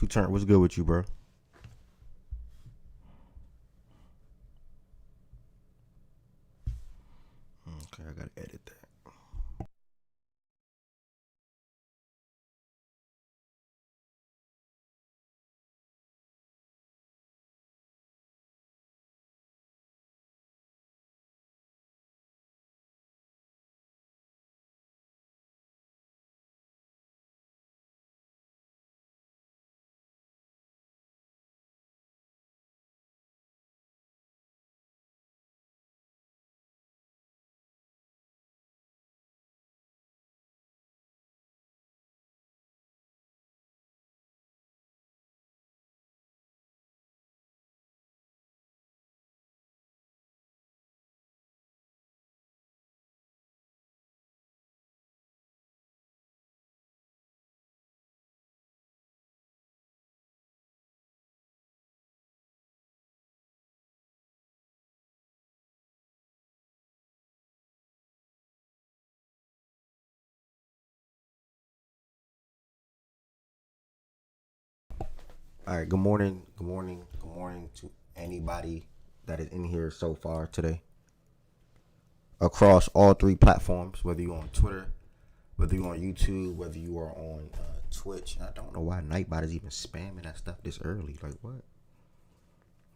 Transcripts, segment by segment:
Two Turn, what's good with you, bro? Okay, I gotta edit that. All right, good morning, good morning to anybody that is in here so far today. Across all three platforms, whether you're on Twitter, whether you're on YouTube, whether you are on Twitch. I don't know why Nightbot is even spamming that stuff this early. Like, what?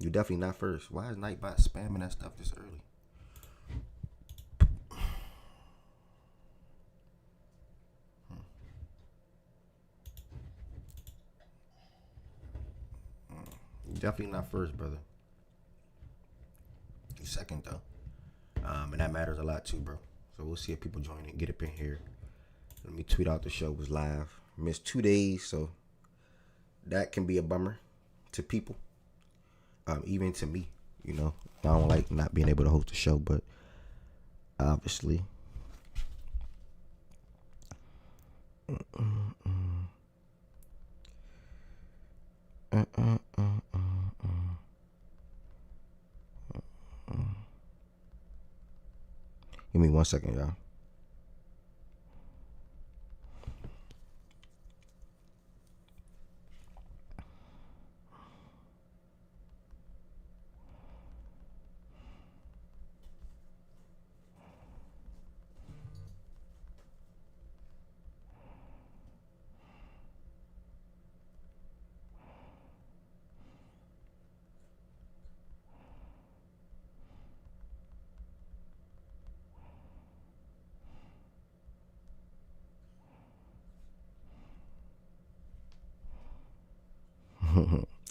You're definitely not first. Why is Nightbot spamming that stuff this early? You're definitely not first, brother. You're second, though. And that matters a lot, too, bro. So we'll see if people join and get up in here. Let me tweet out the show was live. Missed 2 days, so that can be a bummer to people. Even to me, you know. I don't like not being able to host the show, but obviously. Give me 1 second, y'all.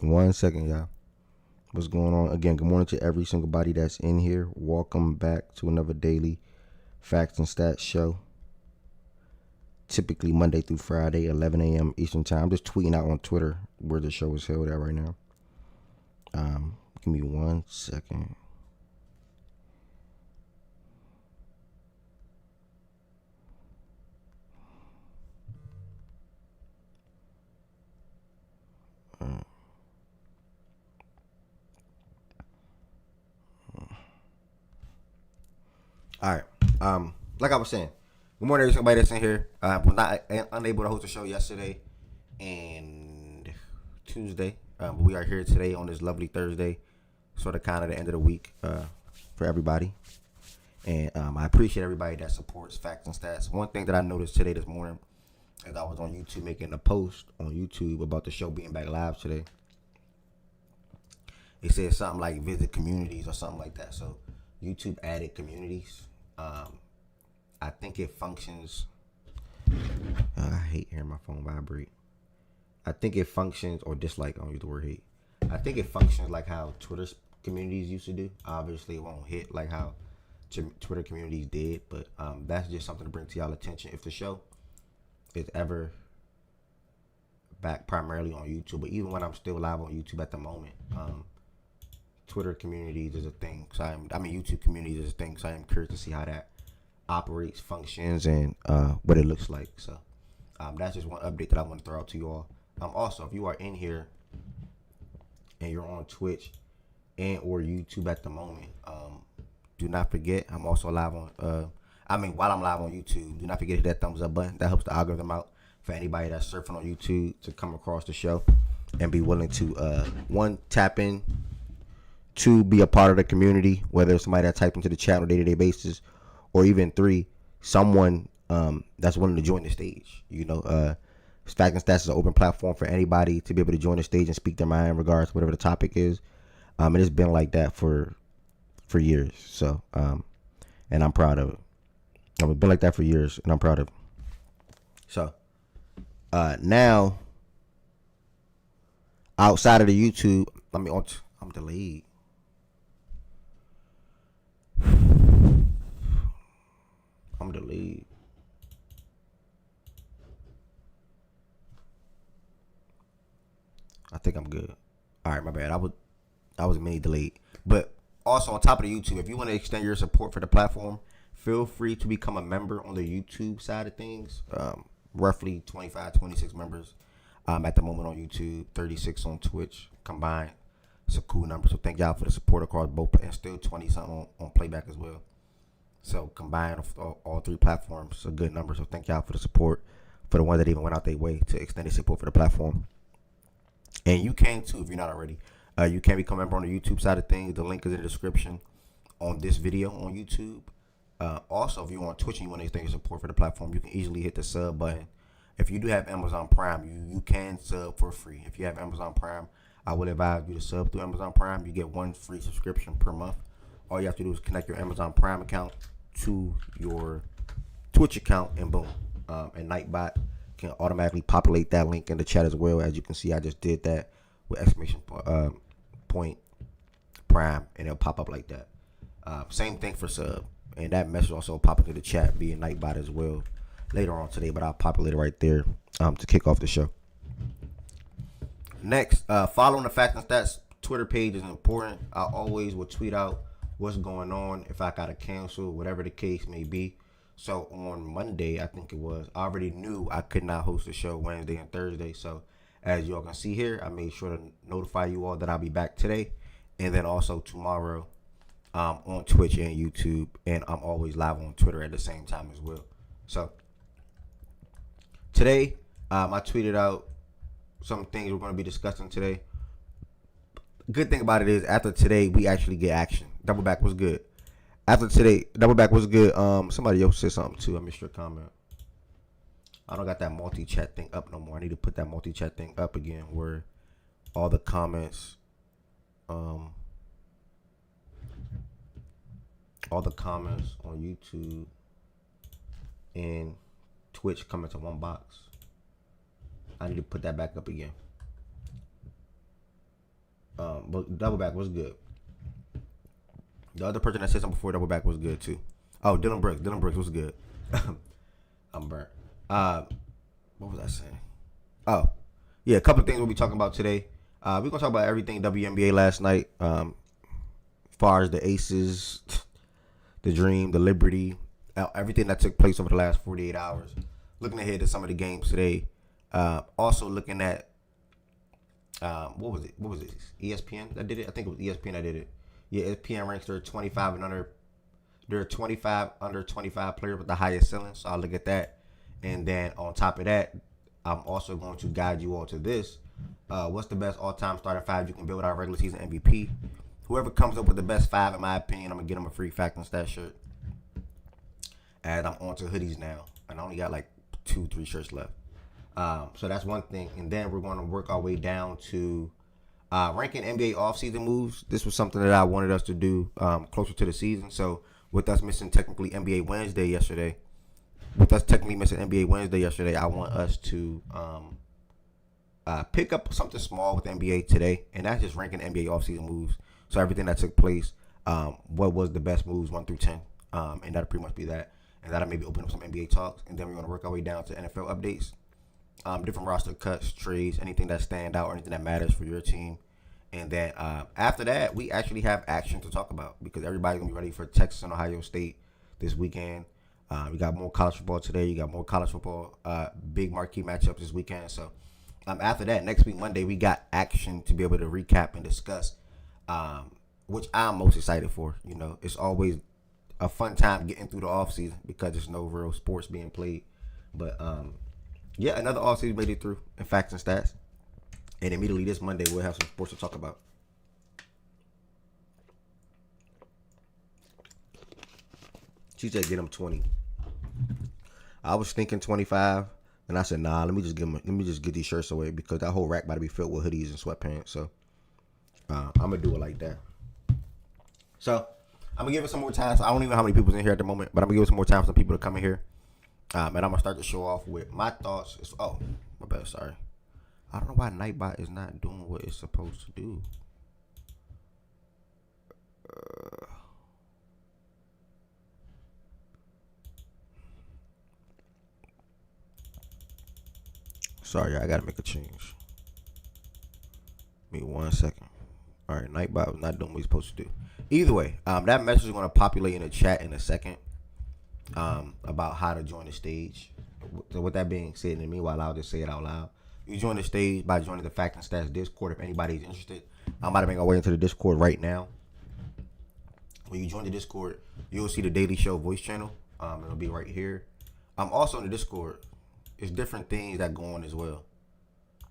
One second, y'all. What's going on? Again, good morning to every single body that's in here. Welcome back to another daily Facts and Stats show. Typically Monday through Friday, 11 a.m. Eastern Time. I'm just tweeting out on Twitter where the show is held at right now. Give me 1 second. All right. Like I was saying, good morning to everybody that's in here. Was not unable to host the show yesterday and Tuesday, but we are here today on this lovely Thursday, sort of kind of the end of the week for everybody. And I appreciate everybody that supports Facts and Stats. One thing that I noticed today this morning, as I was on YouTube making a post on YouTube about the show being back live today, it said something like visit communities or something like that. So YouTube added communities. I think it functions. I hate hearing my phone vibrate. I think it functions, or dislike, I don't use the word hate. I think it functions like how Twitter communities used to do. Obviously, it won't hit like how Twitter communities did, but that's just something to bring to y'all attention. If the show is ever back primarily on YouTube, but even when I'm still live on YouTube at the moment, Twitter communities is a thing. So YouTube communities is a thing. So I am curious to see how that operates, functions, and what it looks like. So that's just one update that I want to throw out to you all. Also, if you are in here and you're on Twitch and or YouTube at the moment, do not forget I'm also live on. While I'm live on YouTube, do not forget to hit that thumbs up button. That helps the algorithm out for anybody that's surfing on YouTube to come across the show. and be willing to one, tap in, two, be a part of the community, whether it's somebody that types into the chat on a day-to-day basis, or even three, someone that's willing to join the stage. Fact and Stats is an open platform for anybody to be able to join the stage and speak their mind in regards to whatever the topic is. And it's been like that for years. So, and I'm proud of it. It's been like that for years, and I'm proud of it. So, now, outside of the YouTube, I'm delayed. I'm delayed. I think I'm good. All right, my bad. I was mini delayed. But also on top of the YouTube, if you want to extend your support for the platform, feel free to become a member on the YouTube side of things. Roughly 25, 26 members at the moment on YouTube, 36 on Twitch combined. It's a cool number. So thank y'all for the support across both, and still 20 something on playback as well. So combined all three platforms, it's a good number. So thank y'all for the support, for the ones that even went out their way to extend their support for the platform. And you can too if you're not already. You can become a member on the YouTube side of things. The link is in the description on this video on YouTube. Also, if you're on Twitch and you want to extend your support for the platform, you can easily hit the sub button. If you do have Amazon Prime, you can sub for free. If you have Amazon Prime, I would advise you to sub through Amazon Prime. You get one free subscription per month. All you have to do is connect your Amazon Prime account to your Twitch account, and boom. And Nightbot can automatically populate that link in the chat as well. As you can see, I just did that with exclamation point Prime, and it'll pop up like that. Same thing for sub, and that message also pop into the chat via Nightbot as well later on today, but I'll populate it right there to kick off the show. Next, following the Facts and Stats Twitter page is important. I always will tweet out what's going on, if I gotta cancel, whatever the case may be. So on Monday, I think it was, I already knew I could not host the show Wednesday and Thursday. So as y'all can see here, I made sure to notify you all that I'll be back today, and then also tomorrow on Twitch and YouTube, and I'm always live on Twitter at the same time as well. So today, I tweeted out some things we're going to be discussing today. Good thing about it is, after today, we actually get action. Double back was good. After today, double back was good. Somebody else said something too. I missed your comment. I don't got that multi-chat thing up no more. I need to put that multi-chat thing up again, where all the comments, on YouTube and Twitch come into one box. I need to put that back up again. But double back was good. The other person that said something before double back was good too. Oh, Dylan Brooks was good. I'm burnt. What was I saying? Oh, yeah, a couple of things we'll be talking about today. We're gonna talk about everything WNBA last night. As far as the Aces, the Dream, the Liberty, everything that took place over the last 48 hours. Looking ahead to some of the games today. Also looking at what was it? ESPN that did it? I think it was ESPN that did it. Yeah, ESPN ranks their 25 and under. They're 25 under 25 players with the highest ceiling. So I'll look at that. And then on top of that, I'm also going to guide you all to this. What's the best all-time starting five you can build our regular season MVP? Whoever comes up with the best five, in my opinion, I'm going to get them a free Fact and Stat shirt. And I'm on to hoodies now. And I only got like 2-3 shirts left. So that's one thing. And then we're going to work our way down to ranking NBA offseason moves. This was something that I wanted us to do closer to the season. So with us missing technically NBA Wednesday yesterday, I want us to pick up something small with the NBA today, and that's just ranking NBA offseason moves. So everything that took place, what was the best moves 1 through 10, and that'll pretty much be that. And that'll maybe open up some NBA talks, and then we're going to work our way down to NFL updates, different roster cuts, trades, anything that stand out or anything that matters for your team. And then after that, we actually have action to talk about, because everybody's going to be ready for Texas and Ohio State this weekend. We got more college football today. You got more college football, big marquee matchups this weekend. So after that, next week, Monday, we got action to be able to recap and discuss, which I'm most excited for. You know, it's always a fun time getting through the offseason because there's no real sports being played. But, yeah, another offseason made it through in Facts and Stats. And immediately this Monday, we'll have some sports to talk about. She said get him 20. I was thinking 25, and I said nah. Let me just get these shirts away because that whole rack about to be filled with hoodies and sweatpants. So I'm gonna do it like that. So I'm gonna give it some more time. So I don't even know how many people's in here at the moment, but I'm gonna give it some more time for some people to come in here. And I'm gonna start the show off with my thoughts. Oh, my bad. Sorry. I don't know why Nightbot is not doing what it's supposed to do. Sorry, I gotta make a change. Give me 1 second. All right, Nightbot was not doing what he's supposed to do. Either way, that message is gonna populate in the chat in a second. About how to join the stage. So with that being said, in the meanwhile, I'll just say it out loud. You join the stage by joining the Fact and Stats Discord if anybody's interested. I'm about to make our way into the Discord right now. When you join the Discord, you'll see the Daily Show voice channel. It'll be right here. Also in the Discord, there's different things that go on as well.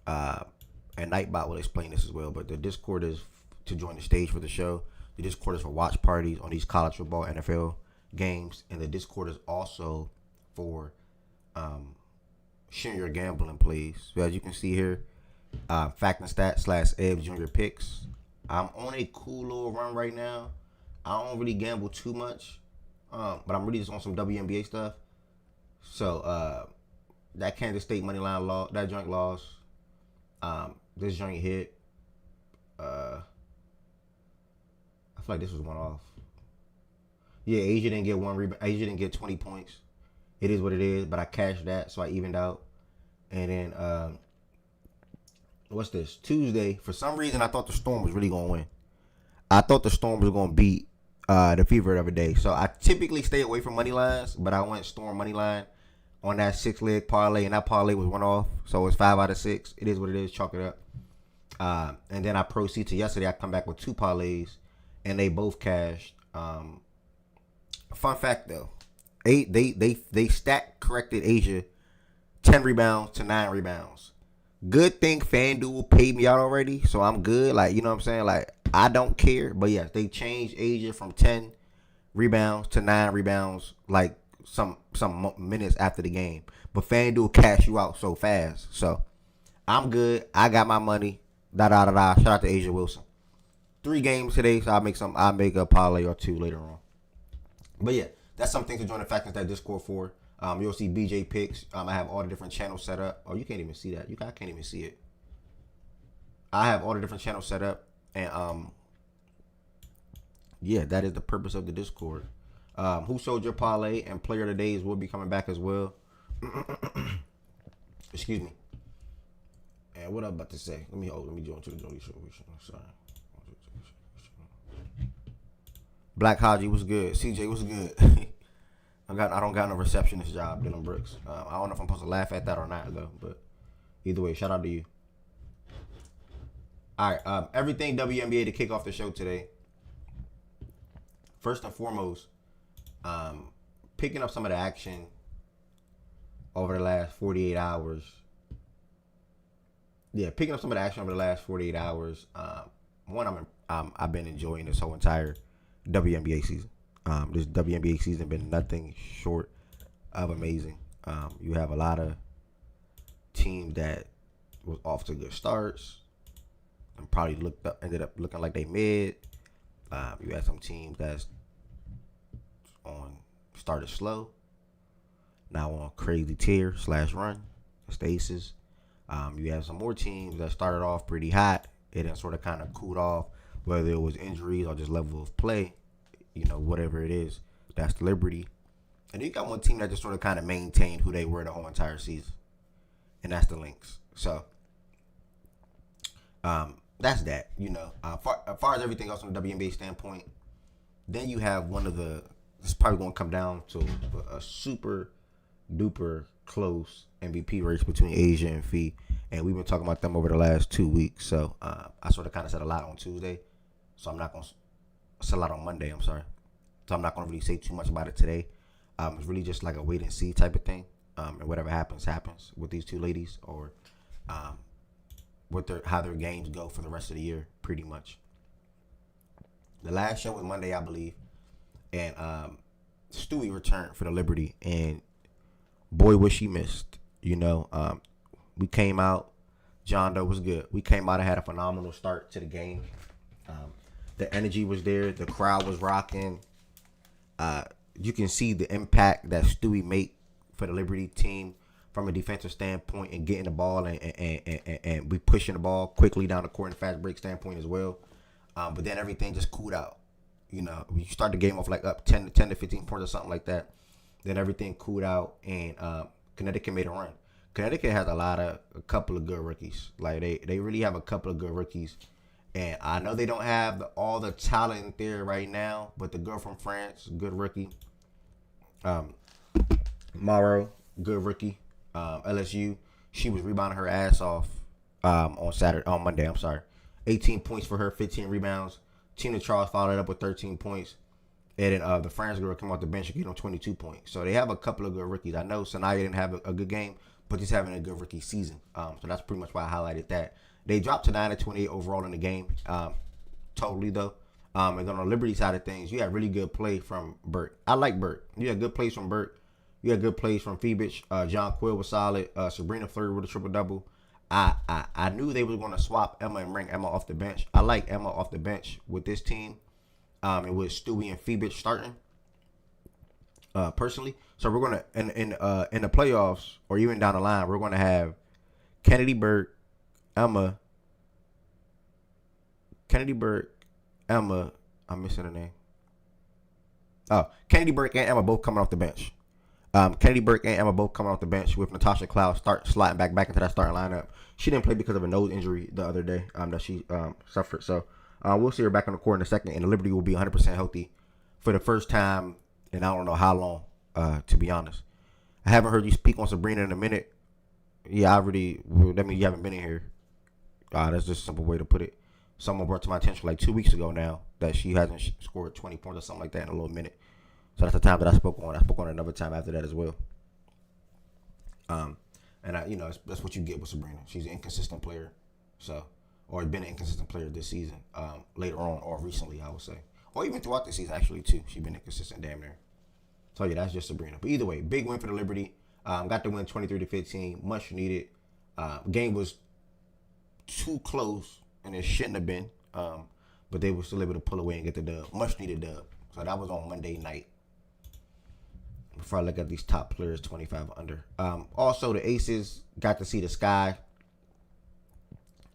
And Nightbot will explain this as well. But the Discord is to join the stage for the show. The Discord is for watch parties on these college football, NFL games, and the Discord is also for sharing your gambling plays. So as you can see here, Fact and Stats /Ebbs Junior Picks. I'm on a cool little run right now. I don't really gamble too much, but I'm really just on some WNBA stuff. So that Kansas State money line law, that joint loss. This joint hit. I feel like this was one off. Yeah, Asia didn't get one rebound. Asia didn't get 20 points. It is what it is, but I cashed that, so I evened out. And then, what's this? Tuesday, for some reason, I thought the Storm was really going to win. I thought the Storm was going to beat the Fever every day. So I typically stay away from money lines, but I went Storm money line on that 6-leg parlay, and that parlay was one off. So it's 5 out of 6. It is what it is. Chalk it up. And then I proceed to yesterday. I come back with 2 parlays, and they both cashed. Fun fact though, they stat corrected Asia 10 rebounds to 9 rebounds. Good thing FanDuel paid me out already, so I'm good. Like, you know what I'm saying? Like, I don't care. But yes, they changed Asia from 10 rebounds to 9 rebounds like some minutes after the game. But FanDuel cashed you out so fast. So I'm good. I got my money. Shout out to Asia Wilson. 3 games today, so I'll make a parlay or 2 later on. But yeah, that's something to join the Fact and Stat Discord for. You'll see BJ picks. I have all the different channels set up. Oh, you can't even see that. I can't even see it. I have all the different channels set up, and yeah, that is the purpose of the Discord. Who sold your parlay and player of the days will be coming back as well. Excuse me. And what I'm about to say? Let me join to the Jody Show. Sorry. Black Haji was good. CJ was good. I don't got no receptionist job, Dylan Brooks. I don't know if I'm supposed to laugh at that or not though. But either way, shout out to you. All right, everything WNBA to kick off the show today. First and foremost, picking up some of the action over the last 48 hours. Yeah, picking up some of the action over the last 48 hours. I've been enjoying this whole entire WNBA season. This WNBA season been nothing short of amazing. You have a lot of teams that was off to good starts and probably ended up looking like they mid. You had some teams that's started slow, now on crazy tear / run, stasis. You have some more teams that started off pretty hot. It then sort of kind of cooled off, whether it was injuries or just level of play. You know, whatever it is, that's the Liberty. And then you got one team that just sort of kind of maintained who they were the whole entire season, and that's the Lynx. So, that's that. You know, as far as everything else from the WNBA standpoint, then you have it's probably going to come down to a super duper close MVP race between Asia and Fee, and we've been talking about them over the last 2 weeks. So, I sort of kind of said a lot on Tuesday, so I'm not going to. It's a lot on Monday, I'm sorry. So I'm not going to really say too much about it today. It's really just like a wait and see type of thing. And whatever happens with these two ladies or how their games go for the rest of the year, pretty much. The last show was Monday, I believe, and Stewie returned for the Liberty, and boy was she missed. We came out. John Doe was good. We came out and had a phenomenal start to the game. The energy was there. The crowd was rocking. You can see the impact that Stewie make for the Liberty team from a defensive standpoint and getting the ball and we pushing the ball quickly down the court in fast break standpoint as well. But then everything just cooled out. You start the game off like up 10 to 15 points or something like that. Then everything cooled out and Connecticut made a run. Connecticut has a couple of good rookies. Like they really have a couple of good rookies. And I know they don't have all the talent there right now, but the girl from France, good rookie. Morrow, good rookie. LSU, she was rebounding her ass off on Monday. 18 points for her, 15 rebounds. Tina Charles followed up with 13 points. And then the France girl came off the bench and get on 22 points. So they have a couple of good rookies. I know Sanaya didn't have a good game, but he's having a good rookie season. So that's pretty much why I highlighted that. They dropped to 9-28 overall in the game, totally though. And on the Liberty side of things, you had really good play from Burke. I like Burke. You had good plays from Burke. You had good plays from Phoebich. John Quill was solid. Sabrina Fleury with a triple-double. I knew they were going to swap Emma and bring Emma off the bench. I like Emma off the bench with this team. And with Stewie and Phoebich starting. Personally. So we're going to, in the playoffs, or even down the line, we're going to have Kennedy Burke, Emma, I'm missing her name. Oh, Kennedy Burke and Emma both coming off the bench. Kennedy Burke and Emma both coming off the bench with Natasha Cloud sliding back into that starting lineup. She didn't play because of a nose injury the other day that she suffered. So we'll see her back on the court in a second, and the Liberty will be 100% healthy for the first time in I don't know how long, to be honest. I haven't heard you speak on Sabrina in a minute. Yeah, that means you haven't been in here. That's just a simple way to put it. Someone brought to my attention like 2 weeks ago now that she hasn't scored 20 points or something like that in a little minute. So that's the time that I spoke on. I spoke on another time after that as well. And that's what you get with Sabrina. She's an inconsistent player. Or been an inconsistent player this season. Later on or recently, I would say. Or even throughout the season, actually, too. She's been inconsistent damn near. So, yeah, that's just Sabrina. But either way, big win for the Liberty. Got the win 23-15. Much needed. Game was too close, and it shouldn't have been. But they were still able to pull away and get the dub. Much needed dub. So that was on Monday night. Before I look at these top players, 25 under. Also, the Aces got to see the sky.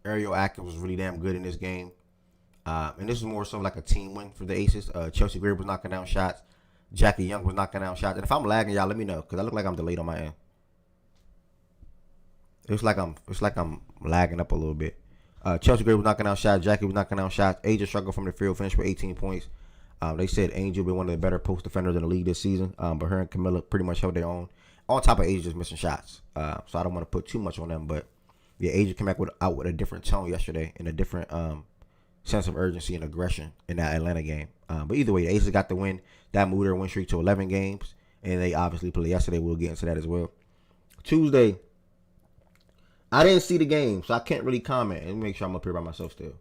Ariel Atkins was really damn good in this game. And this is more so like a team win for the Aces. Chelsea Greer was knocking down shots. Jackie Young was knocking down shots. And if I'm lagging, y'all let me know, because I look like I'm delayed on my end. It's like I'm lagging up a little bit. Chelsea Gray was knocking out shots. Jackie was knocking out shots. Angel struggled from the field, finished with 18 points. They said Angel been one of the better post defenders in the league this season. But her and Camilla pretty much held their own. On top of Angel just missing shots. So I don't want to put too much on them. But yeah, Angel came back with a different tone yesterday and a different sense of urgency and aggression in that Atlanta game. But either way, the Aces got the win. That moved their win streak to 11 games. And they obviously played yesterday. We'll get into that as well. Tuesday, I didn't see the game, so I can't really comment. Let me make sure I'm up here by myself still.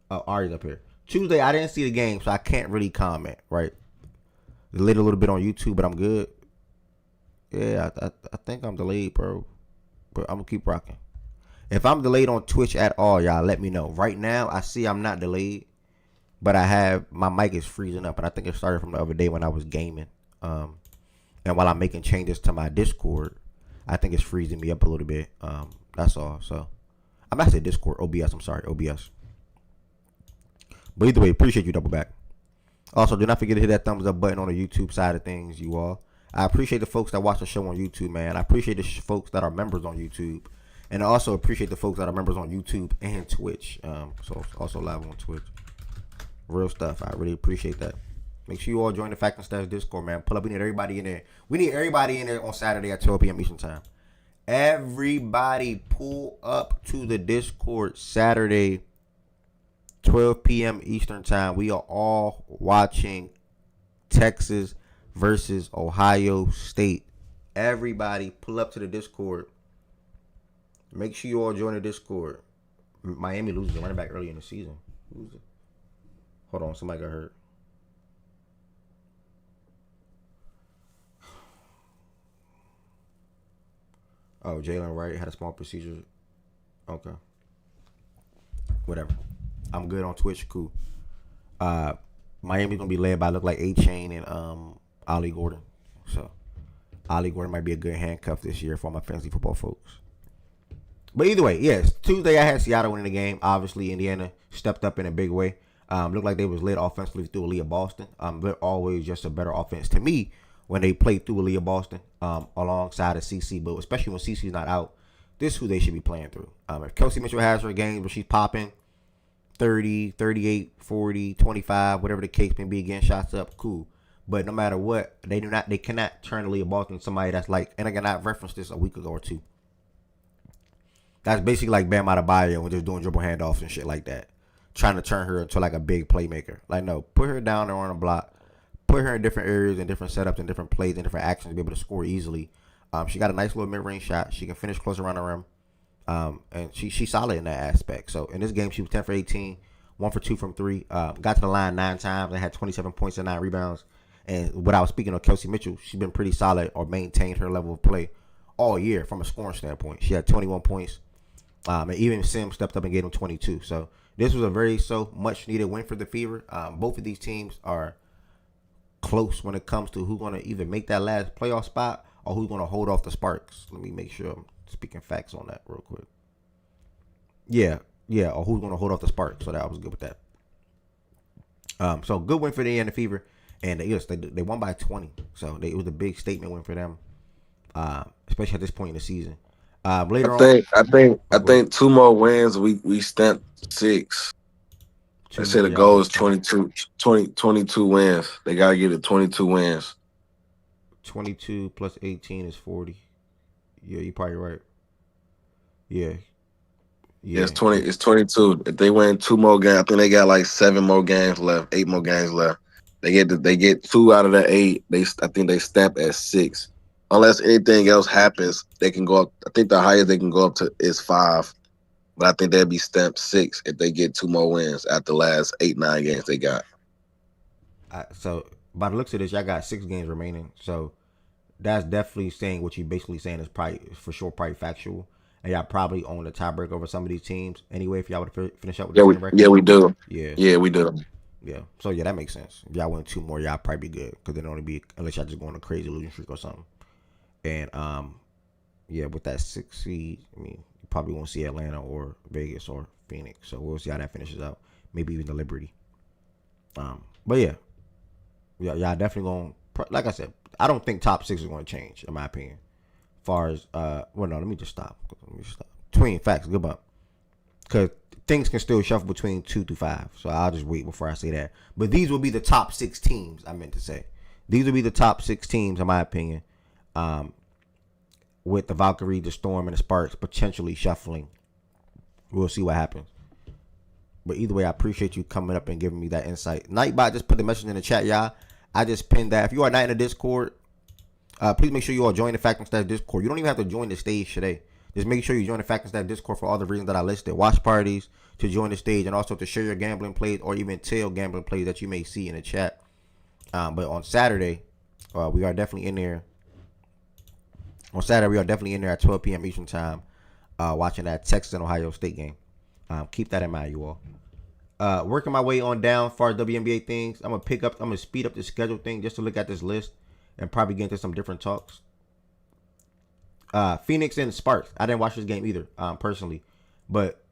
Oh, Ari's up here. Tuesday, I didn't see the game, so I can't really comment, right? Delayed a little bit on YouTube, but I'm good. Yeah, I think I'm delayed, bro. But I'm going to keep rocking. If I'm delayed on Twitch at all, y'all, let me know. Right now, I see I'm not delayed, but my mic is freezing up, and I think it started from the other day when I was gaming. And while I'm making changes to my Discord, I think it's freezing me up a little bit. That's all. So I'm not saying Discord, OBS. I'm sorry, OBS. But either way, appreciate you, Double Back. Also, do not forget to hit that thumbs up button on the YouTube side of things, you all. I appreciate the folks that watch the show on YouTube, man. I appreciate the folks that are members on YouTube. And I also appreciate the folks that are members on YouTube and Twitch. So also live on Twitch. Real stuff. I really appreciate that. Make sure you all join the Fact and Stats Discord, man. Pull up. We need everybody in there. We need everybody in there on Saturday at 12 p.m. Eastern Time. Everybody pull up to the Discord Saturday, 12 p.m. Eastern Time. We are all watching Texas versus Ohio State. Everybody pull up to the Discord. Make sure you all join the Discord. Miami loses a running back early in the season. Who's it? Hold on, somebody got hurt. Oh, Jalen Wright had a small procedure. Okay. Whatever. I'm good on Twitch. Cool. Miami's gonna be led by look like A-Chain and Ollie Gordon. So Ollie Gordon might be a good handcuff this year for my fantasy football folks. But either way, yes. Tuesday I had Seattle winning the game. Obviously, Indiana stepped up in a big way. Looked like they was led offensively through Aaliyah Boston. They're always just a better offense to me when they play through Aaliyah Boston alongside of CC. But especially when CC's not out, this is who they should be playing through. If Kelsey Mitchell has her games where she's popping 30, 38, 40, 25, whatever the case may be, getting shots up, cool. But no matter what, they cannot turn Aaliyah Boston into somebody that's like, and again, I referenced this a week ago or two. That's basically like Bam Adebayo when just doing dribble handoffs and shit like that. Trying to turn her into like a big playmaker. Like, no, put her down there on a block. Put her in different areas and different setups and different plays and different actions to be able to score easily. She got a nice little mid-range shot. She can finish close around the rim. And she's solid in that aspect. So in this game, she was 10 for 18, 1 for 2 from 3. Got to the line 9 times and had 27 points and 9 rebounds. And what I was speaking of Kelsey Mitchell, she's been pretty solid or maintained her level of play all year from a scoring standpoint. She had 21 points. And even Sims stepped up and gave him 22. So this was a very much needed win for the Fever. Both of these teams are close when it comes to who's going to either make that last playoff spot or who's going to hold off the Sparks. Let me make sure I'm speaking facts on that real quick. Yeah, or who's going to hold off the Sparks. So that I was good with that. So good win for the Indiana Fever. And yes, they won by 20. So it was a big statement win for them, especially at this point in the season. Later I think 2 more wins. We stamped 6. They said the goal is 22 wins. They gotta get it 22 wins. 22 plus 18 is 40. Yeah, you're probably right. Yeah. It's 20. It's 22. If they win 2 more games, I think they got like 7 more games left, 8 more games left. They get 2 out of the 8. I think they stamp at 6. Unless anything else happens, they can go up. I think the highest they can go up to is 5. But I think they'd be stamped 6 if they get 2 more wins at the last 8-9 games they got. So by the looks of this, y'all got 6 games remaining. So that's definitely saying what you basically saying is probably for sure probably factual. And y'all probably own the tiebreaker over some of these teams anyway. If y'all would finish up with the same record. Yeah, we do. Yeah, we do. Yeah. So yeah, that makes sense. If y'all win 2 more, y'all probably be good because then only be unless y'all just go on a crazy losing streak or something. And yeah, with that 6 seed, I mean, you probably won't see Atlanta or Vegas or Phoenix. So we'll see how that finishes out. Maybe even the Liberty. But yeah, y'all definitely going. Like I said, I don't think top 6 is going to change in my opinion. As far as let me just stop. Between facts, goodbye. Because things can still shuffle between 2 to 5. So I'll just wait before I say that. But these will be the top 6 teams. I meant to say these will be the top 6 teams in my opinion. With the Valkyrie, the Storm, and the Sparks potentially shuffling. We'll see what happens. But either way, I appreciate you coming up and giving me that insight. Nightbot just put the message in the chat, y'all. I just pinned that. If you are not in the Discord, please make sure you all join the Fact and Stats Discord. You don't even have to join the stage today. Just make sure you join the Fact and Stats Discord for all the reasons that I listed. Watch parties, to join the stage, and also to share your gambling plays or even tell gambling plays that you may see in the chat. But on Saturday, we are definitely in there. On Saturday, we are definitely in there at 12 p.m. Eastern Time watching that Texas and Ohio State game. Keep that in mind, you all. Working my way on down for WNBA things. I'm going to speed up the schedule thing just to look at this list and probably get into some different talks. Phoenix and Sparks. I didn't watch this game either, personally. But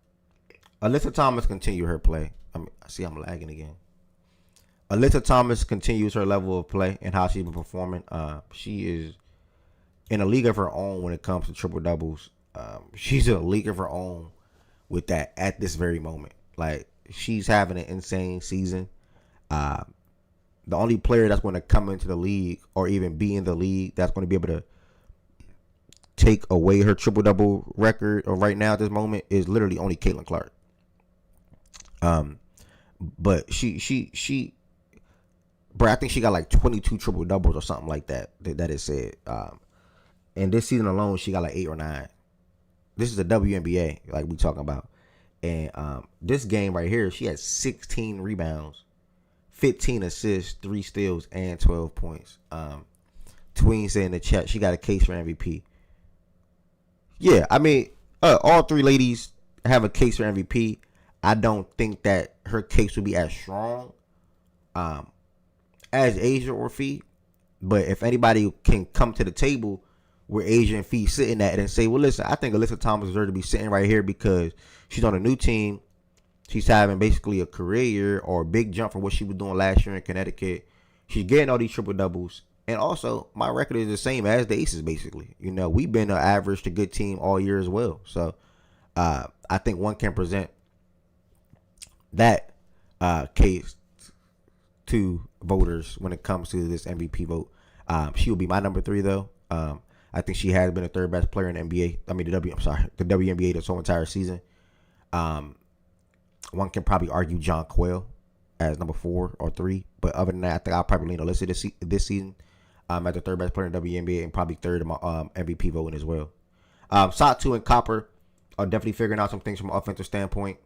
Alyssa Thomas continued her play. I'm lagging again. Alyssa Thomas continues her level of play and how she's been performing. She is in a league of her own when it comes to triple doubles. She's in a league of her own with that at this very moment. Like, she's having an insane season. The only player that's going to come into the league or even be in the league that's going to be able to take away her triple double record or right now at this moment is literally only Caitlin Clark. But she bro, I think she got like 22 triple doubles or something like that. That is said. And this season alone, she got like 8 or 9. This is the WNBA, like we talking about. And this game right here, she had 16 rebounds, 15 assists, 3 steals, and 12 points. Tween said in the chat she got a case for MVP. Yeah, I mean, all three ladies have a case for MVP. I don't think that her case would be as strong as Asia or Fee. But if anybody can come to the table where Asia and Fee sitting at and say, well, listen, I think Alyssa Thomas deserves to be sitting right here because she's on a new team. She's having basically a career year or a big jump from what she was doing last year in Connecticut. She's getting all these triple doubles. And also, my record is the same as the Aces, basically. You know, we've been an average to good team all year as well. So, I think one can present that case to voters when it comes to this MVP vote. She will be my number 3, though. I think she has been the third best player in the NBA. I mean, the WNBA this whole entire season. One can probably argue John Quayle as number 4 or 3, but other than that, I think I'll probably lean Alyssa this season as the third best player in the WNBA and probably third in my MVP voting as well. Satu and Copper are definitely figuring out some things from an offensive standpoint.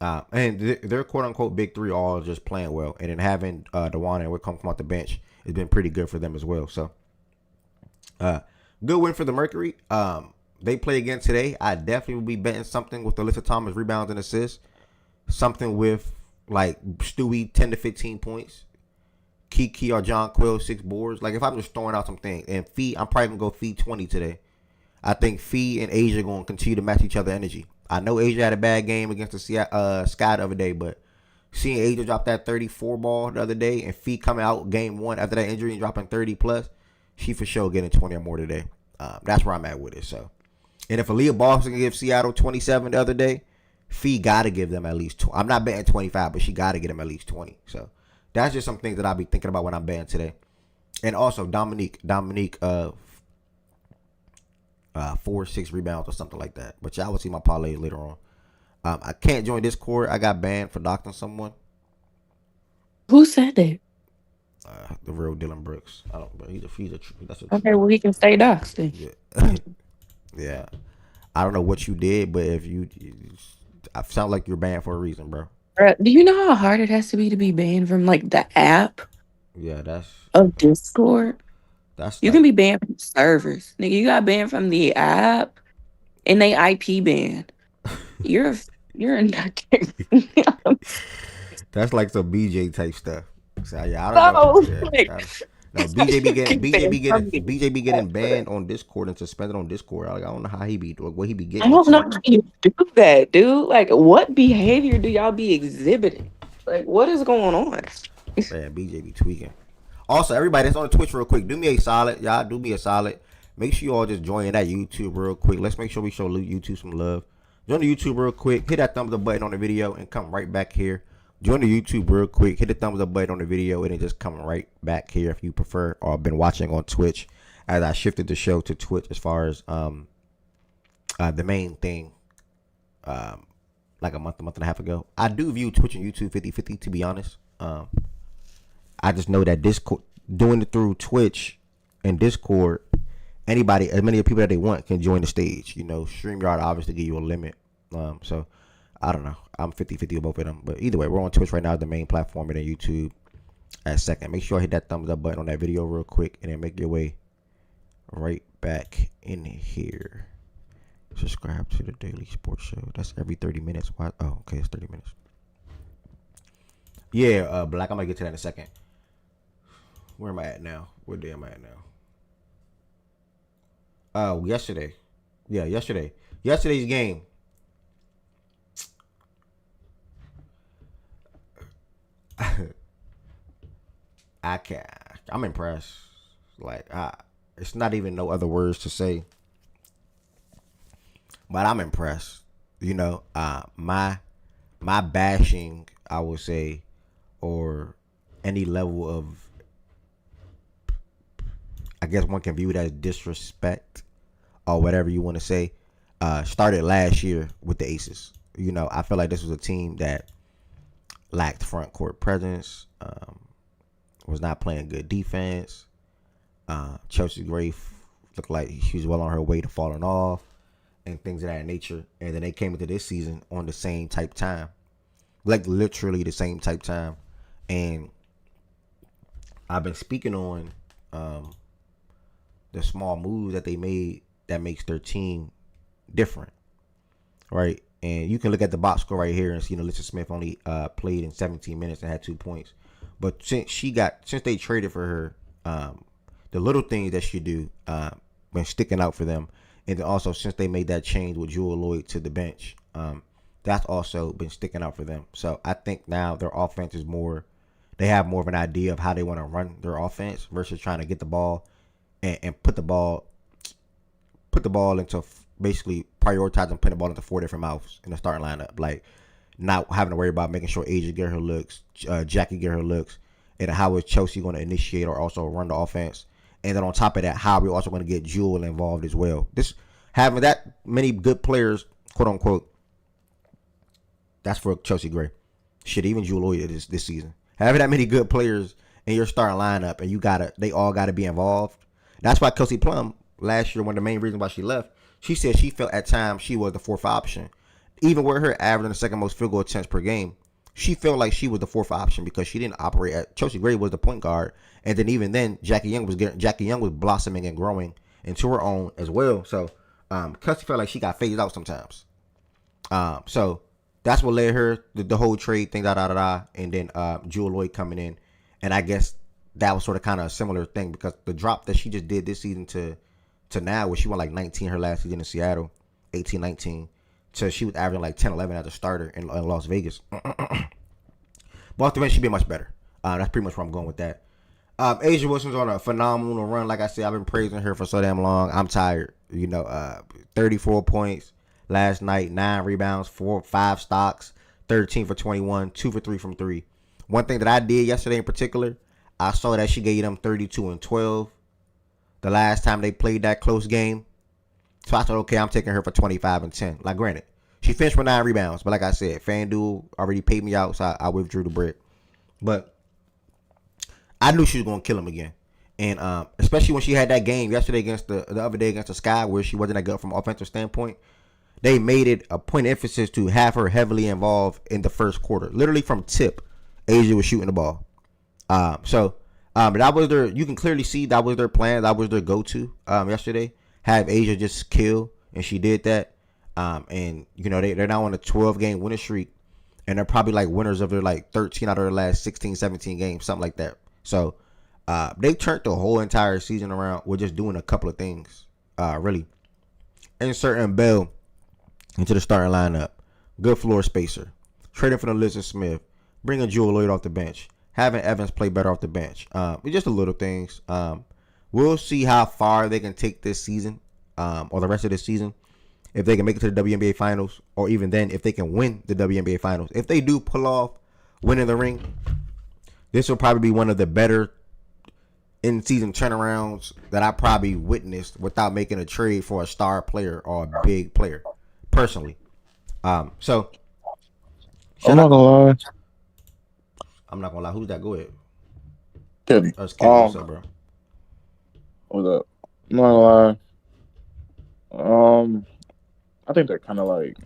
And their quote-unquote big 3 all just playing well. And then having Dewan and Whitcomb come off the bench has been pretty good for them as well. So, good win for the Mercury. They play again today. I definitely will be betting something with Alyssa Thomas rebounds and assists. Something with, like, Stewie 10 to 15 points. Kiki or John Quill 6 boards. Like, if I'm just throwing out some things. And Fee, I'm probably going to go Fee 20 today. I think Fee and Asia are going to continue to match each other energy. I know Asia had a bad game against the Sky the other day, but seeing Asia drop that 34 ball the other day and Fee coming out game 1 after that injury and dropping 30 plus, she for sure getting 20 or more today. That's where I'm at with it. So, and if Aaliyah Boston can give Seattle 27 the other day, Fee got to give them at least 20. I'm not betting 25, but she got to get them at least 20. So that's just some things that I'll be thinking about when I'm betting today. And also Dominique, 4-6 rebounds or something like that. But y'all will see my parlays later on. I can't join Discord. I got banned for doctoring someone. Who said that? The real Dylan Brooks. I don't. But that's a Okay, well he can stay doxed then. Yeah. Yeah. I don't know what you did, but if I sound like you're banned for a reason, bro. Do you know how hard it has to be banned from like the app Yeah, of Discord? That's You can be banned from servers. Nigga, you got banned from the app and they IP banned. You're in that case. That's like some BJ type stuff. So yeah, I don't know. Yeah, no, BJ be getting banned on Discord and suspended on Discord. I don't know how he be doing. What he be getting? I don't know how you do that, dude. Like, what behavior do y'all be exhibiting? Like, what is going on? Man, BJ be tweaking. Also, everybody that's on Twitch real quick, do me a solid. Y'all do me a solid. Make sure you all just join that YouTube real quick. Let's make sure we show YouTube some love. Join the YouTube real quick. Hit that thumbs up button on the video and come right back here. Join the YouTube real quick. Hit the thumbs up button on the video and then just come right back here if you prefer or been watching on Twitch as I shifted the show to Twitch as far as the main thing like a month and a half ago. I do view Twitch and YouTube 50-50 to be honest. I just know that Discord, doing it through Twitch and Discord, anybody, as many people that they want can join the stage. You know, StreamYard obviously give you a limit. So, I don't know. I'm 50-50 with both of them. But either way, we're on Twitch right now, the main platform, and then YouTube at second. Make sure I hit that thumbs up button on that video real quick, and then make your way right back in here. Subscribe to the Daily Sports Show. That's every 30 minutes. Why? Oh, okay, it's 30 minutes. Yeah, Black, I'm going to get to that in a second. Where am I at now? What day am I at now? Yesterday. Yeah, yesterday. Yesterday's game. I'm impressed. Like, it's not even no other words to say. But I'm impressed. You know, my bashing, I would say, or any level of, I guess one can view it as disrespect or whatever you want to say, started last year with the Aces. You know, I feel like this was a team that lacked front court presence, was not playing good defense. Chelsea Gray looked like she was well on her way to falling off. and things of that nature. And then they came into this season on the same type time, like literally the same type time. And I've been speaking on the small moves that they made that makes their team different, right? And you can look at the box score right here and see, Alyssa Smith only played in 17 minutes and had 2 points. But since they traded for her, the little things that she do been sticking out for them. And then also since they made that change with Jewel Lloyd to the bench, that's also been sticking out for them. So I think now their offense is they have more of an idea of how they want to run their offense versus trying to get the ball and put the ball into basically prioritizing putting the ball into 4 different mouths in the starting lineup. Like not having to worry about making sure Asia get her looks, Jackie get her looks, and how is Chelsea going to initiate or also run the offense. And then on top of that, how are we also going to get Jewel involved as well? This having that many good players, quote unquote, that's for Chelsea Gray. Shit, even Jewel Lloyd this season. Having that many good players in your starting lineup and they all gotta be involved. That's why Kelsey Plum last year, one of the main reasons why she left, she said she felt at times she was the 4th option. Even with her averaging the 2nd most field goal attempts per game, she felt like she was the 4th option because she didn't operate at Chelsea Gray was the point guard, and then even then Jackie Young was blossoming and growing into her own as well. So Kelsey felt like she got phased out sometimes. So that's what led her the whole trade thing, and then Jewel Lloyd coming in, and I guess that was sort of kind of a similar thing because the drop that she just did this season to now, where she won like 19 her last season in Seattle, 18, 19. So she was averaging like 10, 11 as a starter in Las Vegas. But off the bench, she'd be much better. That's pretty much where I'm going with that. Asia Wilson's on a phenomenal run. Like I said, I've been praising her for so damn long. I'm tired. 34 points last night, 9 rebounds, 5 stocks, 13 for 21, 2 for 3 from 3. One thing that I did yesterday in particular, I saw that she gave them 32 and 12 the last time they played that close game. So I thought, okay, I'm taking her for 25 and 10. Like, granted, she finished with 9 rebounds. But like I said, FanDuel already paid me out, so I withdrew the bread. But I knew she was going to kill him again. And especially when she had that game yesterday against the other day against the Sky, where she wasn't that good from an offensive standpoint, they made it a point of emphasis to have her heavily involved in the first quarter. Literally from tip, Asia was shooting the ball. But that was you can clearly see that was their plan. That was their go-to yesterday. Have Asia just kill, and she did that. And they're now on a 12-game winning streak, and they're probably like winners of their like 13 out of their last 16, 17 games, something like that. So they turned the whole entire season around with just doing a couple of things. Really inserting Bell into the starting lineup, good floor spacer, trading for Alyssa Smith, bringing Jewel Lloyd off the bench, having Evans play better off the bench. Just the little things. We'll see how far they can take this season, or the rest of this season, if they can make it to the WNBA Finals, or even then, if they can win the WNBA Finals. If they do pull off winning the ring, this will probably be one of the better in-season turnarounds that I probably witnessed without making a trade for a star player or a big player, personally. So I'm not gonna lie. Who's that? Go ahead. Kevin. That's Kevin. What's up, bro? What's up? I'm not gonna lie. I think they're kind of like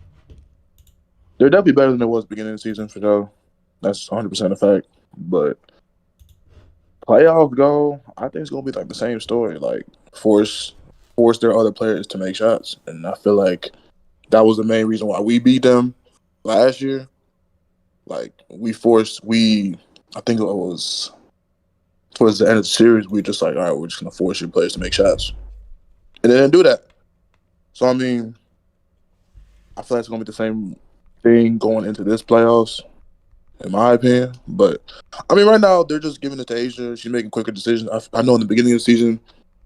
they're definitely better than it was beginning of the season for sure. That's 100% a fact. But playoff goal, I think it's gonna be like the same story. Like force their other players to make shots, and I feel like that was the main reason why we beat them last year. Like I think it was towards the end of the series, we just like, all right, we're just gonna force your players to make shots, and they didn't do that. So I mean, I feel like it's gonna be the same thing going into this playoffs, in my opinion. But I mean, right now they're just giving it to Asia. She's making quicker decisions. I know in the beginning of the season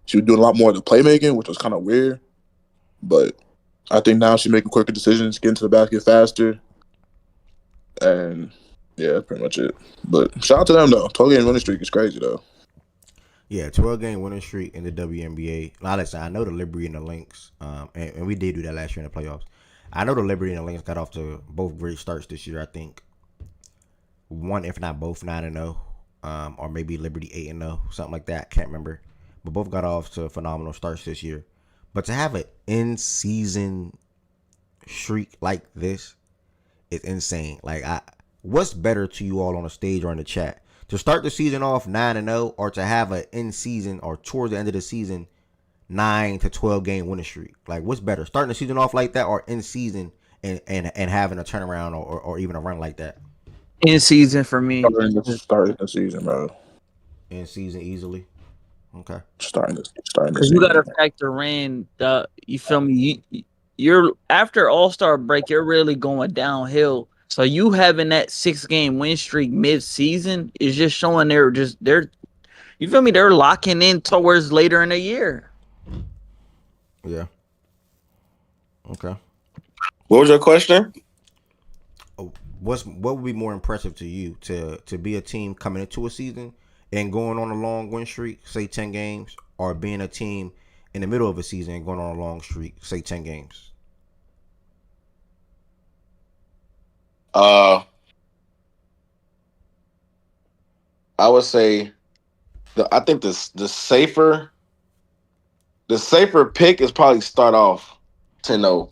she was doing a lot more of the playmaking, which was kind of weird. But I think now she's making quicker decisions, getting to the basket faster, and yeah, that's pretty much it. But shout out to them though. 12-game winning streak is crazy though. Yeah, 12-game winning streak in the WNBA. Now, listen, I know the Liberty and the Lynx, and we did do that last year in the playoffs. I know the Liberty and the Lynx got off to both great starts this year. I think one, if not both, 9-0, or maybe Liberty 8-0, something like that. Can't remember, but both got off to phenomenal starts this year. But to have an in-season streak like this is insane. Like, what's better to you all on the stage or in the chat? To start the season off 9-0, or to have an in-season or towards the end of the season 9 to 12 game winning streak? Like, what's better, starting the season off like that, or in season and having a turnaround or even a run like that? In season for me. Starting the season, bro. In season easily. Okay. Starting the Because season. you got to factor in the, you feel me? You're after All-Star break, you're really going downhill. So you having that 6-game win streak mid-season is just showing they're you feel me? They're locking in towards later in the year. Yeah. Okay. What was your question? What would be more impressive to you, to be a team coming into a season and going on a long win streak, say 10 games, or being a team in the middle of a season and going on a long streak, say 10 games? I would say I think the safer pick is probably start off 10-0,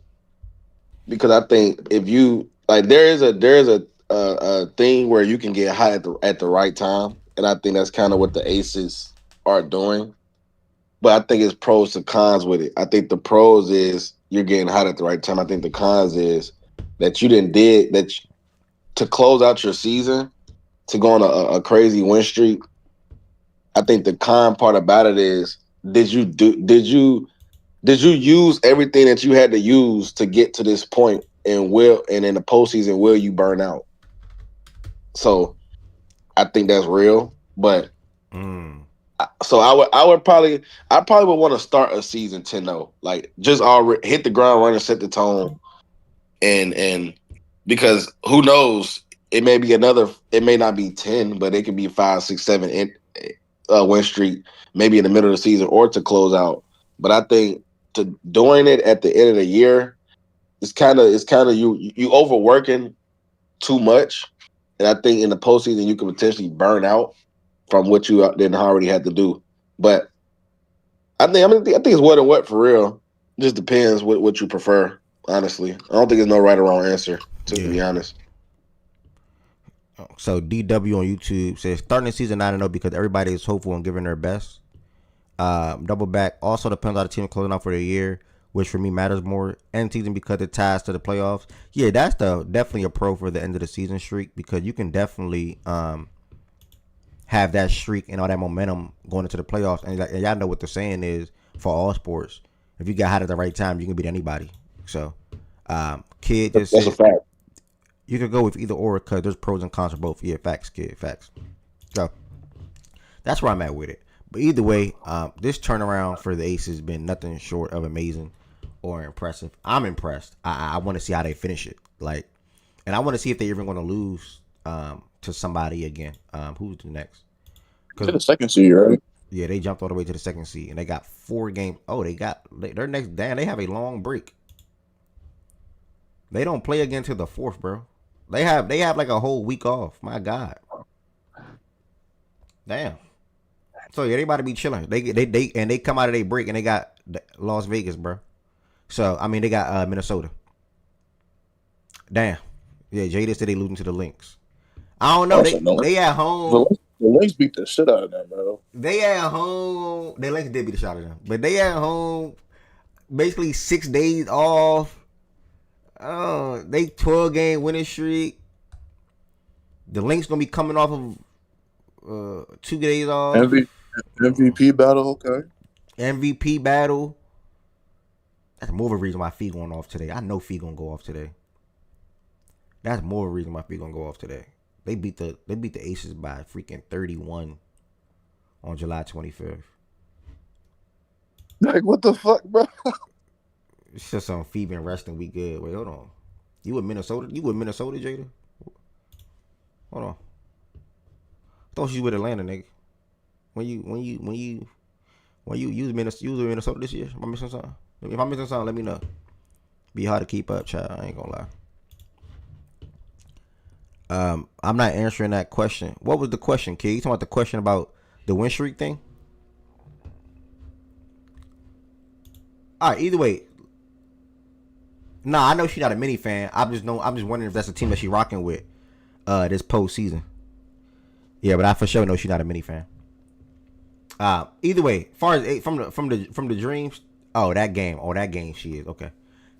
because I think if you like, there is a thing where you can get hot at the right time, and I think that's kind of what the Aces are doing. But I think it's pros to cons with it. I think the pros is you're getting hot at the right time. I think the cons is that you didn't did that to close out your season, to go on a crazy win streak. I think the con part about it is, did you use everything that you had to use to get to this point, and in the postseason will you burn out? So I think that's real. But so I probably would want to start a season 10-0, like just already hit the ground running, set the tone, and because who knows, it may not be 10, but it could be 5, 6, 7 win streak, maybe in the middle of the season or to close out. But I think to doing it at the end of the year, it's kind of you overworking too much, and I think in the postseason you could potentially burn out from what you didn't already had to do. But I think it's what and what for real. It just depends what you prefer. Honestly, I don't think there's no right or wrong answer, to be honest. So DW on YouTube says starting the season 9-0 because everybody is hopeful and giving their best. Double back also depends on the team closing out for the year, which for me matters more. End season because it ties to the playoffs. Yeah, that's definitely a pro for the end of the season streak, because you can definitely have that streak and all that momentum going into the playoffs. And y'all know what the saying is for all sports: if you get hot at the right time, you can beat anybody. So, Kid just That's said, a fact. You could go with either or because there's pros and cons for both. Yeah, facts, Kid, facts. So that's where I'm at with it. But either way, this turnaround for the Aces has been nothing short of amazing or impressive. I'm impressed. I want to see how they finish it. And I want to see if they're even going to lose to somebody again. Who's the next? To the second seed, right? Yeah, they jumped all the way to the second seed, and they got 4 games. Oh, their next. Damn, they have a long break. They don't play again till the 4th, bro. They have like a whole week off. My God. Damn. So yeah, they about to be chilling. They come out of their break and they got Las Vegas, bro. So I mean they got Minnesota. Damn. Yeah, Jada said they losing to the Lynx. I don't know. They at home. The Lynx beat the shit out of them, bro. They at home. The Lynx did beat the shit out of them, but they at home. Basically 6 days off. Oh, they 12-game winning streak. The Lynx gonna be coming off of 2 days off. MVP battle, okay. MVP battle. That's more of a reason why Fee going off today. I know Fee gonna go off today. That's more of a reason why Fee gonna go off today. They beat the Aces by freaking 31 on July 25th. Like, what the fuck, bro? It's just on Fee been resting. We good. Wait, hold on. You with Minnesota? Jada? Hold on. I thought you with Atlanta, nigga. When you was Minnesota this year? Am I missing something? If I'm missing something, let me know. Be hard to keep up, child. I ain't gonna lie. I'm not answering that question. What was the question, kid? You talking about the question about the win streak thing? All right. Either way. Nah, I know she's not a mini fan. I'm just wondering if that's a team that she's rocking with this postseason. Yeah, but I for sure know she's not a mini fan. Either way, far as from the dreams, that game she is okay.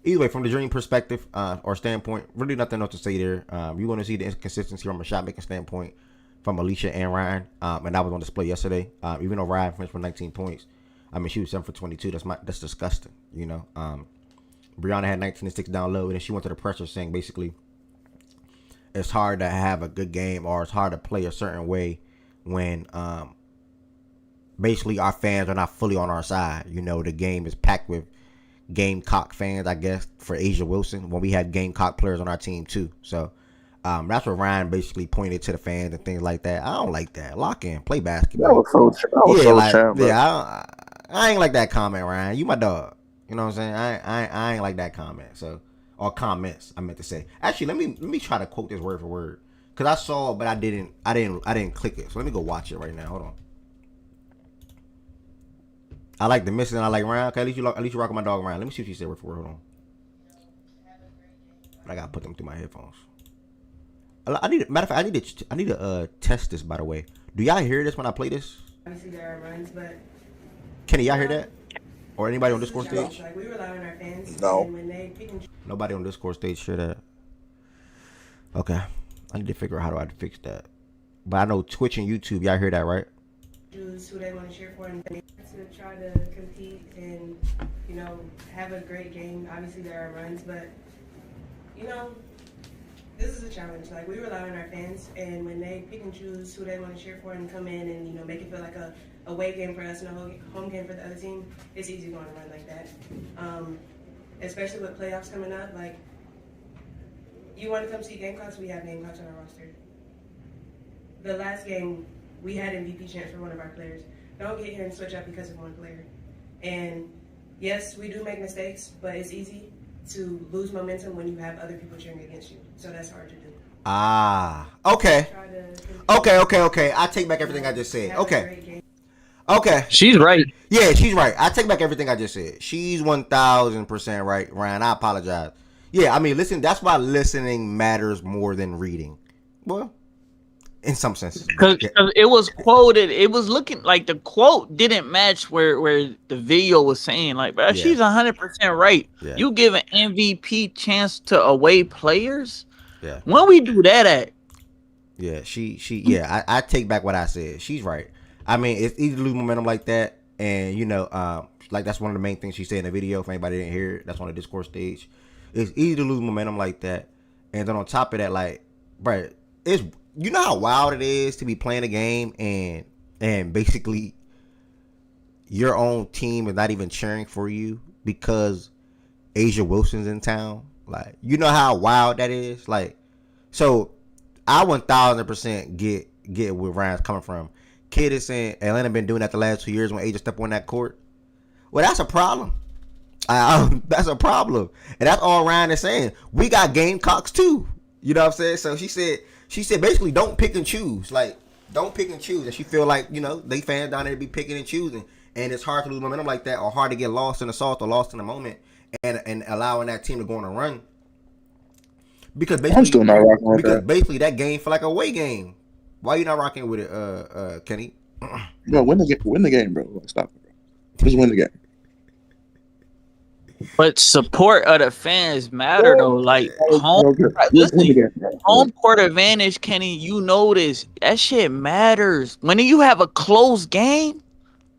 Either way, from the dream perspective or standpoint, really nothing else to say there. You want to see the inconsistency from a shot making standpoint from Alicia and Ryan, and that was on display yesterday. Even though Ryan finished with 19 points, I mean she was 7 for 22. That's disgusting. You know, Brianna had 19 and 6 down low, and then she went to the pressure saying basically it's hard to have a good game or it's hard to play a certain way when basically our fans are not fully on our side. You know, the game is packed with Gamecock fans, I guess, for Asia Wilson when we had Gamecock players on our team too. So that's what Ryan basically pointed to the fans and things like that. I don't like that. Lock in, play basketball. I ain't like that comment, Ryan. You my dog. You know what I'm saying? I ain't like that comment. So or comments, I meant to say. Actually, let me try to quote this word for word because I saw it, but I didn't click it. So let me go watch it right now. Hold on. I like the missing. I like Ryan. Okay, at least you rock with my dog Ryan. Let me see what you said word for word. Hold on. I gotta put them through my headphones. Matter of fact, I need to test this. By the way, do y'all hear this when I play this? Obviously there are runs, but Kenny, y'all hear that? Or anybody on Discord stage? Like we rely on our fans. No. And when they pick and Nobody on Discord stage hear that. Okay, I need to figure out how do I fix that. But I know Twitch and YouTube, y'all hear that, right? choose who they want to cheer for and to try to compete and, you know, have a great game. Obviously there are runs, but, you know, this is a challenge. Like, we rely on our fans, and when they pick and choose who they want to cheer for and come in and, you know, make it feel like a away game for us and a home game for the other team, it's easy going to run like that. Especially with playoffs coming up, like, you want to come see Gamecocks, we have Gamecocks on our roster. The last game, we had MVP chance for one of our players. Don't get here and switch up because of one player. And yes, we do make mistakes, but it's easy to lose momentum when you have other people cheering against you. So that's hard to do. Okay. Okay. I take back everything I just said. Okay. She's right. Yeah, she's right. I take back everything I just said. She's 1,000% right, Ryan. I apologize. Yeah, I mean, listen, that's why listening matters more than reading. Well, in some senses. Because it was quoted, it was looking like the quote didn't match where the video was saying. Like, bro, she's 100% right. Yeah. You give an MVP chance to away players? Yeah. When we do that at? Yeah, I take back what I said. She's right. I mean, it's easy to lose momentum like that. And, you know, like that's one of the main things she said in the video. If anybody didn't hear it, that's on the Discord stage. It's easy to lose momentum like that. And then on top of that, like, bro, it's, you know how wild it is to be playing a game and basically your own team is not even cheering for you because Asia Wilson's in town. Like, you know how wild that is? Like, so I 1,000% get where Ryan's coming from. Kid is saying Atlanta been doing that the last 2 years when Asia stepped on that court. Well, that's a problem. That's a problem. And that's all Ryan is saying. We got Gamecocks too. You know what I'm saying? So she said basically don't pick and choose. Like, don't pick and choose. And she feel like, you know, they fans down there be picking and choosing. And it's hard to lose momentum like that or hard to get lost in the sauce or lost in the moment and allowing that team to go on a run. Because basically, I'm still not rocking with that. Basically that game feel like a away game. Why you not rocking with it, Kenny? Bro, win the game, bro. Like, stop it, bro. Just win the game. But support of the fans matter though. Like home court advantage, Kenny. You know this. That shit matters. When you have a close game,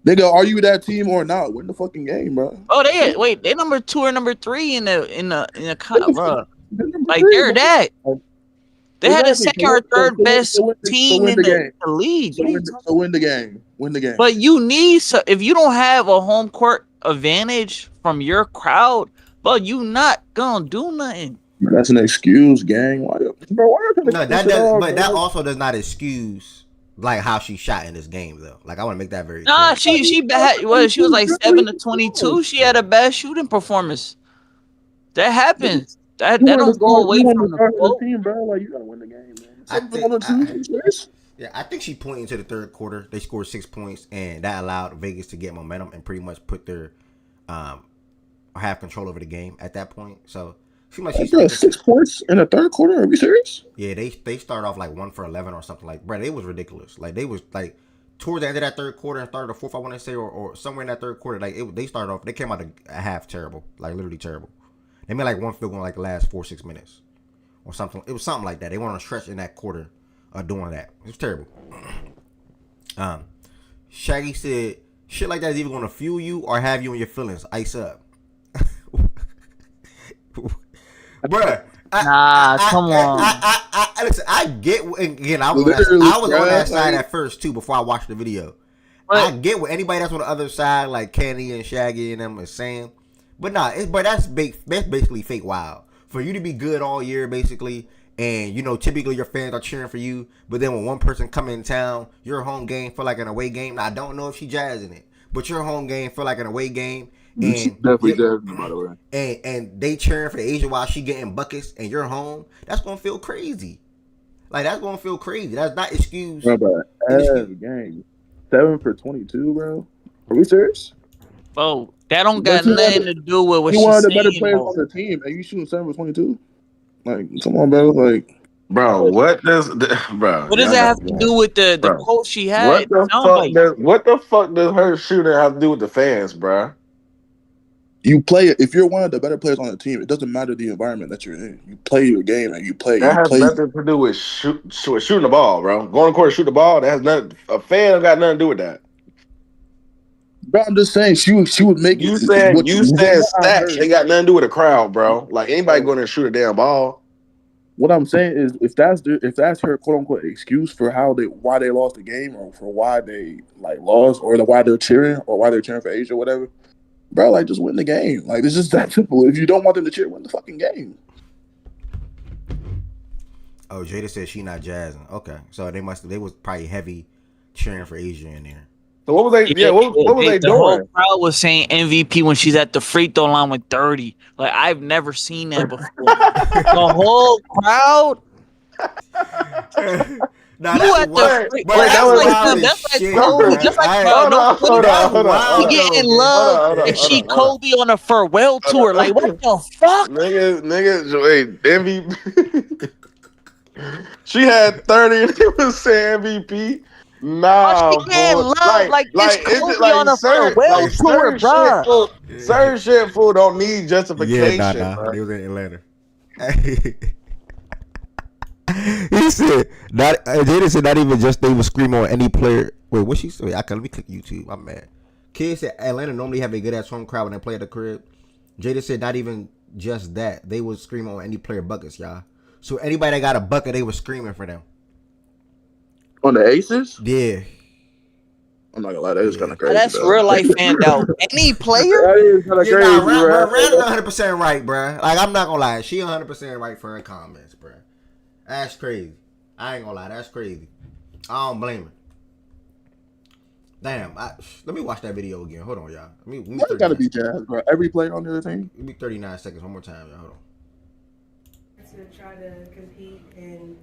Nigga, are you that team or not? Win the fucking game, bro. oh, they number 2 or number 3 in the bro. Like they're that. They had the second or third best team in the league. So win the game. Win the game. But you need if you don't have a home court advantage from your crowd, but you not gonna do nothing. That's an excuse, gang. Why no, that also does not excuse like how she shot in this game though. Like I want to make that very clear. Nah, she bad. Well, she was like 7 to 22. She had a bad shooting performance. That happens. That don't go away from the team, bro. Like, you gotta win the game, man. I think she pointing to the third quarter. They scored 6 points, and that allowed Vegas to get momentum and pretty much put their or have control over the game at that point. So it seems like she's Bro, 6 points in the third quarter. Are you serious? Yeah, they start off like 1 for 11 or something like. Bro, it was ridiculous. Like they was like towards the end of that third quarter and started the fourth, I want to say, or somewhere in that third quarter. Like they started off. They came out a half terrible, like literally terrible. They made like one field goal in like the last 4-6 minutes or something. It was something like that. They went on a stretch in that quarter of doing that. It was terrible. Shaggy said, "Shit like that is either going to fuel you or have you in your feelings. Ice up." Bruh. Come on. Listen, I get again. I was on that side at first too before I watched the video. I get what anybody that's on the other side, like Kenny and Shaggy and them, is saying, but nah, that's basically fake wild for you to be good all year basically, and you know typically your fans are cheering for you, but then when one person come in town, your home game feel like an away game. Now, I don't know if she jazzing it, but your home game feel like an away game. And definitely jazzing, by the way. And they cheering for the Asia while she getting buckets and you're home. That's gonna feel crazy. Like that's gonna feel crazy. That's not excuse. Bro, game 7 for 22, bro. Are we serious? Bro, that don't got nothing to do with what she's one of the saying, better players bro. on the team, and you shooting 7 for 22? Like, come on, bro. Like, Bro, what does bro? What does that have to do with the quote she had? What the fuck does her shooting have to do with the fans, bro? you play it. If you're one of the better players on the team, it doesn't matter the environment that you're in. You play your game and you play. That has nothing to do with shooting the ball, bro. Going to court, shoot the ball. That has nothing. A fan got nothing to do with that. Bro, I'm just saying she would make you said stats. They got nothing to do with the crowd, bro. Like anybody going to shoot a damn ball. What I'm saying is, if that's her quote unquote excuse for why they lost the game or for why they like lost or why they're cheering for Asia or whatever, bro, like just win the game. Like it's just that simple. If you don't want them to cheer, win the fucking game. Oh, Jada said she not jazzing. Okay, so they was probably heavy cheering for Asia in there. So what was they? Yeah, what was they doing? The whole crowd was saying MVP when she's at the free throw line with 30. Like I've never seen that before. The whole crowd. Nah, that's like Kobe. Just like Hold on. She getting love and she Kobe on a farewell tour. Like what the fuck? Nigga, wait, MVP. She had 30 and it was saying MVP. Nah, she getting love like Kobe on a farewell tour, bro. Certain shit, fool, don't need justification. Yeah, nah. They was in Atlanta. He said Jada said not even just they would scream on any player. Wait, what she said? Let me click YouTube. I'm mad. Kids said Atlanta normally have a good ass home crowd when they play at the crib. Jada said not even just that. They would scream on any player buckets, y'all. So anybody that got a bucket, they were screaming for them. On the Aces? Yeah. I'm not gonna lie, that is kind of crazy. That's real life handout. Any player? That is kind of crazy, bro. Randall's 100% right, bro. Like I'm not gonna lie, she 100% right for her comments, bro. That's crazy. I ain't gonna lie, that's crazy. I don't blame her. Damn, let me watch that video again. Hold on, y'all. That gotta be jazz, bro. Every player on the other team. Give me 39 seconds. One more time, y'all. Hold on. To try to compete and,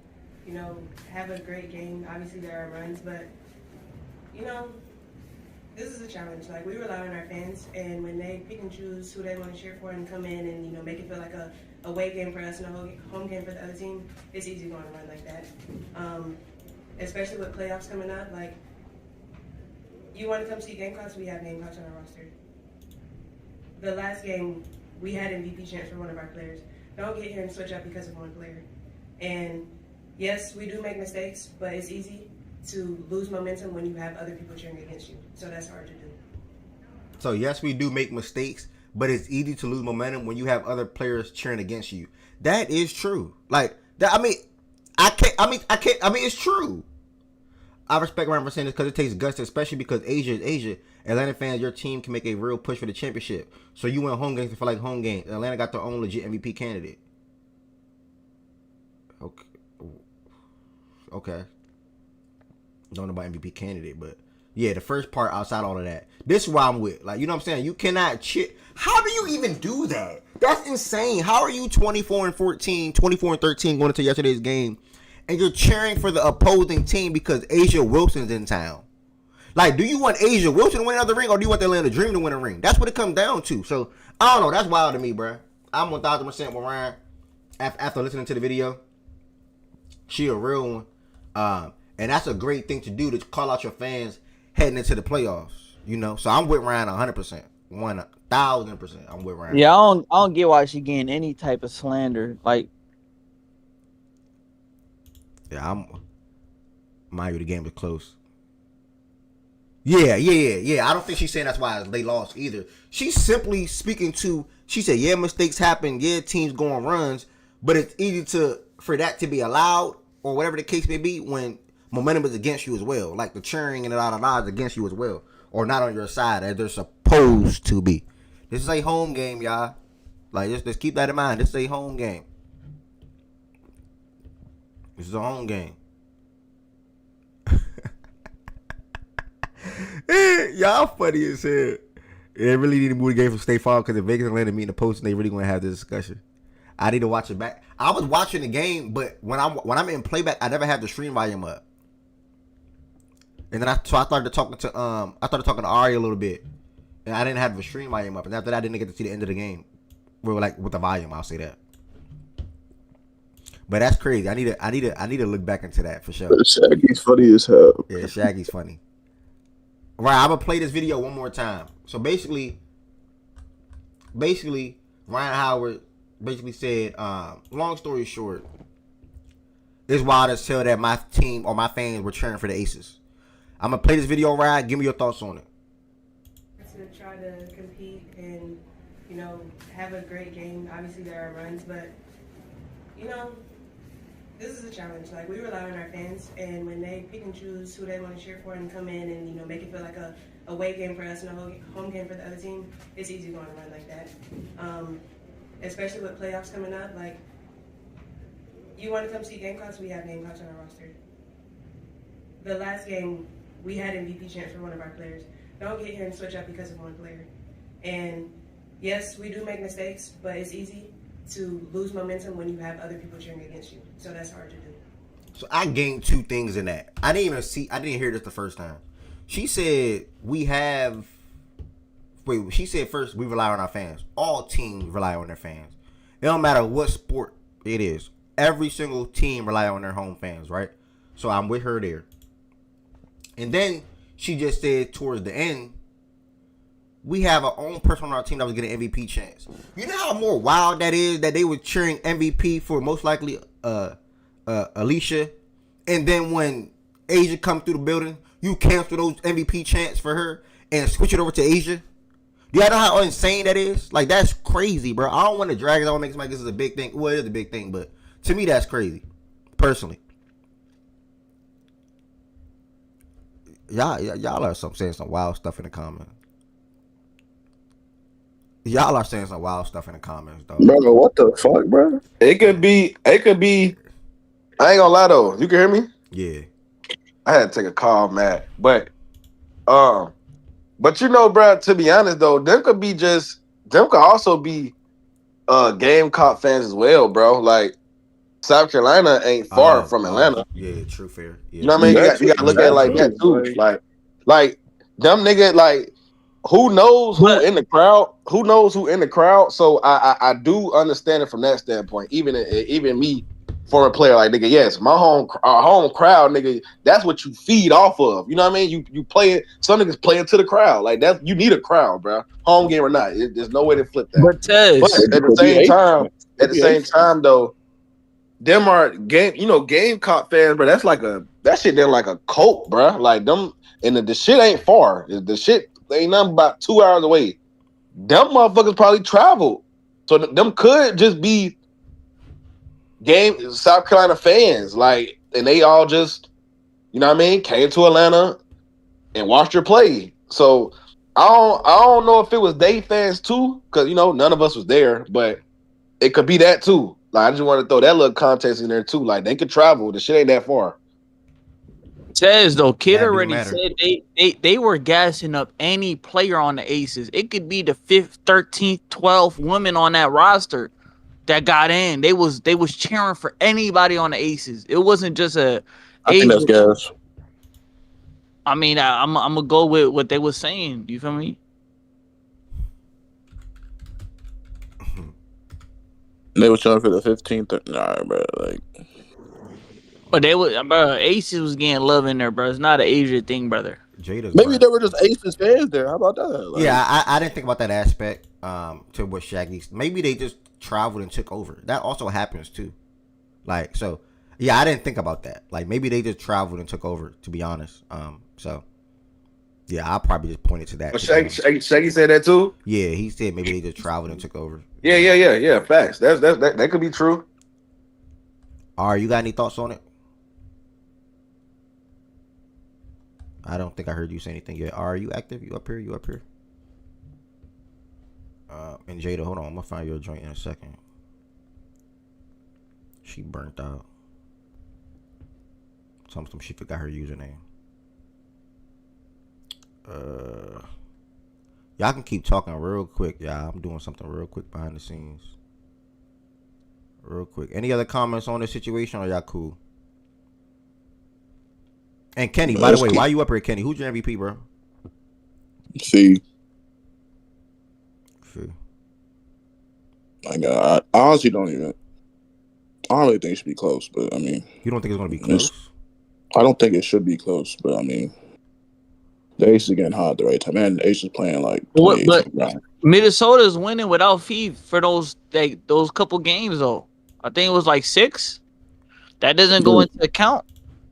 you know, have a great game. Obviously, there are runs, but, you know, this is a challenge. Like, we rely on our fans, and when they pick and choose who they want to cheer for and come in and, you know, make it feel like a away game for us and a home game for the other team, it's easy going to run like that. Especially with playoffs coming up. Like, you want to come see Gamecocks? We have Gamecocks on our roster. The last game, we had MVP chance for one of our players. Don't get here and switch up because of one player. And yes, we do make mistakes, but it's easy to lose momentum when you have other people cheering against you. So that's hard to do. So yes, we do make mistakes, but it's easy to lose momentum when you have other players cheering against you. That is true. Like that. I mean, it's true. I respect Ryan for saying this because it takes guts, especially because Asia is Asia. Atlanta fans, your team can make a real push for the championship. So you win home games to feel like home games. Atlanta got their own legit MVP candidate. Okay. Don't know about MVP candidate, but yeah, the first part outside all of that. This is why I'm with. Like, you know what I'm saying? You cannot cheat. How do you even do that? That's insane. How are you 24-14, 24-13 going into yesterday's game, and you're cheering for the opposing team because Asia Wilson's in town? Like, do you want Asia Wilson to win another ring, or do you want the Atlanta Dream to win a ring? That's what it comes down to. So I don't know. That's wild to me, bro. I'm 1000% with Ryan. After listening to the video, she a real one, and that's a great thing to do to call out your fans heading into the playoffs. You know, so I'm with Ryan 100%, 1000%. I'm with Ryan. Yeah, I don't get why she getting any type of slander. Like, yeah, mind you, the game was close. Yeah. I don't think she's saying that's why they lost either. She's simply speaking to. She said, yeah, mistakes happen. Yeah, teams go on runs, but it's easy for that to be allowed, or whatever the case may be, when momentum is against you as well. Like the cheering and the is against you as well, or not on your side as they're supposed to be. This is a home game, y'all. Like, just keep that in mind. This is a home game. This is a home game. Y'all funny as hell. They really need to move the game from State Farm, because if Vegas and Atlanta meet in the post, and they really going to have this discussion. I need to watch it back. I was watching the game, but when I'm in playback, I never have the stream volume up. And then I started talking to Ari a little bit, and I didn't have the stream volume up. And after that, I didn't get to see the end of the game. We were like with the volume. I'll say that. But that's crazy. I need to look back into that for sure. Shaggy's funny as hell. Yeah, Shaggy's funny. Right, I'm gonna play this video one more time. So basically, Ryan Howard basically said, long story short, it's wild as hell that my team or my fans were cheering for the Aces. I'm gonna play this video, Ryan. Give me your thoughts on it. To try to compete and, you know, have a great game. Obviously there are runs, but, you know, this is a challenge. Like, we rely on our fans, and when they pick and choose who they want to cheer for and come in and, you know, make it feel like a away game for us and a home game for the other team, it's easy going to run like that. Especially with playoffs coming up. Like, you want to come see Gamecocks? We have Gamecocks on our roster. The last game, we had MVP chance for one of our players. Don't get here and switch up because of one player. And yes, we do make mistakes, but it's easy to lose momentum when you have other people cheering against you. So that's hard to do. So I gained two things in that. I didn't hear this the first time. She said she said first, we rely on our fans. All teams rely on their fans. It don't matter what sport it is. Every single team rely on their home fans, right? So I'm with her there. And then she just said towards the end, we have our own person on our team that was getting an MVP chance. You know how more wild that is, that they were cheering MVP for most likely Alicia, and then when Asia come through the building, you cancel those MVP chants for her and switch it over to Asia. Do y'all know how insane that is? Like, that's crazy, bro. I don't want to drag it. I don't make it like this is a big thing. Well, it is a big thing, but to me, that's crazy, personally. Y'all are saying some wild stuff in the comments. Y'all are saying some wild stuff in the comments, though. Bro, what the fuck, bro? It could be. I ain't gonna lie though. You can hear me? Yeah. I had to take a call, Matt. But you know, bro, to be honest though, them could also be Gamecock fans as well, bro. Like, South Carolina ain't far from Atlanta. Yeah, true, fair. Yeah. You know what I mean? You gotta look at it like that too. Like them nigga, like, who knows who in the crowd? Who knows who in the crowd? So I do understand it from that standpoint. Even me, former player, like, nigga, yes, our home crowd, nigga, that's what you feed off of. You know what I mean? You play it. Some niggas play it to the crowd. Like, that, you need a crowd, bro. Home game or not, there's no way to flip that. but But at the same time though, them are Gamecock fans, bro. That shit then like a cult, bro. Like, them, and the shit ain't far. The shit ain't nothing about 2 hours away. Them motherfuckers probably traveled, so them could just be South Carolina fans, like, and they all just, you know what I mean, came to Atlanta and watched her play. So I don't know if it was they fans too, because, you know, none of us was there, but it could be that too. Like, I just want to throw that little context in there too. Like, they could travel. The shit ain't that far. Says though, Kid That do already matter. said they were gassing up any player on the Aces. It could be the 5th, 13th, 12th woman on that roster that got in. They was cheering for anybody on the Aces. It wasn't just a I think that's gas. I mean, I'm gonna go with what they were saying. You feel me? They were trying for the 15th. Nah, bro. Like, But they was, bro. Aces was getting love in there, bro. It's not an Asia thing, brother. Jada's maybe burnt. they were just Aces fans there. How about that? Like, Yeah, I didn't think about that aspect. To what Shaggy. Maybe they just traveled and took over. That also happens too. Like so. Yeah, I didn't think about that. Like maybe they just traveled and took over. To be honest. So. Yeah, I probably just pointed to that. But Shaggy said that too. Yeah, he said maybe they just traveled and took over. Yeah. Facts. That could be true. All right, you got any thoughts on it? I don't think I heard you say anything yet. Are you active? You up here? You up here? And Jada, hold on. I'm gonna find your joint in a second. She burnt out. Some she forgot her username. Y'all can keep talking real quick, y'all. I'm doing something real quick behind the scenes. Real quick. Any other comments on this situation, or y'all cool? And Kenny, by the way, why you up here, Kenny? Who's your MVP, bro? see, like, I honestly don't even. I don't really think it should be close, but I mean, You don't think it's gonna be close? I don't think it should be close, but I mean, the Aces are getting hot at the right time, and the Aces playing like. But Minnesota's winning without fee for those couple games though. I think it was like 6. That doesn't go into account.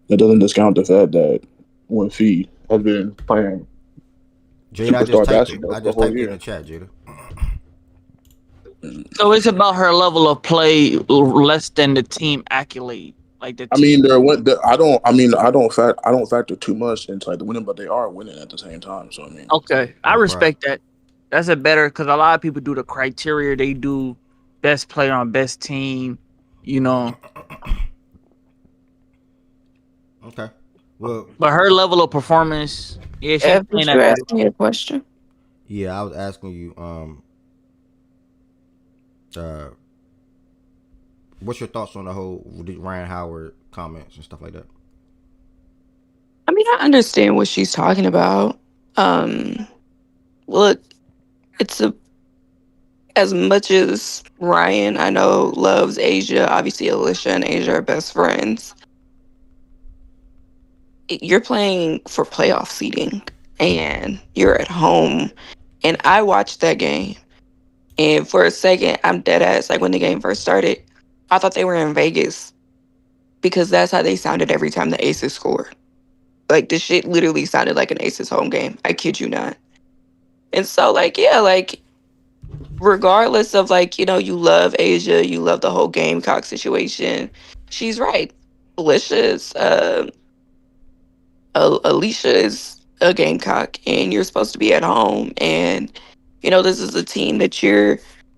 That doesn't discount the fact that Wnba has been playing. Jada, I just typed it. I just typed it in the chat, Jada. So it's about her level of play less than the team accolade. Like the team. I mean, I don't factor too much into like the winning, but they are winning at the same time. So I mean, Okay, I respect that. That's a better because a lot of people do the criteria. They do best player on best team. You know. Okay. Well, but her level of performance, yeah, she's playing you asked me a question. Yeah, I was asking you. What's your thoughts on the whole Ryan Howard comments and stuff like that? I mean, I understand what she's talking about. Look, it's as much as Ryan, I know, loves Asia. Obviously, Alicia and Asia are best friends. You're playing for playoff seeding, and you're at home. And I watched that game, and for a second, I'm dead ass. Like when the game first started, I thought they were in Vegas because that's how they sounded every time the Aces scored. Like the shit literally sounded like an Aces home game. I kid you not. And so, like, yeah, like, regardless of, like, you know, you love Asia, you love the whole Gamecock situation, she's right. Alicia is a Gamecock, and you're supposed to be at home. And, you know, this is a team that you're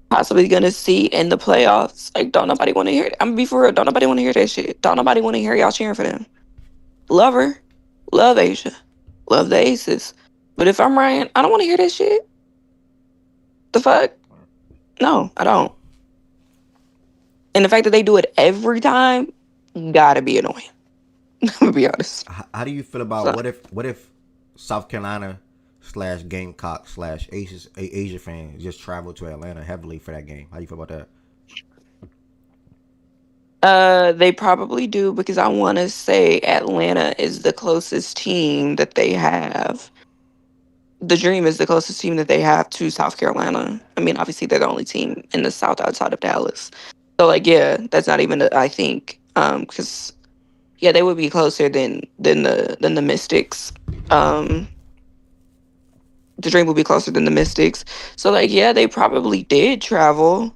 possibly going to see in the playoffs. Like, don't nobody want to hear it. I'm going to be for real. Don't nobody want to hear that shit. Don't nobody want to hear y'all cheering for them. Love her. Love Asia. Love the Aces. But if I'm Ryan, I don't want to hear that shit. The fuck? No, I don't. And the fact that they do it every time, gotta be annoying. To be honest. How do you feel about what if South Carolina / Gamecock / Asia fans just travel to Atlanta heavily for that game? How do you feel about that? They probably do, because I want to say Atlanta is the closest team that they have. The Dream is the closest team that they have to South Carolina. I mean, obviously they're the only team in the South outside of Dallas. So, like, yeah, that's not even I think, because yeah, they would be closer than the Mystics. The Dream would be closer than the Mystics. So, like, yeah, they probably did travel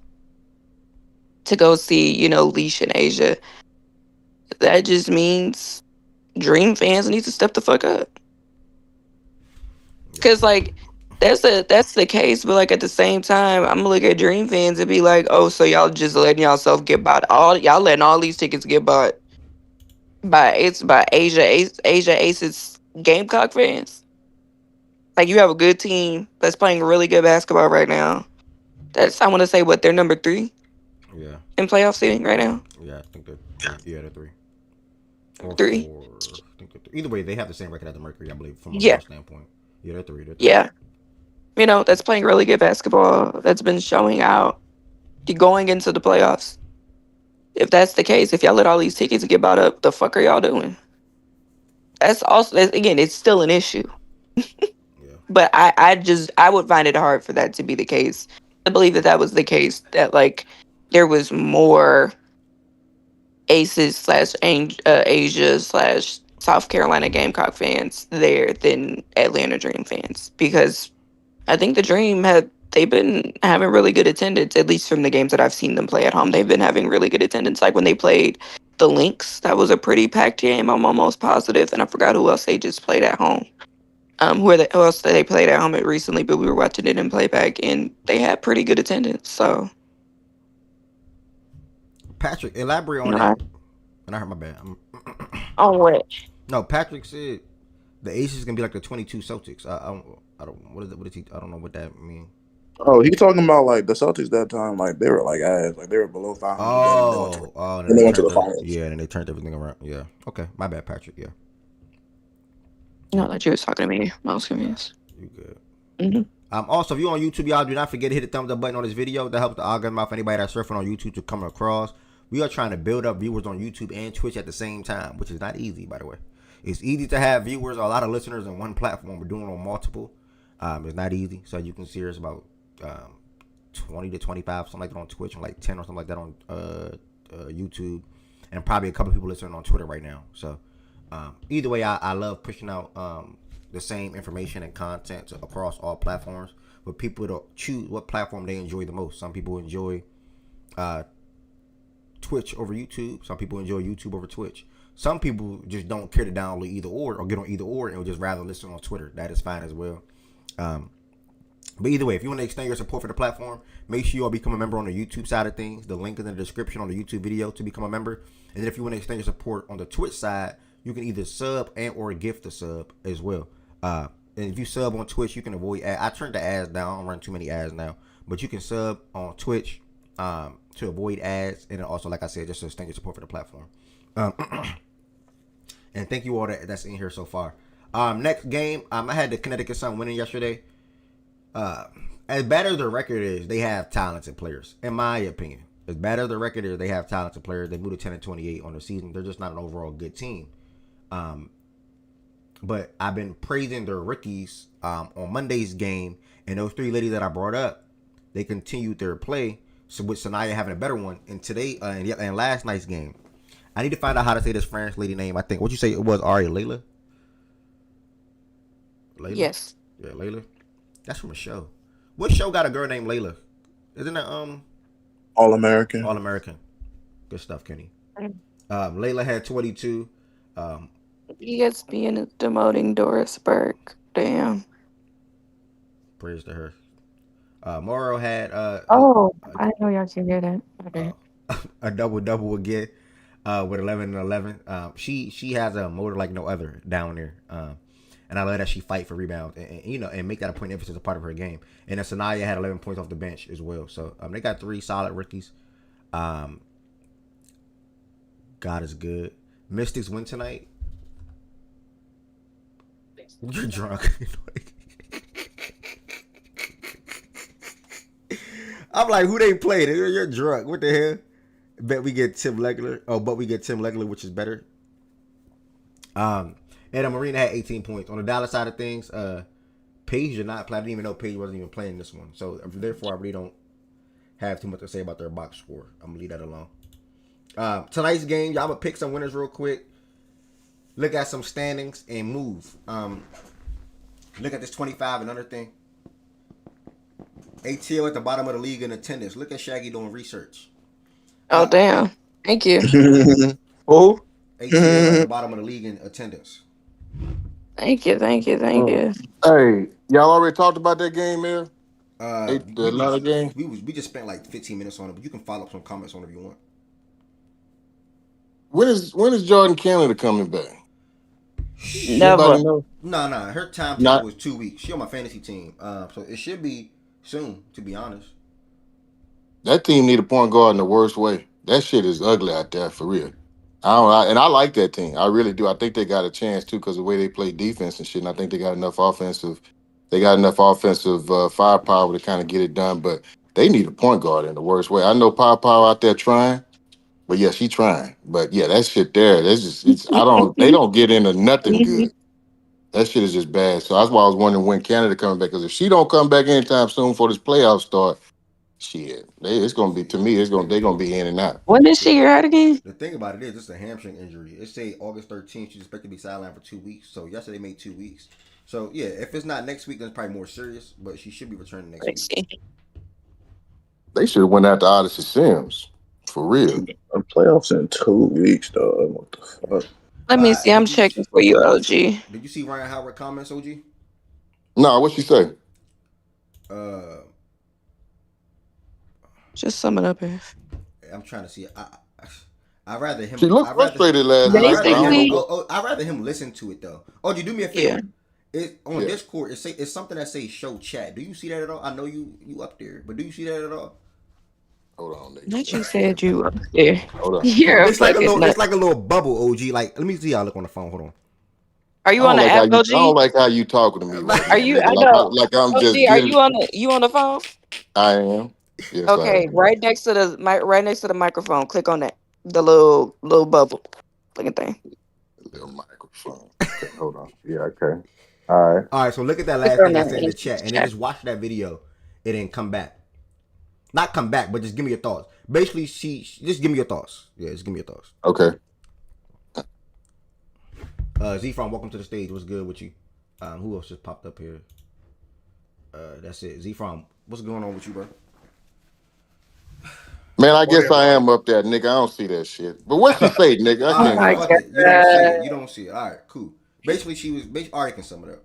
to go see, you know, Leash in Asia. That just means Dream fans need to step the fuck up. Because, like, that's the case, but, like, at the same time, I'm gonna look at Dream fans and be like, oh, so y'all just letting y'allself get bought. Y'all letting all these tickets get bought by Asia Aces Gamecock fans. Like, you have a good team that's playing really good basketball right now. I want to say, what, they're number 3? Yeah. In playoff seeding right now? Yeah, I think they're 3. or 3. 4. I think they're 3. Either way, they have the same record as the Mercury, I believe, from a Yeah, loss standpoint. Yeah, they're 3. They're 3. yeah. That's playing really good basketball. That's been showing out going into the playoffs. If that's the case, if y'all let all these tickets get bought up, the fuck are y'all doing? Again, it's still an issue. Yeah. But I would find it hard for that to be the case. I believe that was the case, that like there was more Aces slash Asia slash South Carolina Gamecock fans there than Atlanta Dream fans, because I think the Dream they've been having really good attendance, at least from the games that I've seen them play at home. They've been having really good attendance. Like when they played the Lynx, that was a pretty packed game. I'm almost positive, and I forgot who else they just played at home. Who else they played at home recently, but we were watching it in playback, and they had pretty good attendance. So, Patrick, elaborate on you know, that. And I heard my bad. on what? No, Patrick said the Aces gonna be like the 22 Celtics. I don't. What is it? What is he? I don't know what that means. Oh, he talking about like the Celtics that time, like they were like ass, like they were below 500, and And then then they they went to turned the finals. and then they turned everything around. Yeah. Okay, my bad, Patrick. Yeah. No, that you was talking to me. I was confused. You good. Mm-hmm. Also, if you're on YouTube, y'all do not forget to hit the thumbs up button on this video. That helps the algorithm out for anybody that's surfing on YouTube to come across. We are trying to build up viewers on YouTube and Twitch at the same time, which is not easy, by the way. It's easy to have viewers, a lot of listeners on one platform. We're doing it on multiple. It's not easy. So you can see us about 20 to 25, something like that on Twitch, and like 10 or something like that on YouTube, and probably a couple people listening on Twitter right now. So either way, I love pushing out the same information and content across all platforms, but people to choose what platform they enjoy the most. Some people enjoy Twitch over YouTube. Some people enjoy YouTube over Twitch. Some people just don't care to download either or get on either or, and would just rather listen on Twitter. That is fine as well. But either way, if you want to extend your support for the platform, make sure you all become a member on the YouTube side of things. The link is in the description on the YouTube video to become a member. And then if you want to extend your support on the Twitch side, you can either sub and or gift a sub as well. And if you sub on Twitch, you can avoid ads. I turned the ads down. I don't run too many ads now. But you can sub on Twitch to avoid ads. And then also, like I said, just to extend your support for the platform. And thank you all that's in here so far. Next game, I had the Connecticut Sun winning yesterday. As bad as their record is, they have talented players, in my opinion. As bad as their record is, they have talented players. They moved to 10-28 on the season. They're just not an overall good team. But I've been praising their rookies on Monday's game, and those 3 ladies that I brought up, they continued their play. So with Sanaya having a better one, and today and last night's game, I need to find out how to say this French lady name. I think what you say it was Layla. Layla. Yes. Yeah, Layla. That's from a show. What show got a girl named Layla? Isn't that All American? All American. Good stuff, Kenny. Layla had 22. ESPN is demoting Doris Burke. Damn. Praise to her. Morrow had I didn't know y'all can hear that. Okay. a double again with 11 and 11. She has a motor like no other down there. And I love that she fight for rebounds and make that a point of emphasis a part of her game. And then Sanaya had 11 points off the bench as well. So they got 3 solid rookies. God is good. Mystics win tonight. You're drunk. I'm like, who they played? You're drunk. What the hell? Bet we get Tim Legler. Oh, but we get Tim Legler, which is better. And Marina had 18 points. On the Dallas side of things, Paige did not play. I didn't even know Paige wasn't even playing this one. So, therefore, I really don't have too much to say about their box score. I'm going to leave that alone. Tonight's game, y'all going to pick some winners real quick. Look at some standings and move. Look at this 25 and under thing. ATL at the bottom of the league in attendance. Look at Shaggy doing research. Oh, damn. Thank you. Oh, ATL at the bottom of the league in attendance. Thank you. Hey, y'all already talked about that game, man? The Atlanta game? We just spent like 15 minutes on it, but you can follow up some comments on it if you want. When is Jordan Canada coming back? Never. Nobody know? No. Her timetable was 2 weeks. She on my fantasy team. So it should be soon, to be honest. That team need a point guard in the worst way. That shit is ugly out there, for real. And I like that team. I really do. I think they got a chance too because the way they play defense and shit. And I think they got enough offensive. They got enough offensive firepower to kind of get it done. But they need a point guard in the worst way. I know Power out there trying, but yeah, she trying. But yeah, that shit there. That's just. It's. I don't. They don't get into nothing good. That shit is just bad. So that's why I was wondering when Canada coming back. Because if she don't come back anytime soon for this playoff start, shit, it's gonna be to me. They're gonna be in and out. When did she get hurt again? The thing about it is, it's a hamstring injury. It say August 13th. She's expected to be sidelined for 2 weeks. So yesterday made 2 weeks. So yeah, if it's not next week, then it's probably more serious. But she should be returning next Let's week. see. They should have went out to Odyssey Sims for real. Playoffs in 2 weeks, dog. What the fuck? Let me see. I'm checking for you, OG. Did you see Ryan Howard comments, OG? No, what she say? Just sum it up here. I'm trying to see. I rather him. She looked frustrated last night. I'd rather him listen to it though. Oh, you do me a favor. Yeah. On Discord, it's something that says show chat. Do you see that at all? I know you up there, but do you see that at all? Hold on, nigga. That you said you up there. Hold on. It's like a little bubble, OG. Like, let me see how I look on the phone. Hold on. Are you on the app, OG? I don't like how you talking to me. Right Are you? I know. Like I'm OG, just. Are you on the phone? I am. Yes, okay, right next to the microphone. Click on that. The little bubble looking thing. Little microphone. Okay, hold on. Yeah. Okay. All right. So look at that last thing I said in the chat, and then just watch that video. It didn't come back. Not come back, but just give me your thoughts. Basically, she just give me your thoughts. Yeah, just give me your thoughts. Okay. Z-From, welcome to the stage. What's good with you? Who else just popped up here? That's it. Z-From, what's going on with you, bro? Man, I guess I am up there, nigga. I don't see that shit. But what she say, nigga? I can't. You don't see it. All right, cool. Basically, she was. Alright, can sum it up.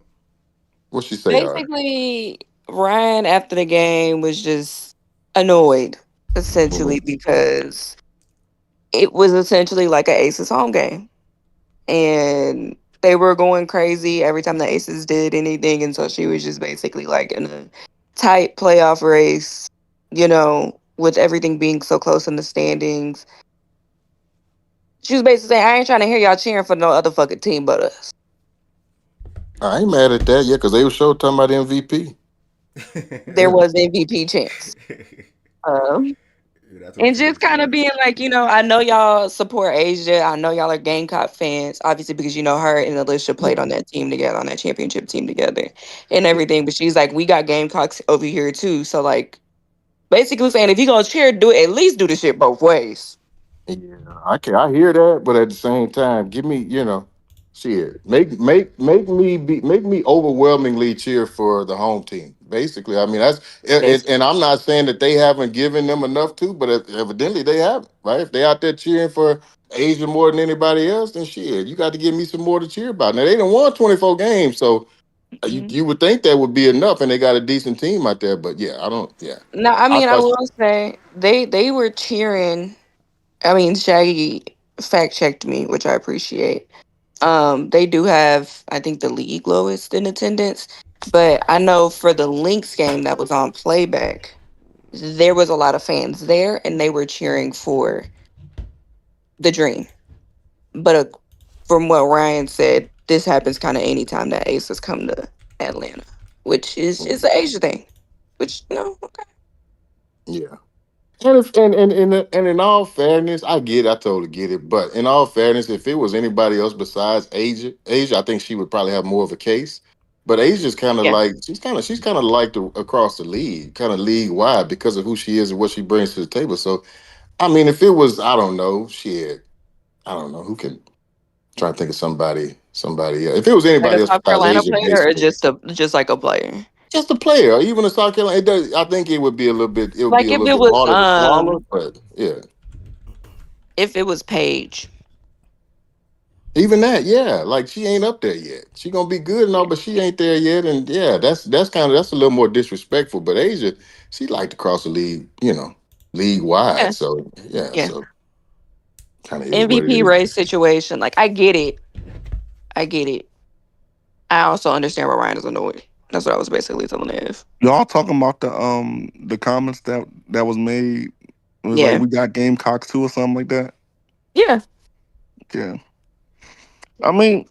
What she say? Basically, Ryan after the game was just annoyed, essentially, because it was essentially like an Aces home game, and they were going crazy every time the Aces did anything, and so she was just basically like in a tight playoff race, with everything being so close in the standings. She was basically saying, I ain't trying to hear y'all cheering for no other fucking team but us. I ain't mad at that, yeah, because they were sure talking about MVP. There was MVP chance. And just kind of being like, I know y'all support Asia. I know y'all are Gamecock fans, obviously, because, her and Alicia played on that team together, on that championship team together and everything. But she's like, we got Gamecocks over here too. So, like, basically saying, if you gonna cheer, at least do the shit both ways. Yeah, I hear that, but at the same time, give me, shit. Make me overwhelmingly cheer for the home team. Basically, I mean and I'm not saying that they haven't given them enough to, but evidently they haven't, right? If they out there cheering for Asia more than anybody else, then shit, you got to give me some more to cheer about. Now they done won 24 games, so you would think that would be enough, and they got a decent team out there. But yeah, I don't. Yeah. No, I mean I will say they were cheering. I mean, Shaggy fact checked me, which I appreciate. They do have, I think, the league lowest in attendance, but I know for the Lynx game that was on playback, there was a lot of fans there, and they were cheering for the Dream. But from what Ryan said, this happens kind of anytime that Aces come to Atlanta, which is an Asia thing. Which okay. Yeah. And in all fairness, I totally get it. But in all fairness, if it was anybody else besides Asia, I think she would probably have more of a case. But Asia's kind of like she's kind of liked across the league, kind of league wide because of who she is and what she brings to the table. So, I mean, if it was, I don't know, I don't know who can try to think of somebody. If it was anybody else South besides Carolina Asia, player, or just like a player. Just a player, even a South Carolina. It does. I think it would be a little bit. It would like be a if little it bit was, harder to swallow. But yeah, if it was Paige, even that, yeah, like she ain't up there yet. She gonna be good and all, but she ain't there yet. And yeah, that's a little more disrespectful. But Asia, she like to cross the league, league wide. Yeah. So yeah, so kind of MVP race situation. Like I get it. I also understand why Ryan is annoyed. That's what I was basically telling Ev. Y'all talking about the comments that was made? It was like we got Gamecocks too or something like that. Yeah. Yeah. I mean,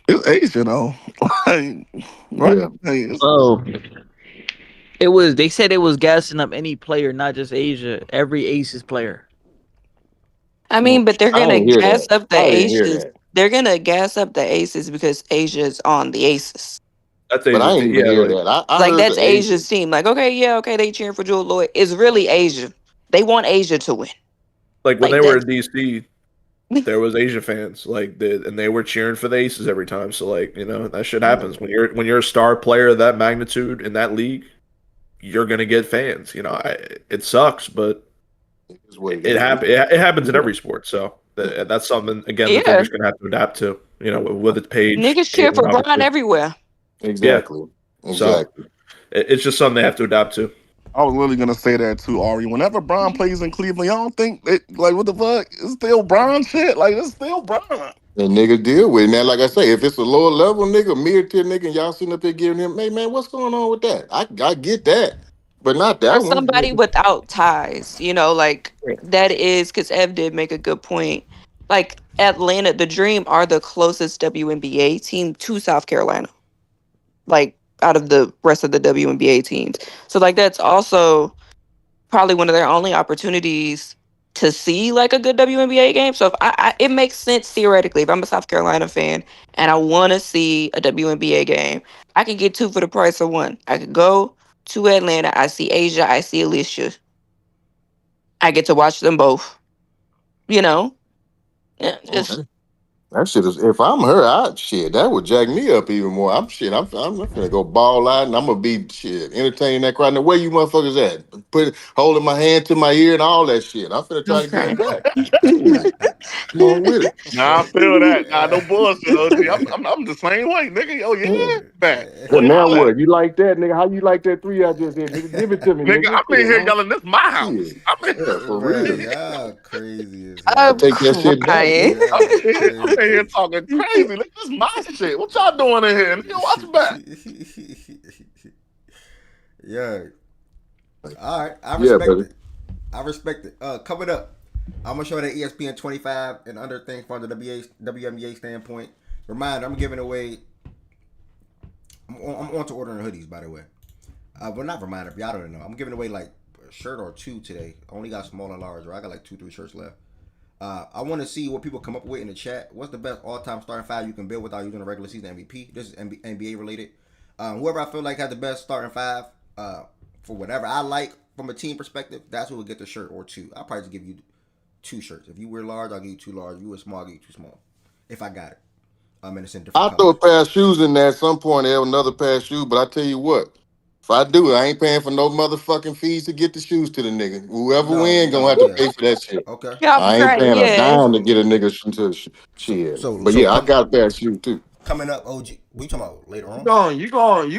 it's Asia though. Like, right? Yeah. Like, it's, Oh, they said it was gassing up any player, not just Asia. Every Aces player. I mean, but they're I gonna didn't hear gas that. up the I didn't hear aces. that. They're gonna gas up the aces because Asia's on the aces. That's But I Asia's didn't team. even Yeah, hear like that. I Like heard that's the Asian. Asia's team. Like, okay, yeah, okay, they cheering for Jewel Lloyd. It's really Asia. They want Asia to win. when Like they were that's in DC, there was Asia fans and they were cheering for the Aces every time. So like that shit happens when you're a star player of that magnitude in that league, you're gonna get fans. It sucks, but Is what it it is. happen. It happens in Yeah. every sport. So that's something again that they're yeah. just gonna have to adapt to. With its Page, Niggas cheer Caitlyn, for Brian obviously. everywhere. Yeah. Exactly. So Exactly. it's just something they have to adapt to. I was literally gonna say that too, Ari. Whenever Bron plays in Cleveland, y'all don't think like what the fuck? It's still Bron shit. Like it's still Bron. And niggas deal with it. Now, like I say, if it's a lower level nigga, mid tier nigga, and y'all sitting up there giving him, hey man, what's going on with that? I get that, but not Or that one. somebody without ties, like that is because Ev did make a good point. Like Atlanta, the Dream are the closest WNBA team to South Carolina. Like out of the rest of the WNBA teams. So like that's also probably one of their only opportunities to see like a good WNBA game. So if it makes sense theoretically, if I'm a South Carolina fan and I want to see a WNBA game, I can get two for the price of one. I could go to Atlanta. I see Asia. I see Alicia. I get to watch them both. Yeah, just That shit is. If I'm her, that would jack me up even more. I'm gonna go ball out, and I'm gonna be entertaining that crowd. Now where you motherfuckers at? Holding my hand to my ear and all that shit. I'm finna try to get okay. it back. Shit, come on with it. Nah, I feel that. Nah, no bullshit, OG. I'm the same way, nigga. Oh yeah, back. Well, Where now y'all at? what? You like that, nigga? How you like that three I just did, nigga? Give it to me, Nigga, nigga. I'm in Shit, here man. yelling, this my house. Shit. I'm in, Yeah, for Bro, real. y'all crazy as I I'm hell. take that shit back, crying. nigga. I'm, Y'all I'm in here crazy. talking crazy. Nigga, this my shit. What y'all doing in here? Nigga, watch back. Yeah. All right. I Yeah, respect buddy. it. I respect it. Coming up, I'm gonna show that ESPN 25 and under thing from the WNBA standpoint. Reminder: I'm giving away. I'm on to ordering hoodies, by the way. Well, not reminder. Y'all don't know. I'm giving away like a shirt or two today. I only got small and large, or I got like 2-3 shirts left. I want to see what people come up with in the chat. What's the best all-time starting five you can build without using a regular season MVP? This is NBA related. Whoever I feel like has the best starting five, for whatever I like from a team perspective, that's who will get the shirt or two. I'll probably just give you 2 shirts. If you wear large, I'll give you 2 large. If you wear small, I'll give you 2 small. If I got it. And it's in different I'll throw a colors. pair of shoes in there at some point, another pair of shoes, but I tell you what, if I do it, I ain't paying for no motherfucking fees to get the shoes to the nigga. Whoever win gonna have to Yeah. pay for that shit. Okay. I'm I ain't crying. paying a Yeah. dime to So get a nigga to so shit. so But so yeah, I come got a pair of shoes too. coming up, OG. We talking about later You on? going you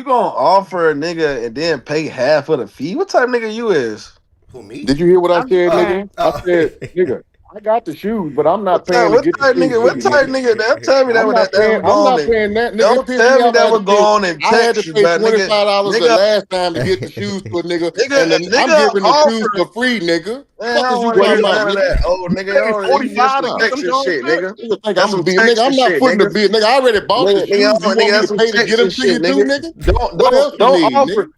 gonna offer a nigga and then pay half of the fee? What type of nigga you is? Who me? Did you hear what I I'm said, Oh, nigga? crying. I oh. said, nigga, I got the shoes, but I'm What not type paying to what get the type shoes nigga? to What you, type nigga. nigga? Don't tell me I'm not that paying. would I'm go on not and paying that, nigga. It don't pissed me tell me off. that would go on and I had to text you, pay but $25 the nigga, last time to get the shoes to a nigga, and then I'm nigga giving the shoes offer. for free, nigga. Man, I Fuck is don't you want to talking hear about, none of nigga? that. Oh, nigga, Pay you just 45 to some get Nah. them Texas Jones shit, fit. nigga. Nigga think That's I'm some gonna be a nigga. I'm Texas not shit, putting the nigga. bid. Nigga, I already bought the shoes. You Nigga, want me that's to some pay to get them Texas to you shit, too, nigga. nigga? Don't What don't else you don't need, nigga?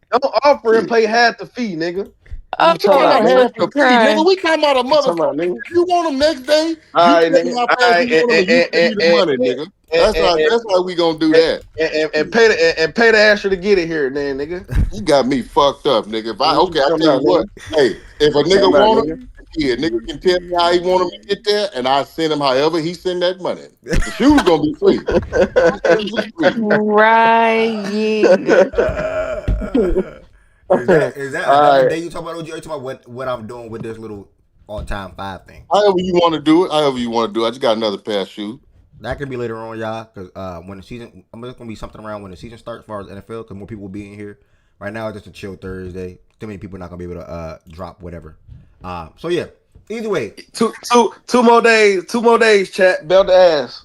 offer and Shit. pay half the fee, nigga. What Oh, you We talking talking about, about I'm nigga? half fucking the fee, nigga. crying. We talking about a What you talking about, motherfucker. nigga? If you want them next day, All you right, tell me nigga. how All fast right, you want them, and you pay me the money, nigga. and, and, That's why we gonna do that. and Shit. pay the extra to get it here, then, nigga. You got me fucked up, nigga. If I What you okay, I talking tell you about, what. nigga? Hey, if a What you talking nigga about, want nigga? him, yeah, nigga can tell me how he want him to get there, and I send him however he send that money. But the shoes gonna be free. Shoes is free. Crying. Is that All the right. day you talk about, OG? Or you talking about what I'm doing with this little all time five thing? However you want to do it. However you want to do it. I just got another pair of shoes. That could be later on, y'all. Cause when the season, I'm just gonna be something around when the season starts, as far as NFL, cause more people will be in here. Right now, it's just a chill Thursday. Too many people are not gonna be able to drop whatever. So yeah. Either way, Two more days. 2 more days, chat. Belt the ass.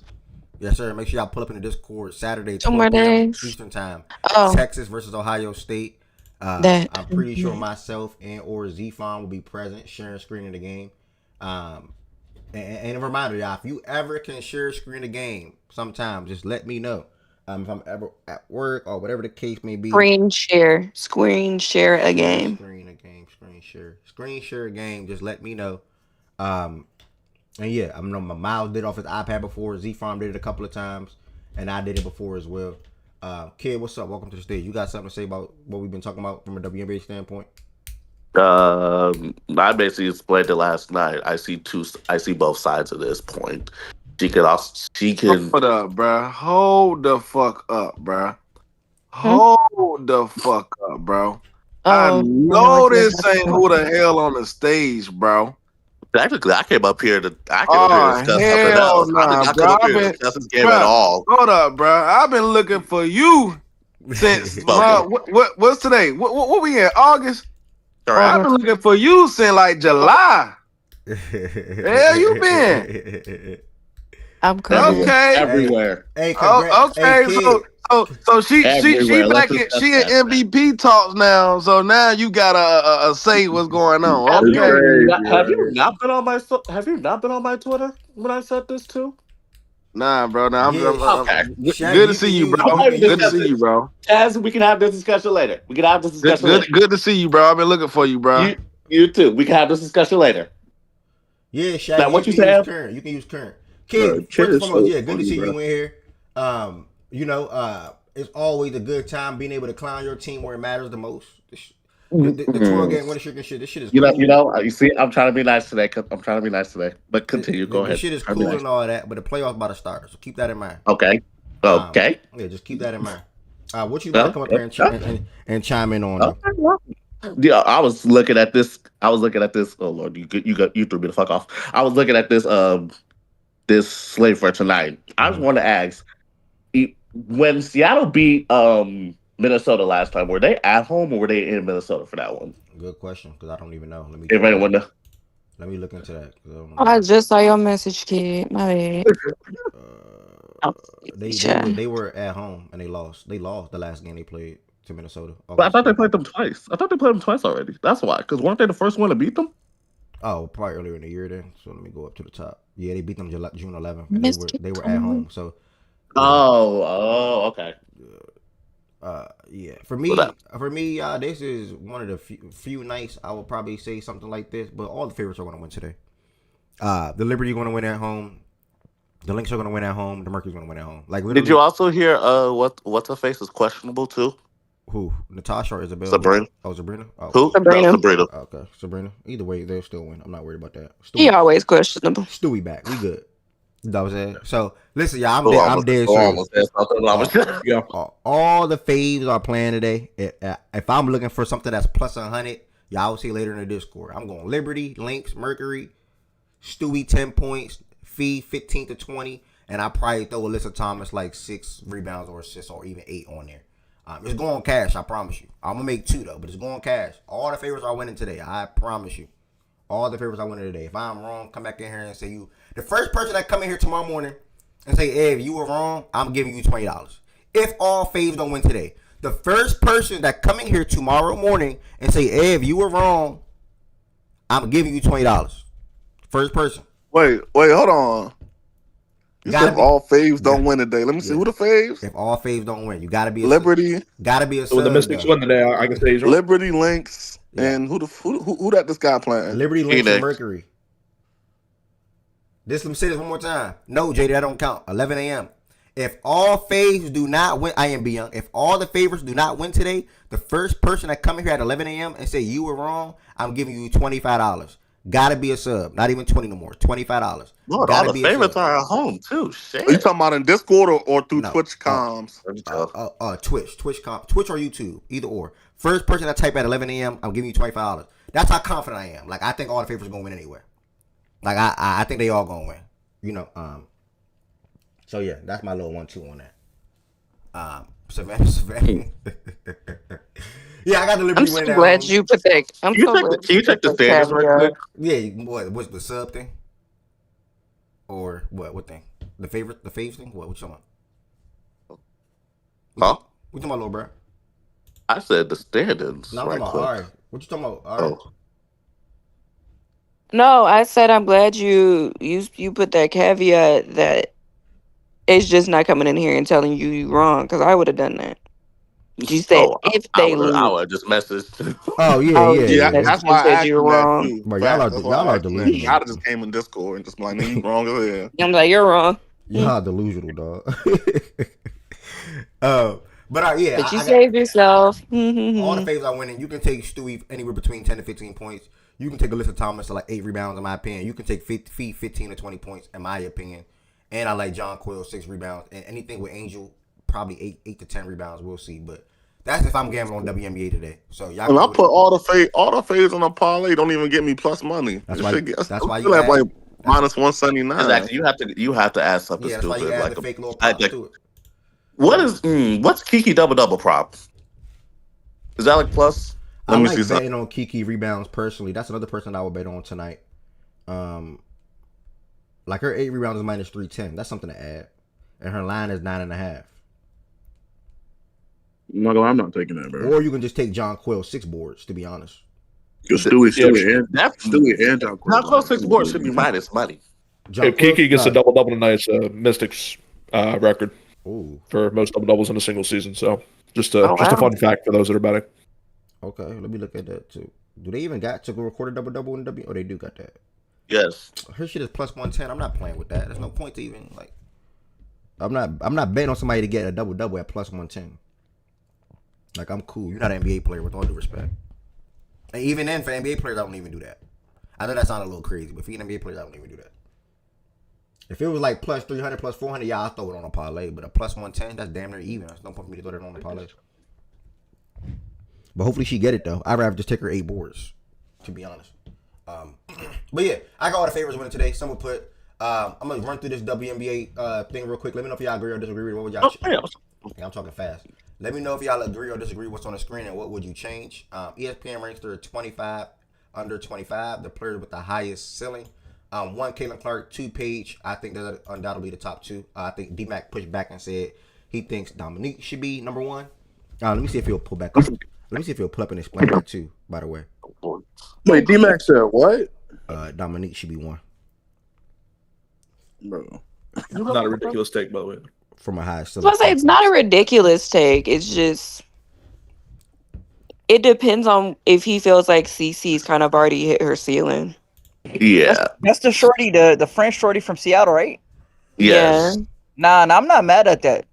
yes sir. Make sure y'all pull up in the Discord Saturday, 2 12 more p.m. days. Eastern time. Oh, Texas versus Ohio State. that. I'm pretty sure myself and or Z-Fon will be present, sharing screen in the game. And a reminder, y'all, if you ever can share screen a game, sometime just let me know. If I'm ever at work or whatever the case may be. Screen share a game. Screen share a game. Just let me know. And yeah, I know my Miles did off his iPad before. Z Farm did it a couple of times, and I did it before as well. Kid, what's up? Welcome to the stage. You got something to say about what we've been talking about from a WNBA standpoint? I basically explained it last night. I see both sides of this point. She can. Hold up, bro. Hold the fuck up, bro. Hmm? Hold the fuck up, bro. I Oh, know this ain't who the hell on the stage, bro. Technically, I came up here to Oh discuss something hell else. I did nah, not bro. come up I've here to been, discuss this game at bro. all. Hold up, bro. I've been looking for you since Spoken. what's today? What we in August? Correct. I've been looking for you since like July. Hell, you been? I'm crying. Okay. Everywhere. Hey, congrats. Okay. Hey, kid. So she Everywhere. back Let's in discuss she in that. MVP talks now. So now you gotta say what's going on. Have It's you Okay. crazy, have you right? not been on my Have you not been on my Twitter when I said this too? Nah, bro. Nah, Yeah, Okay. Shaggy, good to see you, bro. I'm not even Good to discussing see you, bro. Chaz, we can have this discussion later. We can have this discussion later. Good to see you, bro. I've been looking for you, bro. You too. We can have this discussion later. Yeah, Now, Shaggy, what you you can use said? current. You can use current. Bro, Kid, Kid first and is foremost, so yeah, good to funny, see bro. you in here. It's always a good time being able to clown your team where it matters the most. The 12 game winning streak and shit. This shit is cool. You see, I'm trying to be nice today. I'm trying to be nice today. But continue. Go This ahead. shit is Try to be cool nice. and all that, but the playoffs about to start, so keep that in mind. Okay. Okay. Yeah, just keep that in mind. What you about to come up here and chime in on though? Yeah, I was looking at this. Oh Lord, you threw me the fuck off. I was looking at this slate for tonight. I just want to ask, when Seattle beat Minnesota last time, were they at home or were they in Minnesota for that one? Good question, because I don't even know. If anyone knows. Let me look into that. I just saw your message, kid. My bad. They were at home and they lost. They lost the last game they played to Minnesota. But I thought they played them twice. I thought they played them twice already. That's why. Because weren't they the first one to beat them? Oh, probably earlier in the year then. So let me go up to the top. Yeah, they beat them June 11th, and they were at home. So. Yeah. Oh, okay. Yeah. For me, this is one of the few nights I will probably say something like this. But all the favorites are going to win today. The Liberty are going to win at home. The Lynx are going to win at home. The Mercury's going to win at home. Like, did you also hear what's her face is questionable too? Who? Natasha or Isabel? Sabrina. Oh, Sabrina. Oh. Who? Sabrina. No, Sabrina. Okay, Sabrina. Either way, they'll still win. I'm not worried about that. He always questionable. Stewie back. We good. You know what I'm saying? So listen, y'all. I'm dead serious. All the faves are playing today. If I'm looking for something that's plus 100, y'all will see later in the Discord. I'm going Liberty, Lynx, Mercury, Stewie 10 points, Fee 15 to 20, and I probably throw Alyssa Thomas like 6 rebounds or assists or even 8 on there. It's going cash, I promise you. I'm gonna make 2 though, but it's going cash. All the favorites are winning today. I promise you. All the favorites are winning today. If I'm wrong, come back in here and say you. The first person that come in here tomorrow morning and say, "Hey, if you were wrong, I'm giving you $20." If all faves don't win today, the first person that come in here tomorrow morning and say, "Hey, if you were wrong, I'm giving you $20." First person. Wait, hold on. You said if all faves don't win today. Let me see who the faves. If all faves don't win, you gotta be a Liberty. Gotta be a So when the Mystics win today, I can say Liberty, Lynx, and who that this guy playing? Liberty, Lynx, and Mercury. Let me say this one more time. No, JD, that don't count. 11 a.m. If all faves do not win, I am Young. If all the favorites do not win today, the first person that come in here at 11 a.m. and say you were wrong, I'm giving you $25. Gotta be a sub. Not even 20 no more. $25. Lord, all the favorites are at home too. Shit. Are you talking about in Discord or through Twitch comms? Twitch or YouTube, either or. First person that type at 11 a.m., I'm giving you $25. That's how confident I am. Like I think all the favorites are gonna win anyway. Like I think they all gonna win. You know. So yeah, that's my little 1-2 on that. Savannah. Yeah, I got the Liberty winning. I'm so glad you put that. Can you check the standings right quick? Yeah, what's the sub thing? Or what thing? The faves thing? What you talking about? Huh? What you talking about, little bro? I said the standings. No, I'm talking about Ari. What you talking about, Ari? No, I said I'm glad you put that caveat that it's just not coming in here and telling you wrong because I would have done that. You said Oh, if I they would I lose, would just messaged. Oh yeah, I would yeah, just Yeah, yeah. that's messaged and why I said asked you were him that wrong. too. But Facts. That's y'all why I are asked him that. delusional. I'd have just came in Discord and just been like, "Nigga, you wrong as hell." I'm like, you're wrong. Y'all delusional, dog. But yeah, But you I got saved yourself. all the Mhm. favors I winning. You can take Stewie anywhere between 10 to 15 points. You can take Alyssa Thomas to like 8 rebounds, in my opinion. You can take Fee 15 to 20 points, in my opinion. And I like John Quill 6 rebounds. And anything with Angel, probably 8 to 10 rebounds. We'll see. But that's if I'm gambling on WNBA today. So y'all And can I go put to. all the fades on a parlay. Don't even get me plus money. That's This why. shit gets That's why you still at add. like That's minus 179. Exactly. You have to add something yeah. That's why you stupid add the like fake little add props like to it. what's Kiki double prop? Is that like plus? I Let me see like something. betting on Kiki rebounds personally. That's another person I would bet on tonight. Um, like her 8 rebounds is minus 310. That's something to add. And her line is 9.5. I'm not taking that, bro. Or you can just take John Quill 6 boards. To be honest, Because Yeah, Stewie and John How Quill close line. six boards should be minus money. John if Quill. Kiki gets a No. double double tonight, it's Mystics record Ooh. for most double doubles in a single season. So just Oh a wow. fun fact for those that are betting. Okay. Let me look at that too. Do they even got to go record a double double in W? Oh, they do got that. Yes. Her shit is plus 110. I'm not playing with that. There's no point to even like. I'm not betting on somebody to get a double double at plus 110. Like I'm cool. You're not an NBA player with all due respect. And even then, for NBA players, I don't even do that. I know that sounded a little crazy, but for NBA players, I don't even do that. If it was like plus 300, plus 400, yeah, I'll throw it on a parlay. But a plus 110, that's damn near even. There's no point for me to throw that on a parlay. But hopefully she get it though. I'd rather just take her 8 boards, to be honest. But yeah, I got all the favorites winning today. Some will put. I'm gonna run through this WNBA thing real quick. Let me know if y'all agree or disagree. What would y'all? Yeah. Yeah, I'm talking fast. Let me know if y'all agree or disagree what's on the screen and what would you change. ESPN ranks her 25 under 25, the players with the highest ceiling. One, Caitlin Clark. Two, Paige. I think they're undoubtedly the top two. I think D-Mac pushed back and said he thinks Dominique should be number one. Let me see if he'll pull back up. Let me see if he'll pull up and explain that too, by the way. Wait, D-Max said what? Dominique should be one. Bro. Not a ridiculous take, by the way. From a high I was ceiling. gonna say it's not a ridiculous take. It's just it depends on if he feels like CC's kind of already hit her ceiling. Yeah. That's the shorty, the French shorty from Seattle, right? Yeah. Yes. Nah, I'm not mad at that.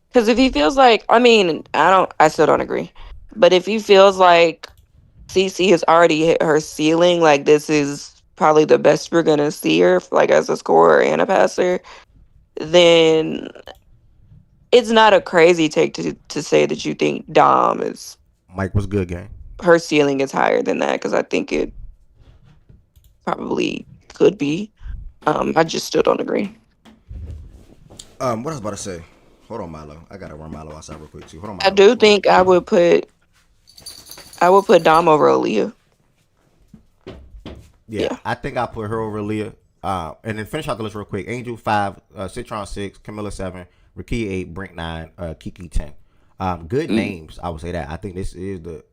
Because if he feels like, I mean, I still don't agree. But if he feels like CC has already hit her ceiling, like this is probably the best we're gonna see her, like as a scorer and a passer, then it's not a crazy take to say that you think Dom is Mike was good, gang. her ceiling is higher than that because I think it probably could be. I just still don't agree. What I was about to say. Hold on, Milo. I gotta run Milo outside real quick too. Hold on, I Milo. do think I would put Dom over Aaliyah. Yeah, Yeah. I think I put her over Leah. And then finish out the list real quick. Angel 5, Citron 6, Camilla 7, Rakia 8, Brink 9, Kiki 10. Good names. I would say that. I think this is the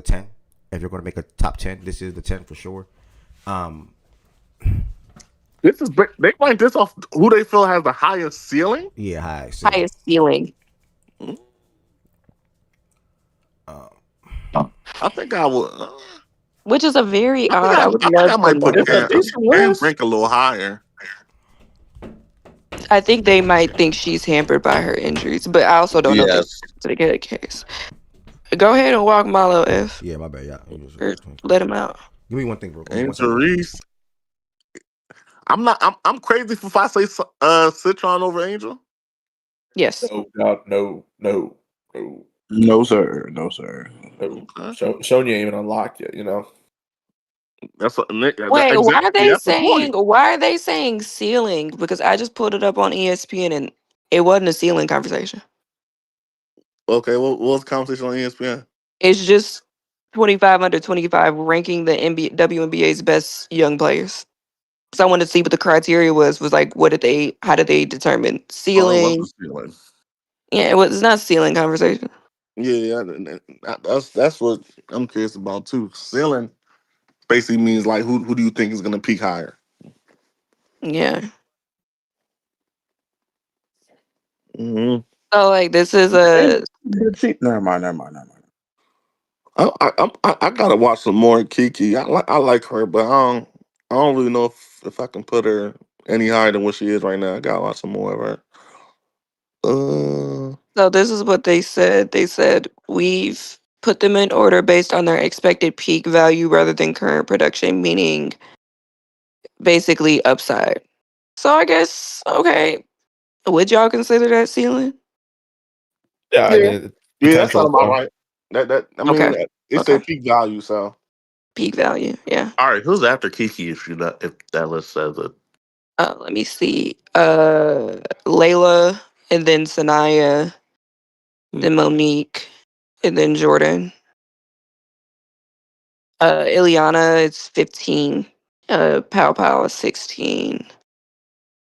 10. If you're going to make a top 10, this is the 10 for sure. This is they rank this off who they feel has the highest ceiling. Yeah, high. Highest ceiling. I think I would. Which is a very odd. I would I think love I for might put It's a them. decent Cam list. Brink a little higher. I think they might think she's hampered by her injuries, but I also don't know if Yes. that's the case. Go ahead and walk Milo F. Yeah, my bad. Yeah. Or let him out. Give me one thing, bro. And Therese. I'm crazy if I say Citron over Angel. Yes. No, God, no. No, sir. No, sir. Sonya ain't even unlocked yet, That's what Wait, exactly. That's the point. why are they saying ceiling? Because I just pulled it up on ESPN and it wasn't a ceiling conversation. Okay, what was the conversation on ESPN? It's just 25 under 25 ranking the WNBA's best young players. So I wanted to see what the criteria was like how did they determine Oh, it wasn't ceiling? the ceiling. Yeah, it's not ceiling conversation. Yeah, that's what I'm curious about too. Ceiling. basically means like who do you think is gonna peak higher? Yeah. Mm-hmm. So like this is And a never mind, never mind, never mind. I gotta watch some more Kiki. I like her, but I don't really know if I can put her any higher than what she is right now. I gotta watch some more of her. so this is what they said. They said we've put them in order based on their expected peak value rather than current production, meaning basically upside. So I guess okay. Would y'all consider that ceiling? Yeah, I Yeah, mean, yeah, that sounds potential. about So right. That I mean, Okay. it Okay. said peak value, so Peak value. Yeah. All right, who's after Kiki if that list says it? Let me see. Layla, and then Sanaya, then Monique, and then Jordan. Ileana is 15. Pow Pow is 16.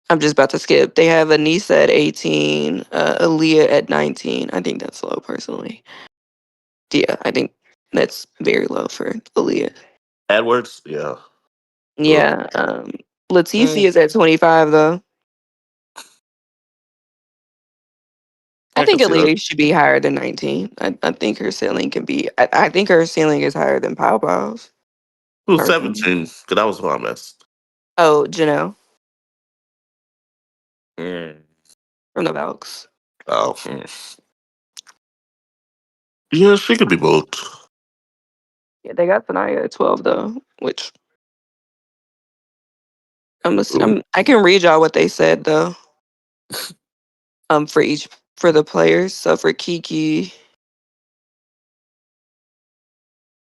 I'm just about to skip. They have Anissa at 18. Aaliyah at 19. I think that's low personally. Yeah, I think that's very low for Aaliyah. Edwards? Yeah. Ugh. Yeah. Leticia is at 25 though. I I can think see that. Aaliyah should be higher than 19. I think her ceiling can be. I think her ceiling is higher than Pow Pow's. Who's Personally. 17? Because that was who I missed. Oh, Janelle Mm. from the Valks. Oh. Yeah, she could be both. Yeah, they got Sanaya at 12 though, which Ooh. I can read y'all what they said though. For each for the players. So for Kiki,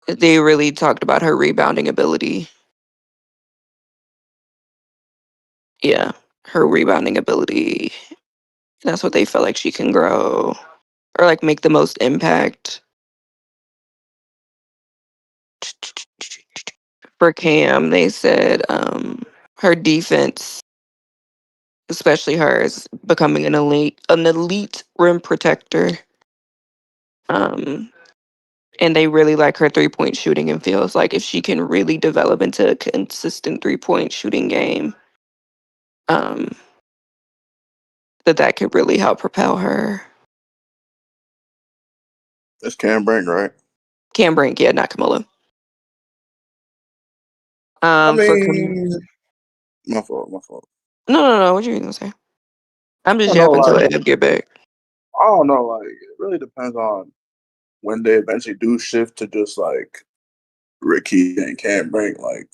they really talked about her rebounding ability. Yeah, her rebounding ability. That's what they feel like she can grow or like make the most impact. For Cam, they said her defense, especially hers, becoming an elite rim protector. Um, and they really like her 3-point shooting and feels like if she can really develop into a consistent 3-point shooting game, um, that could really help propel her. It's Cam Brink, right? Cam Brink, yeah, not Camilla. I For mean, my fault, my fault. no, what you gonna say? I'm I just don't know, yapping until like Ed get back. I don't know, like it really depends on when they eventually do shift to just like Ricky and Cam Brink. Like,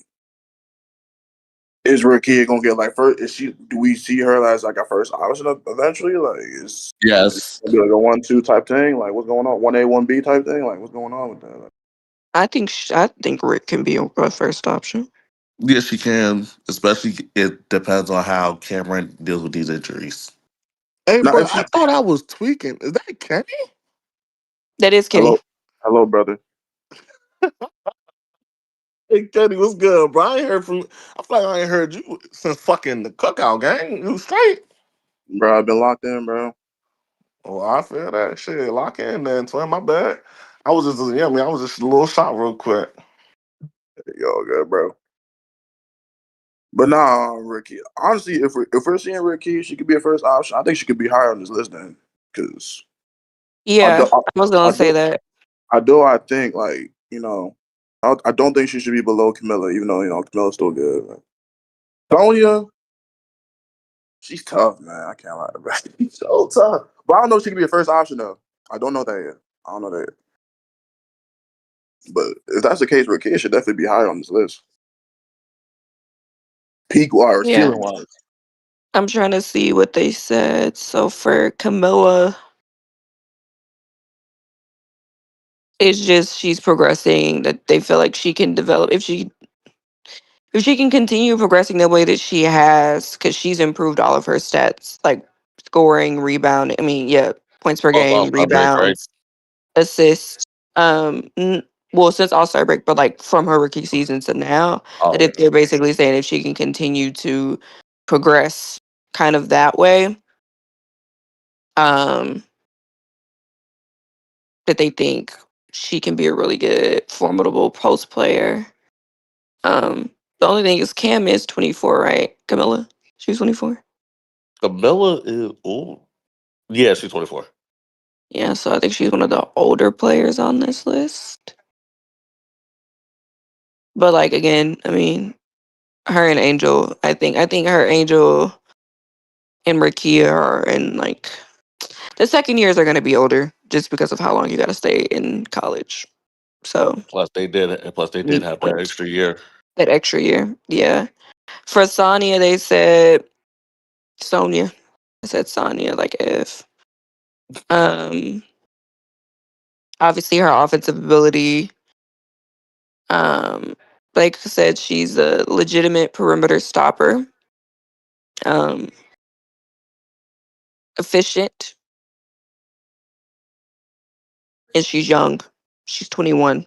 is Ricky gonna get like first? Is she? Do we see her as like a first option eventually? Like, is Yes. it gonna be like a 1-2 type thing? Like, what's going on? 1A 1B type thing? Like, what's going on with that? Like, I think Rick can be a first option. Yes, she can. Especially it depends on how Cameron deals with these injuries. hey, now, bro, if I she, thought I was tweaking. Is that Kenny? That is Kenny. hello, brother, Hey, Kenny, what's good, bro? I ain't heard from. I feel like I ain't heard you since fucking the cookout gang. You straight? bro. I've been locked in, bro. Oh, I feel that shit. Lock in, then. Twin, my bad. I was just, yeah, I mean, I was just a little shot real quick. Yo, good, bro. But nah, Ricky. Honestly, if we're seeing Ricky, she could be a first option. I think she could be higher on this list then, because I Yeah, do, I, I was gonna I say do, that. I think like I don't think she should be below Camilla, even though Camilla's still good. Like, Sonya, she's tough, man. I can't lie, bro. She's so tough. But I don't know if she could be a first option though. I don't know that yet. I don't know that yet. But if that's the case, Ricky should definitely be higher on this list. Peak wise, Yeah, ceiling wise. I'm trying to see what they said. So for Camilla, it's just she's progressing. That they feel like she can develop if she can continue progressing the way that she has, because she's improved all of her stats, like scoring, rebound. I mean, yeah, points per Also, game, All-Star break, right? rebounds, assists. Well, since All Star break, but like from her rookie season to now, that Oh, if they're basically saying if she can continue to progress kind of that way, um, that they think she can be a really good, formidable post player. The only thing is Cam is 24, right? Camilla, she's 24. Camilla is old. Yeah, she's 24. Yeah, so I think she's one of the older players on this list. But like again, I mean, her and Angel, I think her Angel and Markia are in like the second years are gonna be older just because of how long you gotta stay in college. So Plus they did need have that extra year. that extra year. Yeah. For Sonya, they said Sonia. I said Sonya like if. Um Obviously her offensive ability. Like I said, she's a legitimate perimeter stopper. Um Efficient, and she's young. She's 21,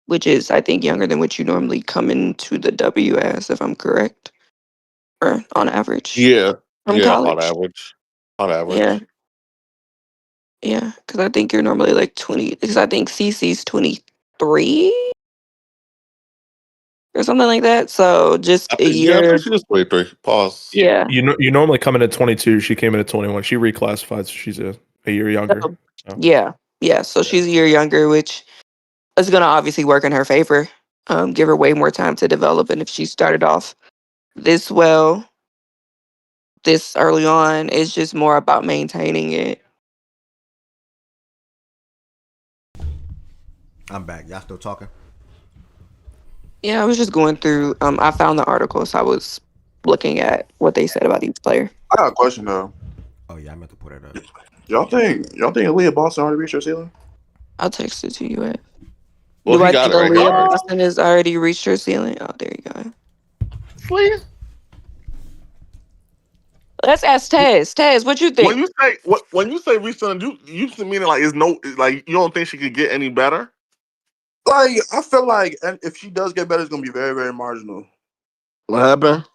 which is I think younger than what you normally come into the W as, if I'm correct. Or on average Yeah. from Yeah, on college. average. On Yeah. average. Yeah. Because I think you're normally like 20. Because I think CC's 23 or something like that. So just a I year. think she was 23. Pause. Yeah. You normally come in at 22. She came in at 21. She reclassified, so she's a year younger. So, So, yeah. Yeah. So yeah. she's a year younger, which is going to obviously work in her favor. Give her way more time to develop. And if she started off this well, this early on, it's just more about maintaining it. I'm back. Y'all still talking? Yeah, I was just going through. I found the article, so I was looking at what they said about each player. I got a question though. Oh yeah, I meant to put it up. Y'all think Leah Boston already reached her ceiling? I'll text it to you. Well, Do he I got think it right here Aaliyah already. Boston has already reached her ceiling? Oh, there you go. Please. Let's ask Taz. Taz, what you think? When you say recent, you meaning like is no like you don't think she could get any better? Like I feel like, and if she does get better, it's gonna be very, very marginal. What happened?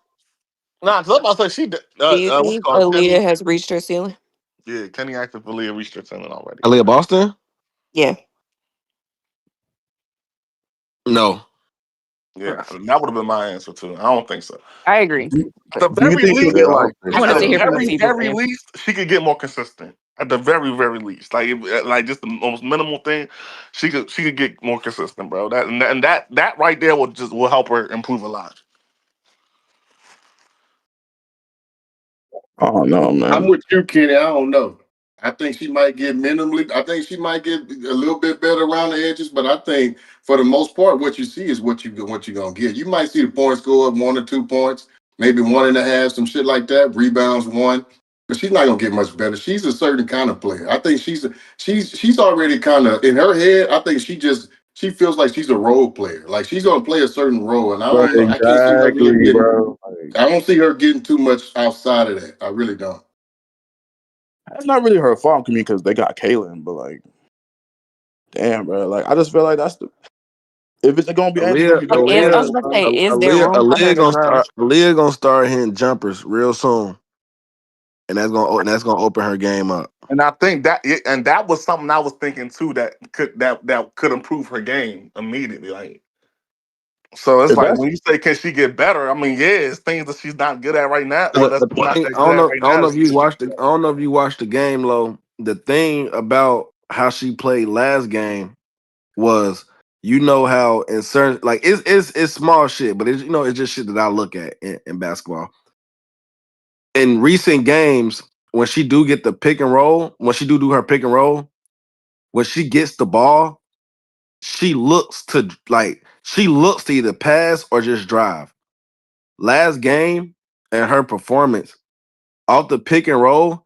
Nah, because I'm about to say she Do you what's it think called Aaliyah Kenny. has reached her ceiling? Yeah, Kenny actively reached her ceiling already. Aaliyah Boston? Yeah. No. Yeah, that would have been my answer too. I don't think so. I agree. At But the Do you very think she'll least, get like? I at want to the sit here from the very, people's very answer. least, she could get more consistent. At the very, very least, like just the most minimal thing, she could get more consistent, bro. That right there will help her improve a lot. Oh no, I'm man. with you, Kenny. I don't know. I think she might get minimally. I think she might get a little bit better around the edges, but I think for the most part, what you see is what you're gonna get. You might see the points go up 1 or 2 points, maybe 1.5, some shit like that. Rebounds 1, but she's not gonna get much better. She's a certain kind of player. I think she's already kind of in her head. I think she feels like she's a role player. Like she's gonna play a certain role, and I But don't know. I can't see her really exactly, getting. bro. Like, I don't see her getting too much outside of that. I really don't. that's not really her fault to me because they got Kaylin. But like, damn, bro. Like, I just feel like that's the. If it's gonna be Angel, it's gonna Aaliyah, be But Joe I Aaliyah, was Harris, going to say, bro. is there Aaliyah, room for her to crash? Aaliyah gonna start hitting jumpers real soon, and that's gonna open her game up. And I think that was something I was thinking too that could improve her game immediately. Like, so it's If like that's when you say can she get better? I mean, yeah, it's things that she's not good at right now, or The, that's the not thing, that good at right I don't now. know That if she you could watched the I don't know if you watched the game, Lo. The thing about how she played last game was, how in certain, like, it's small shit, but it's just shit that I look at in basketball. In recent games, when she do get the pick and roll, when she do her pick and roll, when she gets the ball, she looks to either pass or just drive. Last game and her performance off the pick and roll,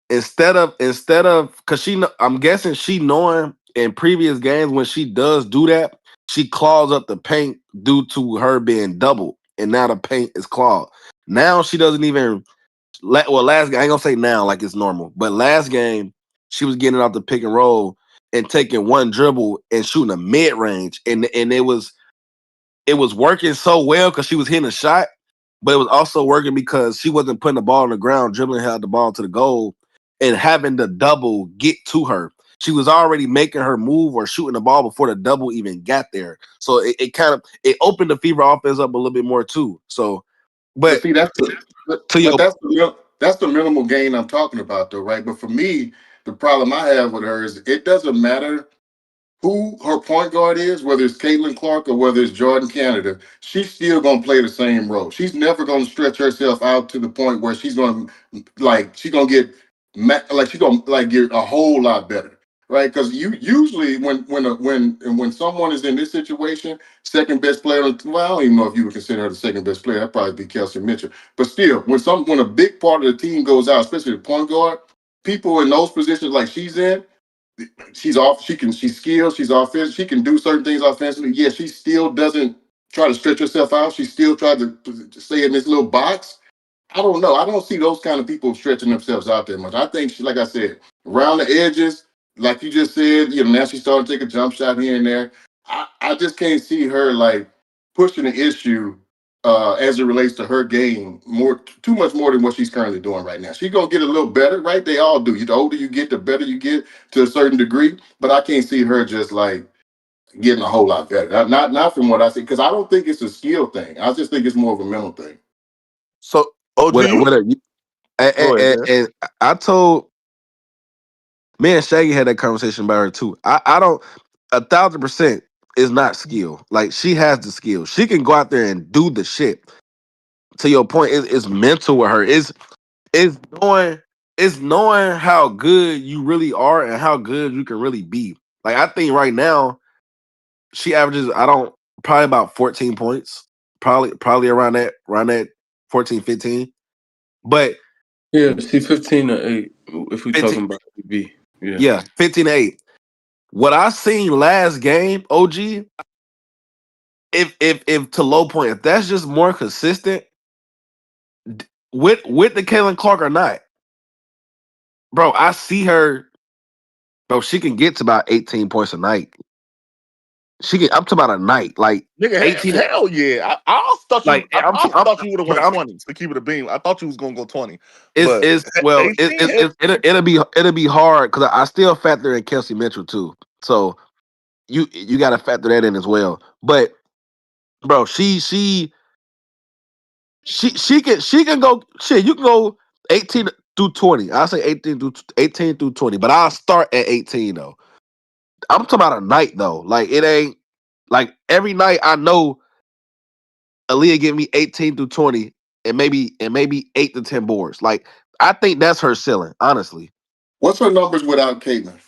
instead of because I'm guessing she knowing in previous games when she does do that, she claws up the paint due to her being doubled, and now the paint is clawed. Now she doesn't even last game, I ain't gonna say now like it's normal, but last game she was getting off the pick and roll and taking one dribble and shooting a mid range, and it was working so well because she was hitting a shot, but it was also working because she wasn't putting the ball on the ground, dribbling, held the ball to the goal, and having the double get to her. she was already making her move or shooting the ball before the double even got there. So it kind of it opened the Fever offense up a little bit more too. So, But but see, to your that's the minimal gain I'm talking about, though, right? But for me, the problem I have with her is it doesn't matter who her point guard is, whether it's Caitlin Clark or whether it's Jordan Canada, she's still gonna play the same role. She's never gonna stretch herself out to the point where she's gonna she's gonna get she's gonna get a whole lot better, right? Because you usually when someone is in this situation, second best player. Well, I don't even know if you would consider her the second best player. That'd probably be Kelsey Mitchell. But still, when a big part of the team goes out, especially the point guard, people in those positions like she's in, she's off. She's skilled. She's offensive. She can do certain things offensively. Yeah, she still doesn't try to stretch herself out. She still tries to stay in this little box. I don't know. I don't see those kind of people stretching themselves out there much. I think she, like I said, around the edges, like you just said, now she's starting to take a jump shot here and there. I just can't see her pushing the issue as it relates to her game too much more than what she's currently doing right now. She's gonna get a little better, right? They all do. The older you get, the better you get to a certain degree. But I can't see her just getting a whole lot better. Not from what I see, because I don't think it's a skill thing. I just think it's more of a mental thing. So OG, go ahead, man. and I told me and Shaggy had that conversation about her too. I don't 1,000% is not skill. Like she has the skill. She can go out there and do the shit. To your point, it's mental with her. It's knowing how good you really are and how good you can really be. Like I think right now, she averages probably about 14 points. Probably around that 14, 15. But Yeah, see 15-8 if we 15, talking about B. Yeah. yeah, 15-8. What I seen last game, OG, if to low point, if that's just more consistent with the Caitlin Clark or not, bro, I see her, bro. She can get to about 18 points a night. She can up to about a night, like Nigga, 18. hell yeah! I thought you. Like I thought you would have bro, went 20 to keep it a beam. I thought you was gonna go 20, it's but it's well, 18 hit. it'll be hard because I still factor in Kelsey Mitchell too. So you got to factor that in as well. But bro, she can go shit. You can go 18 through 20. I'll say 18 through 20, but I'll start at 18 though. I'm talking about a night though. Like it ain't like every night I know Aaliyah give me 18 through 20 and maybe 8 to 10 boards. Like I think that's her ceiling, honestly. What's her numbers without Caitlin?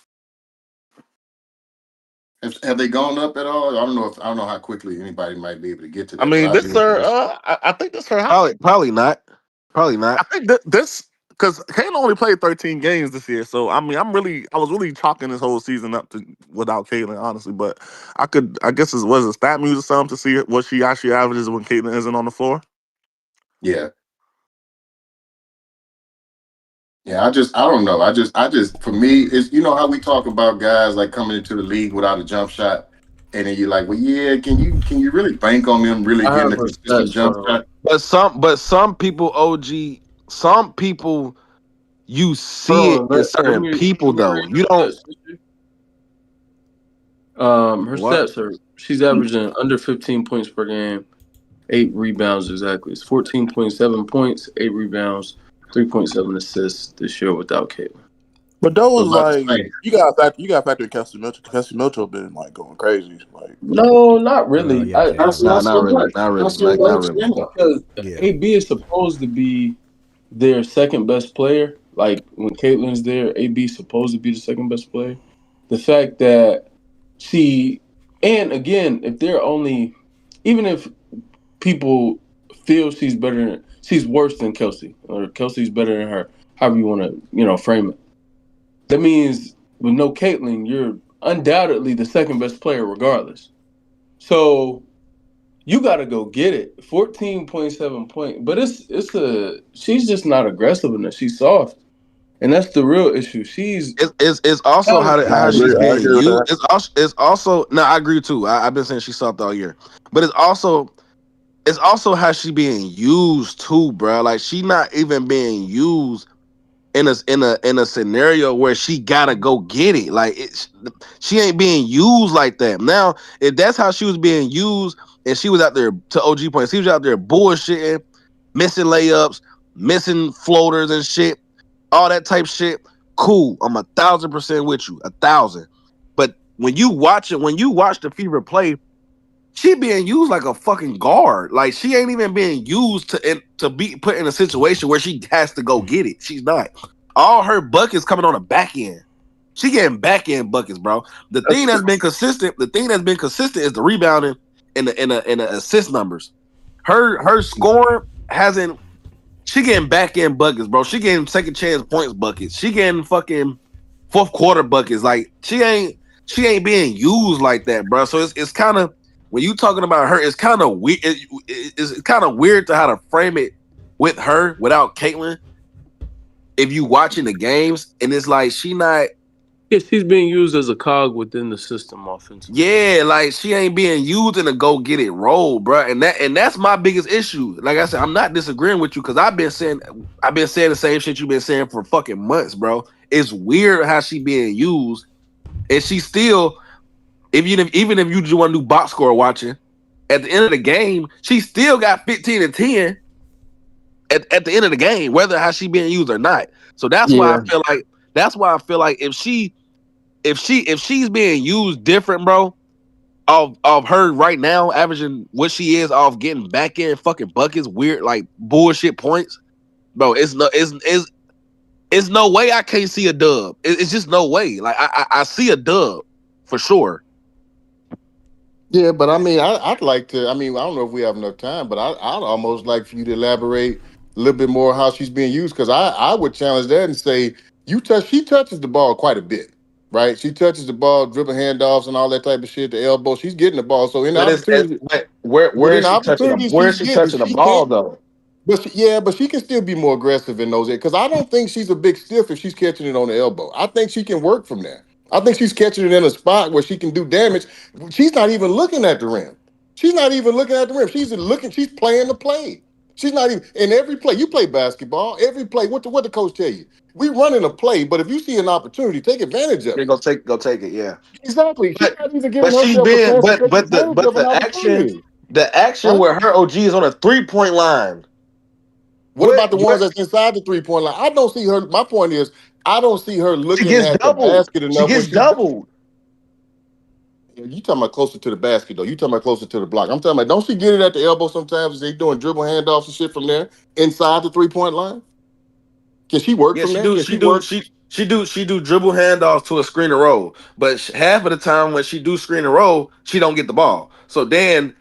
Have they gone up at all? I don't know how quickly anybody might be able to get to I that, but mean, I'd this be her. interested. I think this her high. Probably not. Probably I not. think this because Kane only played 13 games this year. So I mean, I was really chalking this whole season up to without Caitlyn, honestly. But I guess it was a stat muse or something to see what she actually averages when Caitlyn isn't on the floor. Yeah. Yeah, I don't know. For me, it's how we talk about guys coming into the league without a jump shot, and then you're like, well, yeah, can you really bank on them really I getting have a her consistent stats jump for shot? But some people, OG, some people you see Hold it on, in let certain me people though. read You don't her stats. Her what? stats are she's averaging under 15 points per game, 8 rebounds exactly. It's 14.7 points, 8 rebounds, 3.7 assists this year without Caitlin. But So those about the same. you got to factor in Kelsey Mitchell. Kelsey Mitchell been going crazy. No, not really. Yeah, Not, Kalen. Nah, not not so really. much. Not Not really. so Like not much. really. Yeah. Because Yeah. AB is supposed to be their second best player. Like when Caitlin's there, AB is supposed to be the second best player. The fact that and again, if they're only, even if people feel she's worse than Kelsey, or Kelsey's better than her, however you want to, frame it. That means with no Caitlin, you're undoubtedly the second best player regardless. So you got to go get it. 14.7 point. But she's just not aggressive enough. She's soft. And that's the real issue. She's It's also talented. how I she's agree. I being agree with used. that. It's also no, I agree too. I've been saying she's soft all year, but it's also how she being used too, bro. Like she not even being used in a scenario where she gotta go get it. Like she ain't being used like that. Now, if that's how she was being used, and she was out there to OG point, she was out there bullshitting, missing layups, missing floaters and shit, all that type shit. Cool, I'm 1,000% with you, 1,000. But when you watch the Fever play, she being used like a fucking guard. Like she ain't even being used to be put in a situation where she has to go get it. She's not. All her buckets coming on the back end. She getting back end buckets, bro. The thing that's been consistent is the rebounding and the assist numbers. Her scoring hasn't. She getting back end buckets, bro. She getting second chance points buckets. She getting fucking fourth quarter buckets. Like she ain't being used like that, bro. So it's kind of, when you talking about her, it's kind of weird. It's kind of weird to how to frame it with her without Caitlyn. If you watching the games, and it's like she not. Yeah, she's being used as a cog within the system offensively. Yeah, like she ain't being used in a go get it role, bro. And that's my biggest issue. Like I said, I'm not disagreeing with you because I've been saying the same shit you've been saying for fucking months, bro. It's weird how she being used, and she still, even if you just want to do box score watching, at the end of the game, she still got 15 and 10 at the end of the game, whether how she being used or not. So that's why I feel like if she's being used different, bro, of her right now averaging what she is off getting back end fucking buckets, weird like bullshit points, bro. It's no way I can't see a dub. It's just no way. Like I see a dub for sure. Yeah, but I mean, I'd like to. I mean, I don't know if we have enough time, but I'd almost like for you to elaborate a little bit more how she's being used, because I would challenge that and say she touches the ball quite a bit, right? She touches the ball, dribble handoffs and all that type of shit. The elbow, she's getting the ball. So in the But opportunity, where in is the she touching the opportunity where is she's she getting, touching the she ball can't. though? But she can still be more aggressive in those areas, because I don't think she's a big stiff if she's catching it on the elbow. I think she can work from there. I think she's catching it in a spot where she can do damage. She's not even looking at the rim. She's not even looking at the rim. She's looking. She's playing the play. She's not even in every play. You play basketball. Every play. What the coach tell you? We running a play, but if you see an opportunity, take advantage of They it. go take it, yeah. Exactly. She's But not even giving but she's herself a being chance to take advantage but of an the action opportunity. Huh? where her OG is on a 3-point line. What about the ones What that's inside the 3-point line? I don't see her. My point is, I don't see her she looking gets at the doubled. basket She enough when gets she's. doubled. You talking about closer to the basket though? You talking about closer to the block? I'm talking about. Don't she get it at the elbow sometimes? They doing dribble handoffs and shit from there inside the 3-point line. Can she work Yeah, from she there? do. Can She she do. work? She do dribble handoffs to a screen and roll. But half of the time when she do screen and roll, she don't get the ball. So then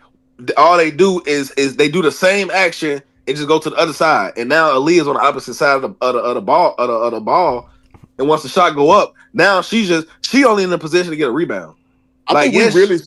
all they do is they do the same action and just go to the other side. And now Aaliyah's on the opposite side of the ball of the ball. And once the shot go up, now she only in the position to get a rebound. I Like think we yes, really.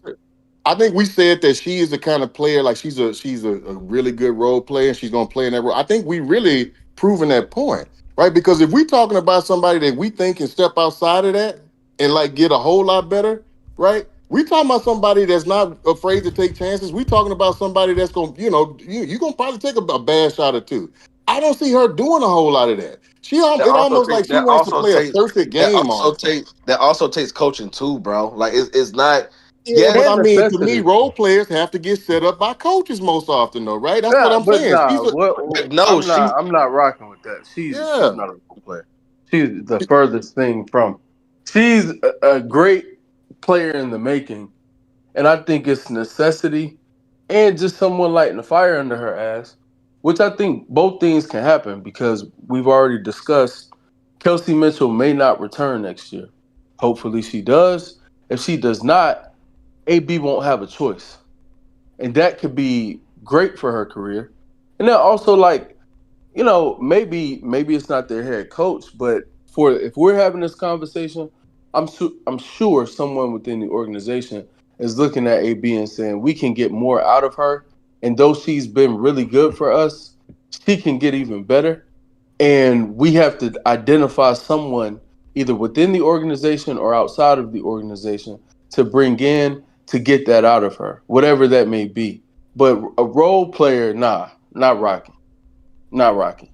I think we said that she is the kind of player, like she's a really good role player and she's gonna play in that role. I think we really proven that point, right? Because if we talking about somebody that we think can step outside of that and like get a whole lot better, right? We talking about somebody that's not afraid to take chances. We talking about somebody that's gonna, you gonna probably take a bad shot or two. I don't see her doing a whole lot of that. that It also almost takes like she wants to play a perfect game almost. that also takes coaching too, bro. Like it's not. Yeah, but Yes, I And mean, to me, necessity. role players have to get set up by coaches most often, though, right? That's what Yeah, I'm but saying. nah, She's a what no, she I'm not rocking with that. She's yeah. not a role player. She's the furthest thing from. She's a great player in the making, and I think it's necessity and just someone lighting the fire under her ass, which I think both things can happen because we've already discussed Kelsey Mitchell may not return next year. Hopefully she does. If she does not, AB won't have a choice. And that could be great for her career. And then also like, maybe it's not their head coach, but for if we're having this conversation, I'm sure someone within the organization is looking at AB and saying we can get more out of her, and though she's been really good for us, she can get even better, and we have to identify someone either within the organization or outside of the organization to bring in to get that out of her, whatever that may be. But a role player, nah, not rocking, not rocking.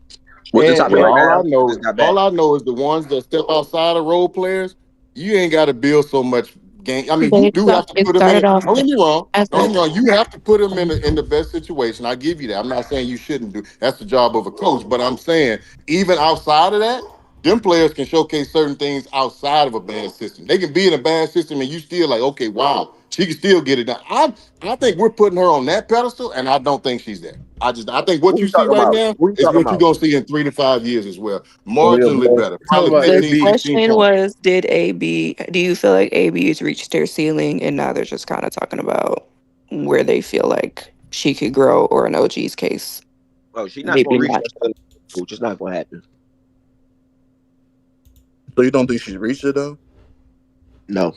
What the top Well, right all now? I know, It's not bad. is the ones that step outside of role players. You ain't got to build so much game. I mean, you do have to It put them in started it. off Don't get me wrong. as Don't get a me wrong. You have to put them in the best situation. I give you that. I'm not saying you shouldn't do. That's the job of a coach. But I'm saying even outside of that, them players can showcase certain things outside of a bad system. They can be in a bad system and you still like, okay, wow, she can still get it done. I think we're putting her on that pedestal, and I don't think she's there. I think what Who you you see talking right about? now Who you is talking what you're about? gonna see in 3 to 5 years as well. Khalil Marginally Mack. better, Talking probably about the 15, AB. 16 question points. was, did AB do you feel like AB has reached their ceiling and now they're just kind of talking about where they feel like she could grow, or in OG's case, Oh, she's not gonna maybe reach not. that ceiling, coach. It's not gonna happen. So you don't think she's reached it though? No.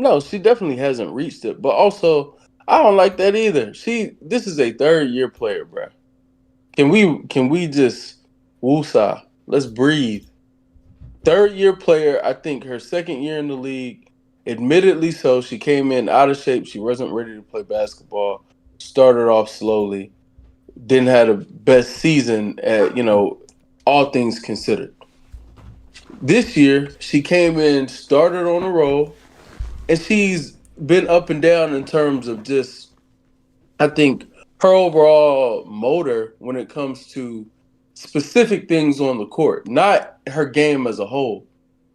No, she definitely hasn't reached it. But also, I don't like that either. This is a 3rd-year player, bro. Can we just woosah? Let's breathe. 3rd-year player. I think her 2nd year in the league. Admittedly, so she came in out of shape. She wasn't ready to play basketball. Started off slowly. Didn't have the best season at all things considered. This year, she came in, started on a roll, and she's been up and down in terms of just, I think, her overall motor when it comes to specific things on the court, not her game as a whole.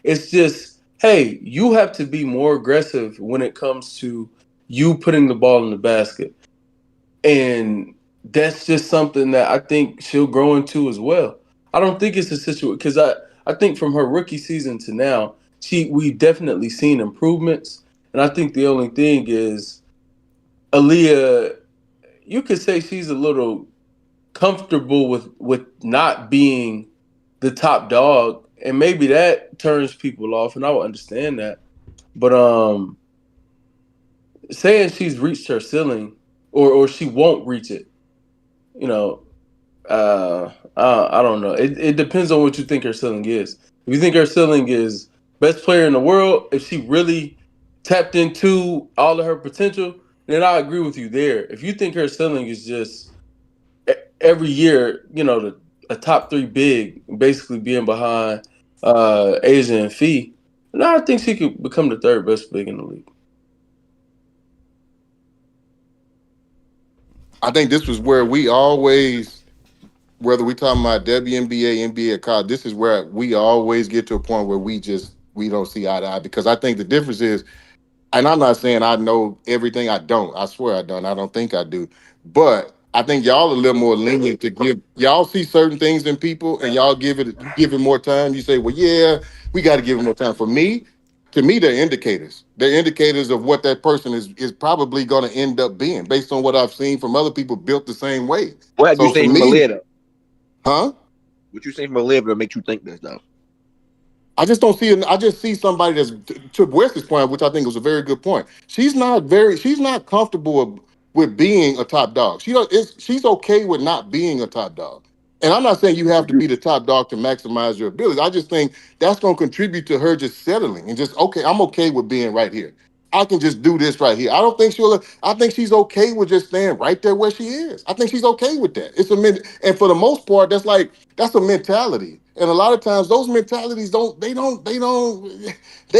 It's just, hey, you have to be more aggressive when it comes to you putting the ball in the basket. And that's just something that I think she'll grow into as well. I don't think it's a situation because I think from her rookie season to now, we've definitely seen improvements. And I think the only thing is Aaliyah, you could say she's a little comfortable with not being the top dog, and maybe that turns people off, and I would understand that. But saying she's reached her ceiling or she won't reach it, you know, I don't know. It depends on what you think her ceiling is. If you think her ceiling is best player in the world, if she really tapped into all of her potential, then I agree with you there. If you think her ceiling is just every year, a top 3 big, basically being behind Asia and Fee, no, I think she could become the 3rd best big in the league. I think this was where we always, whether we talking about WNBA, NBA, or college, this is where we always get to a point where we don't see eye to eye, because I think the difference is, and I'm not saying I know everything. I don't. I swear I don't. I don't think I do. But I think y'all are a little more lenient to give. Y'all see certain things in people, and y'all give it more time. You say, well, yeah, we got to give it more time. For me, to me, they're indicators. They're indicators of what that person is probably going to end up being, based on what I've seen from other people built the same way. What have you So to seen from me, Aaliyah though? huh? What you seen from Aaliyah that makes you think this though? I just don't see it. I just see somebody that's, to Wesley's point, which I think was a very good point. She's not comfortable with being a top dog. She's okay with not being a top dog. And I'm not saying you have to be the top dog to maximize your ability. I just think that's going to contribute to her just settling and just, okay, I'm okay with being right here. I can just do this right here. I think she's okay with just staying right there where she is. I think she's okay with that. And for the most part, that's a mentality. And a lot of times those mentalities they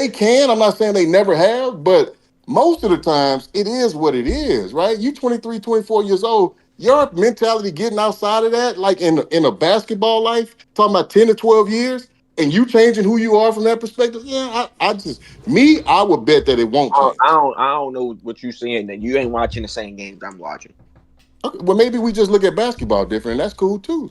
can. I'm not saying they never have, but most of the times it is what it is, right? You 23, 24 years old, your mentality getting outside of that, like in a basketball life, talking about 10 to 12 years, and you changing who you are from that perspective, yeah, I would bet that it won't change. I don't know what you seeing. That you ain't watching the same games I'm watching. Okay, well, maybe we just look at basketball different, and that's cool too.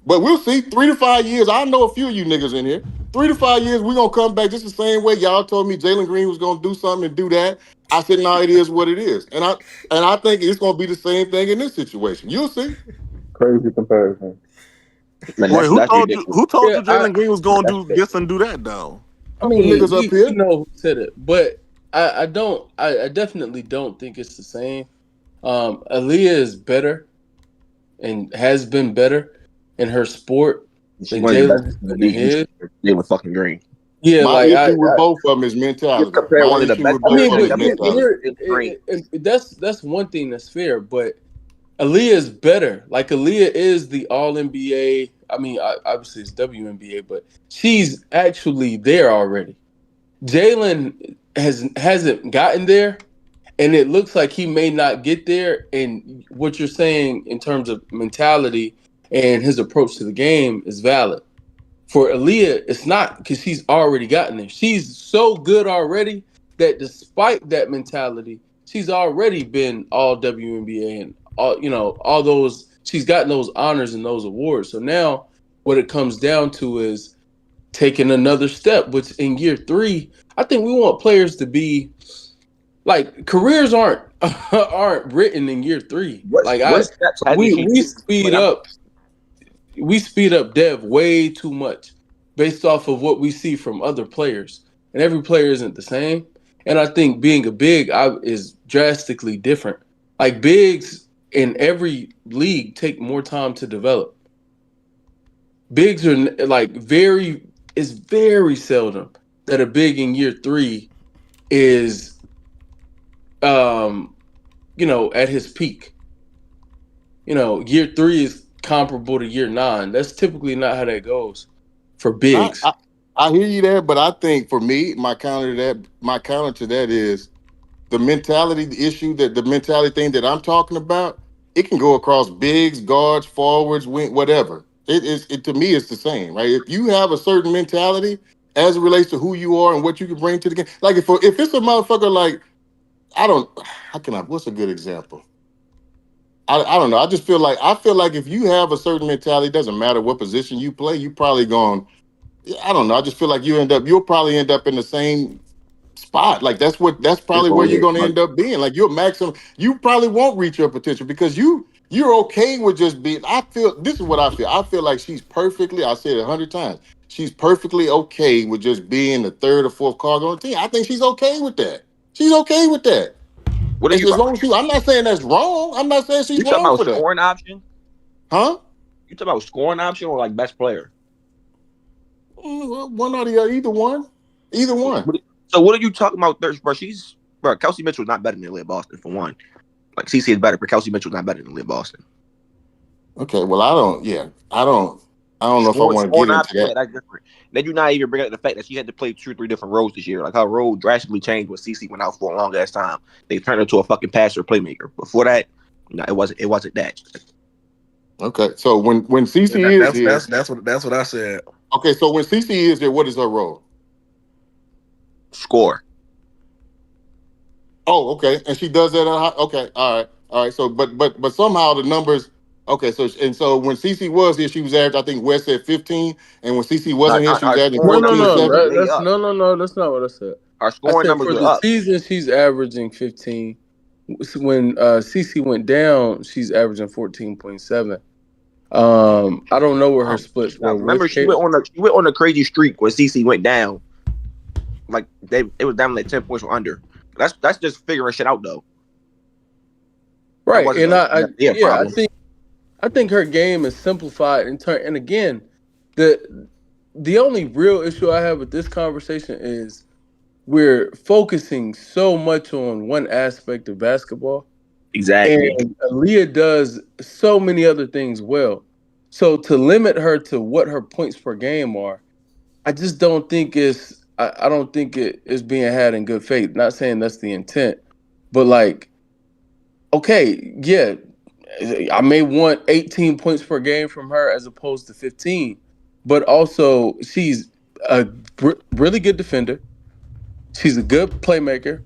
But we'll see. 3 to 5 years. I know a few of you niggas in here. 3 to 5 years, we're gonna come back just the same way y'all told me Jalen Green was gonna do something and do that. I said, no, it is what it is. And I think it's gonna be the same thing in this situation. You'll see. Crazy comparison. Man, Wait, who that's told you? ridiculous. Who told Yeah, you Jalen Green was going That's to do this ridiculous. and do that though? I Couple mean, niggas up we here. know who said it, but I definitely don't think it's the same. Aaliyah is better and has been better in her sport She's than one of the best Jalen's in the been in league. You his. Jalen fucking Green. Yeah, My like issue with both of them is You mentality. compare My one of the issue best with I both players mean, of in them the is but WNBA mentality. to Jalen Green. that's one thing that's fair, but Aaliyah is better. Like Aaliyah is the All NBA. I mean, obviously it's WNBA, but she's actually there already. Jalen hasn't gotten there, and it looks like he may not get there. And what you're saying in terms of mentality and his approach to the game is valid. For Aaliyah, it's not because she's already gotten there. She's so good already that despite that mentality, she's already been all WNBA and all those. She's gotten those honors and those awards. So now, what it comes down to is taking another step. Which in year 3, I think we want players to be like careers aren't written in year 3. Like What steps hasn't we she we taken? speed up dev way too much based off of what we see from other players, and every player isn't the same. And I think being a big is drastically different. Like bigs in every league take more time to develop. Bigs are like it's very seldom that a big in year 3 is at his peak. Year 3 is comparable to year 9. That's typically not how that goes for I, bigs. I I hear you there, but I think for me, my counter to that is the mentality issue, that the mentality thing that I'm talking about. It can go across bigs, guards, forwards, wing, whatever. It to me, it's the same, right? If you have a certain mentality as it relates to who you are and what you can bring to the game, like if it's a motherfucker like I don't, how can I? What's a good example? I don't know. I feel like if you have a certain mentality, it doesn't matter what position you play, you probably going. I don't know. I just feel like you'll probably end up in the same spot. Like that's It's probably where gonna you're hit. going to end up being. Like you're maximum. You probably won't reach your potential because you're okay with just being. I feel this is what I feel. I feel like she's perfectly. I said it 100 times. She's perfectly okay with just being the third or fourth card on the team. I think she's okay with that. She's okay with that. What are As you? long as I'm not saying that's wrong. I'm not saying she's You talking wrong about for that. scoring option? Huh? You talking about scoring option or like best player? One or the other, either one. Either one. So what are you talking about? Bro, Kelsey Mitchell's not better than Lil Boston for one. Like CC is better, but Kelsey Mitchell's not better than Lil Boston. Okay, well, I don't know if I want to get Scoring into option, yeah, that. that's different. Then you're not even bringing up the fact that she had to play 2 or 3 different roles this year. Like her role drastically changed when CC went out for a long ass time. They turned her into a fucking passer playmaker. Before that, no, it wasn't that. Okay, so when CC Yeah, is here, that's what I said. okay, so when CC is here, what is her role? Score. Oh, okay, and she does that. Okay, all right. So, but somehow the numbers. Okay, so when CC was here, she was averaging. I think West said 15, and when CC wasn't here, she was Our averaging scoring No, 14 or numbers 7. way up. no. That's not what I said. Our I scoring said numbers for are the up. season she's averaging 15. When CC went down, she's averaging 14.7. I don't know what her splits Now, were remember, with Kate. she went on a crazy streak when CC went down. Like it was down like 10 points or under. That's just figuring shit out though. That Right, wasn't and a I problem. think her game is simplified in turn. And again, the only real issue I have with this conversation is we're focusing so much on one aspect of basketball, Exactly. and Aaliyah does so many other things well. So to limit her to what her points per game are, I just don't think I don't think it is being had in good faith. Not saying that's the intent, but like, okay, yeah, I may want 18 points per game from her as opposed to 15, but also she's a really good defender. She's a good playmaker,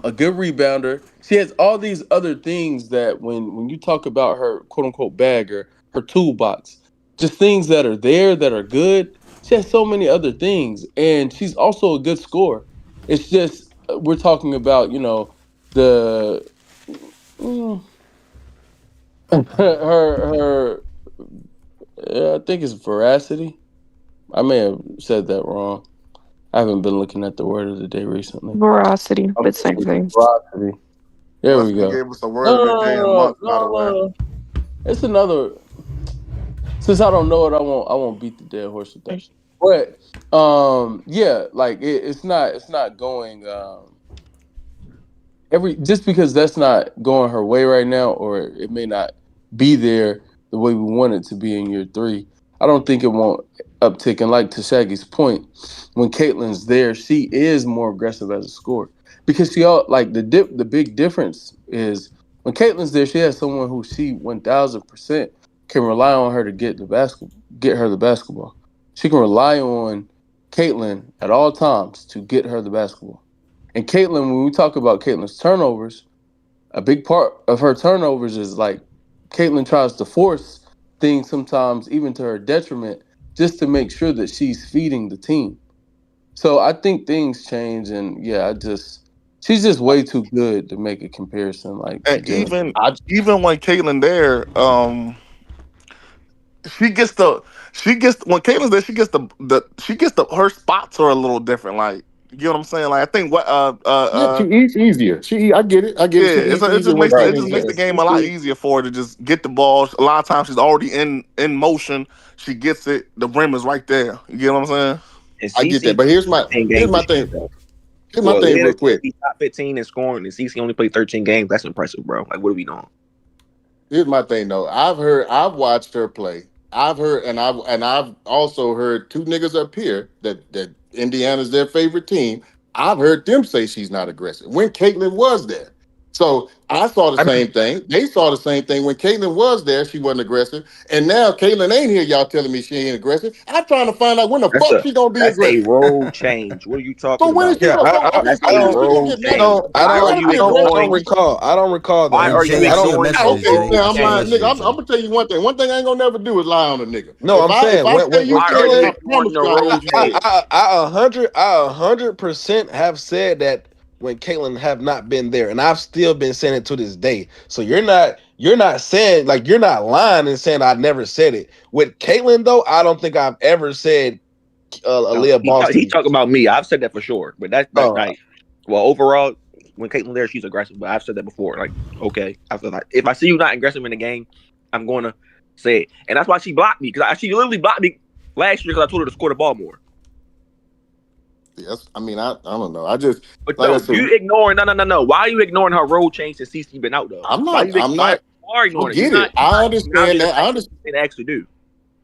a good rebounder. She has all these other things that when you talk about her quote unquote bag or her toolbox, just things that are there that are good. She has so many other things, and she's also a good scorer. It's just we're talking about the mm, her I think it's veracity. I may have said that wrong. I haven't been looking at the word of the day recently. Veracity, Okay, but same thing. veracity. There we Weston go. gave us a word No, of the no, day a no, month, by the no, way. no. It's another. Since I don't know it, I won't beat the dead horse with that. But yeah, like it's not going. just because that's not going her way right now, or it may not be there the way we want it to be in year 3, I don't think it won't uptick. And like to Shaggy's point, when Caitlin's there, she is more aggressive as a scorer because the big difference is when Caitlin's there, she has someone who she 1000% can rely on her to get her the basketball. She can rely on Caitlin at all times to get her the basketball. And Caitlin, when we talk about Caitlin's turnovers, a big part of her turnovers is like Caitlin tries to force things sometimes even to her detriment just to make sure that she's feeding the team. So I think things change, and she's just way too good to make a comparison like to And Jalen. even when Caitlin there, she gets when Caitlin's there, she gets the her spots are a little different. Like, you know what I'm saying? Like, I think Yeah, she eats easier. I get it. I get yeah, it. She eats easier when it Caitlin just makes the there. game a lot easier for her to just get the ball. A lot of times she's already in motion. She gets it. The rim is right there. You know what I'm saying? And I get that. CC But here's 15 games my this year, thing. bro. Here's my For a thing leader real to quick. be top 15 in scoring, and CC only played 13 games. That's impressive, bro. Like, what are we doing? Here's my thing though. I've watched her play. I've heard and I've also heard two niggas up here that Indiana's their favorite team. I've heard them say she's not aggressive when Caitlin was there. So I saw the I mean, same thing. They saw the same thing when Caitlin was there. She wasn't aggressive, and now Caitlin ain't here. Y'all telling me she ain't aggressive. I'm trying to find out when the That's fuck a she gonna be that's a aggressive. role change. What are you So talking when is about? she Yeah, gonna? Okay, That's so a when is she gonna role get I mad? change. don't, I If she Why are don't, gotta you I be don't, I don't aggressive, ignoring? recall. I don't recall Why that. Hey are you Jay, I see don't. your ignoring her messages, okay, Jay. role now I'm See your lying, change? nigga. messages, I'm Jay. gonna tell you one thing. One thing I ain't gonna never do is lie on a nigga. No, I'm If saying I when tell you when Why are Caitlin, you I Caitlin, ignoring promise the you I role got you covered. change? I 100% have said that when Caitlin have not been there, and I've still been saying it to this day. So you're not saying like you're not lying and saying I never said it. With Caitlin though, I don't think I've ever said No, Aaliyah he Boston. talking about me. I've said that for sure. But that Oh, like, well, overall, when Caitlin there, she's aggressive. But I've said that before. Like, okay, I feel like if I see you not aggressive in the game, I'm going to say it. And that's why she blocked me because she literally blocked me last year because I told her to score the ball more. Yes, I mean I don't know. I just But like I no, said, you ignoring no. Why are you ignoring her role change since CC been out though? I'm Why not. you I'm why not. you are I ignoring it? get it. I You're not understand being that. nice to actually do.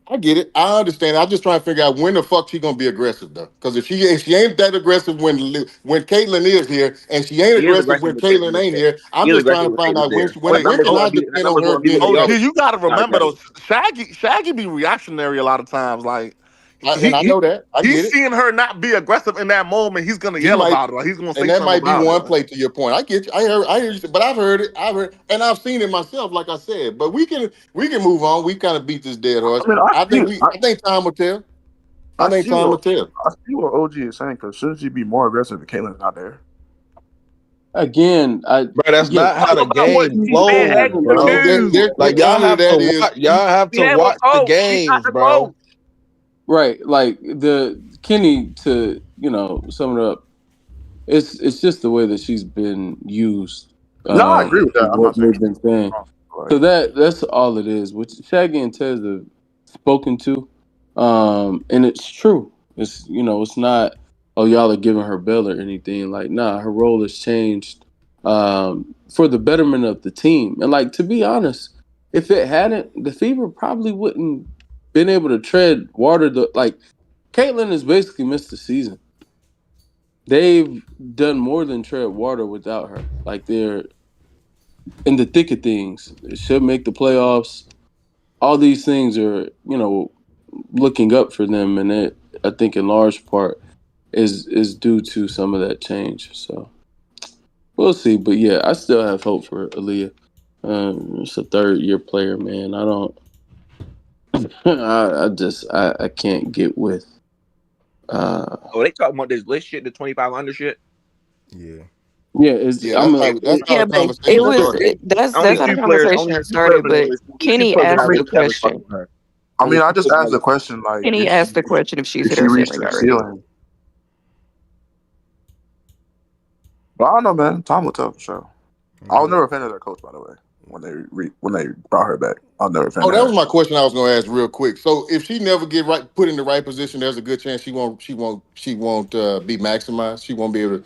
I get it. I understand. I'm just trying to figure out when the fuck she gonna be aggressive though. Because if she ain't that aggressive when Caitlin is here, and she ain't She is aggressive aggressive when when Caitlin Caitlin is ain't there. here, She I'm is just aggressive trying to when find Caitlin's out there. when Her wait, when numbers can gonna I be depend on her being mediocre. OG, aggressive? you got to Not remember though, aggressive. Shaggy be reactionary a lot of times. Like And I know that. I he's get it. seeing her not be aggressive in that moment. He's gonna He yell might, about it. Like he's gonna and say that something might be about it. one Like, play to your point. I get you. I hear you, but I've heard it. And I've seen it myself. Like I said, but we can move on. We kind of beat this dead horse. I mean, I think time will tell. I I think see time will what tell. OG is saying. Because shouldn't she be more aggressive if Caitlin's not there? Again, bro, that's yeah, not how the Talk about what game she's been flows, asked to I bro. mean, do. their Like y'all counter to have to that is watch. Y'all have We to have a watch the coach. She's not games, the bro. coach. right. Like the Kenny to sum it up. It's just the way that she's been used. No, I agree with that. I'm What not saying they've she's been saying. wrong. So Like, that's all it is, which Shaggy and Tez have spoken to, and it's true. It's not. Oh, y'all are giving her bail or anything. Like, nah, her role has changed for the betterment of the team. And like to be honest, if it hadn't, the Fever probably wouldn't been able to tread water. Like, Caitlin has basically missed the season. They've done more than tread water without her. Like they're in the thick of things. They should make the playoffs. All these things are, looking up for them, and I think in large part is due to some of that change. So we'll see, but yeah, I still have hope for Aaliyah. It's a third-year player, man. I don't. I can't get with. Oh, they talking about this list shit, the 25 under shit. Yeah. Yeah, yeah. That's how Yeah, the but it conversation was started. it, that's how the conversation started. But Only two Kenny players that asked have the list that are question. fucking her. I Only mean, I two just players that asked have the list. question like, Kenny asked the question if she's did hit she her reach ceiling the already. ceiling? But I don't know, man. Time will tell for sure. I was never a fan of that coach, by the way. When they brought her back, I was never a fan Oh, of that was her. my question. I was going to ask real quick. So, if she never get put in the right position, there's a good chance she won't be maximized. She won't be able to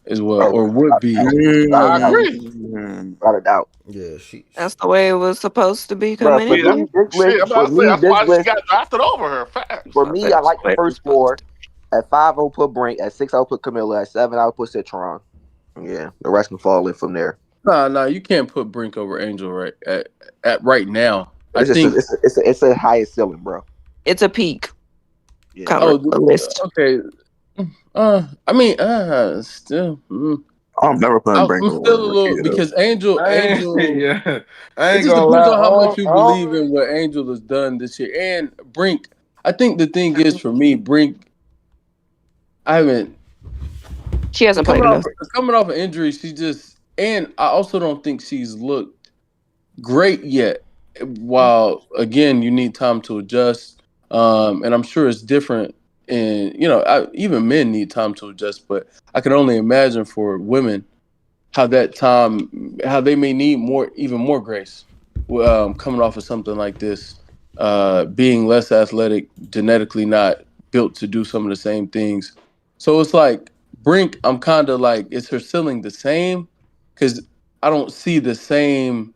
as well, or would be. Without a I doubt. agree. Without a doubt. Yeah, That's the way it was supposed to be Bro, coming for Yeah, in. me, this shit. I'm list, for about to say me, that's this why she list, got drafted over her. Facts. for That's me, I like the the way it was first supposed four. to At 5, I would put Brink. At 6, I would put Camilla. At 7, I would put Citron. Yeah, the rest can fall in from there. Nah, you can't put Brink over Angel right at right now. I It's just think. it's a highest ceiling, bro. It's a peak Yeah. cover Oh, a list. okay. I mean, still. I'm never putting Brink I'm still a over little either. because Angel. Yeah, I It ain't just gonna depends lie. on how much Oh, you oh. believe in what Angel has done this year. And Brink, I think the thing is for me, Brink, I haven't She hasn't played coming off enough. coming off an injury. She just, and I also don't think she's looked great yet. While again, you need time to adjust, and I'm sure it's different. And even men need time to adjust, but I can only imagine for women how they may need even more grace, coming off of something like this, being less athletic, genetically not built to do some of the same things. So it's like Brink, I'm kind of like, is her ceiling the same? Because I don't see the same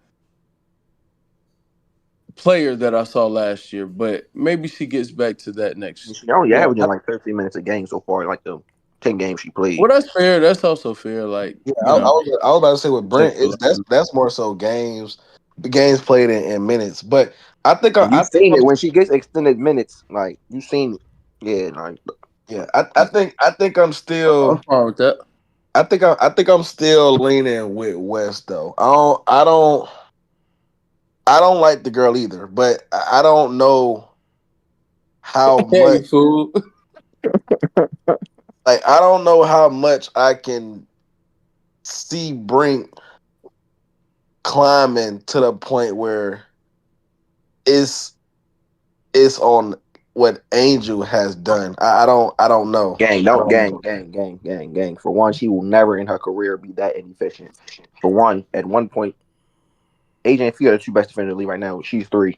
player that I saw last year, but maybe she gets back to that next. She only Yeah, averaging like 13 minutes a game so far, like the 10 games she played. Well, that's fair. That's also fair. Like, yeah. I was about to say with Brent, check. that's more so games played in minutes. But I think And I you've think seen I'm it when she gets extended minutes. Like you've seen it. Yeah, like yeah. I think I'm I'm still. fine with that. I think I'm still leaning with West though. I don't like the girl either, but I don't know how Hey, much fool. I don't know how much I can see Brink climbing to the point where it's on what Angel has done. I don't know. gang, I don't don't gang, know. gang, gang, gang, gang. For one, she will never in her career be that inefficient. For one, at one point, AJ and Fia are the two best defenders in the league right now. She's 3,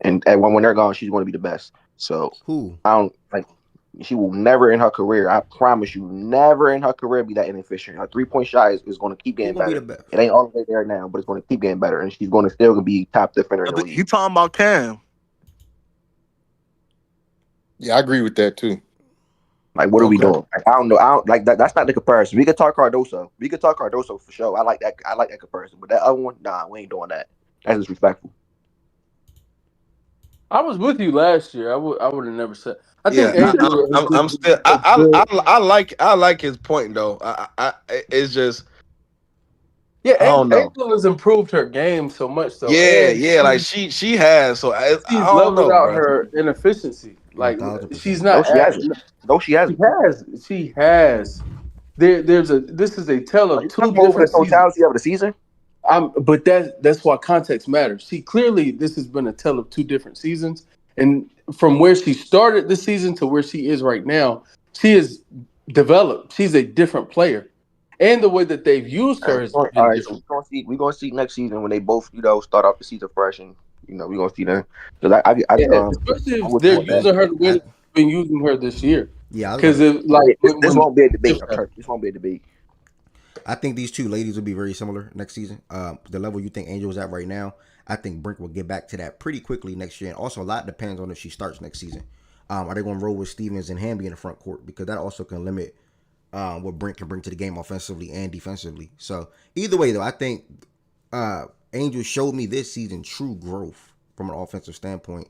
and at when they're gone, she's going to be the best. So Who? I don't like. She will never in her career. I promise you, never in her career be that inefficient. Her 3-point shot is going to keep Who getting gonna be the better. best? It ain't all the way there now, but it's going to keep getting better, and she's going to still be top defender in the He league. talking about Cam. Yeah, I agree with that too. Like, what are we Okay. doing? Like, I don't know. I don't like that. That's not the comparison. We could talk Cardoso. We could talk Cardoso for sure. I like that. I like that comparison. But that other one, nah, we ain't doing that. That's disrespectful. I was with you last year. I would have never said. I think Yeah, Angel has I'm just still. been a good. I like his point though. It's just Yeah, I don't know. Angel has improved her game so much though, Yeah, and yeah, like she has. So I she's don't leveled know, out bro. her inefficiency. Like 1000%. she's No, not she at. hasn't. No, she She hasn't. has. She has. This is a tale Are of you two talking about over the different seasons. totality of the season? But that's why context matters. See, clearly this has been a tale of two different seasons, and from where she started this season to where she is right now, she has developed. She's a different player, and the way that they've used All her right, has all been right. So different. we're gonna see next season when they both start off the season fresh, and we're gonna see them. Because I Yeah, especially I'm if with you they're on that. using her the way I, that they've been using her this year. yeah, I was Because gonna. if like This when won't be a debate. shift happened. This won't be a debate. I think these two ladies will be very similar next season. The level you think Angel is at right now, I think Brink will get back to that pretty quickly next year. And also, a lot depends on if she starts next season. Are they going to roll with Stevens and Hamby in the front court? Because that also can limit what Brink can bring to the game offensively and defensively. So either way, though, I think Angel showed me this season true growth from an offensive standpoint.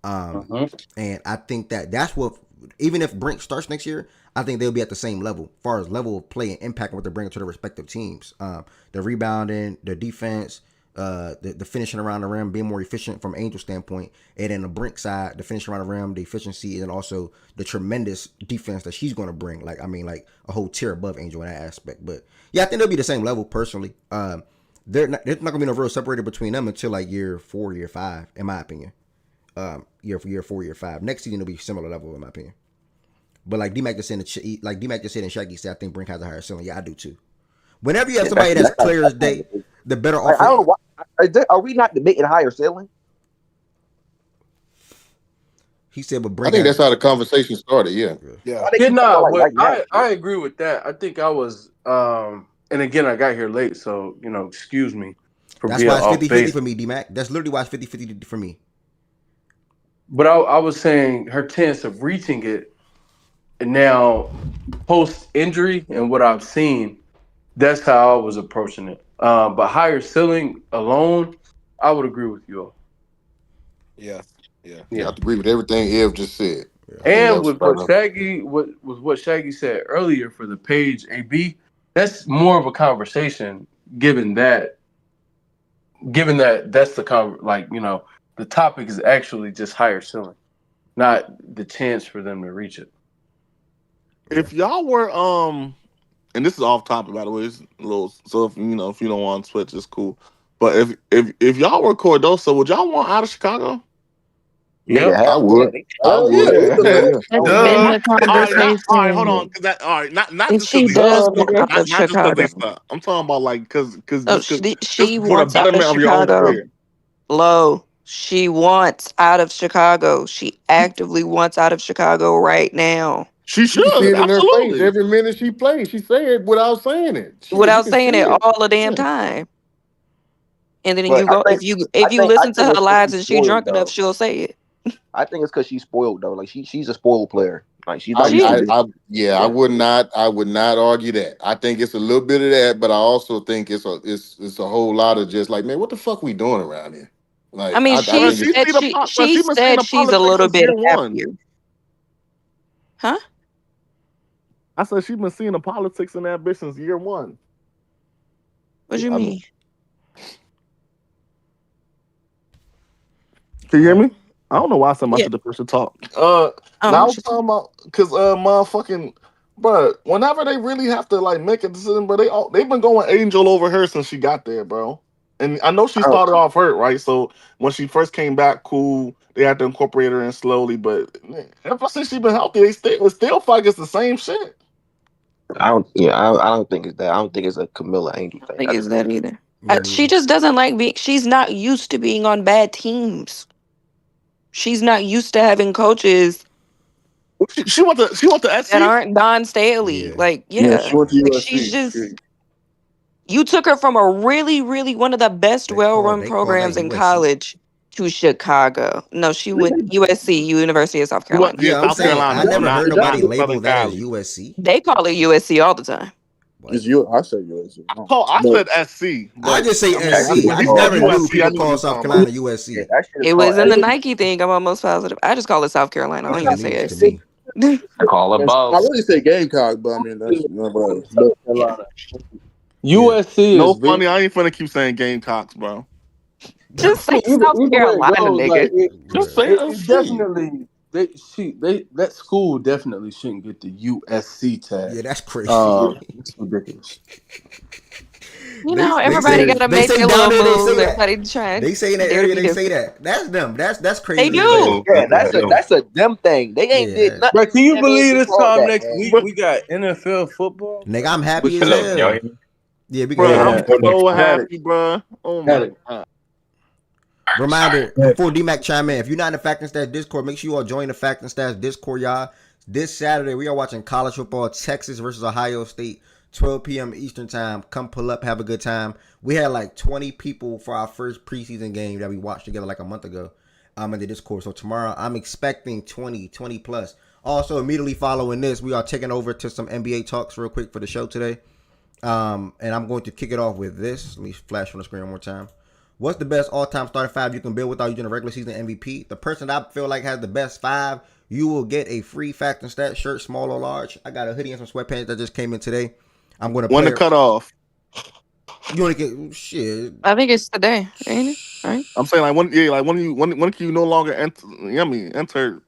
And I think that's what, even if Brink starts next year, I think they'll be at the same level, as far as level of play and impact and what they're bringing to their respective teams. The rebounding, the defense, the finishing around the rim, being more efficient from Angel standpoint, and then the Brink side, the finishing around the rim, the efficiency, and also the tremendous defense that she's going to bring. Like a whole tier above Angel in that aspect. But yeah, I think they'll be the same level personally. There's not gonna be no real separator between them until like year 4, year 5, in my opinion. Year 4, year 5. Next season will be similar level in my opinion. But like D-Mac just said, and Shaggy said, I think Brink has a higher ceiling. Yeah, I do too. Whenever you have somebody that's clear as day, the better I offense. don't know why. Are we not debating higher ceiling? He said, "But I break think out." that's how the conversation started. Yeah. Yeah. They Yeah, keep talking nah, like but that. I agree with that. I think I was and again I got here late, so excuse me for That's being why it's off 50-50 base. for me, D-Mac. That's literally why it's 50-50 for me. But I was saying her chance of reaching it now post injury and what I've seen, that's how I was approaching it. But higher ceiling alone, I would agree with you all. Yeah. Yeah. Yeah, I Yeah. agree with everything Ev just said. Yeah. I think that And was with what spot on. Shaggy said earlier for the page AB, that's more of a conversation given that that's the topic is actually just higher ceiling, not the chance for them to reach it. If y'all were and this is off topic by the way, it's a little so if you don't want to switch, it's cool. But if y'all were Cordosa, would y'all want out of Chicago? Nigga, Yep. I would. I Hell would. yeah. What the Yeah. fuck? That's been Duh. the All right, hold conversation. on. All right, not And just because she they does suck, want out of not just because they Chicago. suck. I'm talking about like because No, just she for the wants out of betterment of your own Chicago. career. Low. She wants out of Chicago. She actively wants out of Chicago right now. She You can see should it in her face absolutely. every minute she plays. She say it without saying it. Shit, you Without can saying see it it. all the damn Yeah. time. And then But you go I if you think I listen to think her it's because lives she's and she spoiled drunk enough, though. she'll say it. I think it's because she's spoiled though. Like she's a spoiled player. Like she's not I, used to She I, this. I, yeah, Yeah. I would not argue that. I think it's a little bit of that, but I also think it's a whole lot of just like, man, what the fuck we doing around here? I Like, mean I Bro, think it's she she been seeing said the she's a politics little since bit year one. happier. Huh? I said she been seeing the politics and that bitch since year one. What do you I mean, mean? Can you hear me? I don't know why I said my Yeah. shit the first to talk. Now Oh, I was talking about because motherfucking, but whenever they really have to like make a decision, but they've been going angel over her since she got there, bro. And I know she I don't, started off hurt, right? So when she first came back, cool, they had to incorporate her in slowly. But ever since she been healthy, it still feel like it's the same shit. I don't. Yeah, I don't think it's that. I don't think it's a Camilla Angel I don't thing. think I it's just that either. Me She neither. just doesn't like being. She's not used to being on bad teams. She's not used to having coaches She went to that SC. aren't Don Staley. Yeah. Like, Yeah, yeah, she went to like she's USC. just. You took her from a really, really one of the best well-run They call that programs in USC. college to Chicago. No, she went USC, University of South She went, Carolina. yeah, Yeah, I'm South saying I Carolina, never not heard not nobody Exactly. label Southern that as Cali. USC. They call it USC all the time. What? It's you. I say USC. I But said SC, I but just say I mean, that shit SC. is when I he just said called. never knew USC, I people knew what he call was South talking about. Carolina Yeah, USC. that shit is It called was in the SC. Nike thing. I'm almost positive. I just call it South Carolina. I don't That's even say news to SC. me. Call it I both. really say Gamecock, but I mean that's whatever. South But Yeah. Carolina. Yeah. USC No is very. funny. I ain't finna keep saying Gamecocks, bro. Just say South Either way it Carolina, goes, like nigga. Just Bruh. say it SC. definitely that school definitely shouldn't get the USC tag. Yeah, that's crazy. It's ridiculous. You they know, they everybody say It is. gotta they make say their down little there they say moves. that. Everybody trying They say in that dare to area be they say different. that. That's them. That's They crazy as do. hell. Yeah, That's them. that's a them thing. They ain't did Yeah. nothing. But can you Never believe even this called time that, next man. week But we got NFL football? Nigga, I'm happy as Hello, can y'all hell. hear me? Yeah, we can bro, hear you. I'm Man, so had it, happy, bro. Oh had my it. god. All right, sorry. Reminder before DMAC chime in, if you're not in the Fact and Stats Discord, make sure you all join the Fact and Stats Discord, y'all. This Saturday, we are watching college football, Texas versus Ohio State, 12 p.m. Eastern time. Come pull up, have a good time. We had like 20 people for our first preseason game that we watched together like a month ago in the Discord. So tomorrow, I'm expecting 20 plus. Also, immediately following this, we are taking over to some NBA talks real quick for the show today. And I'm going to kick it off with this. Let me flash on the screen one more time. What's the best all-time starting five you can build without using a regular season MVP? The person that I feel like has the best five, you will get a free Fact and Stat shirt, small or large. I got a hoodie and some sweatpants that just came in today. I'm going to When play the it. cutoff. You want to get shit? I think it's today, ain't it? Right? I'm saying like when can you no longer enter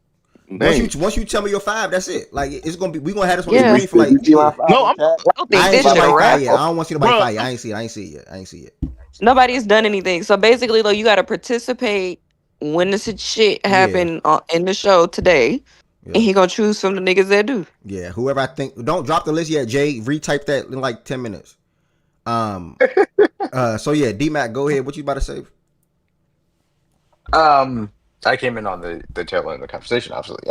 names? Once you tell me your five, that's it. Like it's gonna be. We gonna have this on the Did Yeah. you, screen for did like you see my five No, in I'm chat? I don't think I ain't this see shit a nobody wrap. fire yet. I don't want to see nobody bro. fire yet. I ain't see it. I ain't see it. Nobody's done anything. So basically, though, you got to participate when this shit Yeah, happen in the show today, yeah, and he gonna choose from the niggas that do. yeah. Whoever I think. Don't drop the list yet, Jay. Retype that in like 10 minutes. So yeah, D Mac, go ahead. What you about to say? Um, I came in on the tail end of the conversation, obviously.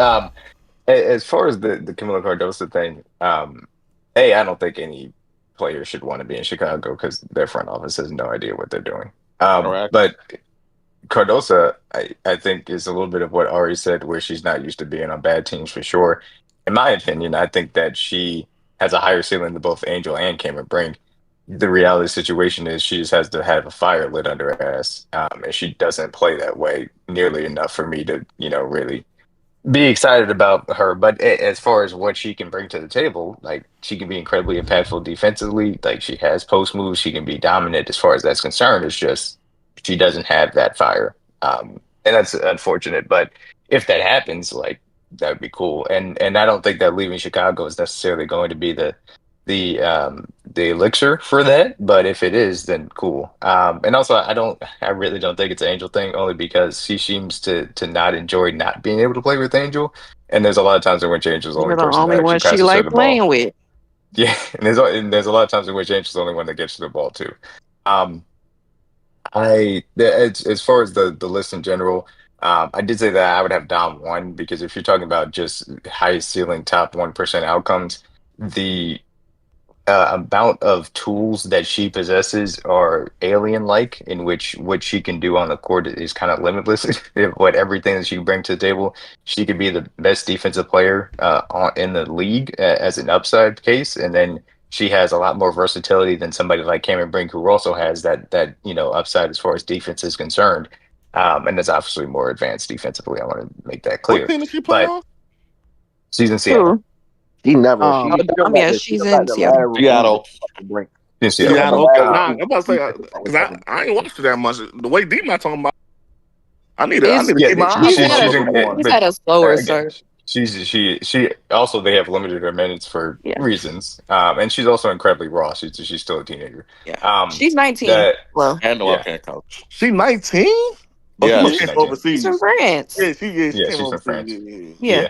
As far as the Camila Cardoso thing, I don't think any player should want to be in Chicago because their front office has no idea what they're doing. Correct. But Cardosa, I think, is a little bit of what Ari said, where she's not used to being on bad teams for sure. In my opinion, I think that she has a higher ceiling than both Angel and Cameron Brink. The reality situation is she just has to have a fire lit under her ass, and she doesn't play that way nearly enough for me to, really be excited about her. But as far as what she can bring to the table, like she can be incredibly impactful defensively. Like she has post moves, she can be dominant as far as that's concerned. It's just she doesn't have that fire, and that's unfortunate. But if that happens, like that would be cool. And I don't think that leaving Chicago is necessarily going to be the elixir for that. But if it is, then cool. And also, I really don't think it's an Angel thing, only because she seems to not enjoy not being able to play with Angel. And there's a lot of times in which Angel's the only You're the person that only actually one she passes her like the ball. playing with. Yeah, and there's a lot of times in which Angel's the only one that gets to the ball too. Um, as far as the list in general, I did say that I would have Dom one because if you're talking about just highest ceiling top 1% outcomes, the amount of tools that she possesses are alien-like, in which what she can do on the court is kind of limitless. What everything that she can bring to the table, she could be the best defensive player in the league as an upside case, and then she has a lot more versatility than somebody like Cameron Brink, who also has that upside as far as defense is concerned, and is obviously more advanced defensively. I want to make that What clear, team does she play but on? she's in Seattle. Who? She never. Oh, She don't Dom, got yeah, the. She she's don't got in the Seattle. Larry receivers. Seattle. Fucking Brink. In She don't Seattle. got the Seattle. Okay. Larry Nah, I'm receivers. about to say Defense to fuck with because fucking I ain't watched it that much. The way D not talking about, I It's need to Yeah, keep my eyes he's on her had a a little bit more. he's but had a slower again, start. she also they have limited her minutes for Yeah, reasons, and she's also incredibly raw. She's still a teenager. yeah. Um, She's 19. that Well, And yeah, okay, coach. She 19? Oh, yeah, she Yes. she's came 19. she's from overseas. France. Yeah, she Yeah, came she's from overseas. France. Yeah. Yeah. Yeah.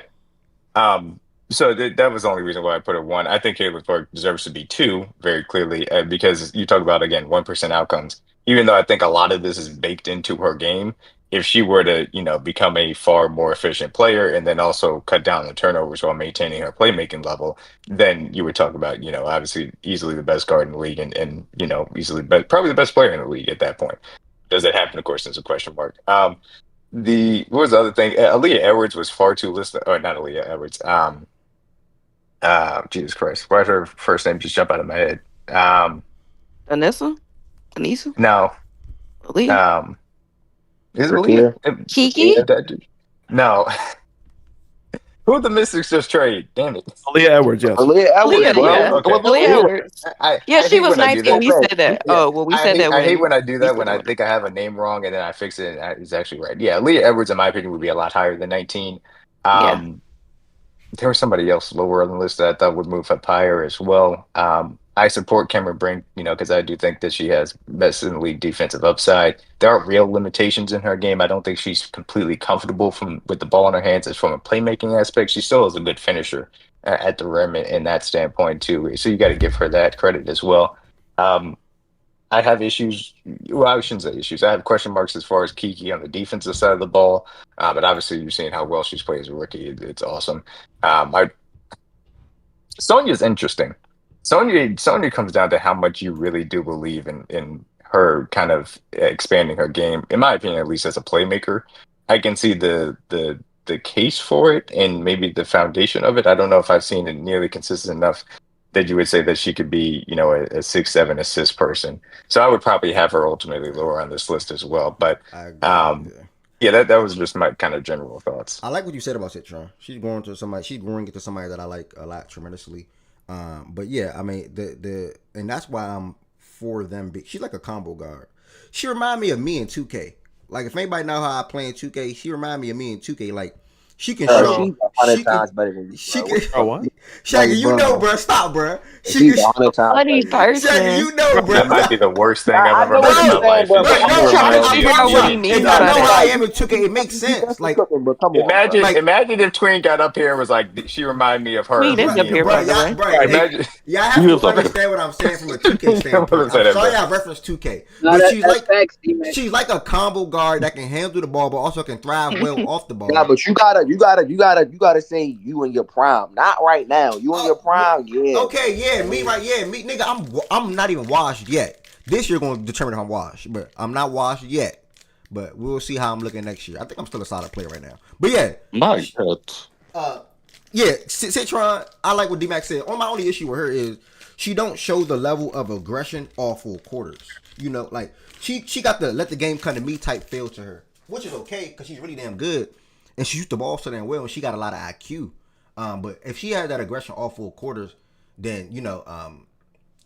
Um, so that was the only reason why I put her one. I think Caleb Clark deserves to be two, very clearly, because you talk about again 1% outcomes. Even though I think a lot of this is baked into her game, if she were to, become a far more efficient player and then also cut down the turnovers while maintaining her playmaking level, then you would talk about, obviously easily the best guard in the league and easily, but probably the best player in the league at that point. Does that happen? Of course, there's a question mark. The what was the other thing? Aaliyah Edwards was far too listed, or not Aaliyah Edwards. Jesus Christ, why did her first name just jump out of my head? Anissa? Anissa? No, Aaliyah? um, is it Aaliyah? Rakia. Kiki? No, who the Mystics just trade? Damn it! Aaliyah Edwards, yes. Aaliyah Edwards, Aaliyah, bro. yeah. It Okay, was Aaliyah yeah. Aaliyah. Edwards. I Yeah, she hate was when I do 19. that. We said that. Yeah, Oh, well, we said that I hate when when I do we that said when that I when think I have a name wrong and then I fix it and it's actually right. Yeah, Aaliyah Edwards, in my opinion, would be a lot higher than 19. yeah. Um, There was somebody else lower on the list that I thought would move up higher as well. I support Cameron Brink, because I do think that she has best in the league defensive upside. There are real limitations in her game. I don't think she's completely comfortable with the ball in her hands as from a playmaking aspect. She still is a good finisher at the rim in that standpoint too. So you got to give her that credit as well. Um, I have issues. Well, I shouldn't say issues. I have question marks as far as Kiki on the defensive side of the ball. But obviously, you've seen how well she's played as a rookie. It's awesome. I Sonya's interesting. Sonya comes down to how much you really do believe in her kind of expanding her game. In my opinion, at least as a playmaker, I can see the case for it and maybe the foundation of it. I don't know if I've seen it nearly consistent enough that you would say that she could be, a 6-7 assist person. So I would probably have her ultimately lower on this list as well. But I agree. um, Yeah. yeah, that was just my kind of general thoughts. I like what you said about Citron. She's growing into somebody that I like a lot tremendously. But yeah, I mean and that's why I'm for them. She's like a combo guard. She remind me of me in 2K. Like if anybody know how I play in 2K, she remind me of me in 2K. Like She can Bro, shoot. she's 100 She can. times better than you, She bro. can. What the Oh fuck? what? Shaggy, Like, you know, bro, bro. Stop, bro. She she's can. 100 times Funny better than you. Shaggy, person. you know, bro. That might be the worst thing I've I ever know heard what in you're my No, saying, life. bro, Is but but that come she no, on, Trying to reminds I me bro. of figure a out what promise he you. tween. If means y'all by know how I that. am in 2K, it makes sense. You Like, cooking, bro. Come on, bro. Imagine if Tween got up here and was like, she reminded me of her Tweet is bro, up being here, bro, by like, the y'all, way. bro, Right. hey, imagine. y'all have You to was up there. understand what I'm saying from a 2K I standpoint. wasn't say I'm that, sorry bro. I referenced 2K, No, but that's facts, D-Man. she's like a combo guard that can handle the ball, but also can thrive well off the Nah, ball. but you gotta say you in your prime, not right now. You in your prime, yeah. Okay, yeah, I me mean, right, yeah, me, nigga. I'm not even washed yet. This year gonna determine if I'm washed, but I'm not washed yet. But we'll see how I'm looking next year. I think I'm still a solid player right now. But yeah, My God. yeah, Citron. I like what D-Mac said. My only issue with her is she don't show the level of aggression all full quarters. You know, like she got the let the game come to me type feel to her, which is okay because she's really damn good and she shoots the ball so damn well and she got a lot of IQ. But if she has that aggression all full quarters, then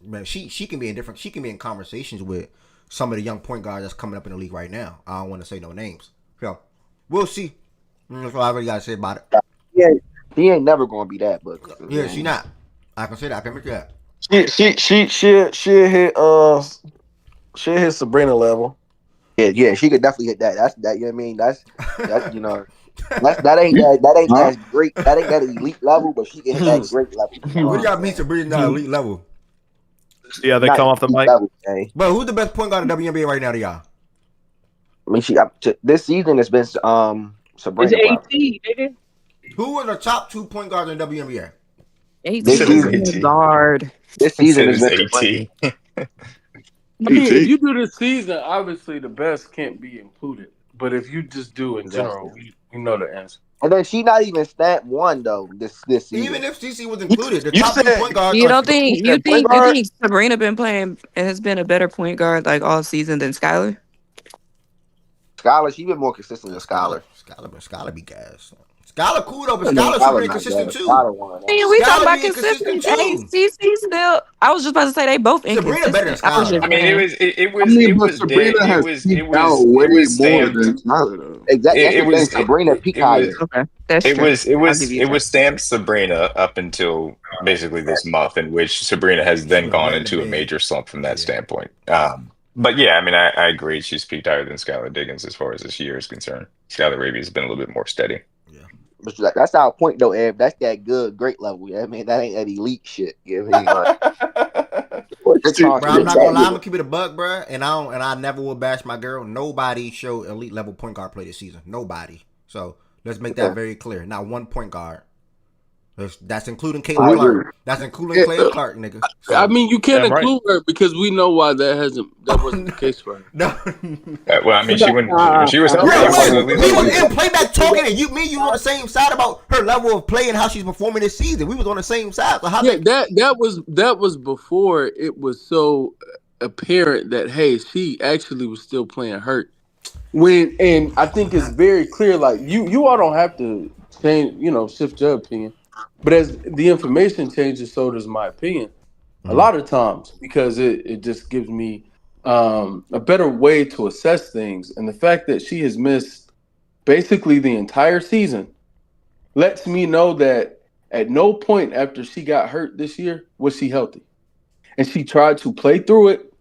man, she can be in different. She can be in conversations with some of the young point guards that's coming up in the league right now. I don't want to say no names. So we'll see. That's what I already got to say about it. yeah, he ain't never gonna be that, but Yeah, she not. I can say that. I can make that. She hit Sabrina level. yeah, she could definitely hit that. That's that. You know what I mean? That's that ain't Huh? that great. That ain't that elite level, but she can hit that great level. You know What what do I'm y'all mean saying? Sabrina's not elite level? Yeah, they Not come off the elite mic. level, man. But who's the best point guard in WNBA right now to y'all? I mean, this season has been It's Sabrina AT, probably. nigga. Who are the top 2 point guards in WNBA? 18 This Said it's season, is AT. guard. this season Said has it's been Sabrina. AT. I mean, if you do this season, obviously the best can't be included. But if you just do in Exactly. general, we know the answer. And then she not even stat one though this Even season. if CC was included, the You top two said point guards You are. don't think that point you guard? think Sabrina been playing has been a better point guard like all season than Skylar? Scholar, she been more consistent than Scholar. Scholar be gas. Scholar cool though, but I mean, Scholar should Scholar be not inconsistent good. too. Scholar won that. Man, we talking Scholar about be inconsistent consistent. Hey, too. CC still. I was just about to say they both Sabrina better than inconsistent. I was Scholar just I though. mean, saying. I mean, it but was dead. Sabrina has peaked out way It was more stamped. than Tyler, though. Exactly. That's the thing. It Sabrina peak it was higher. Okay, that's true. I'll give you it that. was stamped Sabrina up until basically this month, in which Sabrina has She then went gone right in the into a bed. major slump from that Yeah. standpoint. But yeah, I mean, I agree. She's peaked higher than Skylar Diggins as far as this year is concerned. Skylar Raby has been a little bit more steady. Yeah. But that's our point though, Eb. That's that good, great level. Yeah, I mean that ain't that elite shit. You know what I mean? Like what you Bro, talking I'm not gonna lie. I'm about? gonna keep it a buck, bro. And I never will bash my girl. Nobody showed elite level point guard play this season. Nobody. So let's make that Yeah, very clear. Not one point guard. That's including Caitlin I agree. Clark. That's including Clay Clark, nigga. I So mean, you can't Damn right. include her because we know why that wasn't the case for her. no. Well, I mean, she wouldn't when she was healthy. Real It wait, wasn't But elite we level was in either. playback talking, and you on the same side about her level of play and how she's performing this season. We was on the same side. So how Yeah, they? that was before it was so apparent that hey, she actually was still playing hurt. And I think it's very clear, like you all don't have to change, shift your opinion. But as the information changes, so does my opinion. A lot of times because it just gives me a better way to assess things. And the fact that she has missed basically the entire season lets me know that at no point after she got hurt this year was she healthy. And she tried to play through it.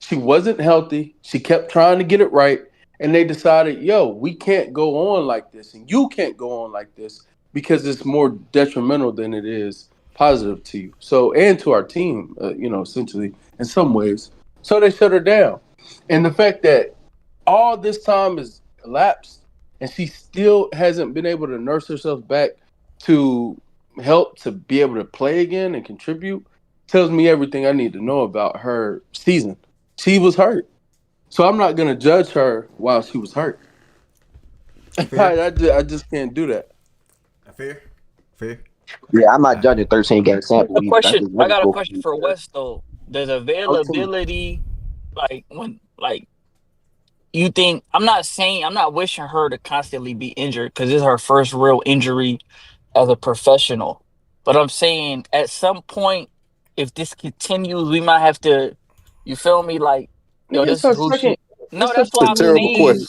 She wasn't healthy. She kept trying to get it right. And they decided, yo, we can't go on like this. And you can't go on like this because it's more detrimental than it is positive to you. So, and to our team, essentially, in some ways. So they shut her down. And the fact that all this time has elapsed and she still hasn't been able to nurse herself back to help to be able to play again and contribute tells me everything I need to know about her season. She was hurt. So I'm not going to judge her while she was hurt. Fair, I just can't do that. fair, fair. Yeah, I'm not judging 13 game sample A either. That's question. just I never got a go for question me. for West though. Does 13. availability, like you think? I'm not wishing her to constantly be injured because it's her first real injury as a professional. But I'm saying at some point, if this continues, we might have to. You feel me? Like, yo, Nigga, this is who she. No, it's her that's why It's a I'm terrible second saying. question. year.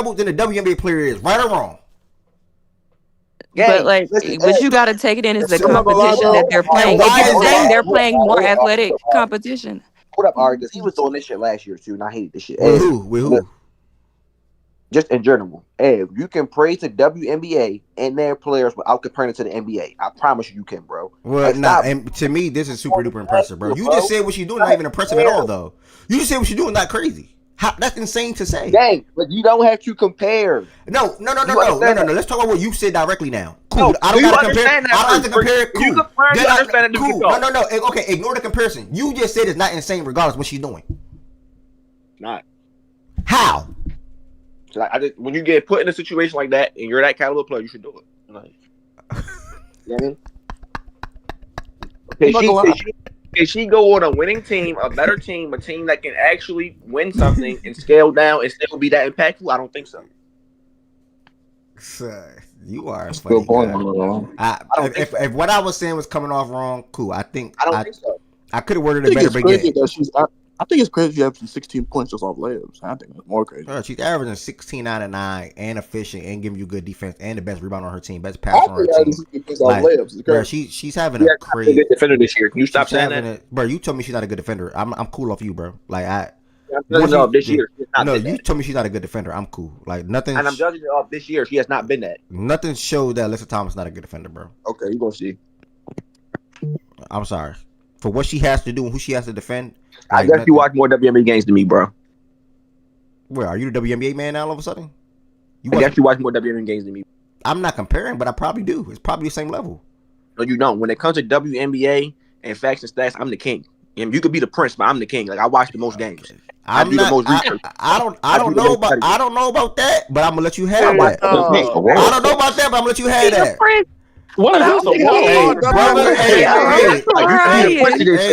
doubles than a WNBA player is. Right or wrong? But Gang, like, listen, but Ed, you got to take it in as the I'm not gonna lie, competition that though. they're And playing. If why you're is saying that? they're playing more athletic competition, hold up, Ari, because he was doing this shit last year too, and I hated this shit. With Ed, who? With look, who? just in general, Ed, you can praise the WNBA and their players without comparing it to the NBA. I promise you can, bro. Well, Like, nah, stop and to me, this is super doing duper this last impressive, bro. year, You bro. just said what you're doing, not even impressive at all, though. You just said what you're doing, not crazy. How, that's insane to say. Gang, but you don't have to compare. No. You understand that? Let's talk about what you said directly now. Cool. No, I do don't you gotta compare. understand that I don't have to first? compare. Cool. You compare, Then you understand it, then we cool. can talk. No. Okay, ignore the comparison. You just said it's not insane regardless of what she's doing. Not. How? Like, when you get put in a situation like that and you're that caliber player, you should do it. Like, you know what I mean? If she go on a winning team, a better team, a team that can actually win something and scale down and still be that impactful, I don't think so. You are a Still funny point. guy. If what I was saying was coming off wrong, cool. I think so. I could have worded I it think better, it's but crazy yeah. that I think it's crazy she averaging 16 points just off layups. I think that's more crazy. She's averaging 16 out of 9 and efficient and giving you good defense and the best rebound on her team, best passer on her team. 16 points off layups. Bro, she's having She's a not a crazy good defender this year. Can you stop saying that? Bro, you told me she's not a good defender. I'm cool off you, bro. Like I'm judging her off this year. She has not no, been you that. told me she's not a good defender. I'm cool. Like nothing. And I'm judging her off this year. She has not been that. Nothing showed that Alyssa Thomas is not a good defender, bro. Okay, you gonna see. I'm sorry for what she has to do and who she has to defend. I guess you watch more WNBA games than me, bro. Where are you the WNBA man now? All of a sudden, I guess you watch more WNBA games than me. I'm not comparing, but I probably do. It's probably the same level. No, you don't. When it comes to WNBA and facts and stats, I'm the king. And you could be the prince, but I'm the king. Like I watch the most games. I do the most research. I don't know about that, but I'm gonna let you have that. I don't know about that, but I'm gonna let you have that. What is this?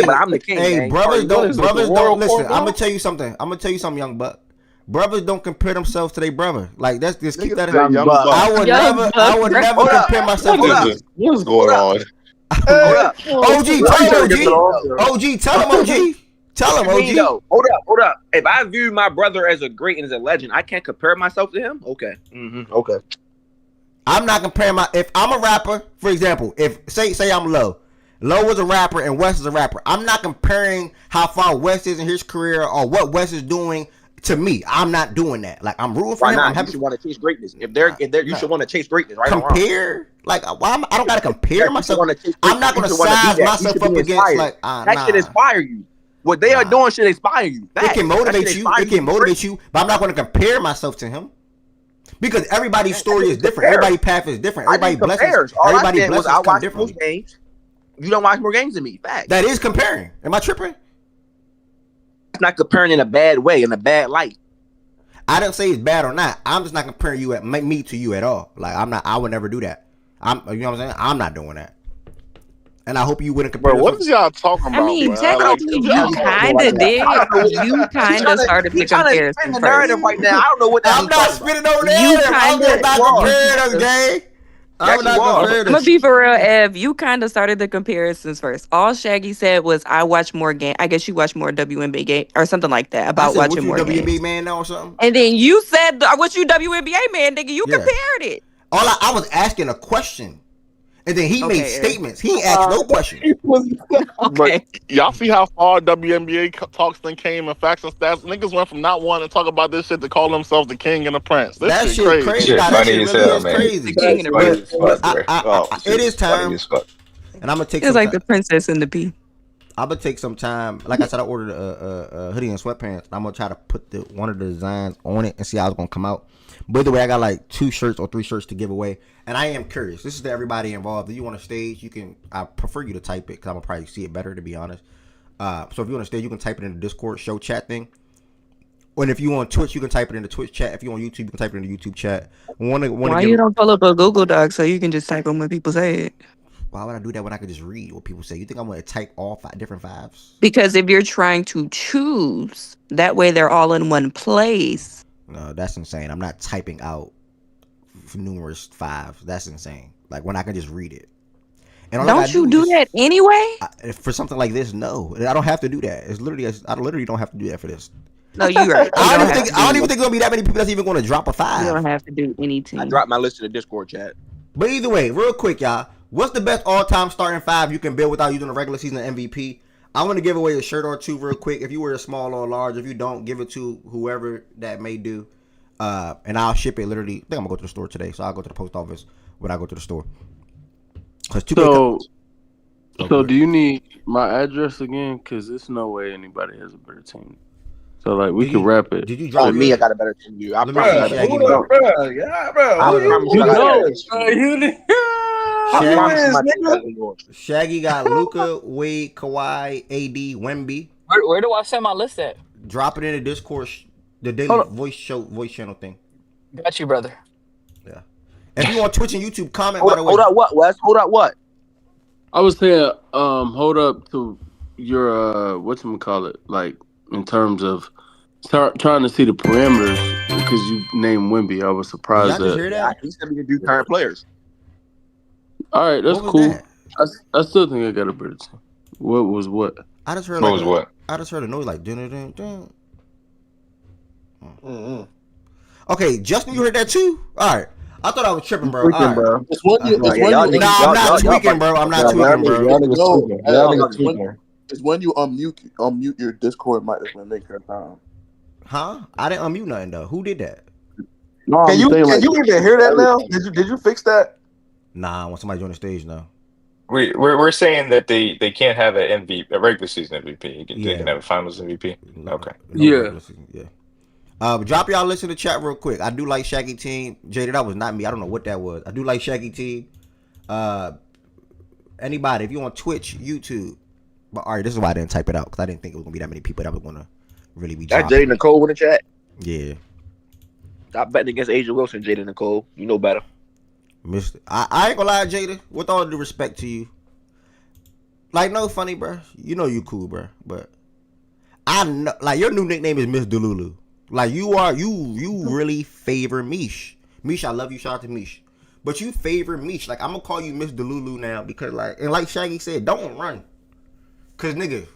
But I'm the king. Hey, brothers don't listen. I'm gonna tell you something. Young buck. Brothers don't compare themselves to their brother. Like that's just keep that in mind. I would never compare myself to what is going on? OG, tell him OG. Tell him OG. Tell him OG. Hold up. If I view my brother as a great and as a legend, I can't compare myself to him. Okay. Okay. I'm not comparing if I'm a rapper, for example, if say I'm Low was a rapper and West is a rapper. I'm not comparing how far West is in his career or what West is doing to me. I'm not doing that. Like I'm rooting for him. I'm happy. You should want to chase greatness. If they're you should want to chase greatness, right? Compare? Like I don't gotta compare myself. I'm not gonna size myself up against like that should inspire you. What they are doing should inspire you. It can motivate you. It can motivate you, but I'm not gonna compare myself to him. Because everybody's story is different. Everybody's path is different. Everybody's blessings. Everybody's blessings come differently. Games. You don't watch more games than me. Fact. That is comparing. Am I tripping? It's not comparing in a bad way, in a bad light. I didn't say it's bad or not. I'm just not comparing me to you at all. Like I'm not. I would never do that. You know what I'm saying? I'm not doing that. And I hope you wouldn't compare. Bro, what is y'all talking about? I mean, technically, you kind of did. You kind of started the comparison the narrative right now. I don't know what I'm not spitting on narrative. I'm just not comparing us, gang. I'm gonna be for real, Ev. You kind of started the comparisons first. All Shaggy said was, "I watch more game." I guess you watch more WNBA game or something like that about watching more games. WNBA man now or something. And then you said, "What you WNBA man, nigga?" You compared it. All I was asking a question. And then he made statements. He ain't asked no question. But y'all see how far WNBA talks then came and facts and stats? Niggas went from not wanting to talk about this shit to call themselves the king and the prince. This shit crazy. Shit funny as hell, man. Crazy. It is time. And I'm gonna take. It's like the princess and the pea. I'm gonna take some time. Like I said, I ordered a hoodie and sweatpants. I'm gonna try to put one of the designs on it and see how it's gonna come out. By the way, I got like 2 shirts or 3 shirts to give away, and I am curious. This is to everybody involved. If you want to stage, you can. I prefer you to type it because I'm gonna probably see it better, to be honest. So if you want to stage, you can type it in the Discord show chat thing. And if you on Twitch, you can type it in the Twitch chat. If you on YouTube, you can type it in the YouTube chat. Why you don't pull up a Google Doc so you can just type them when people say it? Why would I do that when I could just read what people say? You think I'm going to type all 5 different 5s? Because if you're trying to choose, that way they're all in one place. No, that's insane. I'm not typing out numerous 5s. That's insane. Like when I can just read it. And don't you do that anyway? For something like this, no. I don't have to do that. It's literally, I literally don't have to do that for this. No, you're right. I don't even think there's going to be that many people that's even going to drop a 5. You don't have to do anything. I dropped my list in the Discord chat. But either way, real quick, y'all. What's the best all-time starting five you can build without using a regular season MVP? I want to give away a shirt or two real quick. If you wear a small or large, if you don't, give it to whoever that may do. And I'll ship it literally. I think I'm going to go to the store today. So I'll go to the post office when I go to the store. So do you need my address again? Because there's no way anybody has a better team. So like we can wrap it. Did you drop me? I got a better team than you. I Let me promise. see, Shaggy. Bro, yeah, bro. I Who you? promise Who you, I got a better knows? team than you. I Shaggy, promise you, my team better than yours. Shaggy got Luka, Wade, Kawhi, AD, Wemby. Where do I send my list at? Drop it in the Discord, the daily voice channel thing. Got you, brother. Yeah. If you on Twitch and YouTube, comment. Hold up, what, Wes? Hold up, what? I was saying, hold up to your whatchamacallit, like in terms of trying to see the parameters because you named Wemby. I was surprised Y'all just hear that? He said we can do current players. All right, that's What was cool. that? I still think I got a better team. What was what? I just heard What was what? I just heard a noise like dun dun dun. Mm-hmm. Okay, Justin, you heard that too? All right. I thought I was tripping, bro. All right. Bro. It's when you. It's when you. Nah, I'm not tweaking, bro. I'm not tweaking, bro. Y'all niggas tweaking. Y'all niggas tweaking. It's when you unmute your Discord mic that's gonna make your time. Huh? I didn't unmute nothing though. Who did that? No, Can I'm you saying, can like, you even hear that now? Did you fix that? Nah, I want somebody join the stage now. We're saying that they can't have a regular season MVP. They can have a Finals MVP. Okay. Yeah. Drop y'all list in the chat real quick. I do like Shaggy Team. Jada, that was not me. I don't know what that was. I do like Shaggy Team. Anybody, if you on Twitch, YouTube. But all right, this is why I didn't type it out because I didn't think it was gonna be that many people that was gonna really be. That Jada Nicole in the chat. Yeah. Stop betting against Asia Wilson, Jada Nicole. You know better. I ain't gonna lie, Jada. With all due respect to you, like no funny, bro. You know you cool, bro. But I know, like your new nickname is Miss Delulu. Like you really favor Mish. Mish, I love you. Shout out to Mish. But you favor Mish. Like I'm gonna call you Miss Delulu now because like Shaggy said, don't run. Cause nigga,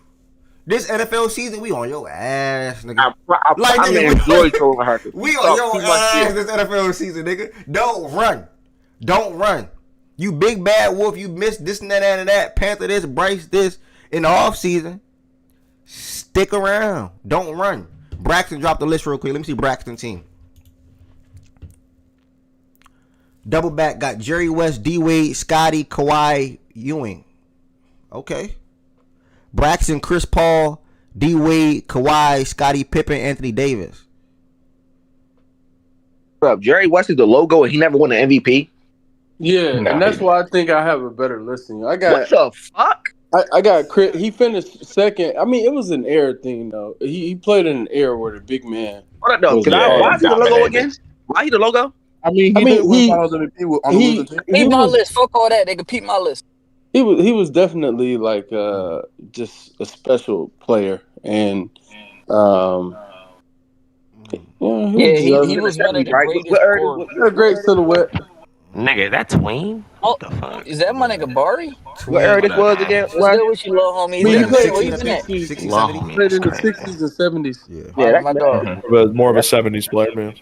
this NFL season we on your ass, nigga. I enjoy trolling her. We on your ass this NFL season, nigga. Don't run. Don't run. You big bad wolf. You missed this and that and that. Panther this, Bryce this in the offseason. Stick around. Don't run. Braxton dropped the list real quick. Let me see Braxton team. Double back got Jerry West, D Wade, Scotty, Kawhi, Ewing. Okay. Braxton, Chris Paul, D Wade, Kawhi, Scotty Pippen, Anthony Davis. Bro, Jerry West is the logo and he never won an MVP. Yeah, and that's why I think I have a better list than you. I got what the fuck? I got Chris. He finished second. I mean, it was an air thing though. He played in an air where the big man. What though? Why is he the logo again? Why he the logo? I mean, he didn't win Finals MVP on the losing team. Peep my list. Fuck all that. They can peep my list. He was definitely like just a special player, and he was one of the greatest scorers. A great silhouette. Nigga, that tween? What the fuck? Is that my nigga Bari? What era this was again? What's good with you, little homie? He played Where you been at? 60s, Law 70s. homie He played is in the crazy. 60s and 70s. Yeah, that's my dog. More of a 70s player, man.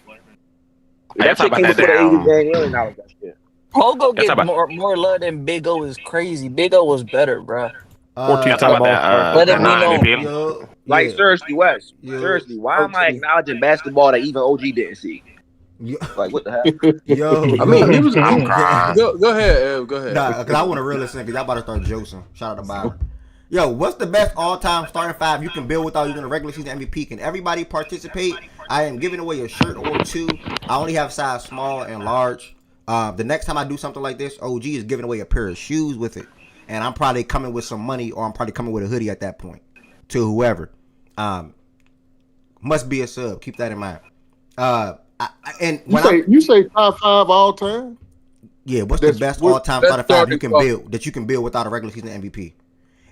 That shit came before the 80s game. You don't know that shit. Pogo get more love than Big O is crazy. Big O was better, bro. 14 time All-Star. Let it be known. Like seriously, Wes. Seriously, why am I acknowledging basketball that even OG didn't see? Like what the hell? Yo, I mean, he was. Go ahead, Ev. Go ahead. Nah, because I want to really listen because y'all about to start joking. Shout out to Byron. Yo, what's the best all-time starting five you can build without using a regular season MVP? Can everybody participate? I am giving away a shirt or two. I only have size small and large. The next time I do something like this, OG is giving away a pair of shoes with it. And I'm probably coming with some money or I'm probably coming with a hoodie at that point to whoever. Must be a sub. Keep that in mind. You say top five all time? Yeah, what's the best all-time starting five you can build that you can build without a regular season MVP?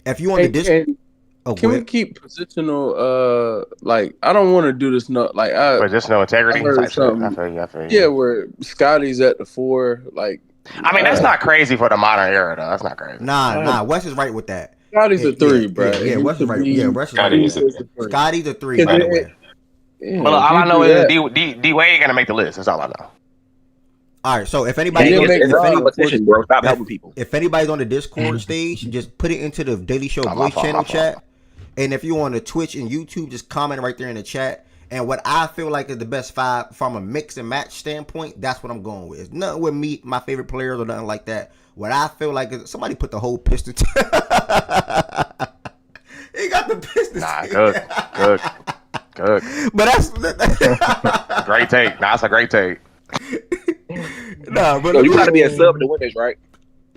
If you on the disc, can we keep positional? Like I don't want to do this. But just no integrity. I feel you. Yeah, where Scotty's at the 4. Like I mean, that's not crazy for the modern era, though. That's not crazy. Nah. Wes is right with that. Scotty's a 3, bro. Yeah, Wes is right. Yeah, Wes is right. Scotty's a 3, by the way. Well, all I know is D Wade gonna make the list. That's all I know. All right, so if Dang, anybody's on, it's a competition, bro. Stop helping people. if anybody's on the Discord stage, just put it into the Daily Show Oh, voice channel chat. And if you're on the Twitch and YouTube, just comment right there in the chat. And what I feel like is the best 5 from a mix and match standpoint, that's what I'm going with. It's nothing with me, my favorite players or nothing like that. What I feel like is somebody put the whole Pistons. He got the Pistons. Nah, good. But that's Great take. Nah, that's a great take. nah, but So you got to be a sub to win this, right?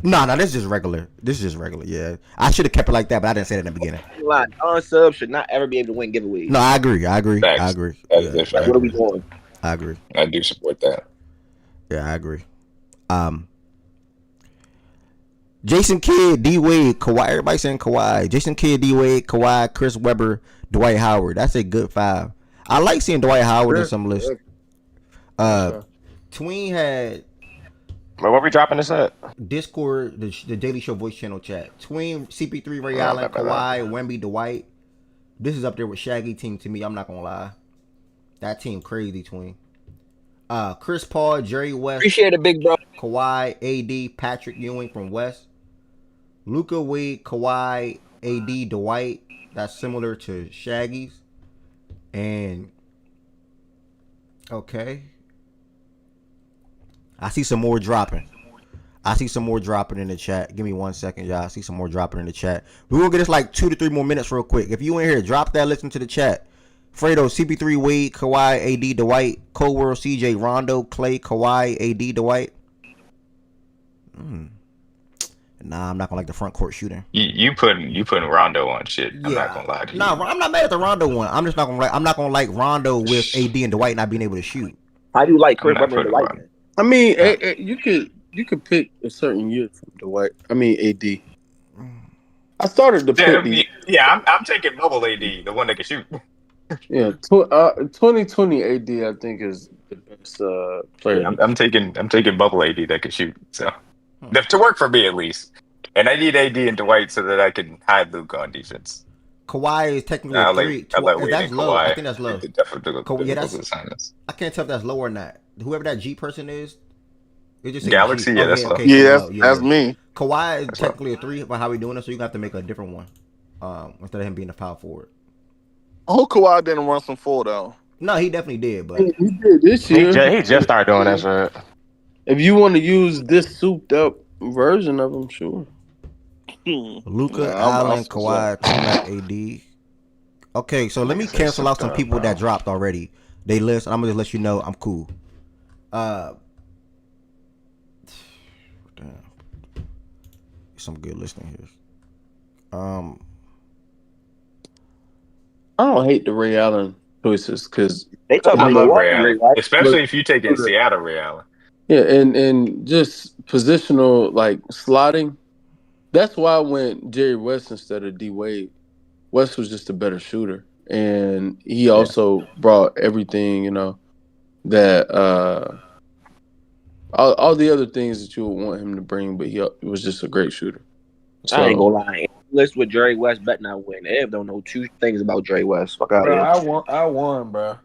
No, this is just regular. This is just regular. Yeah, I should have kept it like that, but I didn't say that in the beginning. Non-sub should not ever be able to win giveaways. No, I agree. Facts. I agree. That's Yeah, different. What are we doing? I agree. I do support that. Yeah, I agree. Jason Kidd, D Wade, Kawhi. Everybody saying Kawhi. Jason Kidd, D Wade, Kawhi, Chris Webber, Dwight Howard. That's a good 5. I like seeing Dwight Howard in some lists. Tween had But what we dropping this at? Discord, the Daily Show voice channel chat. Tween, CP3, Ray Oh, Allen, bad. Kawhi, Wemby, Dwight. This is up there with Shaggy team to me. I'm not gonna lie. That team crazy, Tween. Chris Paul, Jerry West, Appreciate it, big bro. Kawhi, AD, Patrick Ewing from West. Luka, Wade, Kawhi, AD, Dwight. That's similar to Shaggy's. And okay. I see some more dropping. In the chat. Give me 1 second, y'all. I see some more dropping in the chat. We're going to get this like 2 to 3 more minutes real quick. If you in here, drop that, listen to the chat. Fredo, CP3, Wade, Kawhi, AD, Dwight, Cold World, CJ, Rondo, Clay, Kawhi, AD, Dwight. Nah, I'm not going to like the front court shooting. You putting Rondo on shit. I'm not gonna lie to you. Nah, I'm not mad at the Rondo one. I'm just not going to like, I'm not going to like Rondo with AD and Dwight not being able to shoot. How do you like Chris Webber and Dwight? I mean, you could pick a certain year from Dwight. I mean, AD. I started to pick these. Yeah, I'm taking bubble AD, the one that can shoot. Yeah, 2020 AD I think is the best player. Yeah, I'm taking bubble AD that can shoot. So to work for me at least. And I need AD and Dwight so that I can hide Luke on defense. Kawhi is technically a 3. That's low. I think that's low. Yeah, I can't tell if that's low or not. Whoever that G person is, it just Galaxy. G. Yeah, that's okay, low. That's me. Kawhi is technically a 3, but how we doing it? So you have to make a different one instead of him being a power forward. I hope Kawhi didn't run some full though. No, he definitely did, but he did this year. He just started doing that shit. If you want to use this souped up version of him, sure. Luka, Allen, Kawhi, T-Mac, AD. Okay, so let me cancel out some people that dropped already. They list. I'm gonna just let you know I'm cool. Damn. Some good listening here. I don't hate the Ray Allen choices because they talk I about love Ray Allen, right? especially if you take in Seattle Ray Allen. Yeah, and just positional like slotting. That's why I went Jerry West instead of D Wade. West was just a better shooter, and he also brought everything that all the other things that you would want him to bring. But he was just a great shooter. So, I ain't gonna lie. List with Jerry West bet not win. Ev don't know 2 things about Jerry West. Fuck out of here. I won, bro.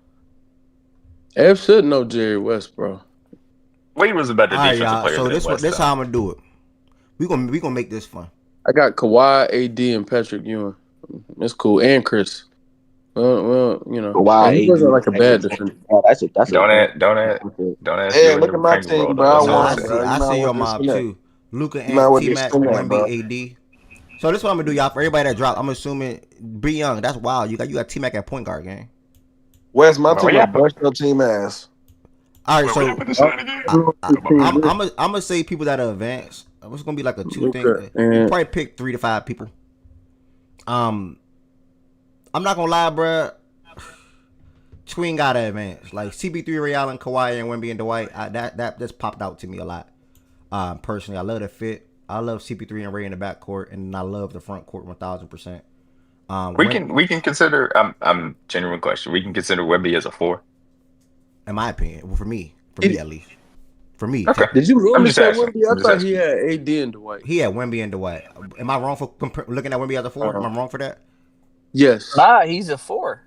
Ev should know Jerry West, bro. Wade was a better defensive player. So than West, this how I'm gonna do it. We gonna make this fun. I got Kawhi, AD, and Patrick Ewing. That's cool, and Chris. Well, Kawhi, he wasn't like a bad defender. Oh, that's it. Don't ask. Hey, look at my team, bro. I see your mob too. Luka and T-Mac, Wemby, AD. So this is what I'm gonna do, y'all. For everybody that dropped, I'm assuming Bree Young. That's wild. You got T-Mac at point guard, gang. West, my team, bust your team ass. All right, so I'm gonna say people that are advanced. It's gonna be like a 2 thing. You probably pick 3 to 5 people. I'm not gonna lie, bro. Twin got to advance. Like CP3, Ray Allen, Kawhi, and Wemby and Dwight. That just popped out to me a lot. Personally, I love the fit. I love CP3 and Ray in the backcourt, and I love the front court 1,000%. We can consider. I'm genuine question. We can consider Wemby as a 4. In my opinion, for me at least. For me. Okay. Did you really say Wemby? I thought asking. He had AD and Dwight. He had Wemby and Dwight. Am I wrong for looking at Wemby as a 4? Am I wrong for that? Yes. Nah, he's a 4.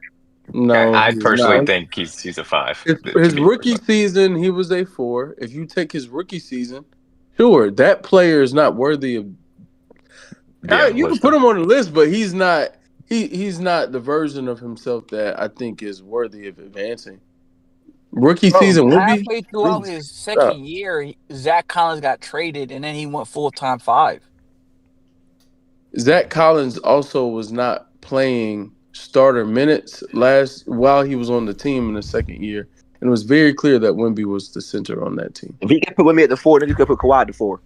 No, I he's personally not. think he's a 5. His rookie season, he was a 4. If you take his rookie season, sure, that player is not worthy of. You can put him on the list, but he's not. He's not the version of himself that I think is worthy of advancing. Rookie season would be halfway throughout his second year, Zach Collins got traded, and then he went full-time 5. Zach Collins also was not playing starter minutes while he was on the team in the second year, and it was very clear that Wnba was the center on that team. If he can put Wnba at the 4, then you can put Kawhi at the 4.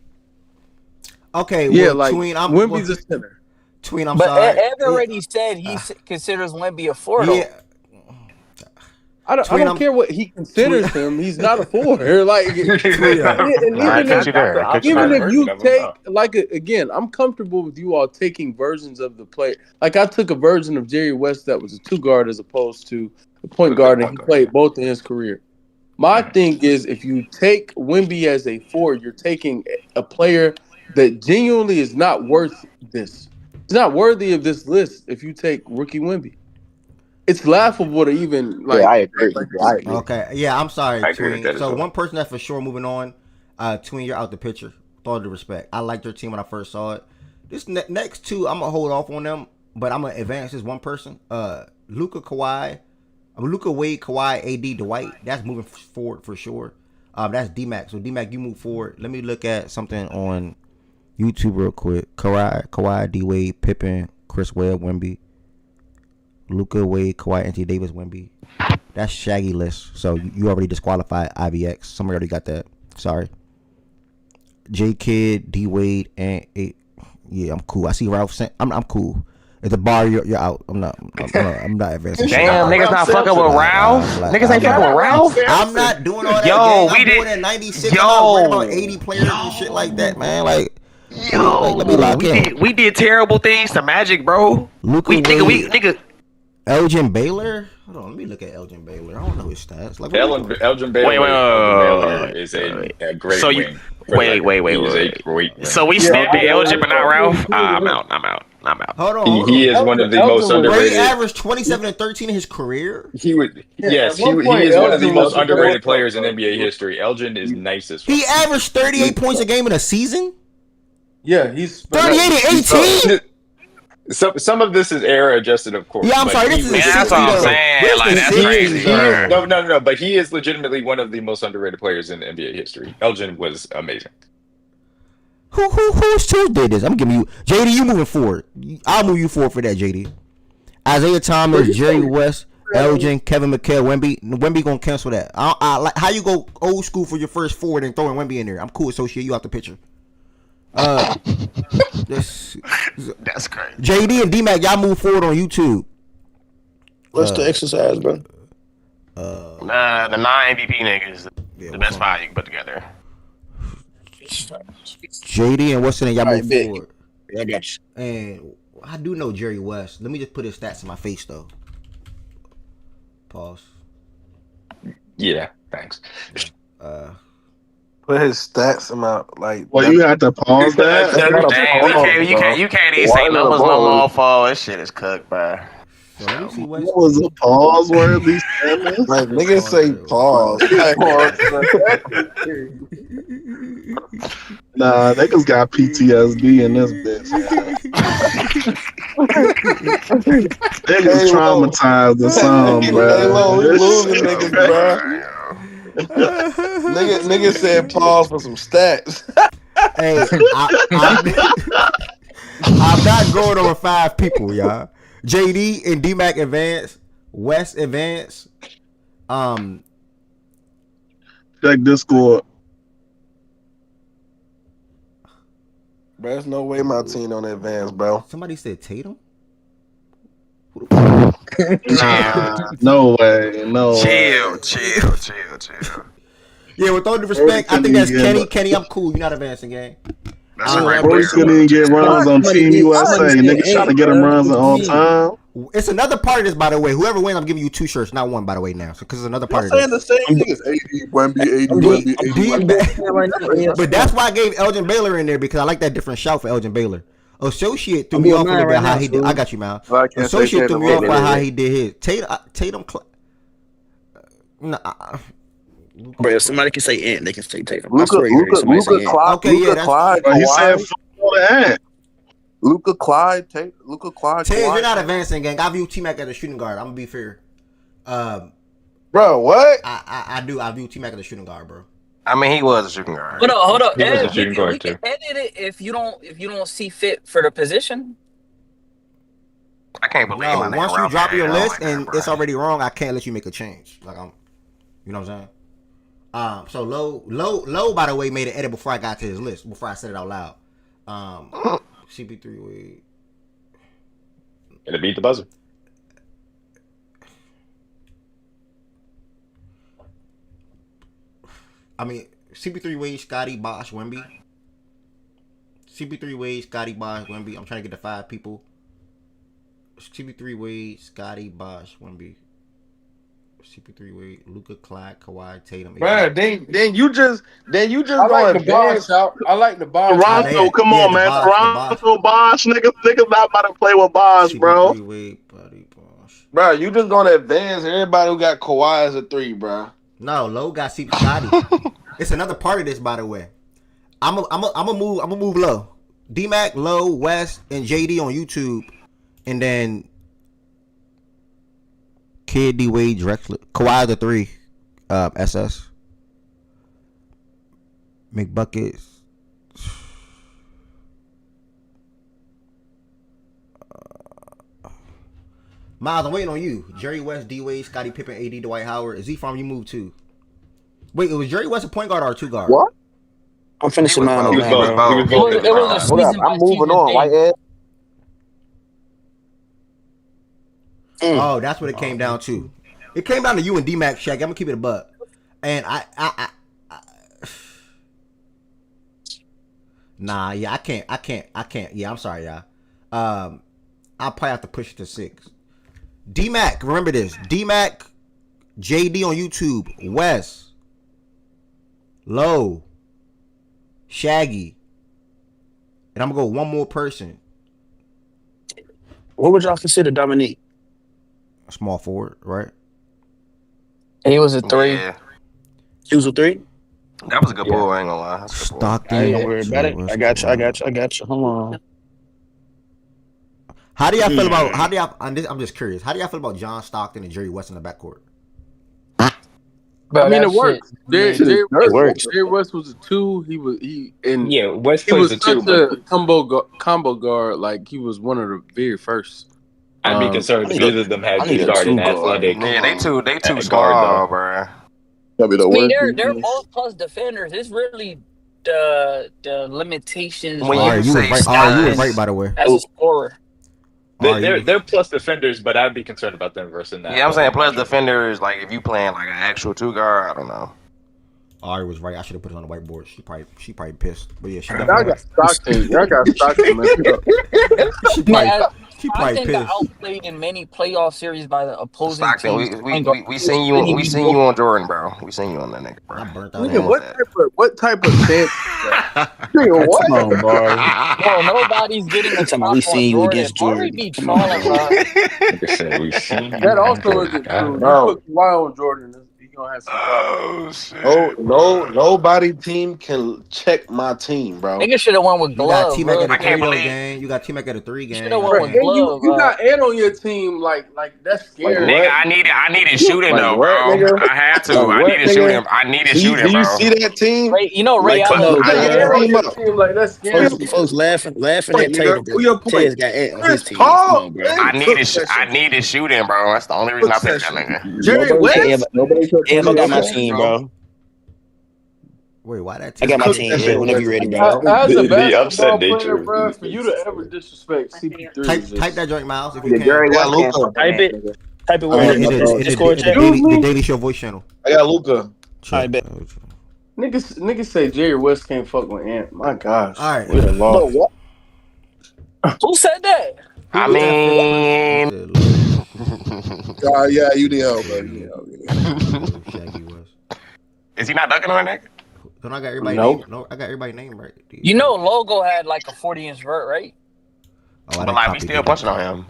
Okay, yeah, well, like Tween, Wemby's the center. Tween, I'm But sorry. Ev already said he considers Wnba a 4. Though. I don't care what he considers him. He's not a 4. Like, and even if you take, like, again, I'm comfortable with you all taking versions of the play. Like, I took a version of Jerry West that was a 2 guard as opposed to a point guard, and he played both in his career. My thing is, if you take Wnba as a 4, you're taking a player that genuinely is not worth this. It's not worthy of this list if you take rookie Wnba. It's laughable to even like. Yeah, I agree. Okay, yeah, I'm sorry, I agree with Tween. that as So well. one person that's for sure moving on, Tween, you're out the picture. With all due respect, I liked your team when I first saw it. This next 2, I'm gonna hold off on them, but I'm gonna advance this one person. Luka Wade, Kawhi, AD, Dwight. That's moving forward for sure. That's D-Mac. So D-Mac, you move forward. Let me look at something on YouTube real quick. Kawhi, D Wade, Pippen, Chris Webb, Wemby. Luka, Wade, Kawhi, Anthony Davis, Wnba. That's shaggy list. So you already disqualified IVX. Somebody already got that. Sorry. J Kid, D Wade, and yeah, I'm cool. I see Ralph. I'm cool. At the bar, you're out. I'm not advancing. Damn, niggas not fucking with Ralph. Niggas ain't fucking with Ralph. I'm not doing all that. Yo, we did. I'm 96. I'm not worried about 80 players and shit like that, man. Like. Let me lock in. We did terrible things to Magic, bro. Nigga. Elgin Baylor? Hold on, let me look at Elgin Baylor. I don't know his stats. Like, Elgin Baylor is a great wing. Wait. So we snapped the Elgin, but not Ralph? I'm out. Hold on. He is one of the most underrated. He averaged 27 and 13 in his career. He is one of the most underrated players in NBA history. Elgin is nice as fuck. He averaged 38 points a game in a season? Yeah, he's 38 and 18? Some of this is era adjusted, of course. Yeah, I'm sorry. This is that's what I'm saying. Like, that's crazy. No. But he is legitimately one of the most underrated players in NBA history. Elgin was amazing. Who's did this? I'm giving you JD. You moving forward? I'll move you forward for that, JD. Isaiah Thomas, Jerry West, Elgin, Kevin McHale, Wemby. Wemby gonna cancel that. I like how you go old school for your first forward and throwing Wemby in there. I'm cool. Associate you out the picture. That's crazy. JD and D-Mac, y'all move forward on YouTube. What's the exercise, bro? The 9 MVP niggas, the best 5 you can put together. JD and what's the name? Y'all move forward. Yeah, I got you. And I do know Jerry West. Let me just put his stats in my face though. Pause. Yeah, thanks. Put his stats amount like. Well, you have to pause that. Damn, you can't even say numbers no more, for this shit is cooked, bro. So let me see what was a pause worthy statement? Like niggas say pause. Nah, niggas got PTSD in this bitch. Niggas traumatized or something, bro. We losing niggas, bro. Nigga said pause for some stats. Hey, I'm not going over 5 people, y'all. JD and D-Mac advance. West advance. Check Discord. Bro, there's no way my team don't advance, bro. Somebody said Tatum? Nah. No way. No Chill. Yeah, with all due respect, I think that's Kenny. Kenny, I'm cool. You're not advancing, gang. That's a great Boys couldn't even get runs on Team USA. Niggas trying to get them runs on time. It's another part of this, by the way. Whoever wins, I'm giving you 2 shirts, not 1, by the way, now. Because it's another part of this. The same thing as AD, Wemby. But that's why I gave Elgin Baylor in there, because I like that different shout for Elgin Baylor. Associate threw I'm me doing off a mine little bit right how now, he did. I Smooth. got you, man. Well, I can't say Associate shit threw in me a off little by bit. how he did his. Nah, Bro, if somebody can say Ant, they can say Tatum. I Luca, swear you heard Luca, somebody Luca, say Ant. Clyde, okay, yeah, Luca, that's Clyde, Bro, he said Kawhi, fuck all that. Luca, Clyde, Luca, Clyde, Tiz, you're Kawhi. not advancing, gang. I view T-Mac as a shooting guard. I'm gonna be fair. Bro, what? I do. I view T-Mac as a shooting guard, bro. I mean, he was a shooting guard. Hold up. He was a Ed, shooting we guard can too. edit it if you don't see fit for the position. I can't believe No, my nigga once you Ralph drop had your it. list Oh my and God, it's bro. already wrong, I can't let you make a change. Like you know what I'm saying? So low. By the way, made an edit before I got to his list. Before I said it out loud. CP3 Wade. Gonna beat the buzzer. I mean, CP3 Wade, Scotty, Bosh, Wemby. CP3 Wade, Scotty, Bosh, Wemby. I'm trying to get to 5 people. CP3 Wade, Scotty, Bosh, Wemby. CP3 Wade, Luka, Clyde, Kawhi, Tatum. Bro, then you just I don't like the advance. boss out. I like the boss out. Toronto, come Yeah, on, the man. Bosh. Toronto, Bosh, niggas not about to play with Bosh, bro. CP3 Wade, Buddy, Bosh. Bro, you just gonna advance everybody who got Kawhi as a 3, bro. No, Low got CP Scotty. It's another part of this, by the way. I'm a move Low. D-Mac, Low, West, and JD on YouTube, and then Kid, D Wade, Drexler, Kawhi the 3, SS, McBuckets. Miles, I'm waiting on you. Jerry West, D Wade, Scottie Pippen, AD, Dwight Howard. Z Farm, you moved too. Wait, was Jerry West a point guard or a 2 guard? What? I'm finishing was mine both. up He was now, both. bro. He was It both. It was a What up? season by I'm moving season on. thing. White Ed. Oh, that's what it came down to. It came down to you and D-Mac, Shaq. I'm gonna keep it a buck. And I nah, yeah, I can't. Yeah, I'm sorry, y'all. I'll probably have to push it to 6. D-Mac, remember this. D-Mac, JD on YouTube, Wes, Low, Shaggy, and I'm gonna go one more person. What would y'all consider Dominique? A small forward, right? He was a 3. Yeah, He was a 3? that was a good Yeah. pull. I ain't gonna lie. That's a good pull. Stockton. I ain't gonna worry about it. I got you. Hold on. How do y'all feel about? I'm just curious. How do y'all feel about John Stockton and Jerry West in the backcourt? I mean, it works. Jerry It works. West was a 2. He Yeah, West he plays was the 2, such but a combo guard. Like he was one of the very first. I'd be concerned if either of them had I need to a guard an 2 guard. athletic Yeah, they too guard small, though. bro. That'd be the I mean, worst. they're both plus defenders. It's really the limitations When All you right, of you was say right. All right, you was size, right. By the way, as a scorer. They're plus defenders, but I'd be concerned about them versus that. yeah, I'm saying plus defenders. Like if you playing like an actual 2 guard, I don't know. Ari was right. I should have put it on the whiteboard. She probably pissed. But yeah, she Y'all definitely got Stockton. Y'all got Stockton messed up. she probably got pissed. outplayed in many playoff series by the opposing Stockton, teams. we seen you on Jordan, bro. We seen you on that nigga, bro. I burnt out. Nigga, what type of chance? Nigga, what? Come on, Barry. Bro, nobody's getting a Talking about stop we on seen you Jordan. against Barry Jordan. be Come on, trolling, bro. bro. Like I said, we've seen you That on also Jordan. isn't God. true. You Bro. put Kawhi on Jordan, he gonna have some problems. Oh shit. Nobody team can check my team, bro. Nigga should have won with You got glove, T-Mac bro. at a I can't 3 though, believe- gang. You got T-Mac at a 3 gang. Should've won Bro, with and glove, you got Ed on your team, like that's scary. Nigga, I needed shooting Like though, what, bro. nigga? I had to. Like I what, needed nigga? shooting. I needed shooting, Do you bro. see that team? Ray, you know Ray Like, come Allen. on, Got get Ed your on team your up. team, like that's scary. Folks laughing at Point, Tatum nigga. Who your because point? Tez got Ant on Chris his team. Come Paul, on, bro. man. I needed shooting, bro. That's the only reason I picked that nigga. Jerry West? Nobody took Ed, I got my Okay, team, bro. bro. Wait, why that? I got my Cook team, that Ed, shit. whenever you're ready, bro. As a The basketball upset nature player, of bro, these for you things. to ever disrespect CP3 is Type just that joint, Miles, if you Yeah, can. Jerry I got West can't Luca. fuck with Type Ant, it. nigga. Type it I where got in Luka. the Discord chat. The Daily Show voice channel. I got Luca. I bet. niggas say Jerry West can't fuck with Ant. My gosh. All right. We'd have lost. But what? Who said that? I mean, Yeah, UDL, bro. Shaggy West. is he not dunking on that nigga? Don't I got everybody Nope. name? No, I got everybody name right. You know, Logo had like a 40-inch vert, right? Oh, I But didn't like we copy still D-Mac punching on team. him.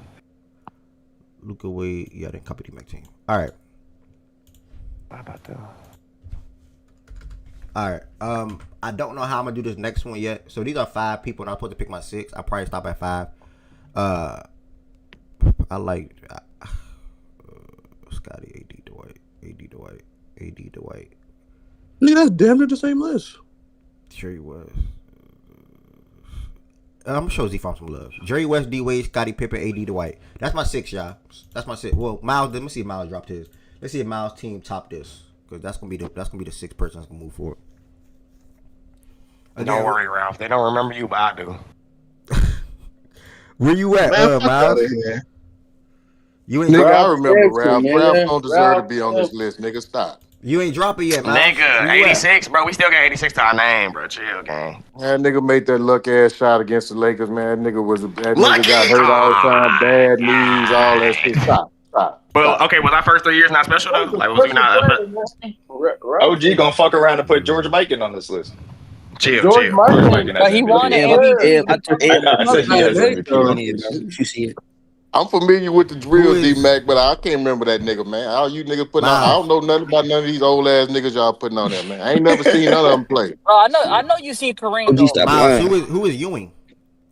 Luka Wade. Yeah, I didn't copy D-Mac team. All right. How about that? All right. I don't know how I'm gonna do this next one yet. So these are 5 people, and I'm supposed to pick my 6. I'll probably stop at 5. I like Scotty, AD Dwight, AD Dwight. Nigga, that's damn near the same list. Jerry West. I'm gonna show Z Farm some love. Jerry West, D Wade, Scotty Pippen, AD Dwight. That's my 6, y'all. That's my 6. Well, Miles. Let me see if Miles dropped his. Let's see if Miles' team topped this, because that's gonna be the 6th person that's gonna move forward. Don't worry, Ralph. They don't remember you, but I do. Where you at, Man, fuck Miles? outta here. You ain't Nigga, I drop. remember Ralph. man. Ralph don't deserve Ralph to be on this list, nigga. Stop. You ain't drop it yet, Miles. Nigga, Where you at? 86, bro. We still got 86 to our name, bro. Chill, gang. That nigga made that luck ass shot against the Lakers, man. That nigga Lucky! got hurt all the time, bad knees, all that shit. God. Stop. Well, okay, was our first 3 years not special, though? Like, was we not... OG gonna fuck around and put George Mikan on this list. Chill. George Mikan, But he won an I said he has MVP. You see it. I'm familiar with the drill, D-Mac, but I can't remember that nigga, man. All you niggas putting on, I don't know nothing about none of these old ass niggas y'all putting on there, man. I ain't never seen none of them play. Bro, I know you see Kareem. OG, though. stop Miles, who is Ewing?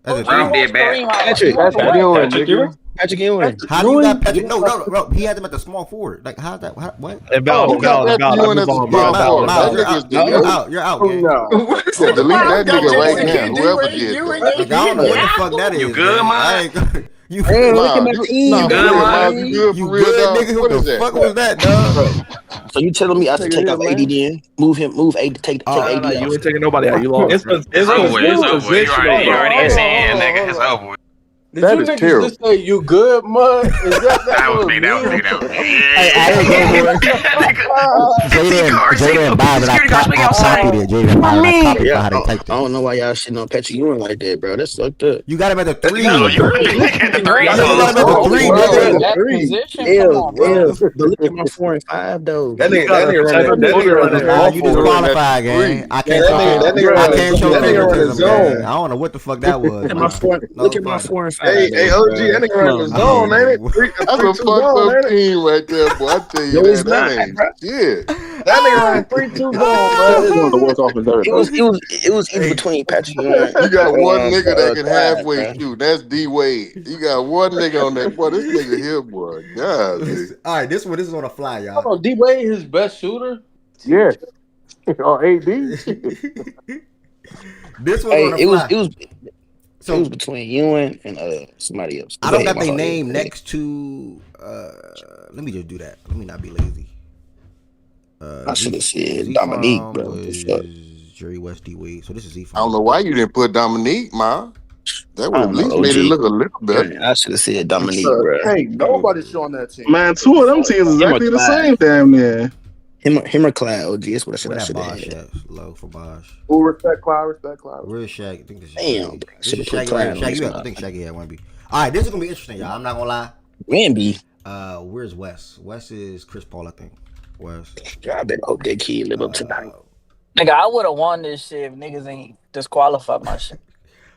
Ralph did bad. Patrick Ewing, Patrick nigga. Patrick Ewing. How do you got Patrick? No, bro. He had them at the small forward. Like, how's that? What? Who got Patrick Ewing as a small forward? That nigga's deleted. You're out, man. Yeah, delete that nigga right now. Whoever did that. Like, I don't know what the fuck that is. You good, man? You look at my team. You good, man? You good for real, good, dog? nigga? What is the that? fuck was that, dog? So you telling me I should take off AD then? Move AD, take AD You off. ain't taking nobody out. You lost. It's over with. It's over with. You already saying, nigga. It's over with. Did That you is niggas terrible. just say you good, mud? Is That was me. Jaden Bobby, I copied it. Jaden Bobby, I copied how they typed I it. don't know why y'all shitting on Patrick Ewing like that, bro. That's fucked up. You got him at the 3. No, you at the 3. I know you got him at the 3, nigga. That position, come on, bro. But look at my 4 and 5 though. That nigga running. You disqualified, gang. I can't show favoritism, gang. I don't know what the fuck that was. Look at my 4 and 5. Hey, OG, that nigga running the zone, ain't it? That's a fucked up team right there, boy. I tell you No, it's that. not, That ain't bro. shit. That nigga running 3-2 zone, That is man. one of the worst offense ever. It was in between Patrick Ewing. You got one nigga that can halfway shoot. That's D Wade. You got one nigga on that. Boy, this nigga here, boy. God. All right, this is on the fly, y'all. Hold on, D Wade his best shooter? Yes. Or AD. This one on the fly. It was between Ewing and somebody else. I don't got their name next to. Let me just do that. Let me not be lazy. I should have said Dominique, bro. Jerry West, D Wade. So this is Z. I don't know why you didn't put Dominique, man. That would I at don't least know, made it OG. look a little better. I should have said Dominique, bro. Hey, nobody's showing that team. Man, two of them teams exactly the same damn near. Him or Clyde, OG. That's what I Where that should Bosh have at? Low for Bosh. Who respect Clyde? Where's Shaq? I think this is Damn, Shaggy. bro. This Should is have put Shaggy. Clyde Right? on Shaggy, this I think Shaggy had Wnba. All right, this is gonna be interesting, y'all. I'm not gonna lie. Wnba. Where's Wes? Wes is Chris Paul, I think. Wes. I better hope that kid live up tonight. Nigga, I would have won this shit if niggas ain't disqualified my shit.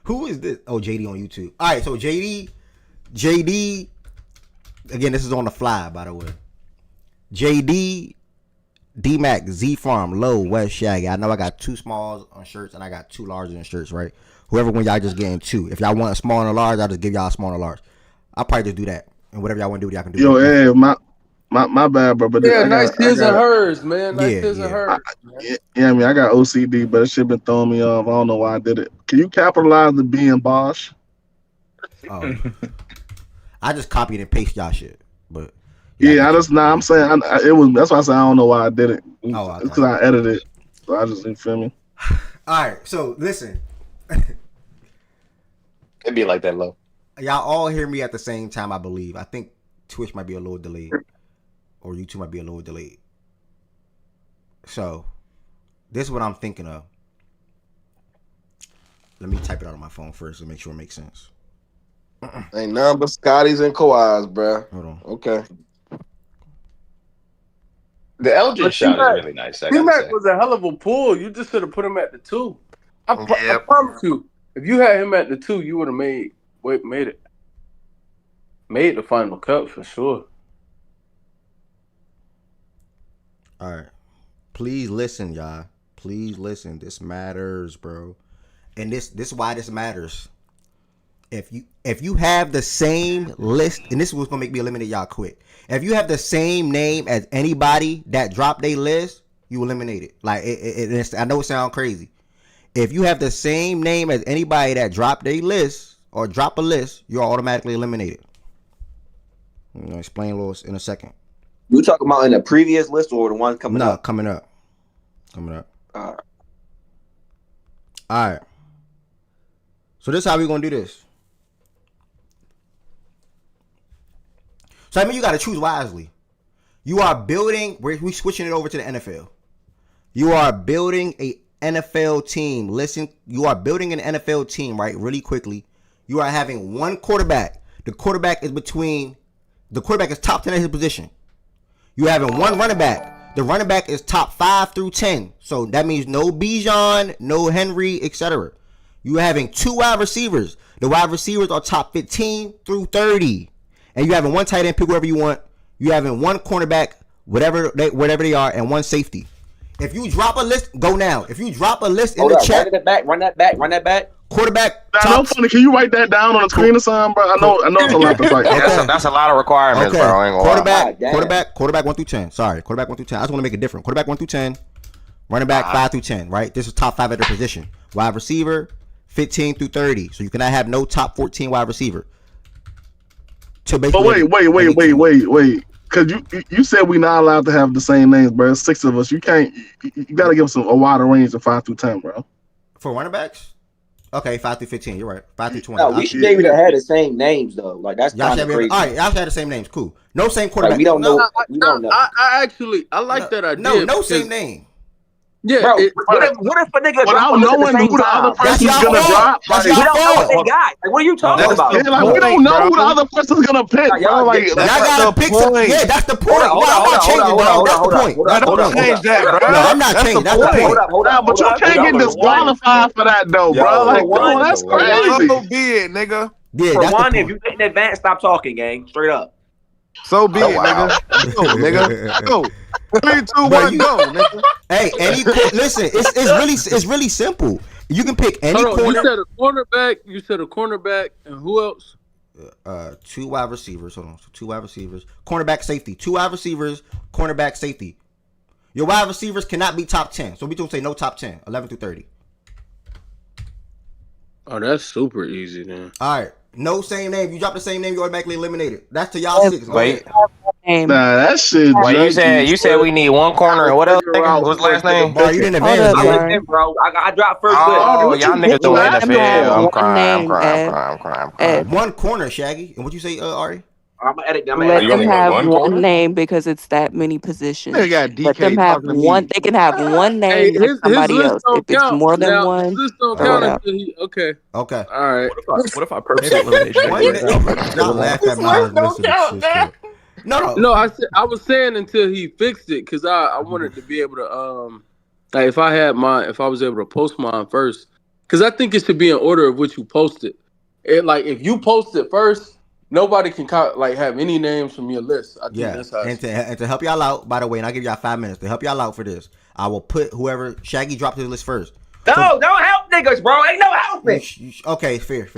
Who is this? Oh, JD on YouTube. All right, so JD. Again, this is on the fly, by the way. JD, D-Mac, Z Farm, Low, West Shaggy. I know I got 2 smalls on shirts and I got 2 larges on shirts, right? Whoever win, y'all just getting 2. If y'all want a small and a large, I'll just give y'all a small and a large. I'll probably just do that. And whatever y'all want to do, y'all can do. Yo, hey, my bad, bro. But Yeah, nice his and hers, man. Nice his and hers. Yeah, I mean, I got OCD, but it shit been throwing me off. I don't know why I did it. Can you capitalize the B in Bosch? Oh. I just copied and pasted y'all shit, but yeah, I'm saying it was. That's why I said I don't know why I did it. Oh, it's because I edited it. So I just didn't feel me. All right, so listen. It'd be like that, Low. Y'all all hear me at the same time, I believe. I think Twitch might be a little delayed, or YouTube might be a little delayed. So, this is what I'm thinking of. Let me type it out on my phone first to make sure it makes sense. Ain't none but Scotties and Kawhis, bro. Hold on. Okay. The LG shot is really nice. T-Mac was a hell of a pull. You just should have put him at the 2. I promise you, if you had him at the 2, you would have made Made the final cut for sure. All right. Please listen, y'all. Please listen. This matters, bro. And this is why this matters. If you have the same list, and this is what's gonna make me eliminate y'all quick. If you have the same name as anybody that dropped their list, you eliminate it. Like I know it sounds crazy. If you have the same name as anybody that dropped their list or drop a list, you're automatically eliminated. I'm gonna explain a little in a second. You talking about in the previous list or the one coming up? No, coming up. All right. All right. So this is how we're gonna do this. So I mean, you got to choose wisely. You are building. We're switching it over to the NFL. You are building a NFL team. Listen, you are building an NFL team, right? Really quickly. You are having one quarterback. The quarterback is top 10 at his position. You having one running back. The running back is top 5 through 10. So that means no Bijan, no Henry, etc. You having 2 wide receivers. The wide receivers are top 15 through 30. And you having one tight end, pick whoever you want. You having one cornerback, whatever they are, and one safety. If you drop a list, go now. If you drop a list in the chat, run that back. Quarterback. No funny. Can you write that down on the screen or something, bro? I know it's a lot to type. Okay. That's a lot of requirements, bro. I ain't gonna lie. Quarterback 1 through 10. Sorry, quarterback 1 through 10. I just want to make it different. Quarterback 1 through 10. Running back 5 through 10. Right. This is top 5 at their position. Wide receiver 15 through 30. So you cannot have no top 14 wide receiver. But wait. Because you said we're not allowed to have the same names, bro. It's 6 of us. You can't. You got to give us a wider range of 5 through 10, bro. For running backs? Okay, 5 through 15. You're right. 5 through 20. No, we should be able to have the same names though. Like that's y'all kind of crazy. All right, y'all should have the same names. Cool. No same quarterback. Like, we don't know. I like that idea. No same name. Yeah. Bro, what if a nigga without knowing who the other person's gonna drop? We don't know what they got. Like, what are you talking about? Yeah, like, we don't know who the other person's gonna pick, bro. Like, y'all gotta pick something. Yeah, that's the point. I'm not changing, bro. That's the point. Don't change that, bro. No, I'm not changing. That's the point. Hold on, but you can't get disqualified for that, though, bro. Like, oh, that's crazy. So be it, nigga. Yeah, for one, if you get in advance, stop talking, gang. Straight up. So be it, nigga. Go, nigga. Go. 3, 2, 1, go, nigga. Hey, listen, it's really simple. You can pick any corner. You said a cornerback, and who else? 2 wide receivers. Hold on. So 2 wide receivers. Cornerback, safety. 2 wide receivers, cornerback, safety. Your wide receivers cannot be top 10. So we don't say no top 10, 11 through 30. Oh, that's super easy then. All right. No same name. You drop the same name, you automatically eliminated. That's to y'all 6. Wait. Nah, that shit. Wait, you said we need one corner and what else? What's last name? Bro, you didn't advance. Bro, I dropped first. Oh, y'all niggas doing NFL. I'm crying. One corner, Shaggy. And what you say, Ari? I'm gonna edit. Let them have one name because it's that many positions. They got DK Let them have one. They can have one name like somebody else. If it's more than one, this don't count until Okay. All right. What if I purposely eliminate? Don't laugh at my No. I was saying until he fixed it because I wanted to be able to like if I was able to post mine first because I think it should be in order of which you post it. Like if you post it first. Nobody can have any names from your list. I think that's how. And to help y'all out, by the way, and I'll give y'all 5 minutes to help y'all out for this. I will put whoever Shaggy dropped his list first. No, don't help niggas, bro. Ain't no helping. Okay, fair.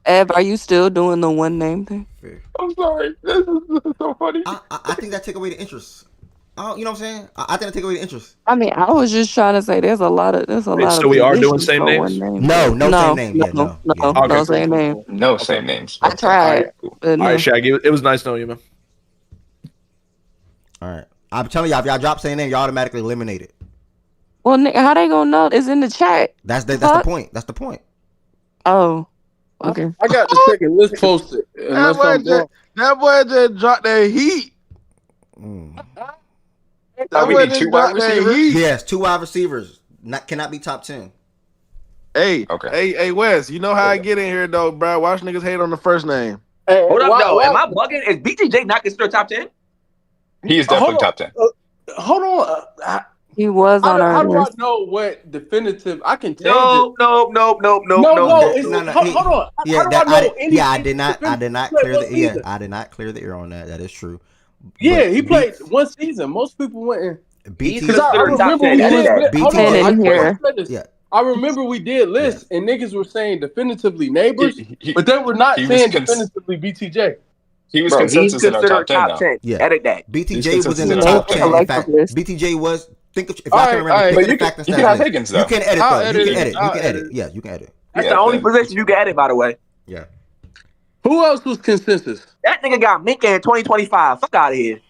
Ev, are you still doing the one name thing? Fair. I'm sorry. This is so funny. I think that take away the interest. You know what I'm saying? I think that take away the interest. I mean, I was just trying to say there's a lot of So we are doing same names? No same name. No same name. No same names. I tried. All right, Shaggy. It was nice knowing you, man. All right. I'm telling y'all, if y'all drop same name, y'all automatically eliminated. Well, how they gonna know? It's in the chat. That's the point. That's the point. Oh, okay. I got the second list posted. That boy just dropped that heat. We need 2 wide receivers? Yes, 2 wide receivers. Cannot be top 10. Hey, Wes, you know how I get in here, though, bro. Watch niggas hate on the first name. Hey, hold up, though. Am I bugging? Is BTJ not considered top 10? He is definitely top 10. Hold on. He was on our How do I list. know what definitive? I can change it. No. No. Okay, It's no, no. hold on. Yeah, How do I know any I team did not. I did definitively not played clear one the. Yeah, season? I did not clear the air on that. That is true. Yeah, But he played one season. Most people went in. He's BT, Because I considered top remember 10. we Edit did. that. Hold on. in Wait, here. let me say this. Yeah, I remember we did lists and niggas were saying definitively neighbors, but they were not he was saying definitively BTJ. he was Bro, he's consensus in our top considered 10 top now. 10. yeah. Edit that. He's BTJ was consensus in in the our Made top top the 10. 10. In collective fact, list. BTJ was. If All I can right, all remember, right. think But of the fact and you can stats have list. Higgins You though. can edit I'll though. You edit can it. edit. You I'll can edit edit. it. Yeah, you can edit. That's Yeah, the only then position you can edit, by the way. Yeah. Who else was consensus? That nigga got Minka in 2025. Fuck out of here.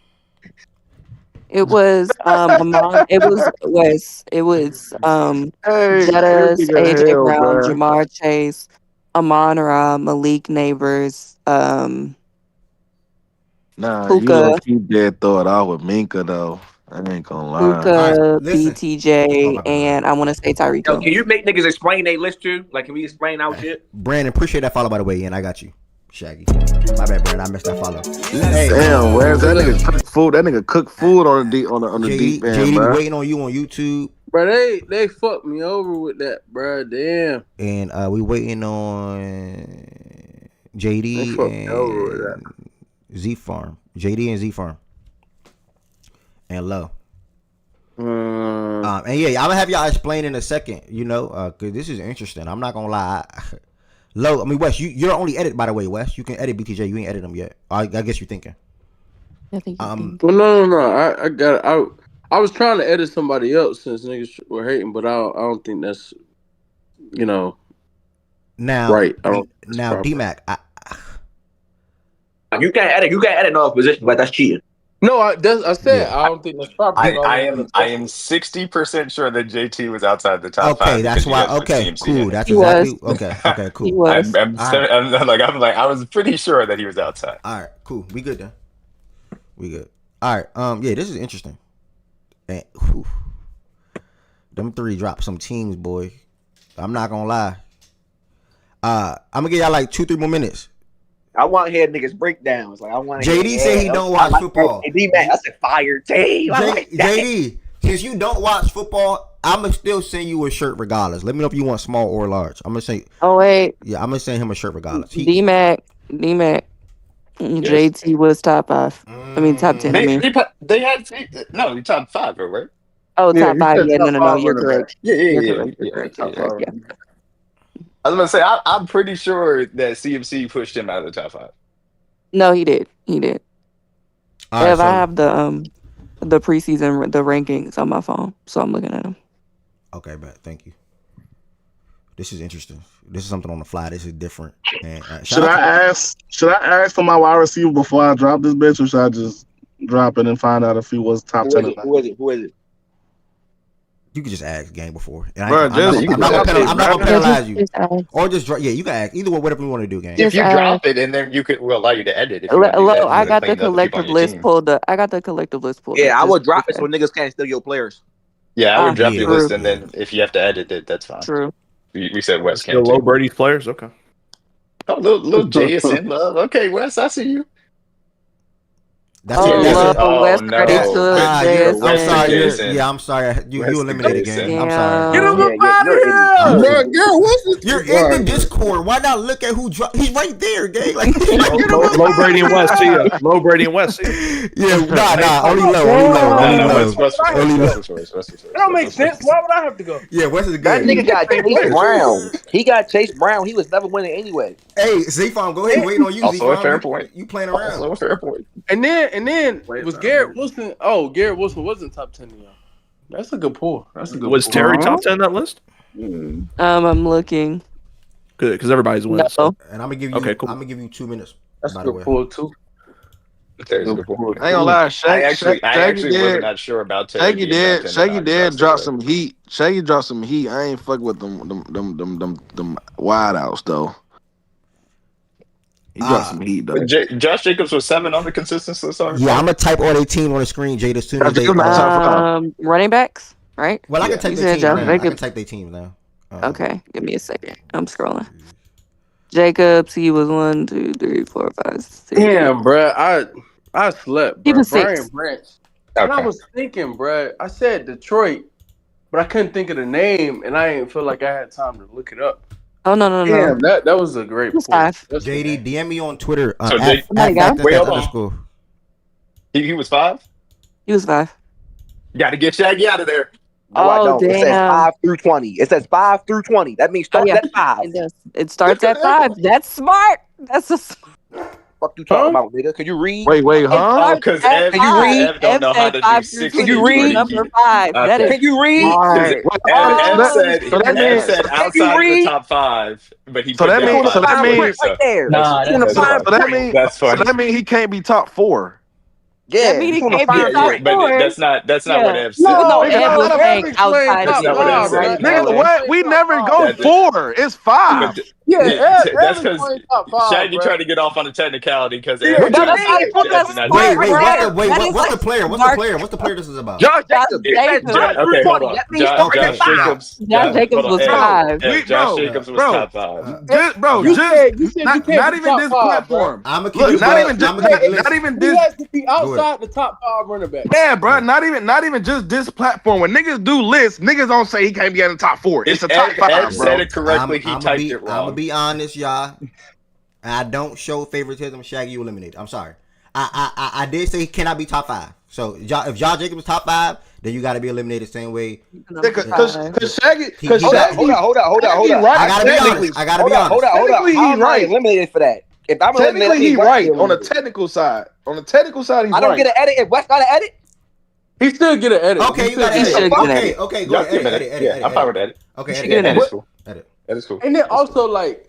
It was Amon. It was Wes. It was Hey, this Jettas, nigga AJ hell, Brown, bro. Jamar Chase, Amon Ra, Malik Neighbors, Nah, you Puka, gonna keep that thought out with Minka though. I ain't gonna lie. All right. Puka, Listen. Oh BTJ, my bad. and I want to say Tyreek Yo, Hill. can you make niggas explain their list too? Like, can we explain our shit? Brandon, appreciate that follow by the way, and I got you, Shaggy. My bad, Brandon. I missed that follow. Hey, Damn, where's that nigga cook food? That nigga cook food on the deep JD, end, we bro. waiting on you on YouTube, Bro, they fucked me over with that, bro. Damn. and we waiting on They JD fucked me over with that. and Z Farm. JD and Z Farm, and Low. And yeah, I'm gonna have y'all explain in a second. You know, cause this is interesting. I'm not gonna lie. Low, I mean Wes, you're only edit by the way, Wes. You can edit BTJ. You ain't edit them yet. I guess you're thinking. I think Well, no. I got it. I was trying to edit somebody else since niggas were hating, but I don't think that's now right. I don't. Now DMAC. You can't edit no position, but that's cheating. No, I said I don't think that's proper. I am 60% sure that JT was outside the top five. Okay, that's why. Okay, cool. That's exactly. Okay, cool. He was. I'm like I was pretty sure that he was outside. All right, cool. We good then. We good. All right. Yeah, this is interesting. And them three drop some teams, boy. I'm not gonna lie. I'm gonna give y'all like 2-3 more minutes. I want to hear niggas breakdowns. Like I want to. JD said he don't watch football. D-Mac, that's a fire team. I like that. JD, since you don't watch football, I'ma still send you a shirt regardless. Let me know if you want small or large. I'm gonna say. Oh wait. Yeah, I'm gonna send him a shirt regardless. DMAC. JT was top 5. I mean top 10. They had no top 5, right? Oh, top 5. Yeah, no. You're running correct. back. You're Yeah. correct. Top You're 5 correct. Yeah. I was gonna say I'm pretty sure that CMC pushed him out of the top 5. No, he did. He did. All right, I have the preseason the rankings on my phone, so I'm looking at them. Okay, bet. Thank you. This is interesting. This is something on the fly. This is different. And, Should I ask for my wide receiver before I drop this bitch, or should I just drop it and find out if he was top 10 or not? Who is it? You could just ask gang before. And Bro, I'm not gonna penalize you. Just Or just drop. Yeah, you can ask either way, whatever you want to do, gang. If you drop it, and then we'll allow you to edit. If you I got the collective list pulled up. Yeah, I would drop it so niggas can't steal your players. Yeah, I would drop your list, true. and then if you have to edit it, that's fine. True. We said Wes Still can't. low Brady's players. Okay. Oh, little Jay is in love. Okay, Wes, I see you. That's Wes ready to I'm sorry. I'm sorry. You eliminated game. I'm sorry. Get him up out of here! You're in the Discord. Why not look at who dropped? He's right there, gang. Like, low Brady and West. See ya. Low Brady and West. See ya. Yeah, nah. Only low. That don't make sense. Why would I have to go? Yeah, West is good. That nigga got Chase Brown. He got Chase Brown. He was never winning anyway. Hey, Z-Farm, go ahead. Waiting on you, Also Z-Farm. a fair point. You playing around. Also a fair point. And then was Garrett Wilson? Oh, Garrett Wilson wasn't top 10 y'all. That's a good pull. Was Terry top 10 that list? I'm looking. Good, because everybody's winning. No. So. And I'm gonna give you. Okay, cool. I'm gonna give you 2 minutes. That's a good pull too. Terry's a good pull. I ain't gonna lie, I actually was not sure about Terry. Shaggy did drop some heat. Shaggy dropped some heat. I ain't fuck with them wide outs though. He dropped some heat though. Josh Jacobs was 7 on the consistency list. Yeah, I'm gonna type all their team on the screen, Jade. As soon as they running backs, right? Well, I can type their teams now. I can type their teams now. Okay, give me a second. I'm scrolling. Jacobs, he was 1, 2, 3, 4, 5, 6. Damn, bro, I slept. Bro. He was 6. Brian Branch. And I was thinking, bruh, I said Detroit, but I couldn't think of the name, and I didn't feel like I had time to look it up. Oh no. Damn, that was a great It's point. 5. That's JD, DM me on Twitter So at Somebody got him? wait, hold on. _. He was 5? He was 5. Got to get Shaggy out of there. No, I Oh don't. It says damn. 5 through 20. It says 5 through 20. That means Oh starts yeah, at 5. it does. It starts at 5. That's smart. That's a. Fuck you talking about, nigga? Could you read? Wait, It huh? starts Because at Can you 5. read? Ev don't know how said to do 5 through 6 Can 20. you through read? 20. Number 5. That Okay. is Can you read? smart. Ev said So that Ev means said Can you outside of the read? top 5, but he so put that It's down on means the so 5 that fine through 20. print means right So there. Nah, It's on the that's so fine so that print. means that's so funny. that means he can't be top 4. Yeah, That means it's he on the can't be fine top Yeah, print. but 4. that's not what Yeah. Ev No, said. no. Nigga, Ed was let saying Ev explain outside That's of top the not what Ev five, said. right. bruh. Let Nigga, Ev Taylor. what? explain We top never five. go That 4. It's 5. But Yeah, Ev that's because explain top five, Shaggy bruh. tried to get off on a technicality because Yeah, Ev What was you No, trying to that's not. say mean? But Ev that's did not do smart, Wait, what's the right? 6 through 20. wait? That is What's the like player? What's the smart. player? What's the player this is about? Josh Josh Jacobs. It says Jacobs. 5 through Okay, hold 20. on. That means starts at Josh 5. Jacobs. Josh Jacobs Hold on. was Ev, 5. Josh Bro, Jacobs was bro, top 5. bro, You Okay. just said you can't not be even top this five, bruh. platform. I'm gonna keep Look, it. not said even you just said not even he this. has to be Go ahead. outside the top 5 running back. Yeah, bro, not even just this platform. When niggas do lists, niggas don't say he can't be in the top 4. It's a top Ev 5, said bro. it correctly. He typed it I'm gonna wrong. be honest, y'all. I don't show favoritism. Shaggy, you eliminated. I'm sorry. I did say he cannot be top 5. So if Josh Jacobs is top 5, then you got to be eliminated same way. Because Shaggy, Hold on. right. I gotta be honest. I gotta be honest. Hold on. Technically, How he am I right. eliminated for that? If I'm eliminated, Technically, I mean he West right be on the eliminated. technical side. On the technical side, he's I don't right. get an edit. If West got an edit, He still get an edit. Okay, you got He to should edit. get an Okay, edit. okay, go Y'all ahead. give him Edit. that. Yeah, I'm fine with that. Okay, He should edit. get an That is edit. cool. Edit. That is cool. And then also like,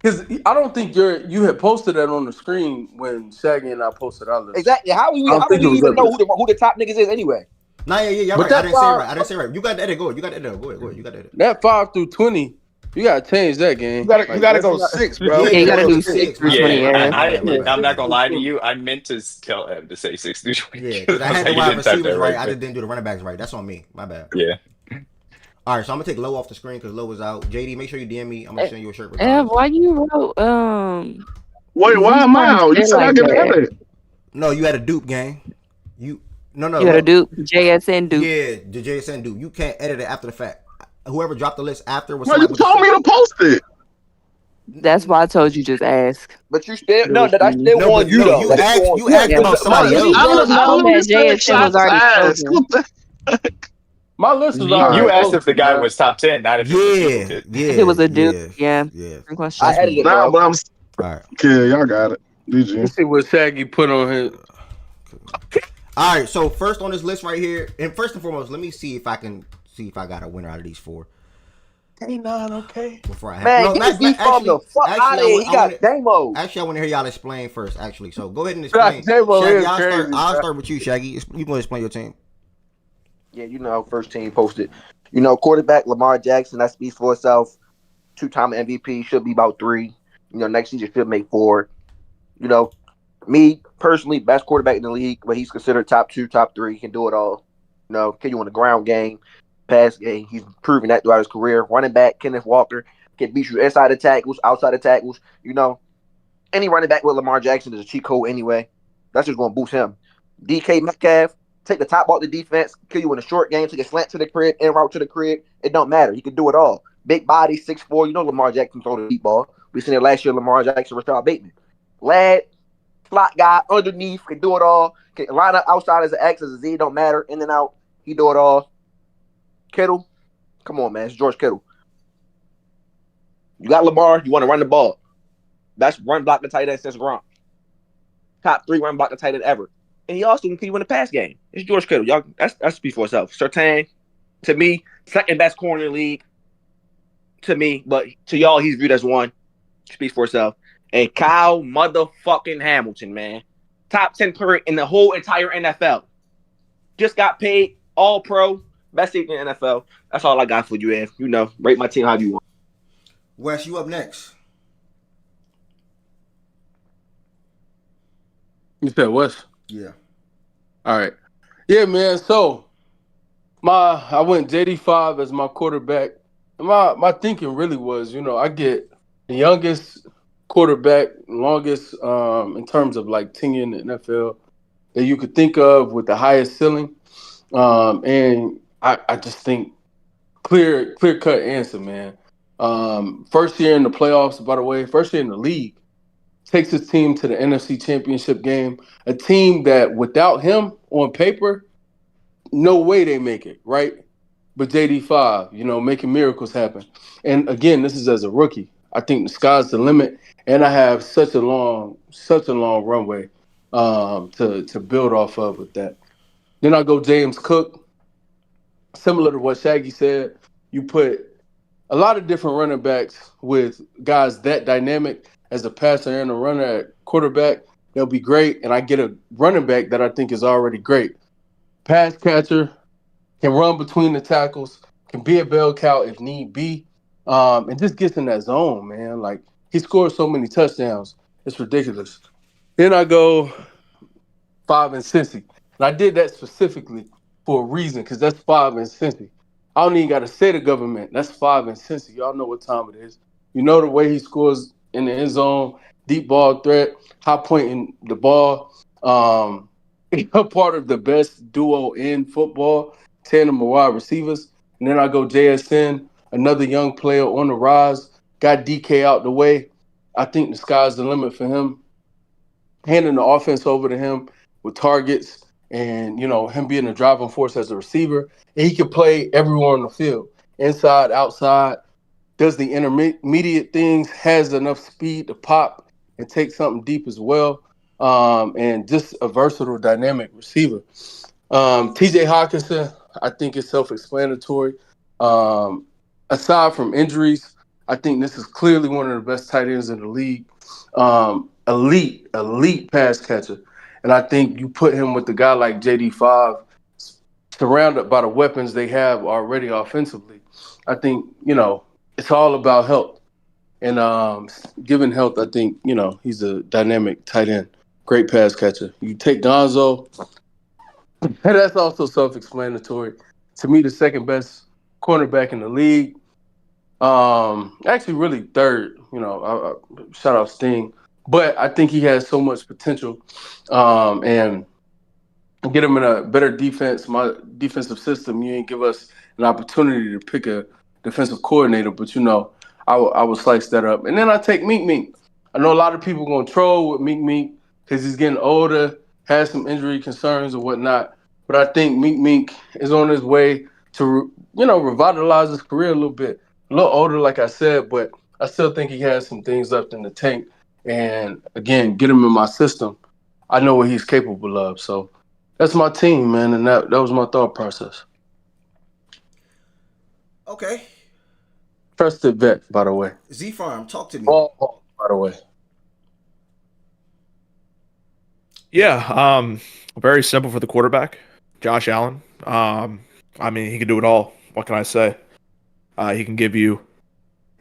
because I don't think you had posted that on the screen when Shaggy and I posted our list. exactly. How I do don't think we it was even know up who the top niggas is anyway? Nah, yeah, you're But right. I that didn't say it right. five, You got the edit. Go ahead. You got the edit. Go ahead. You got the edit. that 5 through 20, you gotta change that game. You gotta That's go not- 6, bro. Yeah, you gotta do go 6 through My 20. Yeah, bad. Yeah. My bad. I'm not gonna lie to you. I meant to tell Ev to say 6 through 20. Yeah, because I I was had like, the he wide didn't type receivers that right. I quick. just didn't do the running backs right. That's on me. My bad. Yeah. All right, so I'm gonna take Low off the screen because Low is out. JD, make sure you DM me. I'm gonna send you a shirt. Ev, why you wrote Wait, why am I out? You said I get an edit. No, you had a dupe gang. No. You had a look. dupe, JSN dupe. Yeah, the JSN dupe. You can't edit it after the fact. Whoever dropped the list after was Well, you somebody with told me to post it. That's why I told you just ask. But you still that's still No, on but you no, though. you That's asked still on you you. asked about somebody else. I I known that literally JSN was already asked. chosen. What the- My list was You already asked if the posted, guy bruh. was top 10, not if it was duplicate. If it was a dupe, yeah. Good question. I edited it, Nah, bro. but I'm. All right. Okay, y'all got it. Let's DG. see what Shaggy put on his. All right, so first on this list right here, and first and foremost, let me see if I got a winner out of these 4 okay. before I have. Man, get this from the fuck out of here. He got Damo. Actually, I want to hear y'all explain first. Actually, so go ahead and explain. Damo Shaggy, is crazy, I'll bro. start with you, Shaggy. You can explain your team. Yeah, first team posted. Quarterback Lamar Jackson, that speaks for itself. 2-time MVP, should be about 3. Next season should make 4. Me personally, best quarterback in the league, but he's considered top 2, top 3. He can do it all. Can you win the ground game, pass game? He's proven that throughout his career. Running back, Kenneth Walker can beat you inside the tackles, outside the tackles. Any running back with Lamar Jackson is a cheat code anyway. That's just going to boost him. DK Metcalf, take the top off the defense, kill you in a short game, take a slant to the crib, en route to the crib. It don't matter. He can do it all. Big body, 6'4". Lamar Jackson throw the deep ball. We seen it last year. Lamar Jackson, Rashad Bateman. Lad, slot guy, underneath, can do it all. Can line up outside as an X, as a Z, don't matter. In and out, he do it all. Kittle, come on, man. It's George Kittle. You got Lamar, you want to run the ball. Best run block the tight end since Gronk. Top 3 run block the tight end ever. And he also can win the pass game. It's George Kittle. Y'all, that's speaks for itself. Surtain, to me, second best corner in the league. To me, but to y'all, he's viewed as 1. Speaks for itself. And Kyle motherfucking Hamilton, man. Top 10 player in the whole entire NFL. Just got paid, all pro, best safety in the NFL. That's all I got for you, Ed. Rate my team how you want. Wes, you up next. You said West? Yeah. All right. Yeah, man. So I went JD5 as my quarterback. My thinking really was, I get the youngest quarterback, longest in terms of like tenure in the NFL. that you could think of with the highest ceiling. And I just think clear cut answer, man. First year in the playoffs, by the way, first year in the league, takes his team to the NFC Championship game. A team that without him on paper, no way they make it, right? But JD5, making miracles happen. And again, this is as a rookie. I think the sky's the limit, and I have such a long runway to build off of with that. Then I go James Cook. Similar to what Shaggy said, you put a lot of different running backs with guys that dynamic as a passer and a runner at quarterback. They'll be great, and I get a running back that I think is already great. Pass catcher, can run between the tackles, can be a bell cow if need be, and just gets in that zone, man. Like, he scores so many touchdowns. It's ridiculous. Then I go 5 and Cincy. And I did that specifically for a reason, because that's 5 and Cincy. I don't even got to say the government. That's 5 and Cincy. Y'all know what time it is. You know the way he scores in the end zone, deep ball threat, high pointing the ball. A part of the best duo in football, tandem of wide receivers. And then I go JSN, another young player on the rise, got DK out the way. I think the sky's the limit for him. Handing the offense over to him with targets and, him being a driving force as a receiver. And he can play everywhere on the field, inside, outside, does the intermediate things, has enough speed to pop and take something deep as well. And just a versatile, dynamic receiver. TJ Hawkinson, I think is self-explanatory. Aside from injuries, I think this is clearly one of the best tight ends in the league. Elite pass catcher. And I think you put him with a guy like JD5, surrounded by the weapons they have already offensively. I think, it's all about health. And given health, I think, he's a dynamic tight end. Great pass catcher. You take Gonzo, and that's also self-explanatory. To me, the second best cornerback in the league. Actually, really third. Shout out Sting, but I think he has so much potential, and get him in a better defense. My defensive system, you ain't give us an opportunity to pick a defensive coordinator, but I will slice that up. And then I take Meek. I know a lot of people gonna troll with Meek because he's getting older, has some injury concerns or whatnot. But I think Meek is on his way to, revitalize his career a little bit. A little older, like I said, but I still think he has some things left in the tank. And again, get him in my system. I know what he's capable of. So that's my team, man, and that was my thought process. Okay. Trusted vet, by the way. Z-Farm, talk to me. Oh, by the way. Yeah, very simple for the quarterback, Josh Allen. He can do it all. What can I say? He can give you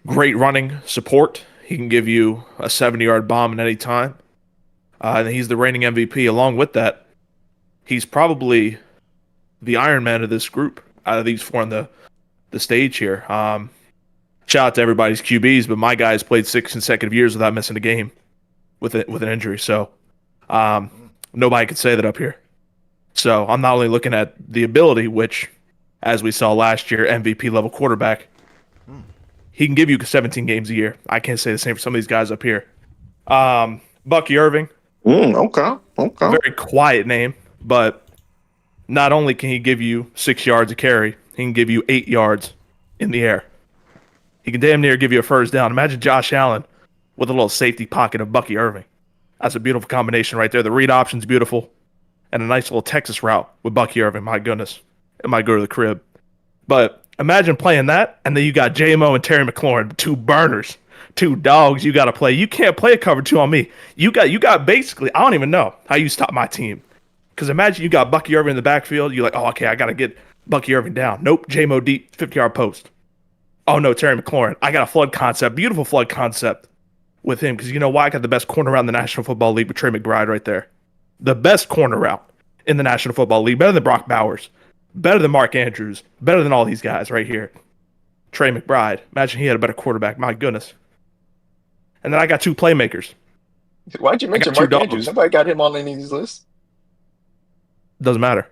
great running support. He can give you a 70-yard bomb at any time. And he's the reigning MVP. Along with that, he's probably the Iron Man of this group out of these four on the stage here. Shout out to everybody's QBs, but my guy's played 6 consecutive years without missing a game with an injury. So nobody could say that up here. So I'm not only looking at the ability, which, as we saw last year, MVP level quarterback, he can give you 17 games a year. I can't say the same for some of these guys up here. Bucky Irving. Okay. Very quiet name, but not only can he give you 6 yards a carry, he can give you 8 yards in the air. He can damn near give you a first down. Imagine Josh Allen with a little safety pocket of Bucky Irving. That's a beautiful combination right there. The read option's beautiful. And a nice little Texas route with Bucky Irving. My goodness. It might go to the crib. But imagine playing that, and then you got J-Mo and Terry McLaurin, 2 burners, 2 dogs you got to play. You can't play a cover 2 on me. You got basically, I don't even know how you stop my team. Because imagine you got Bucky Irving in the backfield. You're like, oh, okay, I got to get Bucky Irving down. Nope, J-Mo deep, 50-yard post. Oh, no, Terry McLaurin. I got a flood concept, beautiful flood concept with him. Because you know why? I got the best corner route in the National Football League with Trey McBride right there. The best corner route in the National Football League. Better than Brock Bowers. Better than Mark Andrews. Better than all these guys right here. Trey McBride. Imagine he had a better quarterback. My goodness. And then I got 2 playmakers. Why'd you mention Mark Andrews? Nobody got him on any of these lists. Doesn't matter.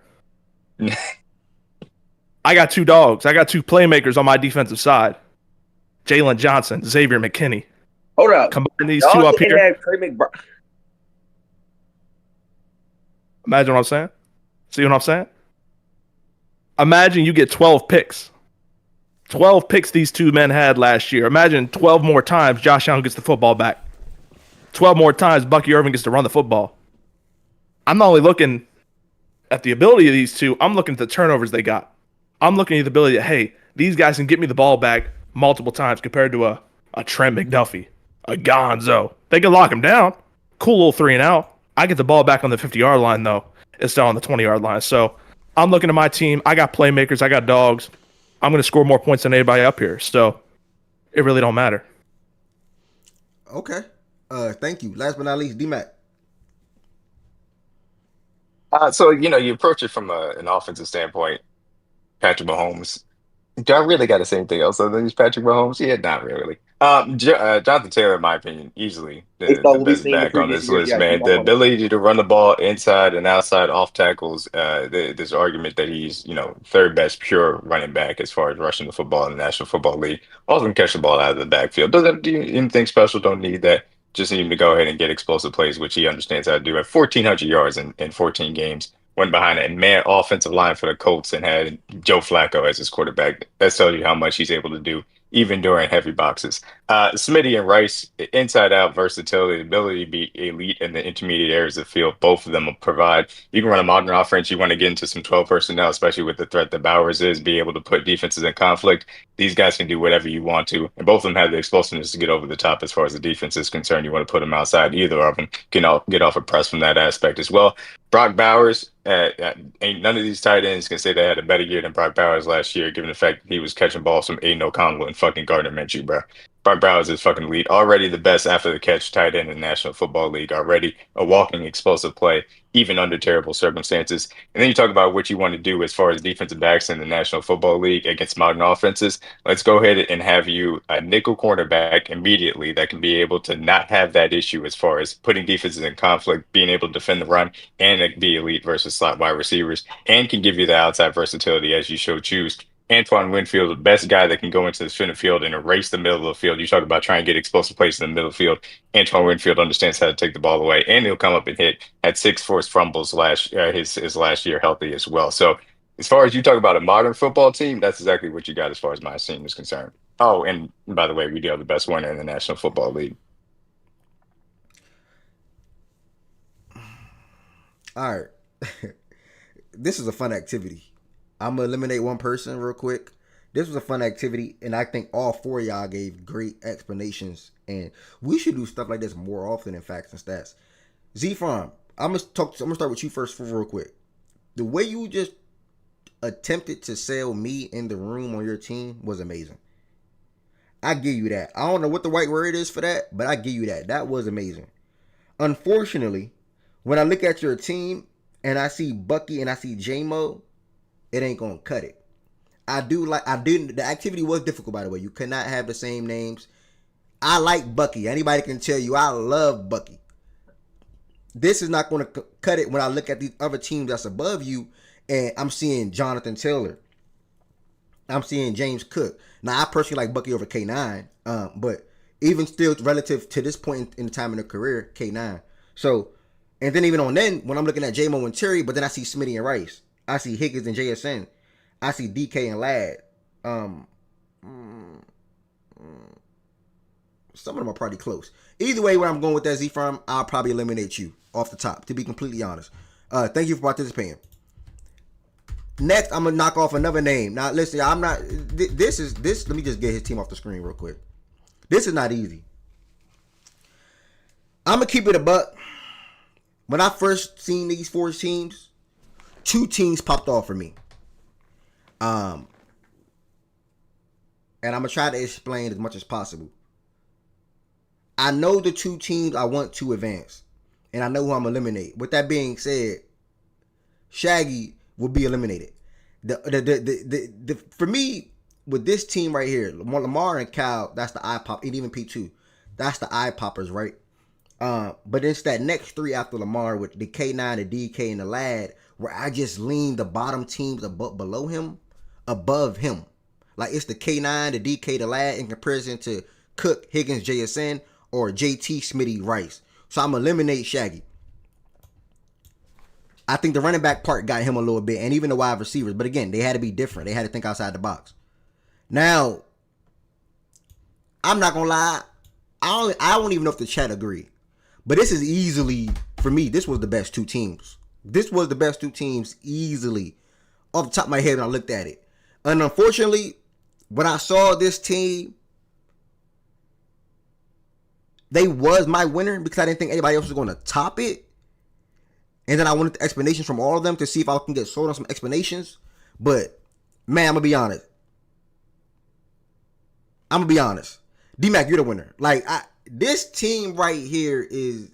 I got two dogs. I got two playmakers on my defensive side. Jalen Johnson, Xavier McKinney. Hold up. Combine these Y'all two up didn't here. have Trey McBride. Imagine what I'm saying. See what I'm saying? Imagine you get 12 picks. 12 picks these two men had last year. Imagine 12 more times Josh Allen gets the football back. 12 more times Bucky Irving gets to run the football. I'm not only looking at the ability of these two, I'm looking at the turnovers they got. I'm looking at the ability that, hey, these guys can get me the ball back multiple times compared to a Trent McDuffie, a Gonzo. They can lock him down. Cool little 3 and out. I get the ball back on the 50-yard line, though, instead on the 20-yard line. So I'm looking at my team. I got playmakers. I got dogs. I'm going to score more points than anybody up here. So it really don't matter. Okay. Thank you. Last but not least, D-Mac. So, you approach it from an offensive standpoint. Patrick Mahomes. Do I really got to say anything else other than he's Patrick Mahomes? Yeah, not really. Jonathan Taylor, in my opinion, easily Based the on what we've best seen in back on previous this years, list, yes, he's man. my The one. ability to run the ball inside and outside off tackles. There's argument that he's, third best pure running back as far as rushing the football in the National Football League. Also can catch the ball out of the backfield. Doesn't do anything special. Don't need that. Just need him to go ahead and get explosive plays, which he understands how to do. At 1,400 yards in 14 games. Went behind a man offensive line for the Colts and had Joe Flacco as his quarterback. That tells you how much he's able to do, even during heavy boxes. Smitty and Rice, inside out versatility, ability to be elite in the intermediate areas of the field. Both of them will provide. You can run a modern offense. You want to get into some 12 personnel, especially with the threat that Bowers is, be able to put defenses in conflict. These guys can do whatever you want to. And both of them have the explosiveness to get over the top as far as the defense is concerned. You want to put them outside. Either of them can get off a press from that aspect as well. Brock Bowers, ain't none of these tight ends can say they had a better year than Brock Bowers last year, given the fact that he was catching balls from Aiden O'Connell and fucking Gardner Minshew, bro. Brock Bowers is fucking elite. Already the best after the catch tight end in the National Football League. Already a walking explosive play, even under terrible circumstances. And then you talk about what you want to do as far as defensive backs in the National Football League against modern offenses. Let's go ahead and have you a nickel cornerback immediately that can be able to not have that issue as far as putting defenses in conflict, being able to defend the run, and be elite versus slot wide receivers, and can give you the outside versatility as you show choose. Antoine Winfield, the best guy that can go into the center field and erase the middle of the field. You talk about trying to get explosive plays in the middle of the field. Antoine Winfield understands how to take the ball away, and he'll come up and hit. Had 6 forced fumbles his last year healthy as well. So as far as you talk about a modern football team, that's exactly what you got as far as my team is concerned. Oh, and by the way, we do have the best winner in the National Football League. All right. This is a fun activity. I'm going to eliminate one person real quick. This was a fun activity, and I think all 4 of y'all gave great explanations. And we should do stuff like this more often in Facts and Stats. Z-Farm, I'm gonna start with you first real quick. The way you just attempted to sell me in the room on your team was amazing. I give you that. I don't know what the right word is for that, but I give you that. That was amazing. Unfortunately, when I look at your team and I see Bucky and I see J-Mo, it ain't gonna cut it. The activity was difficult, by the way. You could not have the same names. I like Bucky. Anybody can tell you I love Bucky. This is not going to cut it when I look at these other teams that's above you and I'm seeing Jonathan Taylor. I'm seeing James Cook. Now, I personally like Bucky over K9, but even still, relative to this point in the time in the career, K9. So, and then even on then, when I'm looking at J-Mo and Terry, but then I see Smitty and Rice. I see Higgins and JSN. I see DK and Ladd. Some of them are probably close. Either way, where I'm going with that Z-Farm, I'll probably eliminate you off the top, to be completely honest. Thank you for participating. Next, I'm going to knock off another name. Now, listen, I'm not... This, let me just get his team off the screen real quick. This is not easy. I'm going to keep it a buck. When I first seen these 4 teams, 2 teams popped off for me. And I'm going to try to explain as much as possible. I know the 2 teams I want to advance. And I know who I'm going to eliminate. With that being said, Shaggy will be eliminated. For me, with this team right here, Lamar and Cal, that's the eye pop, and even P2, that's the eye poppers, right? But it's that next 3 after Lamar with the K9, the DK, and the Ladd, where I just lean the bottom teams below him above him. Like it's the K9, the DK, the Lad in comparison to Cook, Higgins, JSN, or JT, Smitty, Rice. So I'm eliminate Shaggy. I think the running back part got him a little bit, and even the wide receivers. But again, they had to be different. They had to think outside the box. Now, I'm not gonna lie. I don't even know if the chat agree. But this is easily, for me, this was the best two teams. This was the best two teams easily. Off the top of my head when I looked at it. And unfortunately, when I saw this team, they was my winner because I didn't think anybody else was going to top it. And then I wanted the explanations from all of them to see if I can get sold on some explanations. But, man, I'm going to be honest. D-Mac, you're the winner. Like, this team right here is...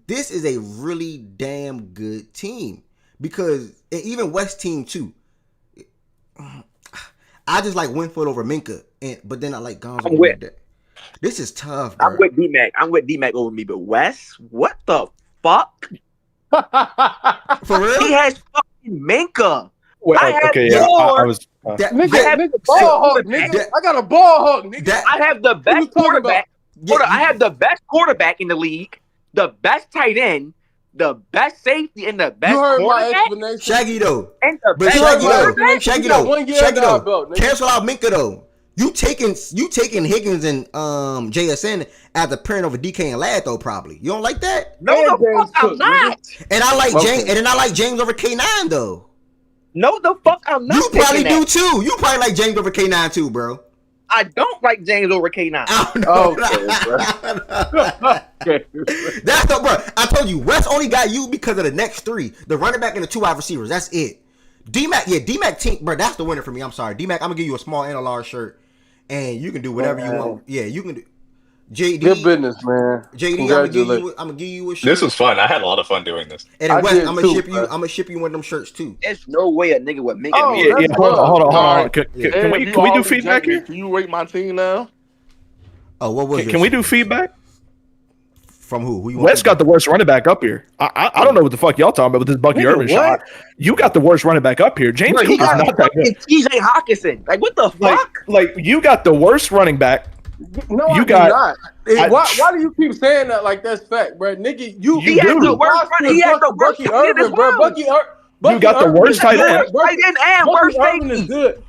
This is a really damn good team. Because, even West team, too. I just like Winfield over Minka. But then I like Gonzo over that. This is tough, bro. I'm with D-Mac. Over me. But Wes, what the fuck? For real? He has fucking Minka. Well, I have okay, yeah, I was. Nigga, ball hawk, nigga. I got a ball hawk, nigga. I have the best quarterback. I have the best quarterback in the league, the best tight end, the best safety, and the best quarterback. Shaggy though. And the best Shaggy though. Cancel out Minka though. You taking Higgins and JSN as a parent over DK and Lad though, probably. You don't like that? No, the fuck I'm not. And I like James, and then I like James over K9 though. No, the fuck I'm not. You probably do too. You probably like James over K9 too, bro. I don't like James over K9. Okay, that's the bro. I told you, West only got you because of the next three, the running back and the two wide receivers. That's it. D-Mac, D-Mac team, bro. That's the winner for me. I'm sorry, D-Mac. I'm gonna give you a small and a large shirt. And you can do whatever you want. Yeah, you can do. JD, good business, man. JD, I'm gonna give you a shirt. This was fun. I had a lot of fun doing this. And then West, I'm gonna ship you one of them shirts too. There's no way a nigga would make it. Yeah, hold on. Can we do feedback here? Can you rate my team now? Oh, what was? Can we do feedback? From who? Who you West got the worst running back up here. I don't know what the fuck y'all talking about with this Bucky Urban shot. You got the worst running back up here. James Cook is not that good. TJ Hawkinson. Like, what the fuck? Like you got the worst running back. No, you got not. Why do you keep saying that like that's fact, bro? Nigga, you he has the worst running. He has the worst Bucky Urban, bro. Bucky you got the worst tight end. Tight end and worst safety is good.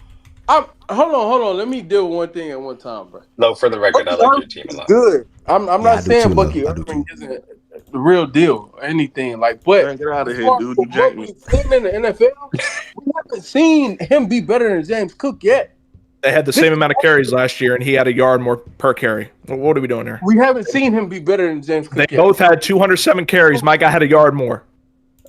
Hold on. Let me deal with one thing at one time, bro. No, for the record, Bucky I like your team a lot. Good. I'm not saying Bucky Urban isn't the real deal or anything. Like, but man, get out of here, dude. You jacked me. In the NFL, we haven't seen him be better than James Cook yet. They had the same amount of carries last year, and he had a yard more per carry. What are we doing here? We haven't seen him be better than James Cook. They both had 207 carries. My guy had a yard more.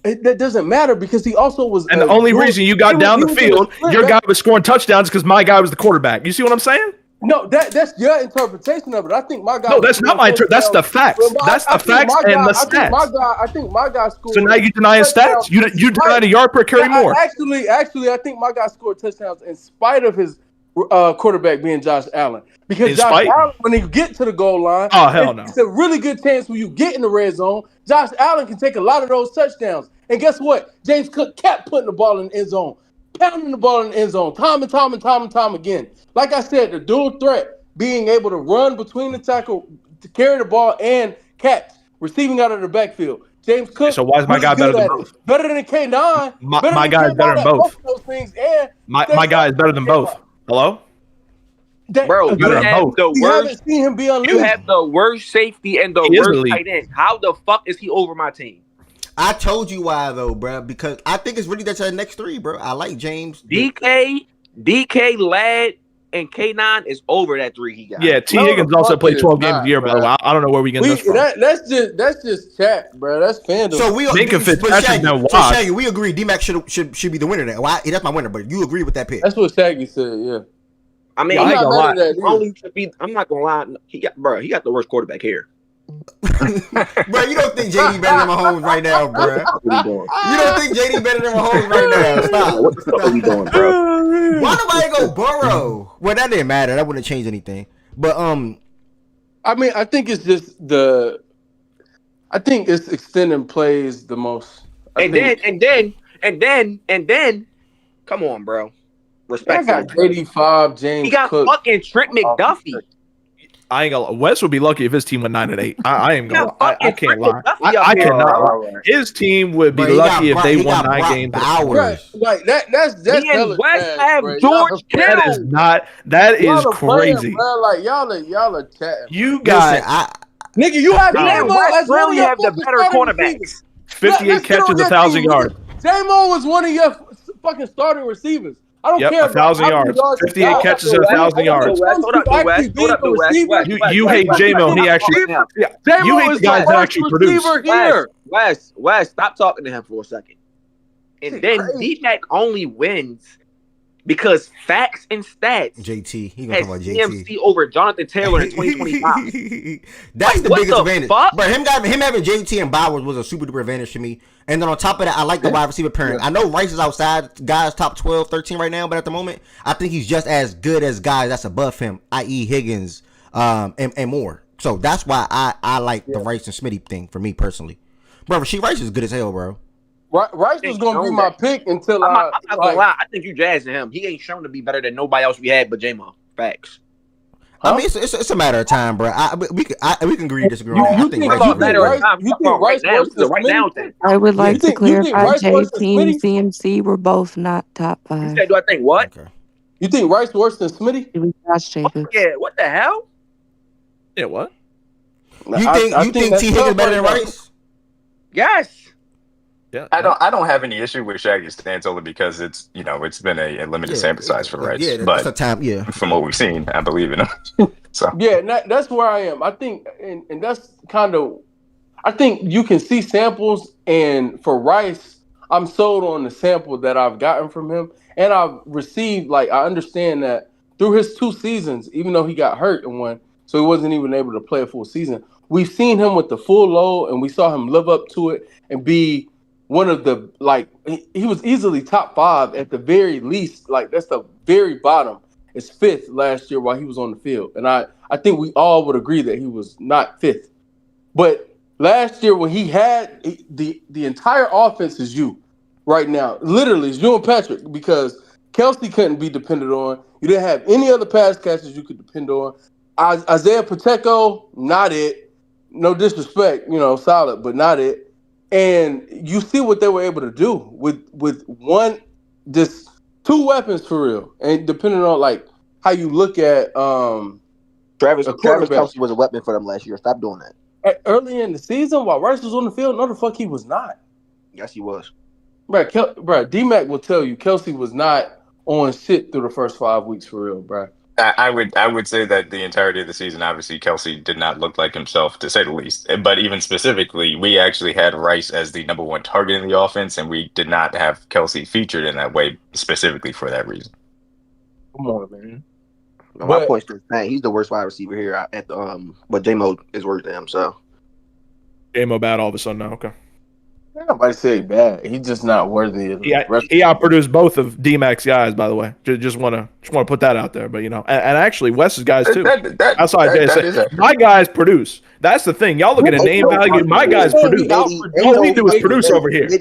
That doesn't matter because he also was. And the only reason you got down the field, your guy was scoring touchdowns because my guy was the quarterback. You see what I'm saying? No, that's your interpretation of it. I think my guy. No, that's not my interpretation. That's the facts. That's the facts and the stats. I think my guy scored. So now you denying stats? You denied a yard per carry more. Actually, I think my guy scored touchdowns in spite of his quarterback being Josh Allen. Because Josh Allen, when he get to the goal line, it's a really good chance when you get in the red zone. Josh Allen can take a lot of those touchdowns. And guess what? James Cook kept putting the ball in the end zone, pounding the ball in the end zone, time and time again. Like I said, the dual threat, being able to run between the tackle, to carry the ball, and catch, receiving out of the backfield. James Cook. So why is my guy better than both? Better than K9. My guy is better than both. My guy is better than both. Hello? Bro, you have the worst. Seen him be unleashed. You have the worst safety and the worst tight end. How the fuck is he over my team? I told you why though, bro. Because I think it's really that's our next three, bro. I like James. DK, Lad, and K9 is over that three he got. Yeah, T. Higgins also played 12 games a year, by the way. I don't know where we get this from. That's just chat, bro. That's fandom. So we Minka Fitzpatrick now why? Shaggy, we agree. D-Mac should be the winner there. Well, that's my winner, but you agree with that pick. That's what Shaggy said. Yeah. I mean, I'm not gonna lie. He got the worst quarterback here. Bro, you don't think JD better than Mahomes right now, bro? You don't think JD better than Mahomes right now? Stop. What the fuck are we doing, bro? Why nobody go Burrow? Well, that didn't matter. That wouldn't change anything. But I mean, I think it's just I think it's extending plays the most. And then, come on, bro. I Respectfully, got 85 he James got Cook. fucking Trent McDuffie. I ain't gonna. Wes would be lucky if his team went 9-8. I ain't gonna. I can't lie. I here, cannot bro. lie. His team would be Bro, he lucky got if they he won got 9 Brock games. Bowers. Like that's Me and hella Wes trash, have bro. George That is Kittle. not. That is Y'all are playing, crazy. bro. Like y'all are chatting. You Listen, got Nigga, you have Me and J-Mo Wes as one of really your have the fucking better starting cornerbacks. receivers. 58 Let's get on catches, your 1,000 team, yards. nigga. J-Mo was one of your fucking starting receivers. I don't Yep, care about 1,000 how many yards. yards he 58 got. catches and 1,000 yards. Hold up, Actually being a receiver. You hate J-Mo. He actually. Yeah, you J-Mo hate is the guys the that first actually produce. receiver here. Wes, stop talking to him for a second. And then D-Mac only wins because facts and stats. JT, he gonna has talk about JT. CMC over Jonathan Taylor in 2025. That's the what biggest the advantage. fuck? But him having JT and Bowers was a super duper advantage for me. And then on top of that, I like the wide receiver pairing. I know Rice is outside guys top 12, 13 right now, but at the moment, I think he's just as good as guys that's above him, i.e. Higgins, and more. So that's why I like the Rice and Smitty thing for me personally. Bro, Rasheed Rice is good as hell, bro. Rice was gonna be my pick until I'm not gonna lie. I think you jazzing him. He ain't shown to be better than nobody else we had but J-Mo. Facts. I mean, it's a matter of time, bro. We can agree to disagree on that. You think Rice worse than Smitty? I would like to You think clarify Rice worse than JT and Smitty? CMC were both not top 5. You said, do I think what? Okay. You think Rice worse than Smitty? It was Josh Jacobs. Yeah, what the hell? Yeah, what? You think T Higgins better than Rice? Yes. Yeah, I don't have any issue with Shaggy's stance only because it's been a limited sample size for Rice. Yeah, but that's a time. Yeah, from what we've seen, I believe in him. So yeah, that's where I am. I think, and that's kind of, I think you can see samples, and for Rice, I'm sold on the sample that I've gotten from him, and I've received. Like I understand that through his 2 seasons, even though he got hurt in one, so he wasn't even able to play a full season. We've seen him with the full load, and we saw him live up to it and be one of the, like, he was easily top 5 at the very least. Like, that's the very bottom. It's 5th last year while he was on the field. And I think we all would agree that he was not 5th. But last year when he had the entire offense is you right now. Literally, it's you and Patrick, because Kelsey couldn't be depended on. You didn't have any other pass catchers you could depend on. Isaiah Pacheco, not it. No disrespect, solid, but not it. And you see what they were able to do with just 2 weapons for real. And depending on like how you look at Travis Kelce was a weapon for them last year. Stop doing that. Early in the season, while Rice was on the field, no, the fuck he was not. Yes, he was. Bro, D-Mac will tell you Kelsey was not on shit through the first 5 weeks for real, bro. I would say that the entirety of the season, obviously, Kelsey did not look like himself, to say the least. But even specifically, we actually had Rice as the number 1 target in the offense, and we did not have Kelsey featured in that way specifically for that reason. Come on, man. My point's still saying he's the worst wide receiver here at the but J-Mo is worse than him. So J-Mo bad all of a sudden now. Okay. Nobody say bad. He's just not worthy of He outproduced both of D-Mac's guys, by the way. Just want to put that out there. But and actually Wes's guys too. My guys produce. That's the thing. Y'all looking at name value. My guys produce. All we do is produce over here. We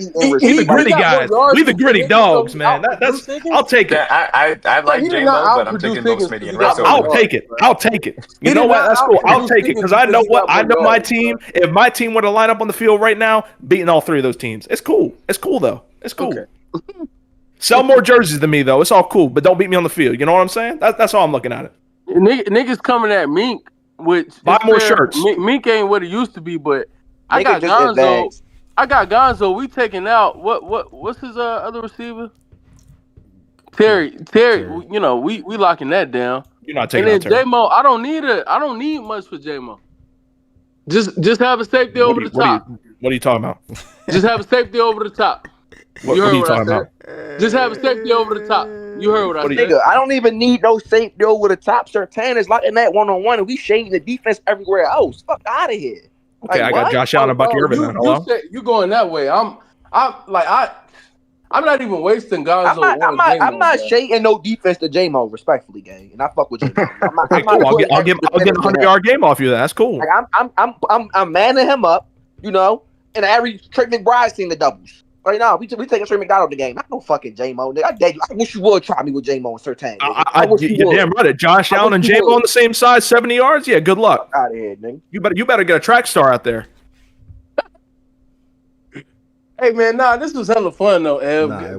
the gritty guys. We the gritty dogs, man. That's I'll take it. I like J-Mo, but I'm taking both Smitty and Rice. I'll take it. I'll take it. You know what? That's cool. I'll take it because I know what I know. My team. If my team were to line up on the field right now, beating all 3 of those teams, it's cool. It's cool though. It's cool. Okay. Sell more jerseys than me though. It's all cool, but don't beat me on the field. You know what I'm saying? That's how I'm looking at it. Niggas coming at Mink, which buy more shirts. Mink ain't what it used to be, but I got Gonzo. We taking out what's his other receiver? Terry. You know, we locking that down. You're not taking and then out Terry. J-Mo, I don't need much for J-Mo. Just have a safety over the top. What are you talking about? Just have a safety over the top. What are you talking about? Just have a safety over the top. You heard what I said. Nigga, I don't even need no safety over the top. Sertan is locking that 1-on-1, and we shading the defense everywhere else. Fuck out of here. Okay, I got Josh Allen and Bucky Irvin. You going that way? I'm not even wasting Gonzo. I'm not shading no defense to J-Mo, respectfully, gang, and I fuck with J-Mo. I'll get a 100-yard game off you. That's cool. Like, I'm manning him up, and every Trey McBride seen the doubles. Like, nah, we taking straight McDonald the game. Not no fucking J-Mo, nigga. I dare you. I wish you would try me with J-Mo and Surtain, nigga. I wish you You're would. damn right. Josh Allen and J-Mo on the same side, 70 yards. Yeah, good luck. Out of here, nigga. You better get a track star out there. Hey man, this was hella fun though, Ev. Nah,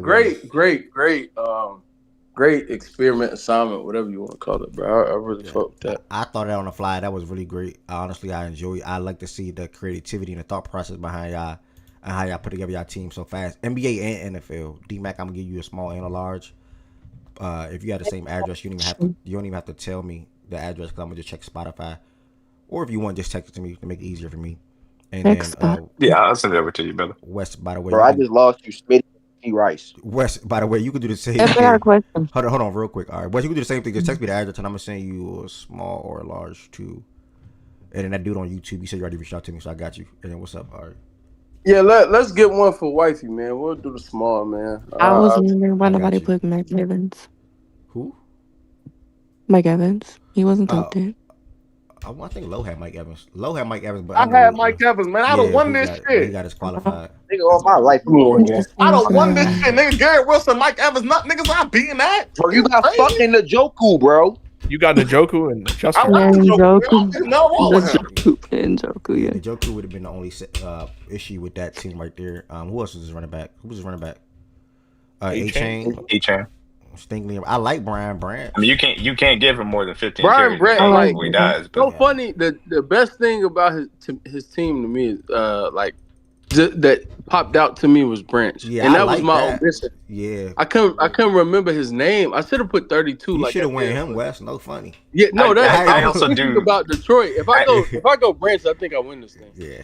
Great experiment assignment, whatever you want to call it, bro. I really fuck with that. I thought that on the fly. That was really great. Honestly, I enjoy it. I like to see the creativity and the thought process behind y'all and how y'all put together y'all team so fast. NBA and NFL. D-Mac, I'm gonna give you a small and a large. If you got the same address, you don't even have to tell me the address because I'm gonna just check Spotify. Or if you want, just text it to me to make it easier for me. And then yeah, I'll send it over to you, brother. West, by the way, bro, I just lost you, Smitty. Rice. West, by the way, you could do the same If I got a question. Hold on, real quick. All right, West, you can do the same thing. Just text me the address, and I'm gonna send you a small or a large too. And then that dude on YouTube, you said you already reached out to me, so I got you. And then what's up? All right. Yeah, let's get one for wifey, man. We'll do the small, man. I was wondering why nobody put Mike Evans. Who? Mike Evans. He wasn't top 10. I think Lowe had Mike Evans. But I had Mike Evans, man. I don't won this shit. He got disqualified. Nigga, all my life. I don't won this shit, nigga. Garrett Wilson, Mike Evans, niggas not beating that. Bro, you got fucking Njoku, bro. You got Njoku and Justin. Njoku, yeah. Njoku would have been the only issue with that team right there. Who else was his running back? Who was his running back? A-Chain. Stingley. I like Brian Brandt. I mean, you can't give him more than 15 Brian carries. Brandt, like, he dies. So funny. The best thing about his team to me is that popped out to me was Branch. Yeah, and that I was like my that. omission. Yeah, I couldn't remember his name. I should have put 32. You like should have went him, West. No funny. Yeah, no, I was also thinking do about Detroit. If I go Branch, I think I win this thing. Yeah.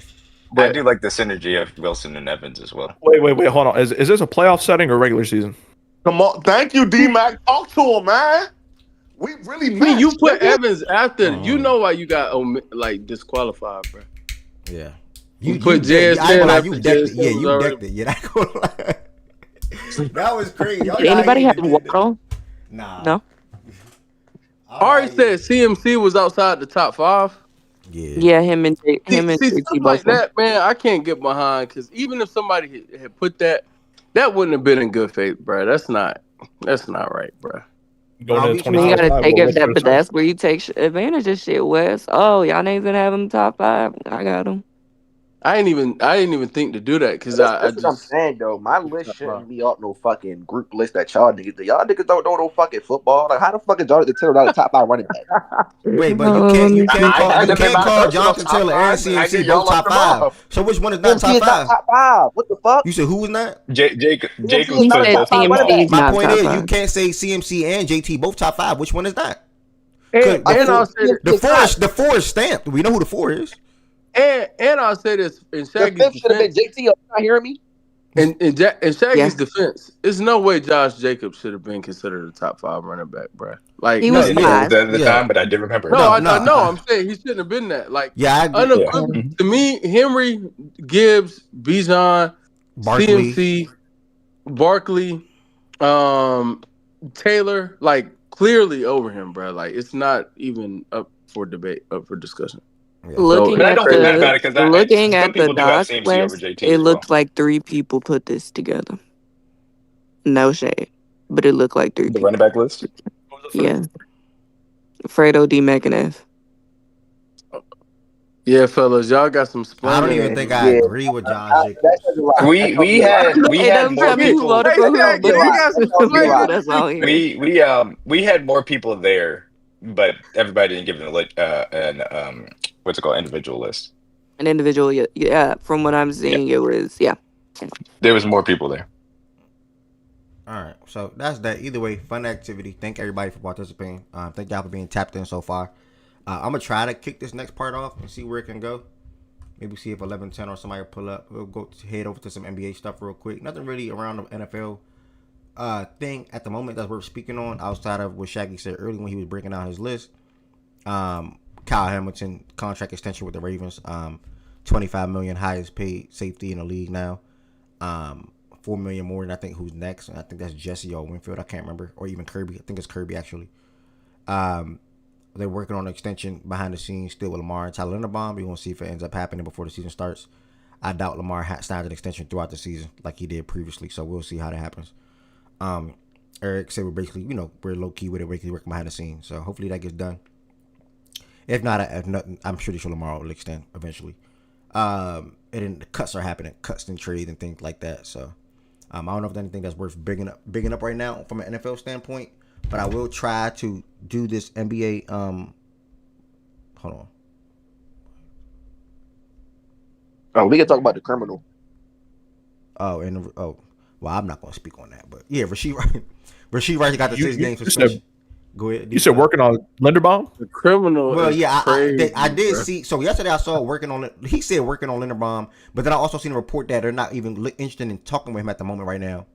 But I do like the synergy of Wilson and Evans as well. Wait, hold on. Is this a playoff setting or regular season? Come on, thank you, D-Mac. Talk to him, man. We really matched. You put Evans after. You know why you got disqualified, bro. Yeah. You put JSN after JSN. Yeah, you decked it. Yeah, that go that was crazy. Did anybody have Waddle? Nah. No. Ari said CMC was outside the top 5. Yeah, him and JT like that, man. I can't get behind because even if somebody had put that wouldn't have been in good faith, bro. That's not right, bro. You gotta take it, but that's where you take advantage of shit, Wes. Oh, y'all niggas gonna have them top 5. I got them. I didn't even think to do that because that's what I'm saying though. My list shouldn't be off no fucking group list that y'all niggas do. Y'all niggas don't know no fucking football. Like how the fuck is Jonathan Taylor not a top 5 running back? Wait, but you can't call Jonathan Taylor and CMC both top 5. So which one is not top 5? Top 5. What the fuck? You said who was not? Jacob. My point is you can't say CMC and JT both top 5. Which one is not? The 4 is stamped. We know who the 4 is. And I'll say this in Shaggy's defense should have been JT. You not hearing me? In Shaggy's defense, there's no way Josh Jacobs should have been considered a top 5 running back, bro. Like he was at the time, but I did remember. No, I'm saying he shouldn't have been that. Like, to me, Henry, Gibbs, Bijan, CMC, Barkley, Taylor, like clearly over him, bro. Like it's not even up for debate, up for discussion. Yeah. Looking at the doc list, it looked like 3 people put this together. No shade, but it looked like 3 people. The running back list? Yeah. Fredo, D-Mac, and F. Yeah, fellas, y'all got some splendid. I don't even think I agree with John Jacobs. We had more people. We had more people there, but everybody didn't give an what's it called, individual list. An individual, yeah. From what I'm seeing, it was There was more people there. All right, so that's that. Either way, fun activity. Thank everybody for participating. Thank y'all for being tapped in so far. I'm gonna try to kick this next part off and see where it can go. Maybe see if 11-10 or somebody will pull up. We'll go head over to some NBA stuff real quick. Nothing really around the NFL thing at the moment that we're speaking on outside of what Shaggy said earlier when he was breaking down his list. Kyle Hamilton contract extension with the Ravens. $25 million, highest paid safety in the league now. $4 million more than I think who's next. I think that's Jesse or Winfield. I can't remember, or even Kirby. I think it's Kirby actually. They're working on an extension behind the scenes still with Lamar and Tyler Linderbaum. We're gonna see if it ends up happening before the season starts. I doubt Lamar signs an extension throughout the season like he did previously. So we'll see how that happens. Eric said we're basically, we're low key with it, basically working behind the scenes. So hopefully that gets done. If not, I'm pretty sure Lamar will extend eventually. And then the cuts are happening, cuts and trades and things like that. So I don't know if there's anything that's worth bigging up right now from an NFL standpoint. But I will try to do this NBA. Hold on. Oh, we can talk about the criminal. Well, I'm not going to speak on that. But yeah, Rasheed Rice got the 6-game suspension. Go ahead. You said working on Linderbaum? The criminal. Well, is yeah, crazy, I did bro. see. So yesterday I saw working on it. He said working on Linderbaum, but then I also seen a report that they're not even interested in talking with him at the moment right now.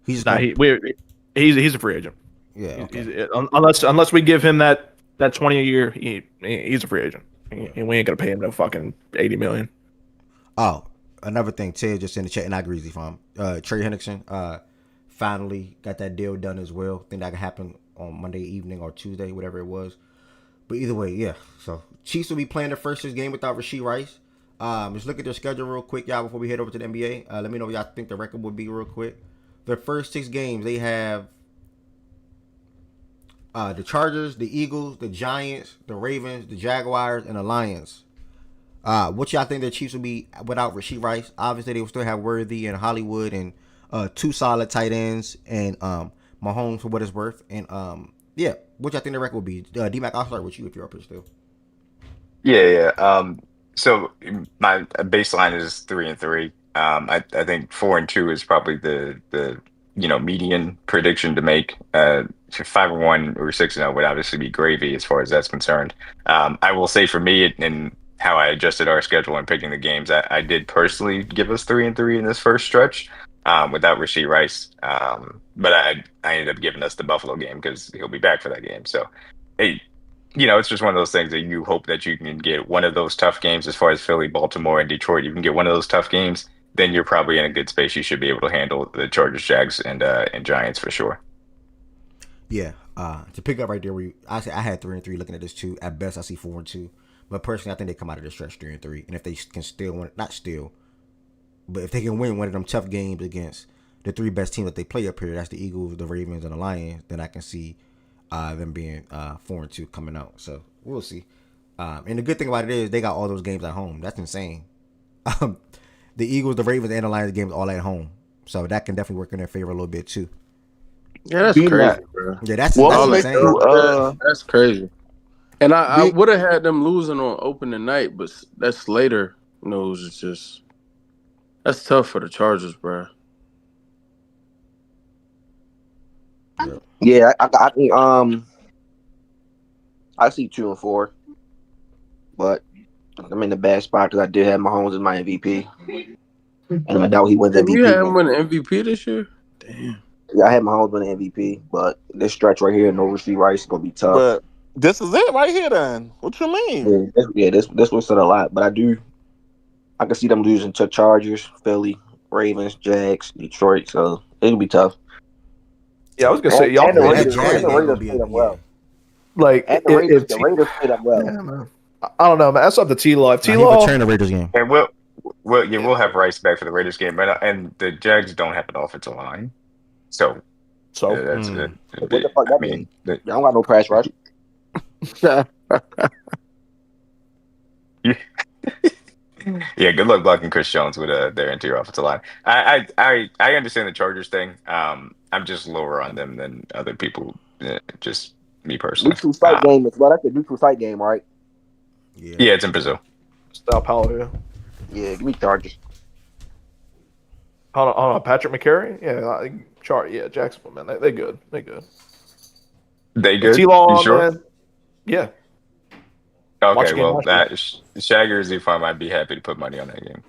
He's a free agent. Yeah, okay. Unless we give him that 20 a year, he's a free agent. And we ain't gonna pay him no fucking $80 million. Oh, another thing, Ted just in the chat, and I agree with you, Fam. Trey Hendrickson finally got that deal done as well. Think that could happen on Monday evening or Tuesday, whatever it was. But either way, yeah. So Chiefs will be playing their first 6 game without Rasheed Rice. Just look at their schedule real quick, y'all, before we head over to the NBA. Let me know what y'all think the record would be real quick. Their first 6 games, they have the Chargers, the Eagles, the Giants, the Ravens, the Jaguars, and the Lions. What y'all think the Chiefs will be without Rasheed Rice? Obviously, they will still have Worthy and Hollywood and 2 solid tight ends and Mahomes for what it's worth. And yeah, what y'all think the record will be? D-Mac, I'll start with you if you're up here still. Yeah. So my baseline is 3-3. I think 4-2 is probably the median prediction to make. 5-1 or 6-0 would obviously be gravy as far as that's concerned. I will say for me and how I adjusted our schedule and picking the games, I did personally give us 3-3 in this first stretch without Rasheed Rice. But I ended up giving us the Buffalo game because he'll be back for that game. So hey, it's just one of those things that you hope that you can get one of those tough games as far as Philly, Baltimore, and Detroit. You can get one of those tough games, then you're probably in a good space. You should be able to handle the Chargers, Jags, and Giants for sure. Yeah. To pick up right there, I had 3-3 looking at this too. At best, I see 4-2. But personally, I think they come out of the stretch 3-3. And if they can still win, not still, but if they can win one of them tough games against the 3 best teams that they play up here, that's the Eagles, the Ravens, and the Lions, then I can see them being 4-2 coming out. So we'll see. And the good thing about it is they got all those games at home. That's insane. The Eagles, the Ravens, and the Lions games all at home. So that can definitely work in their favor a little bit too. Yeah, that's crazy, bro. Yeah, that's insane. That's crazy. And I would have had them losing on opening night, but that Slater news is just that's tough for the Chargers, bro. Yeah, I think I see 2-4, but I'm in the bad spot because I did have Mahomes as my MVP, and I doubt he wins MVP. You had him win the MVP this year? Damn. Yeah, I had Mahomes win the MVP, but this stretch right here, no Rasheed Rice, is gonna be tough. But this is it right here, then. What you mean? This was said a lot, but I can see them losing to Chargers, Philly, Ravens, Jags, Detroit, so it'll be tough. Yeah, I was gonna say y'all. And the Raiders played them well. Like and the Raiders played them well. Yeah, I don't know, man. That's up to T-Law. If He T-Law returned the Raiders game. And we'll have Rice back for the Raiders game, and the Jags don't have an offensive line, so that's what the fuck that mean? Y'all don't got no pass rush. Yeah, good luck blocking Chris Jones with their interior offensive line. I understand the Chargers thing. I'm just lower on them than other people. Just me personally. Neutral site game as well. That's a neutral site game, right? Yeah, it's in Brazil. Sao Paulo. Yeah, give me Chargers. Hold on, Patrick McCarry. Yeah, Jacksonville, man. They good. They good. They good. T-Law, you sure? Man. Yeah. Okay, well, Shagger Z Farm, I'd be happy to put money on that game.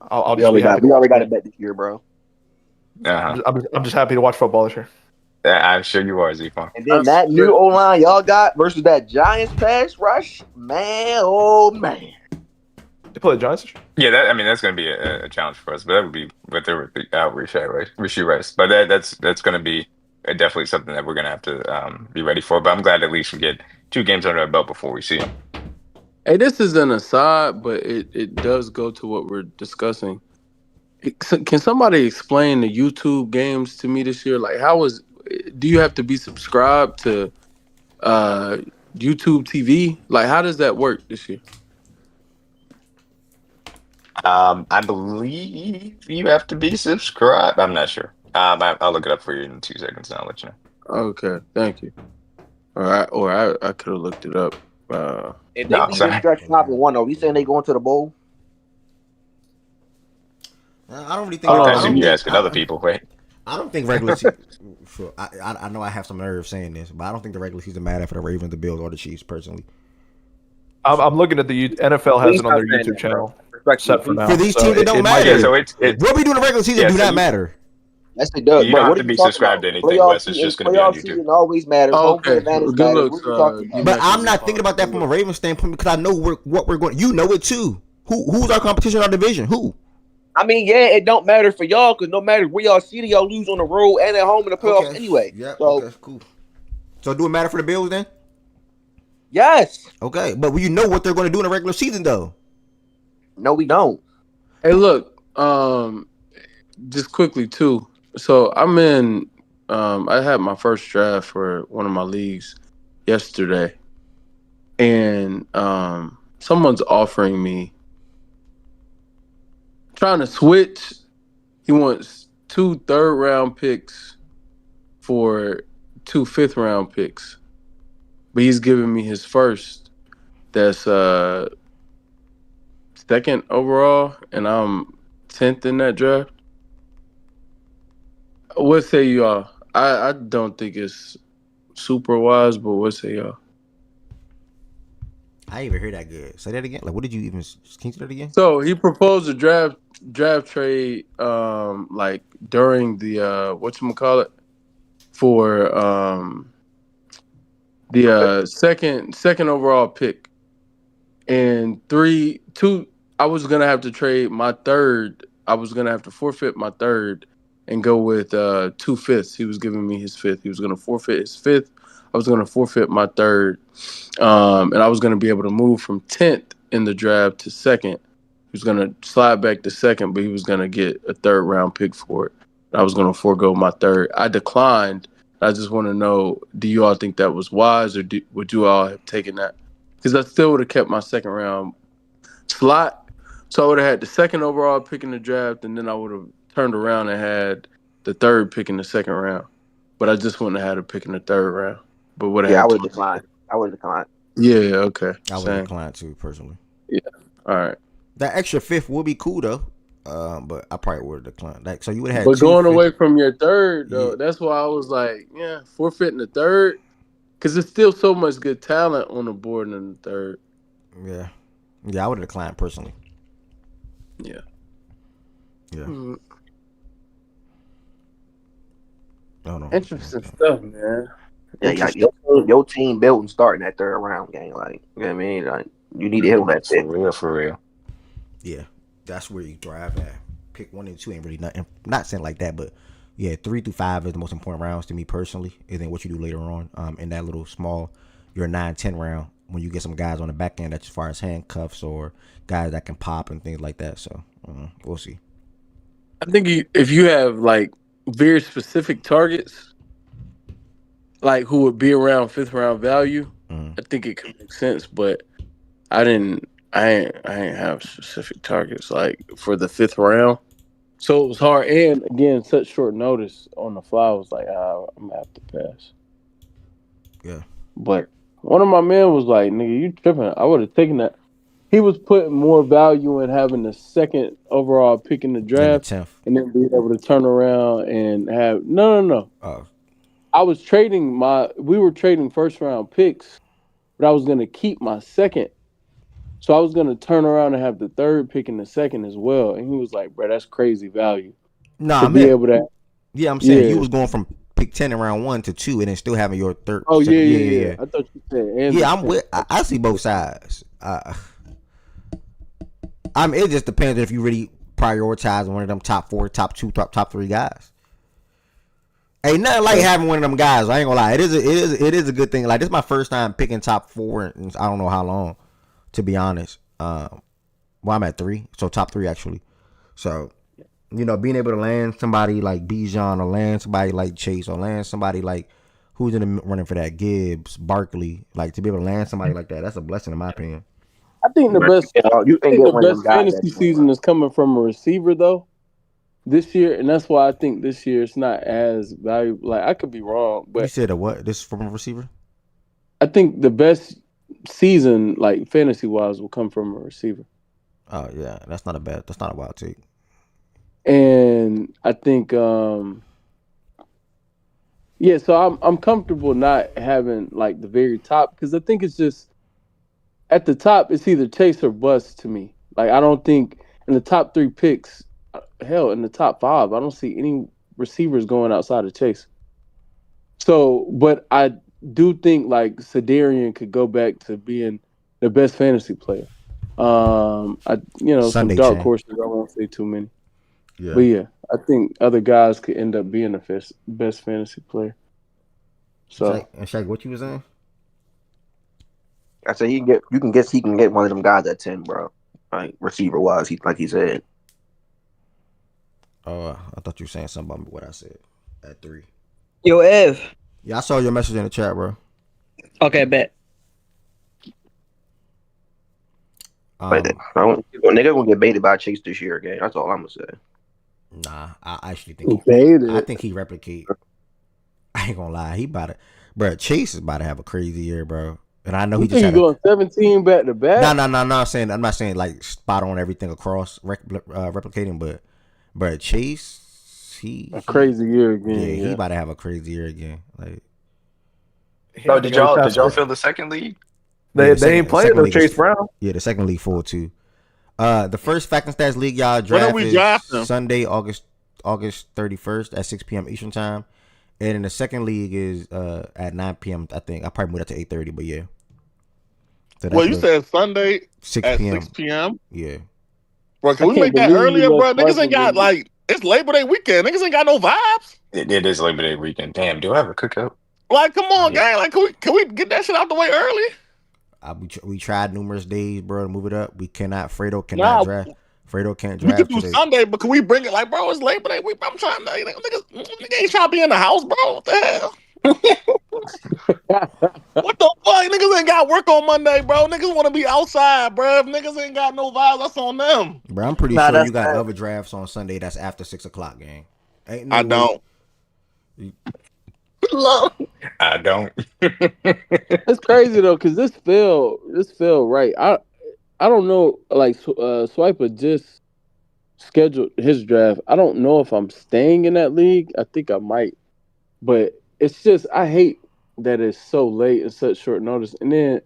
I'll we just already got a bet this year, bro. I'm just happy to watch football this year. I'm sure you are, Z Farm. And then that new O-line y'all got versus that Giants pass rush, man, oh man. They play the Giants? Yeah, that's going to be a challenge for us, but that would be without Rasheed Rice. But that's going to be definitely something that we're going to have to be ready for. But I'm glad at least we get 2 games under our belt before we see him. Hey, this is an aside, but it does go to what we're discussing. Can somebody explain the YouTube games to me this year? Like, do you have to be subscribed to uh YouTube TV? Like, how does that work this year? I believe you have to be subscribed. I'm not sure. I'll look it up for you in 2 seconds and I'll let you know. Okay, thank you. I could have looked it up. If they No, leave this sorry. stretch 5-1, are we saying they going to the bowl? I don't really think. I I assume don't you're think. asking other people, right? I don't think regular season. Sure, I know I have some nerve saying this, but I don't think the regular season matter for the Ravens, the Bills, or the Chiefs personally. I'm looking at the NFL has Please it on their stop saying YouTube that, bro. channel Respectfully, set for please. now. For these So teams, it don't might matter. be. So it What we do in the regular season do so not matter. Yes, it does, you bro. don't have What are to you be talking subscribed about? to anything, Wes. It's just going to be on Playoff YouTube. season always matters. Oh, Home field okay. advantage Good matters. looks, What are you talking D about? But Metcalf. I'm not thinking about that from a Ravens standpoint because I know what we're going. You know it too. Who's our competition in our division? Who? I mean, yeah, it don't matter for y'all because no matter where y'all see, y'all lose on the road and at home in the playoffs Okay. anyway. Yeah. So Okay. Cool. So do it matter for the Bills then? yes, Okay, but you know what they're going to do in the regular season though. no, we don't. Hey, look. Just quickly too. So I'm in. I had my first draft for one of my leagues yesterday, and someone's offering me trying to switch. He wants 2 third-round picks for 2 fifth-round picks, but he's giving me his first. That's second overall, and I'm 10th in that draft. What say y'all? I don't think it's super wise, but what say y'all? I didn't even hear that good. Say that again. Like, what did you even? Can you say that again? So he proposed a draft trade, like during the whatchamacallit, for the second overall pick, and 2. I was gonna have to trade my third. I was gonna have to forfeit my third and go with 2 fifths. He was giving me his fifth. He was gonna forfeit his fifth. I was gonna forfeit my third, and I was gonna be able to move from 10th in the draft to second. He was gonna slide back to second, but he was gonna get a third round pick for it. I was gonna forego my third. I declined. I just want to know: do you all think that was wise, or would you all have taken that? Because I still would have kept my second round slot. So I would have had the second overall pick in the draft, and then I would have turned around and had the third pick in the second round. But I just wouldn't have had a pick in the third round. But would have Yeah, I had would have 20. declined. Yeah, okay. I would decline too personally. Yeah. All right. That extra fifth would be cool though. But I probably would have declined. Like, so you would have had But 2 going fifth. away from your third, though, that's why I was like, yeah, forfeiting the third. Because there's still so much good talent on the board in the third. Yeah. Yeah, I would have declined personally. Yeah. Yeah. Mm-hmm. Oh no. Interesting stuff, man. Yeah, your team built and starting that third round game. Like, you know what I mean? Like, you need to hit on that pick. For real. Yeah, that's where you thrive at. Pick 1 and 2 ain't really nothing. Not saying like that, but yeah, 3 through 5 is the most important rounds to me personally. And then what you do later on, in that little small, your 9-10 round when you get some guys on the back end that's as far as handcuffs or guys that can pop and things like that. So we'll see. I think if you have like very specific targets, like who would be around 5th round value, I think it could make sense. But I ain't have specific targets like for the 5th round, so it was hard. And again, such short notice on the fly. I was like, I'm gonna have to pass. Yeah. But one of my men was like, "Nigga, you tripping? I would have taken that." He was putting more value in having the second overall pick in the draft, and then being able to turn around and have no. I was trading we were trading 1st round picks, but I was gonna keep my second. So I was gonna turn around and have the third pick in the second as well. And he was like, "Bro, that's crazy value." Nah, to be able to. Yeah, I'm saying you was going from pick 10 in round 1 to 2, and then still having your third. Oh second. yeah. I thought you said. Yeah, I'm with. I see both sides. It just depends if you really prioritize one of them top 4, top 2, top 3 guys. Ain't nothing like having one of them guys. I ain't gonna lie. It is a good thing. Like, this is my first time picking top 4 in I don't know how long. to be honest. I'm at 3, so top 3 actually. So, being able to land somebody like Bijan or land somebody like Chase or land somebody like who's in the running for that, Gibbs, Barkley, like to be able to land somebody like that, that's a blessing in my opinion. I think the Right. best. You I can think get the one of them best guys that fantasy season is coming from a receiver though this year, and that's why I think this year it's not as valuable. Like I could be wrong, You but said a what? This from a receiver? I think the best season, like fantasy wise, will come from a receiver. Oh yeah, that's not a wild take. And I think, yeah, so I'm comfortable not having like the very top because I think it's just at the top it's either chase or bust to me. Like I don't think in the top 3 picks, hell, in the top 5, I don't see any receivers going outside of Chase. So, but I do think like Sedarian could go back to being the best fantasy player. Some Sunday dark chain. horses. I won't say too many, but Yeah. yeah, I think other guys could end up being the best fantasy player. So, Shaq, what you was saying? I said he can get one of them guys at 10, bro. Like receiver wise, he said. Oh, I thought you were saying something about what I said at 3. Yo, Ev. Yeah, I saw your message in the chat, bro. Okay, bet. Nigga gonna get baited by Chase this year again. That's all I'm gonna say. Nah, I actually think he replicate. I ain't gonna lie, he about to, bro. Chase is about to have a crazy year, bro. And I know he just had going 17 back to back. No. I'm not saying like spot on everything across replicating, but Chase, he crazy year again. Yeah, he about to have a crazy year again. Like, no, did y'all feel the second league? They ain't playing no Chase Brown. Yeah, the second league full too. The first Fact and Stats league y'all draft is Sunday, August 31st at 6 p.m. Eastern time, and then the second league is at 9 p.m. I think I probably moved that to 8:30, but yeah. So well, you said Sunday 6 at p.m. 6 p.m. Yeah, bro. Can we make that earlier, bro? Niggas ain't got like it's Labor Day weekend. Niggas ain't got no vibes. It is Labor Day weekend. Damn, do I have a cookout? Like, come on, gang. Like, can we get that shit out the way early? We tried numerous days, bro, to move it up. We cannot. Fredo cannot draft. Fredo can't draft. We could do Sunday, but can we bring it? Like, bro, it's Labor Day week. I'm trying to. Niggas ain't trying to be in the house, bro. What the hell? What the fuck? Niggas ain't got work on Monday, bro. Niggas want to be outside, bro. If niggas ain't got no vibes, that's on them. Bro, I'm pretty sure you got other drafts on Sunday that's after 6 o'clock, gang. Ain't no I don't. I don't. It's crazy though, because this fell right. I don't know. Like Swiper just scheduled his draft. I don't know if I'm staying in that league. I think I might, but it's just I hate that it's so late and such short notice. And then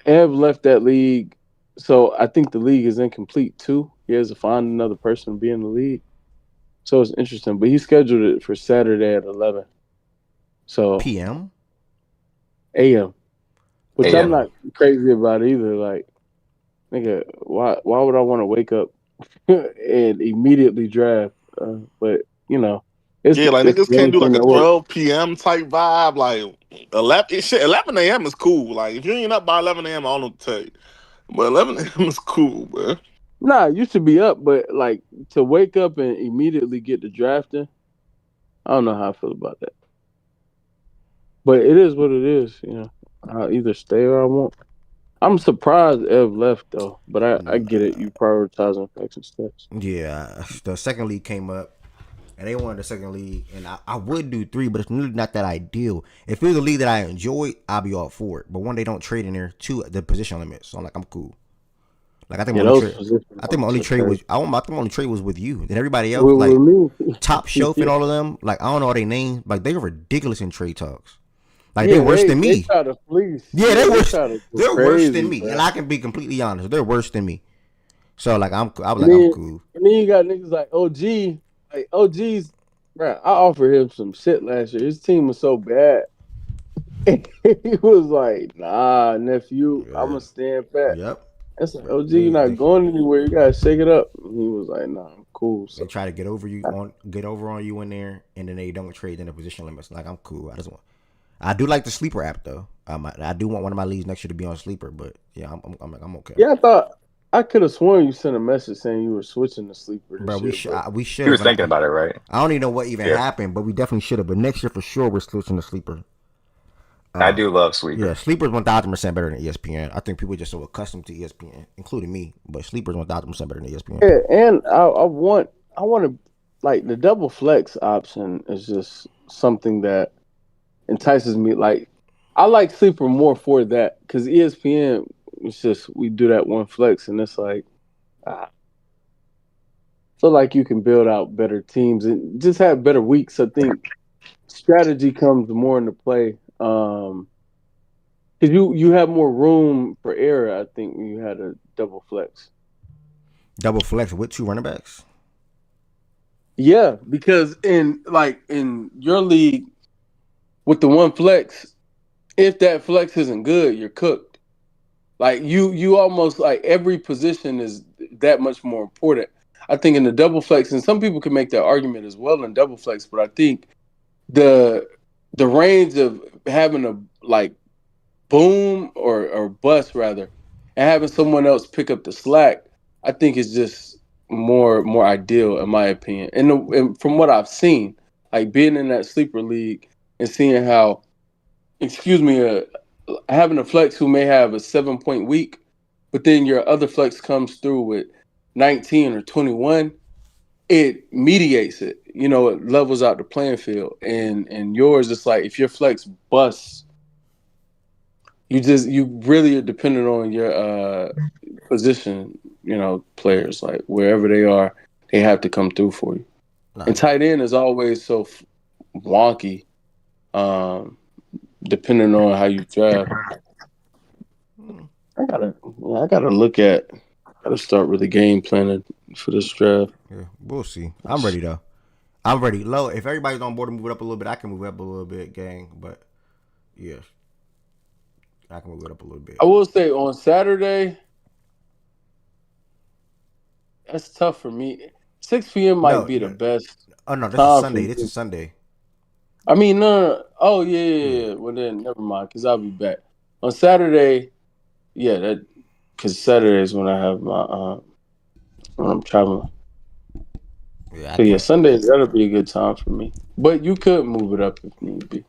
Ev left that league, so I think the league is incomplete too. He has to find another person to be in the league. So it's interesting, but he scheduled it for Saturday at 11. So PM? AM. Which AM. I'm not crazy about either. Like, nigga, why would I want to wake up and immediately draft? But it's like it's niggas can't do like a that works. 12 p.m. type vibe. Like 11 a.m. is cool. Like if you ain't up by 11 a.m., I don't know what to tell you. But 11 a.m. is cool, man. Nah, you should be up, but like to wake up and immediately get to drafting, I don't know how I feel about that. But it is what it is, I'll either stay or I won't. I'm surprised Ev left though, but I get it. You prioritizing facts and stats. Yeah, the second league came up, and they wanted the second league, and I would do 3, but it's really not that ideal. If it was a league that I enjoyed, I'll be all for it. But one, they don't trade in there. 2, the position limit. So I'm like, I'm cool. Like I think my only trade was with you and everybody else. Like Top Shelf and all of them. Like I don't know all their names. Like they were ridiculous in trade talks. Like they're worse than me. They try to fleece. Yeah, they're worse. They're worse than me, bro. and I can be completely honest. They're worse than me. So like I'm cool. And then you got niggas like OG. Like OG's, bro. I offered him some shit last year. His team was so bad. He was like, "Nah, nephew, I'ma stand pat." Yep. That's like, OG, you're not going anywhere. You gotta shake it up. And he was like, "Nah, I'm cool." So they try to get over on you in there, and then they don't trade in the position limits. Like I'm cool. I do like the sleeper app though. I do want one of my leagues next year to be on sleeper, but yeah, I'm okay. Yeah, I could have sworn you sent a message saying you were switching to sleeper Bro, this year, but we should He have. was thinking about it, right? I don't even know what even Yeah. happened, but we definitely should have. But next year for sure, we're switching to sleeper. I do love Sleeper. Yeah, Sleeper's 1,000% better than ESPN. I think people are just so accustomed to ESPN, including me. But Sleeper's 1,000% better than ESPN. yeah, and I want to like the double flex option is just something that entices me. Like I like sleeper more for that because ESPN it's just we do that one flex and it's like I feel like you can build out better teams and just have better weeks. I think strategy comes more into play. Because you have more room for error, I think, when you had a double flex. Double flex with 2 running backs? Yeah, because in your league with the one flex, if that flex isn't good, you're cooked. Like you almost like every position is that much more important. I think in the double flex, and some people can make that argument as well in double flex, but I think the range of having a like boom or bust rather, and having someone else pick up the slack, I think is just more ideal in my opinion. And from what I've seen, like being in that sleeper league and seeing how, having a flex who may have a 7-point week, but then your other flex comes through with 19 or 21, it mediates it. It levels out the playing field. And yours, it's like if your flex busts, you really are dependent on your position, players. Like wherever they are, they have to come through for you. And tight end is always so wonky, depending on how you draft. I gotta start really game planning for this draft. Yeah, we'll see. I'm ready though. I'm ready. Low. If everybody's on board to move it up a little bit, I can move it up a little bit, gang. But yeah, I can move it up a little bit. I will say on Saturday, that's tough for me. 6 p.m. might be the best. Oh no, this is Sunday. This is Sunday. I mean, no. Oh yeah. Well then, never mind. Because I'll be back on Saturday. Yeah, because Saturday is when I have my when I'm traveling. Yeah, Sunday that'll be a good time for me. But you could move it up if need be.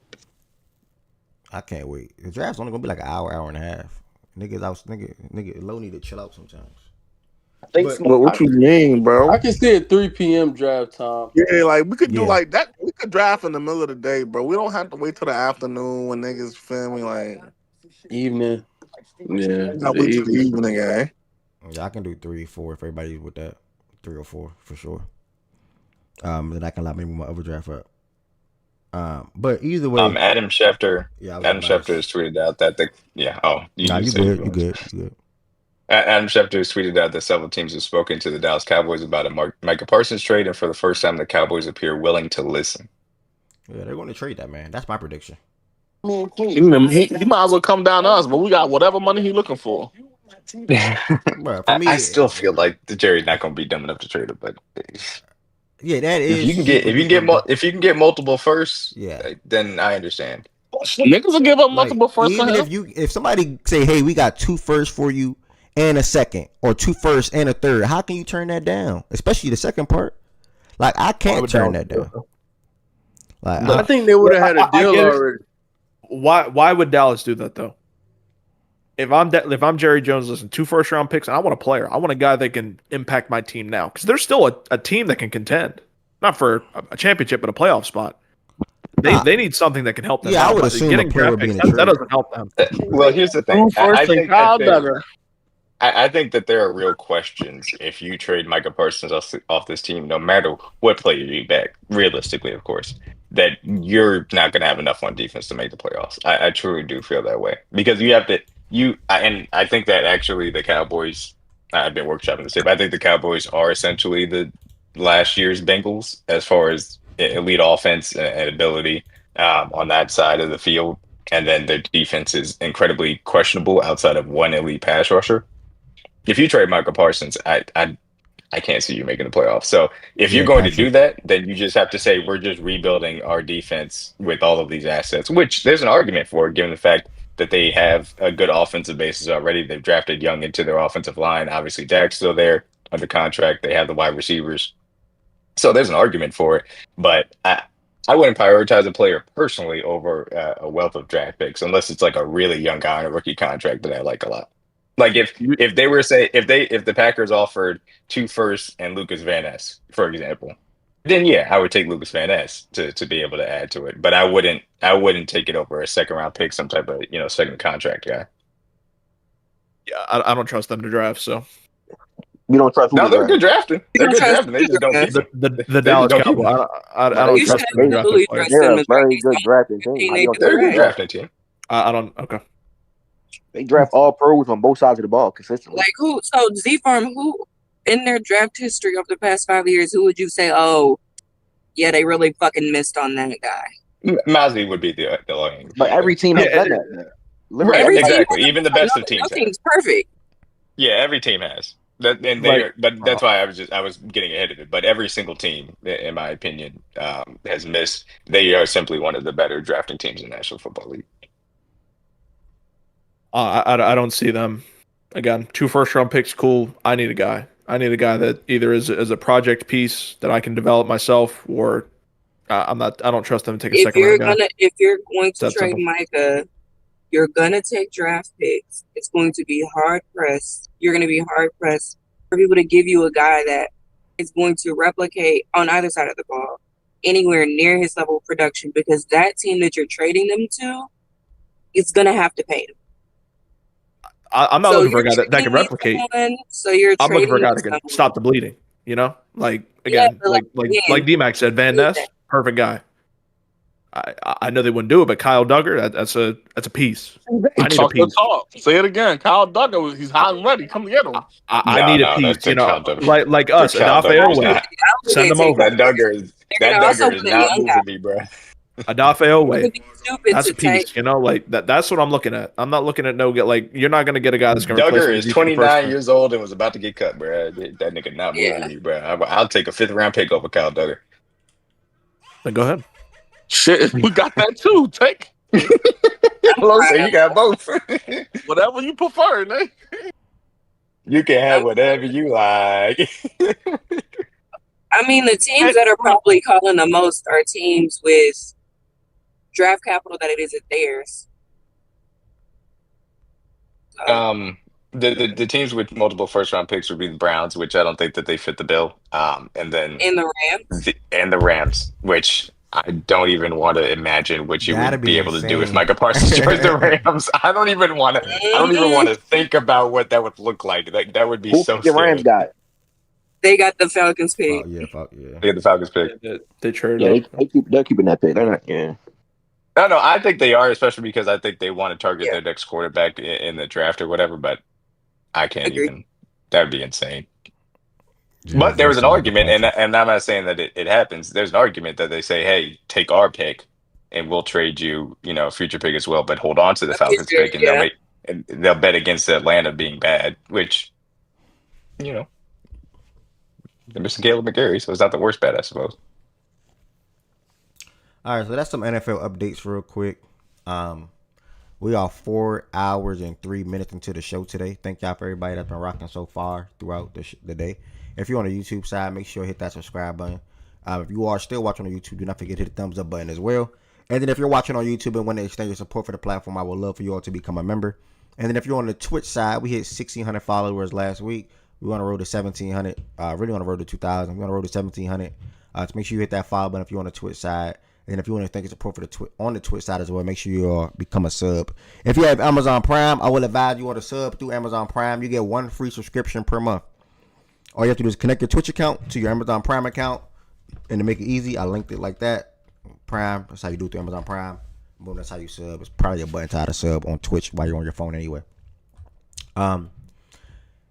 I can't wait. The draft's only gonna be like an hour and a half. Nigga, low need to chill out sometimes. But what you mean, bro? I can see a 3 p.m. draft time. Yeah, like we could do like that. We could draft in the middle of the day, bro. We don't have to wait till the afternoon when niggas filming like evening. Yeah, not wait till the evening, eh? Yeah, I can do 3, 4 if everybody's with that. 3 or 4 for sure. Then I can allow maybe my overdraft up. But either way, Adam Schefter. Yeah, Adam Schefter has tweeted out that you good. You good. Adam Schefter has tweeted out that several teams have spoken to the Dallas Cowboys about a Micah Parsons trade, and for the first time, the Cowboys appear willing to listen. Yeah, they're going to trade that man. That's my prediction. He might as well come down to us, but we got whatever money he's looking for. Bro, for me, I still feel like the Jerry's not going to be dumb enough to trade him, but yeah, that is. If you can get multiple firsts, then I understand. Niggas will give up multiple firsts. Even if somebody say, hey, we got 2 firsts for you and a second, or 2 firsts and a third, how can you turn that down? Especially the second part. Like I can't turn that down. Like I think they would have had a deal already. Why would Dallas do that though? If I'm Jerry Jones, listen, 2 first-round picks, and I want a player. I want a guy that can impact my team now. Because there's still a team that can contend. Not for a championship, but a playoff spot. They need something that can help them. Yeah, I would assume getting draft picks, that doesn't help them. Well, here's the thing. I think that there are real questions if you trade Micah Parsons off this team, no matter what player you get back, realistically, of course, that you're not going to have enough on defense to make the playoffs. I truly do feel that way. Because you have to... and I think that actually the Cowboys, I've been workshopping this, but I think the Cowboys are essentially the last year's Bengals as far as elite offense and ability on that side of the field. And then their defense is incredibly questionable outside of one elite pass rusher. If you trade Michael Parsons, I I can't see you making the playoffs. So if you're Yeah, going to do Patrick. that, then you just have to say we're just rebuilding our defense with all of these assets, which there's an argument for, given the fact that they have a good offensive basis already. They've drafted Young into their offensive line. Obviously, Dak's still there under contract. They have the wide receivers. So there's an argument for it. But I wouldn't prioritize a player personally over a wealth of draft picks unless it's like a really young guy on a rookie contract that I like a lot. Like if they were if the Packers offered 2 firsts and Lucas Van Ness, for example, then yeah, I would take Lucas Van Ness to be able to add to it. But I wouldn't take it over a second round pick, some type of second contract guy. Yeah, I don't trust them to draft. So You don't trust who No, to they're draft? good drafting. You They're don't good trust drafting. They just don't keep them. the They Dallas just don't keep Cowboys, them. I don't You should trust them to draft absolutely their players. trust They're them a to draft very these good drafting team. team How they you don't do They're a good trust them? draft. drafting team. I don't. Okay. They draft all pros on both sides of the ball consistently. Like who? So Z Farm, who in their draft history over the past 5 years, who would you say, oh, yeah, they really fucking missed on that guy? Mozzie would be the lane. But every team has Yeah, done that. Literally Right, every team. exactly. Even the best of No teams have. team's perfect. Yeah, every team has. That and Like, they are, but that's why I was getting ahead of it. But every single team, in my opinion, has missed. They are simply one of the better drafting teams in the National Football League. I don't see them. Again, 2 first-round picks, cool. I need a guy. I need a guy that either is a project piece that I can develop myself, or I don't trust them to take a second round guy. If you're going to That's trade simple. Micah, you're gonna take draft picks. It's going to be hard pressed. You're gonna be hard pressed for people to give you a guy that is going to replicate on either side of the ball anywhere near his level of production, because that team that you're trading them to is gonna have to pay him. I'm not looking for a guy that can replicate. I'm looking for a guy that can stop the bleeding. Like again, like D-Mac said, Van Ness, perfect guy. I know they wouldn't do it, but Kyle Duggar, that's a piece. I need a Talk the piece. talk. Say it again. Kyle Duggar, he's hot and ready. Come get him. I need a piece. Like us, Kyle Adafe Duggar's Owe. not- Send them over. That Duggar is not moving me, bro. Adafe Owe. Stupid That's to a piece. take. Like that's what I'm looking at. I'm not looking at you're not gonna get a guy that's gonna replace Duggar me is for the first 29 round. years old and was about to get cut, bro. That nigga not moving me, bro. I'll take a 5th round pick over Kyle Duggar. Then go ahead. Shit, we got that too. Take. So you got both. Whatever you prefer, man. You can have whatever you like. I mean, the teams that are probably calling the most are teams with draft capital that it isn't theirs. The teams with multiple first round picks would be the Browns, which I don't think that they fit the bill. And then And the Rams. the Rams, which I don't even want to imagine what you That'd would be be able to do if insane. Micah Parsons joins the Rams. I don't even want to think about what that would look like. Like that would be Who so the Rams scary. got? They got the Falcons pick. Yeah. They get the Falcons pick. They traded Yeah, up. they're keeping that pick. They're not. Yeah. No, I think they are, especially because I think they want to target their next quarterback in the draft or whatever. But I can't even. That would be insane. But there was an argument, and I'm not saying that it happens. There's an argument that they say, "Hey, take our pick, and we'll trade you, a future pick as well, but hold on to the Falcons pick, and they'll bet against Atlanta being bad." Which, they're missing Caleb McGarry, so it's not the worst bet, I suppose. All right, so that's some NFL updates real quick. We are 4 hours and 3 minutes into the show today. Thank y'all for everybody that's been rocking so far throughout the day. If you're on the YouTube side, make sure you hit that subscribe button. If you are still watching on YouTube, do not forget to hit the thumbs up button as well. And then if you're watching on YouTube and want to extend your support for the platform, I would love for you all to become a member. And then if you're on the Twitch side, we hit 1,600 followers last week. We're on the road to 1,700. Really on the road to 2,000. We're on the road to 1,700. So make sure you hit that follow button if you're on the Twitch side. And if you want to thank your support for on the Twitch side as well, make sure you become a sub. If you have Amazon Prime, I will advise you on the sub through Amazon Prime. You get 1 free subscription per month. All you have to do is connect your Twitch account to your Amazon Prime account. And to make it easy, I linked it like that. Prime, that's how you do it through Amazon Prime. Boom, that's how you sub. It's probably a button to how to sub on Twitch while you're on your phone anyway.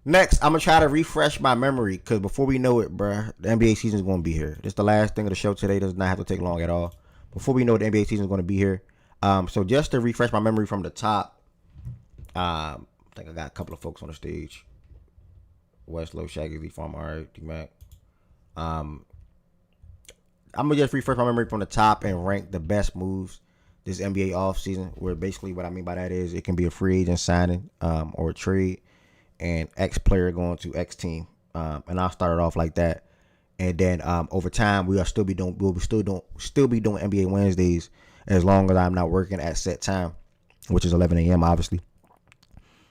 Next, I'm going to try to refresh my memory because before we know it, bruh, the NBA season is going to be here. This is the last thing of the show today. Does not have to take long at all. Before we know it, the NBA season is going to be here. So just to refresh my memory from the top, I think I got a couple of folks on the stage. Westlow, Shaggy, Lee Farm, all right, D-Mac. I'm gonna just refresh my memory from the top and rank the best moves this NBA offseason. Where basically what I mean by that is it can be a free agent signing, or a trade, and X player going to X team. And I'll start it off like that. And then over time we'll still be doing NBA Wednesdays as long as I'm not working at set time, which is 11 a.m. obviously.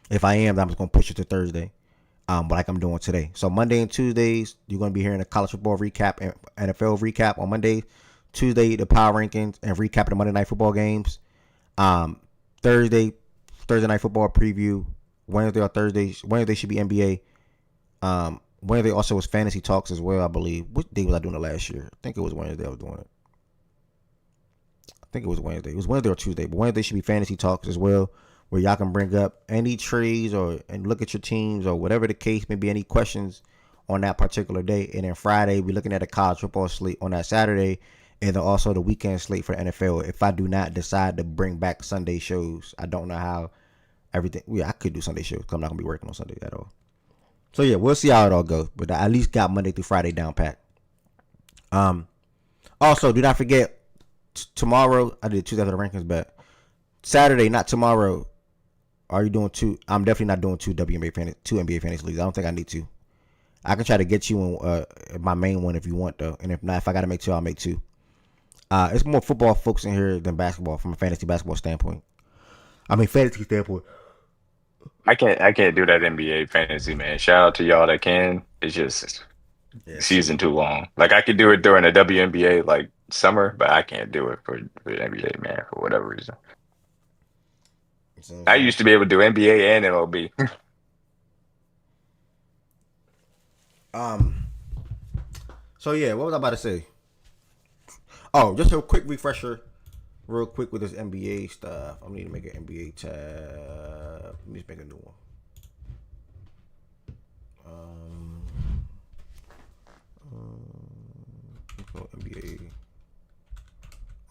If I am, I'm just gonna push it to Thursday. Like I'm doing today. So Monday and Tuesdays, you're gonna be hearing a college football recap and NFL recap on Monday. Tuesday, the power rankings and recap of the Monday night football games. Thursday night football preview. Wednesday or Thursday. Wednesday should be NBA. Wednesday also was fantasy talks as well, I believe. What day was I doing it last year? I think it was Wednesday I was doing it. I think it was Wednesday. It was Wednesday or Tuesday, but Wednesday should be fantasy talks as well, where y'all can bring up any trades and look at your teams or whatever the case may be, any questions on that particular day. And then Friday, we're looking at a college football slate on that Saturday, and then also the weekend slate for the NFL. If I do not decide to bring back Sunday shows, I don't know how everything. Yeah, I could do Sunday shows because I'm not gonna be working on Sunday at all. So yeah, we'll see how it all goes. But I at least got Monday through Friday down pat. Also, do not forget tomorrow. I did Tuesday after the rankings, but Saturday, not tomorrow. Are you doing two? I'm definitely not doing two NBA fantasy leagues. I don't think I need to. I can try to get you on my main one if you want though, and if not, if I gotta make two, I'll make two. It's more football folks in here than basketball from a fantasy basketball standpoint. I mean fantasy standpoint. I can't do that NBA fantasy, man. Shout out to y'all that can. It's just season too long. Like I could do it during the WNBA like summer, but I can't do it for the NBA, man, for whatever reason. I used to be able to do NBA and MLB. So yeah, what was I about to say? Oh, just a quick refresher, real quick with this NBA stuff. I need to make an NBA tab. Let me just make a new one. NBA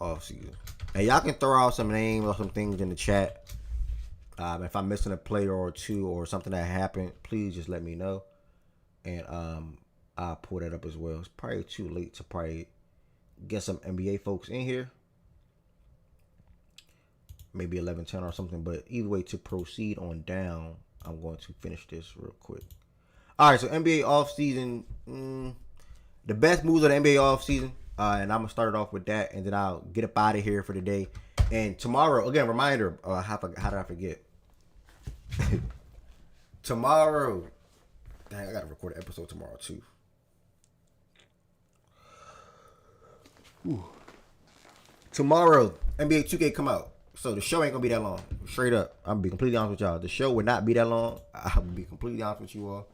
offseason. And y'all can throw out some names or some things in the chat. If I'm missing a player or two or something that happened, please just let me know. And I'll pull that up as well. It's probably too late to probably get some NBA folks in here. Maybe 11:10 or something. But either way, to proceed on down, I'm going to finish this real quick. All right, so NBA offseason. The best moves of the NBA offseason. And I'm going to start it off with that. And then I'll get up out of here for the day. And tomorrow, again, reminder. How did I forget? Tomorrow. Dang, I got to record an episode tomorrow, too. Ooh. Tomorrow, NBA 2K come out. So the show ain't going to be that long. Straight up. I'm going to be completely honest with y'all. The show would not be that long. I'm going to be completely honest with you all.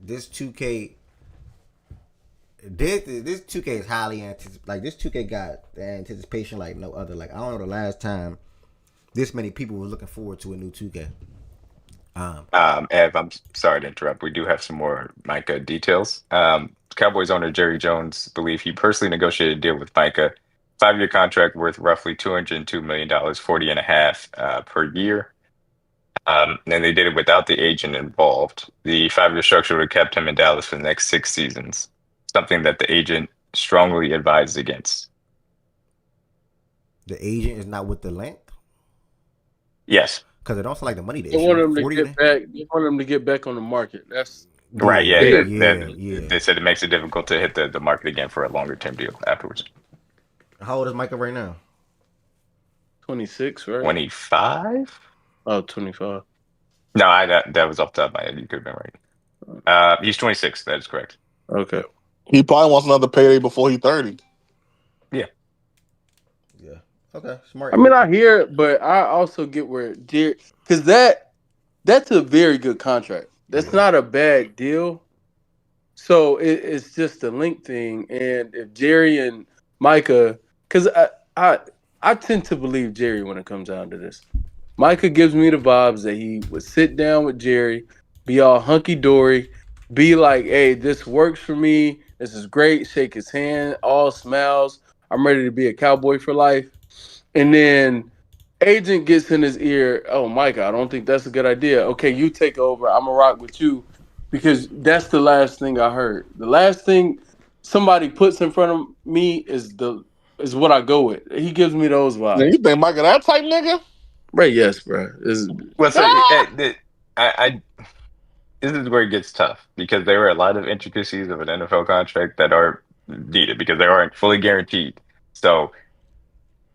This 2K... This 2K is highly anticipated. Like, this 2K got the anticipation like no other. Like, I don't know the last time this many people were looking forward to a new 2K. Ev, I'm sorry to interrupt. We do have some more Micah details. Cowboys owner Jerry Jones believe he personally negotiated a deal with Micah, 5-year contract worth roughly $202 million, 40.5 per year. And they did it without the agent involved. The 5-year structure would have kept him in Dallas for the next 6 seasons, something that the agent strongly advised against. The agent is not with the length? Yes. Because it don't sound like the money they want him to get back. They want him to get back on the market. That's right. Yeah. They said it makes it difficult to hit the market again for a longer term deal afterwards. How old is Micah right now? 26, right? 25? Oh, 25. No, that was off the top of my head. You could have been right. He's 26. That is correct. Okay. He probably wants another payday before he's 30. Yeah. Yeah. Okay. Smart. I mean, I hear it, but I also get where Jerry, because that's a very good contract. That's not a bad deal. So it's just a link thing. And if Jerry and Micah, because I tend to believe Jerry when it comes down to this. Micah gives me the vibes that he would sit down with Jerry, be all hunky-dory, be like, hey, this works for me. This is great. Shake his hand, all smiles. I'm ready to be a Cowboy for life. And then agent gets in his ear, oh, Micah, I don't think that's a good idea. Okay, you take over. I'm going to rock with you. because that's the last thing I heard. The last thing somebody puts in front of me is what I go with. He gives me those Now, you vibes. think Michael that type nigga? Right? Yes, bro. Well, so I this is where it gets tough because there are a lot of intricacies of an NFL contract that are needed because they aren't fully guaranteed. So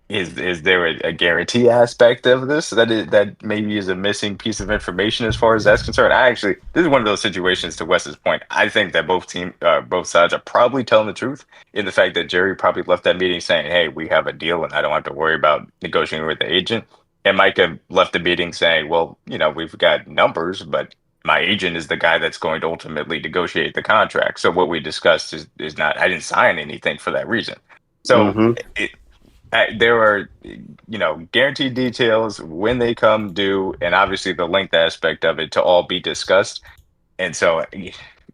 is there a guarantee aspect of this that maybe is a missing piece of information as far as that's concerned? This is one of those situations to Wes's point. I think that both sides are probably telling the truth in the fact that Jerry probably left that meeting saying, "Hey, we have a deal and I don't have to worry about negotiating with the agent." And Mike have left the meeting saying, "Well, we've got numbers, but my agent is the guy that's going to ultimately negotiate the contract. So what we discussed is not. I didn't sign anything for that reason." So Mm-hmm. there are, guaranteed details when they come due, and obviously the length aspect of it to all be discussed. And so,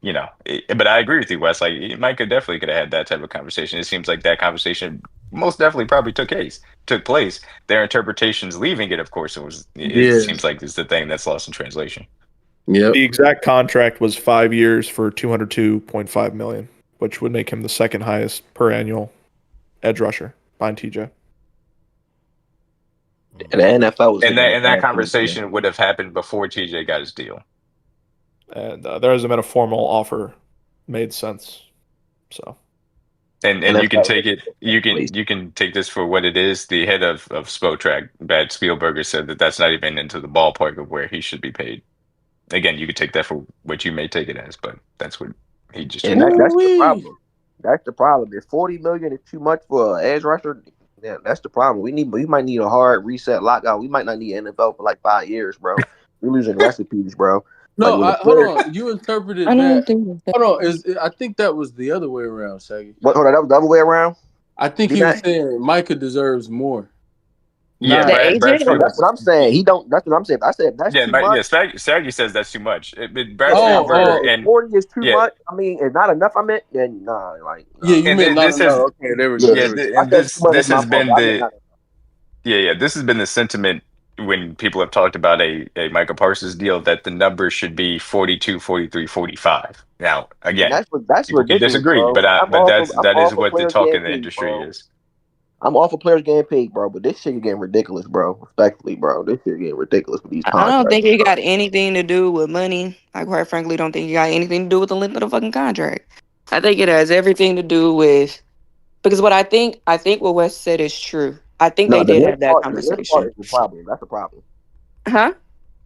but I agree with you, Wes. Like Mike definitely could have had that type of conversation. It seems like that conversation most definitely probably took place. Their interpretations leaving it, of course, it Yeah. seems like it's the thing that's lost in translation. Yep. The exact contract was 5 years for $202.5 million, which would make him the second highest per annual edge rusher behind TJ. And the NFL was And looking that at that. conversation would have happened before TJ got his deal. And there hasn't been a formal offer made since. So, and you can take it. You can take this for what it is. The head of Spotrac, Brad Spielberger, said that that's not even into the ballpark of where he should be paid. Again, you could take that for what you may take it as, but that's what he just And tweeted. that's the problem. That's the problem. If $40 million is too much for an edge rusher, yeah, that's the problem. We might need a hard reset lockout. We might not need NFL for like 5 years, bro. We're losing recipes, bro. No, Like when the hold players, on. You interpreted I don't that. think that. Hold on. I think that was the other way around, Saggy. what? Hold on, that was the other way around. I think Be he was that. saying Micah deserves more. Yeah, The Brad agent? No, Spiel. that's what I'm saying. He don't. That's what I'm saying. I said if that's Yeah, too much. Saggy says that's too much. Brad Yeah, I said Spielberger if and 40 is too yeah, much. I mean, it's not enough. I meant then nah, like Yeah, nah. you and meant not this enough. is Okay, there we go. Yeah, yeah, There we go. I and said too much. That's this my has fault. been I meant not enough. this has been the sentiment when people have talked about a Michael Parsons deal that the numbers should be 42, 43, 45. Now, And again, that's people can ridiculous, disagree, bro. but I'm that all is for what the players talk getting in the paid, industry bro. is. I'm all for players getting paid, bro. But this shit is getting ridiculous, bro. Respectfully, bro. This shit getting ridiculous with these I don't contracts, think it bro. got anything to do with money. I quite frankly don't think it got anything to do with the length of the fucking contract. I think it has everything to do with because I think what Wes said is true. I think No, they did have that conversation. is the problem. That's the problem. Huh?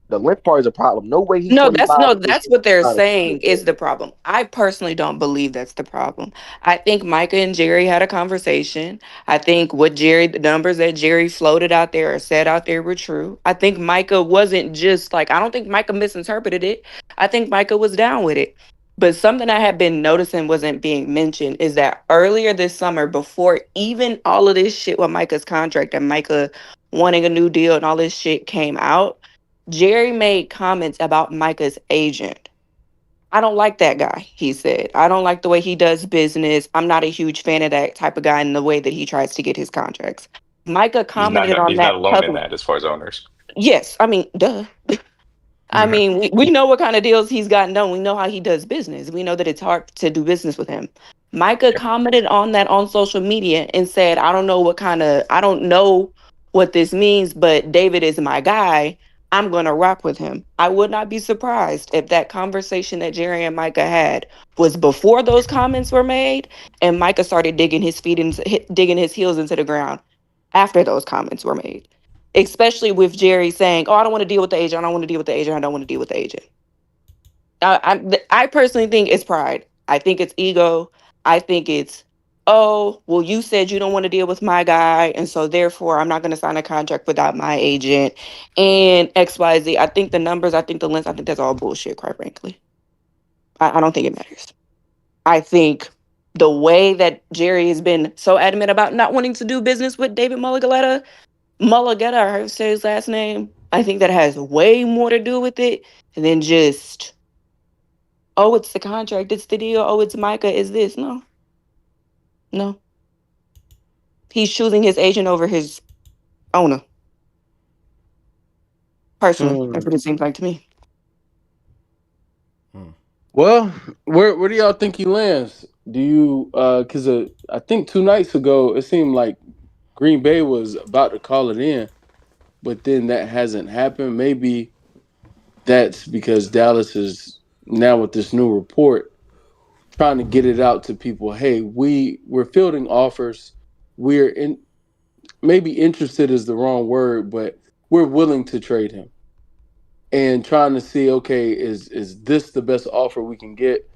The length part is a problem. No way he's No, 25 years that's what they're trying to saying is the problem. I personally don't believe that's the problem. I think Micah and Jerry had a conversation. I think the numbers that Jerry floated out there or said out there were true. I think Micah wasn't just like, I don't think Micah misinterpreted it. I think Micah was down with it. But something I had been noticing wasn't being mentioned is that earlier this summer, before even all of this shit with Micah's contract and Micah wanting a new deal and all this shit came out, Jerry made comments about Micah's agent. I don't like that guy, he said. I don't like the way he does business. I'm not a huge fan of that type of guy in the way that he tries to get his contracts. Micah commented on He's not that alone in public. that as far as owners. Yes, I mean, duh. I mean, we know what kind of deals he's gotten done. We know how he does business. We know that it's hard to do business with him. Micah commented on that on social media and said, I don't know what this means, but David is my guy. I'm going to rock with him. I would not be surprised if that conversation that Jerry and Micah had was before those comments were made and Micah started digging digging his heels into the ground after those comments were made. Especially with Jerry saying, "Oh, I don't want to deal with the agent. I don't want to deal with the agent. I don't want to deal with the agent." I personally think it's pride. I think it's ego. I think it's, oh, well, you said you don't want to deal with my guy, and so therefore I'm not going to sign a contract without my agent and XYZ. I think the numbers, I think the length, I think that's all bullshit, quite frankly. I don't think it matters. I think the way that Jerry has been so adamant about not wanting to do business with David Mulligetta, I heard say his last name. I think that has way more to do with it than just, oh, it's the contract, it's the deal, oh, it's Micah, is this. No. No. He's choosing his agent over his owner. Personally, that's what it seems like to me. Well, where do y'all think he lands? Do you because I think 2 nights ago it seemed like Green Bay was about to call it in, but then that hasn't happened. Maybe that's because Dallas is now with this new report trying to get it out to people. Hey, we're fielding offers. We're in maybe interested is the wrong word, but we're willing to trade him. And trying to see, okay, is this the best offer we can get?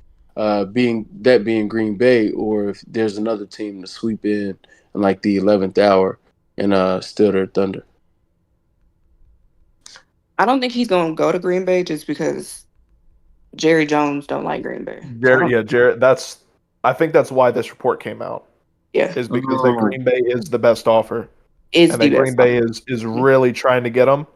Being Green Bay, or if there's another team to sweep in like the 11th hour and steal their thunder. I don't think he's gonna go to Green Bay just because Jerry Jones don't like Green Bay. Jared. I think that's why this report came out. Yeah, Is because that Green Bay is the best offer, is and the that Green best. Bay is really trying to get him,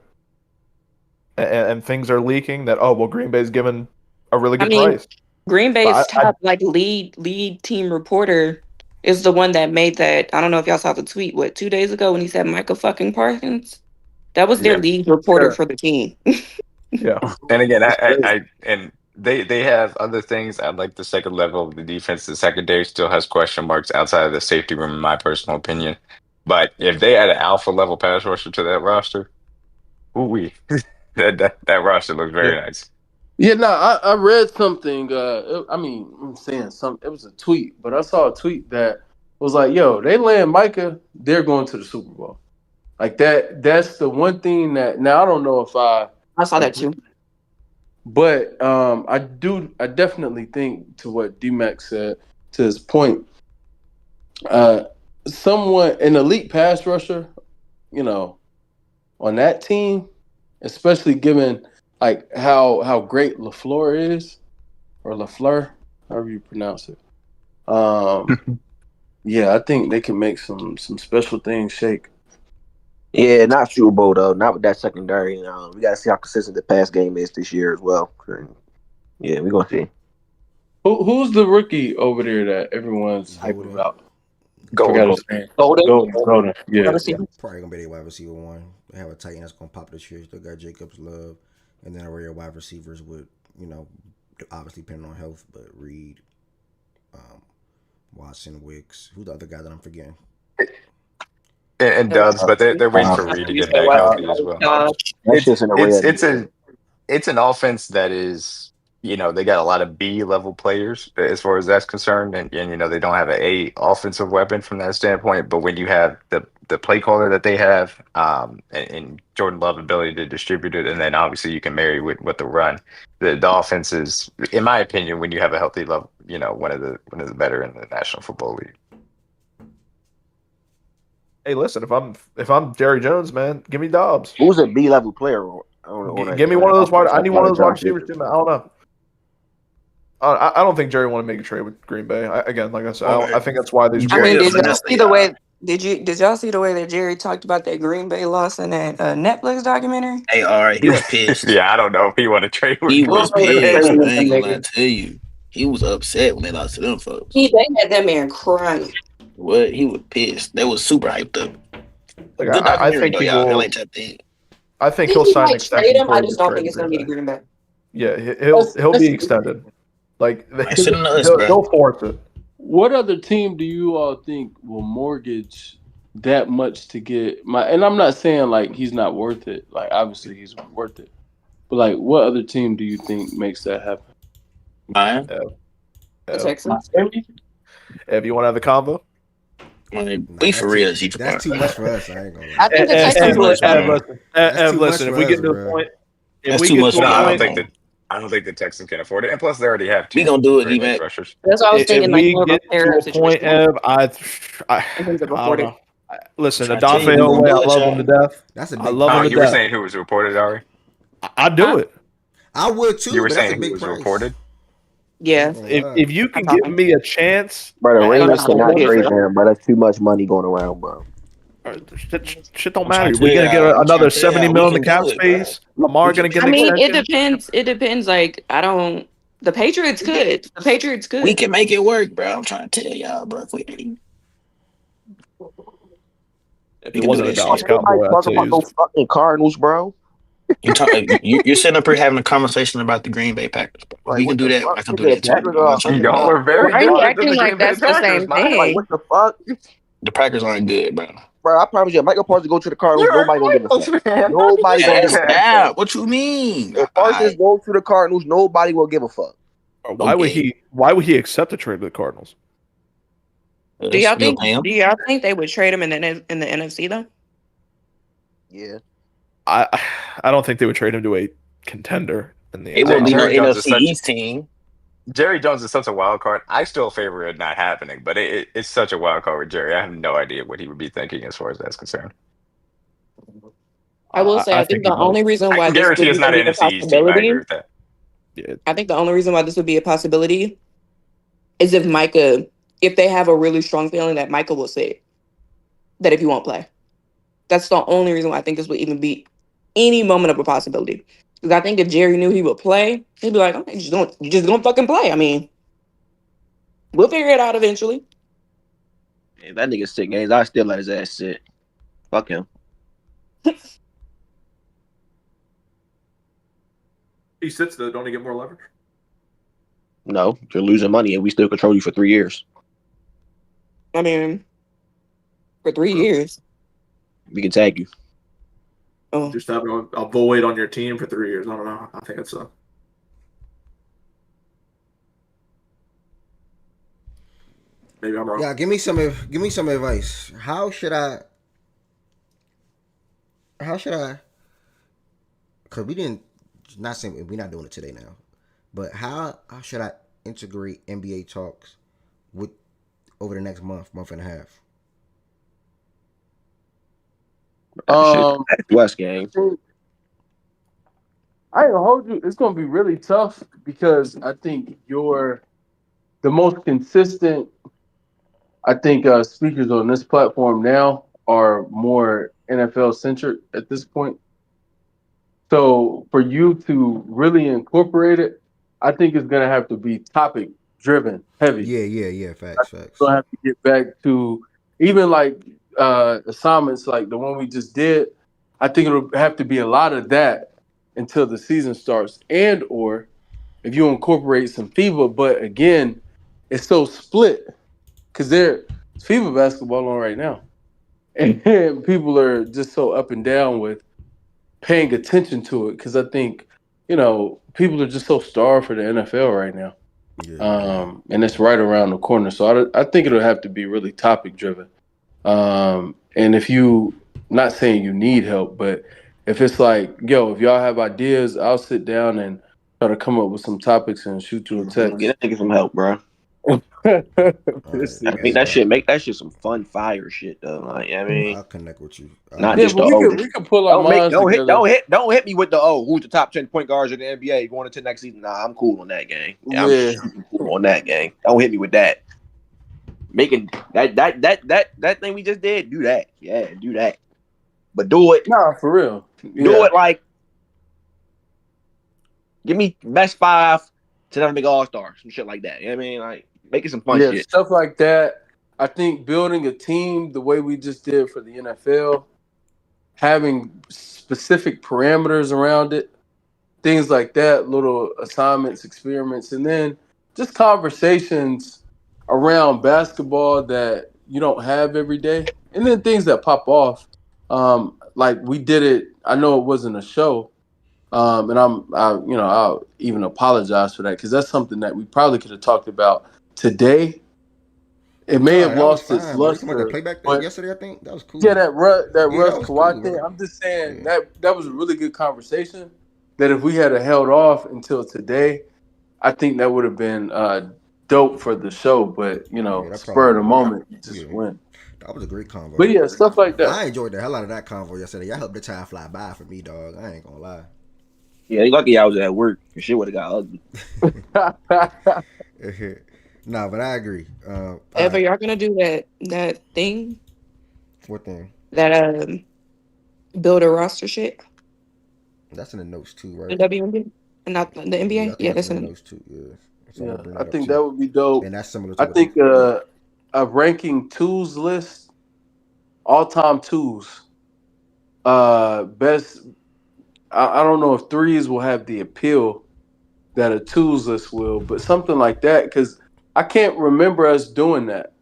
and things are leaking that Green Bay's given a really good price. Green Bay's But top lead team reporter is the one that made that. I don't know if y'all saw the tweet 2 days ago when he said Micah fucking Parsons. That was their lead reporter for the team. Yeah. And again, they have other things at like the second level of the defense. The secondary still has question marks outside of the safety room, in my personal opinion. But if they add an alpha level pass rusher to that roster, that roster looks very nice. Yeah, no, I read something. I'm saying something. It was a tweet, but I saw a tweet that was like, "Yo, they land Micah, they're going to the Super Bowl." Like that. That's the one thing that. Now I don't know if I saw that too. But I definitely think to what D-Max said, to his point, someone, an elite pass rusher, on that team, especially given like how great LaFleur is, or LaFleur, however you pronounce it. Yeah, I think they can make some special things shake. Yeah, not Super Bowl though. Not with that secondary. We got to see how consistent the pass game is this year as well. Yeah, we're gonna see. Who's the rookie over there that everyone's hyping about? Golden. Forgot his name. Golden. Yeah. Probably gonna be their wide receiver one. They have a tight end that's gonna pop this year. Still got Jacobs, Love, and then our wide receivers would, obviously depending on health, but Reed, Watson, Wicks. Who's the other guy that I'm forgetting? And Dubs, but they're waiting for Reed to get back healthy as well. It's an offense that is, they got a lot of B level players as far as that's concerned, and they don't have an A offensive weapon from that standpoint. But when you have the play caller that they have, and Jordan Love ability to distribute it, and then obviously you can marry with the run, the offense is, in my opinion, when you have a healthy level, one of the better in the National Football League. Hey, listen, if I'm Jerry Jones, man, give me Dobbs. Who's a B level player? Give me one of those wide. I need one of those wide receivers too, man. I don't know. I don't think Jerry want to make a trade with Green Bay. Again, like I said, I think that's why these. Did y'all see the way? Did y'all see the way that Jerry talked about that Green Bay loss in that Netflix documentary? Hey, all right, he was pissed. Yeah, I don't know if he want to trade with. He was pissed. I ain't gonna lie to you. He was upset when they lost to them folks. They had that man crying. What? He was pissed. They was super hyped up. Like, I think he will. I think he'll sign an extension. I just don't think it's gonna be the Green Bay. Yeah, he'll be extended. Like he'll force it. What other team do you all think will mortgage that much to get and I'm not saying like he's not worth it. Like obviously he's worth it. But like what other team do you think makes that happen? Mine. Texans. If you want to have the convo. Be for real. That's too much for us. I ain't gonna lie. I think the Texans will. Listen, if we get to the point, I don't think the Texans can afford it, and plus they already have two. We gonna do it, D-Mac. Rushers. That's what I was thinking. If like we more get of a to a point, Ev, I don't know. Listen, Adolphe Oway, I love him to death. That's a big. I love him to death. You were saying who was reported, Ari? I'd do it. I would too. You were but saying that's a big who was price. reported. Yeah. If you can give me a chance, bro, the Rangers cannot trade him, but that's too much money going around, bro. Shit don't matter. We're gonna get another $70 million in the cap space. Lamar gonna get. It depends. It depends. Like the Patriots could. The Patriots could. We can make it work, bro. I'm trying to tell y'all, bro. If it wasn't a Dallas Cowboy, talking about those fucking Cardinals, bro. You're sitting up here having a conversation about the Green Bay Packers. Bro. Like, We can what do the that. fuck? I can do Nigga, the that too. Packers You know are what I'm saying? Y'all are very Why are you different than acting the like Green Bay that's the Packers, same man. like, thing? what the fuck? The Packers aren't good, bro. Bro, I promise you, if Michael Parsons go to the Cardinals, You're a nobody gonna give a Cardinals fuck. fan. How can you Nobody gonna say give a Ass fuck, that? bro. out. What you mean? If Parsons go to the Cardinals, nobody will give a fuck. Why would he? Why would he accept a trade to the Cardinals? Do y'all You'll think? pay him. Do y'all think they would trade him in the NFC though? Yeah. I don't think they would trade him to a contender in the It won't NFL. be no Jerry Jones is NFC such East team. Jerry Jones is such a wild card. I still favor it not happening, but it's such a wild card with Jerry. I have no idea what he would be thinking as far as that's concerned. I will say, I I think think he the might. only reason I why can this guarantee would it's not even an be a NFC East team. I agree possibility, with that. Yeah. I think the only reason why this would be a possibility is if Micah, if they have a really strong feeling that Micah will say that if he won't play. That's the only reason why I think this would even be any moment of a possibility. Because I think if Jerry knew he would play, he'd be like, okay, you just gonna fucking play. I mean, we'll figure it out eventually. If that nigga sit games, I still let his ass sit. Fuck him. He sits though. Don't he get more leverage? No, you're losing money, and we still control you for 3 years. I mean, for 3 years. We can tag you. Oh. Just having a void on your team for 3 years. I don't know. I think it's a. Maybe I'm wrong. Yeah, give me some advice. How should I? Because we didn't. Not saying we're not doing it today now, but how should I integrate NBA talks with over the next month and a half? West game. I ain't gonna hold you. It's gonna be really tough because I think you're the most consistent. I think speakers on this platform now are more NFL centric at this point. So for you to really incorporate it, I think it's gonna have to be topic driven, heavy. Yeah. Facts. We'll have to get back to even like assignments like the one we just did. I think it'll have to be a lot of that until the season starts, and or if you incorporate some FIBA. But again, it's so split because there's FIBA basketball on right now, and people are just so up and down with paying attention to it because I think people are just so starved for the NFL right now. And it's right around the corner. So I think it'll have to be really topic driven. And if you, not saying you need help, but if it's like, if y'all have ideas, I'll sit down and try to come up with some topics and shoot you a text. Get that nigga some help, bro. Make that shit some fun fire shit though. Like, I mean, I'll connect with you. Not just the we could pull our minds together. Don't hit me with the who's the top 10 point guards in the NBA going into next season. Nah, I'm cool on that game. I'm super cool on that game. Don't hit me with that. Making that thing we just did, do that. Yeah, do that. But do it. Nah, for real. Do it like give me best 5 to never make all-star, some shit like that. You know what I mean? Like making some fun shit. Stuff like that. I think building a team the way we just did for the NFL, having specific parameters around it, things like that, little assignments, experiments, and then just conversations around basketball that you don't have every day, and then things that pop off. Like we did it. I know it wasn't a show, and I'll even apologize for that because that's something that we probably could have talked about today. It may have lost its luster. Like the playback thing yesterday, I think that was cool. Yeah, that Russ Kawhi cool, thing. I'm just saying that was a really good conversation. That if we had held off until today, I think that would have been dope for the show. But spur of the moment, you just went. That was a great convo. But yeah, stuff like that. I enjoyed the hell out of that convo yesterday. Y'all helped the time fly by for me, dog. I ain't gonna lie. Yeah, lucky I was at work. Shit would have got ugly. Nah, but I agree. Ever y'all gonna do that thing? What thing? That build a roster shit. That's in the notes too, right? The WNBA, and not the NBA. Yeah, that's in the notes too. Yeah, I think that would be dope. And that's similar to. I think a ranking twos list, all time twos. Best. I don't know if threes will have the appeal that a twos list will, but something like that, because I can't remember us doing that.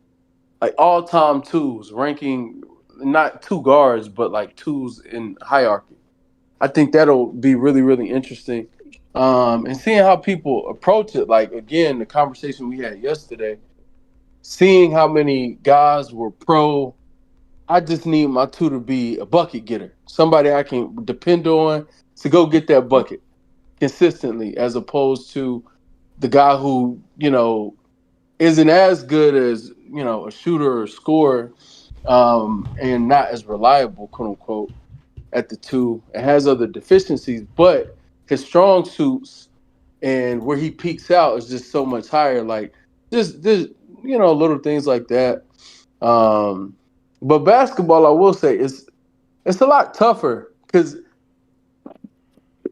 Like all-time twos, ranking not two guards, but like twos in hierarchy. I think that'll be really, really interesting. And seeing how people approach it, like again, the conversation we had yesterday, seeing how many guys were pro. I just need my two to be a bucket getter, somebody I can depend on to go get that bucket consistently, as opposed to the guy who, isn't as good as, a shooter or scorer, and not as reliable, quote unquote, at the two. It has other deficiencies, but his strong suits and where he peaks out is just so much higher. Like just little things like that. Um, but basketball, I will say, it's a lot tougher because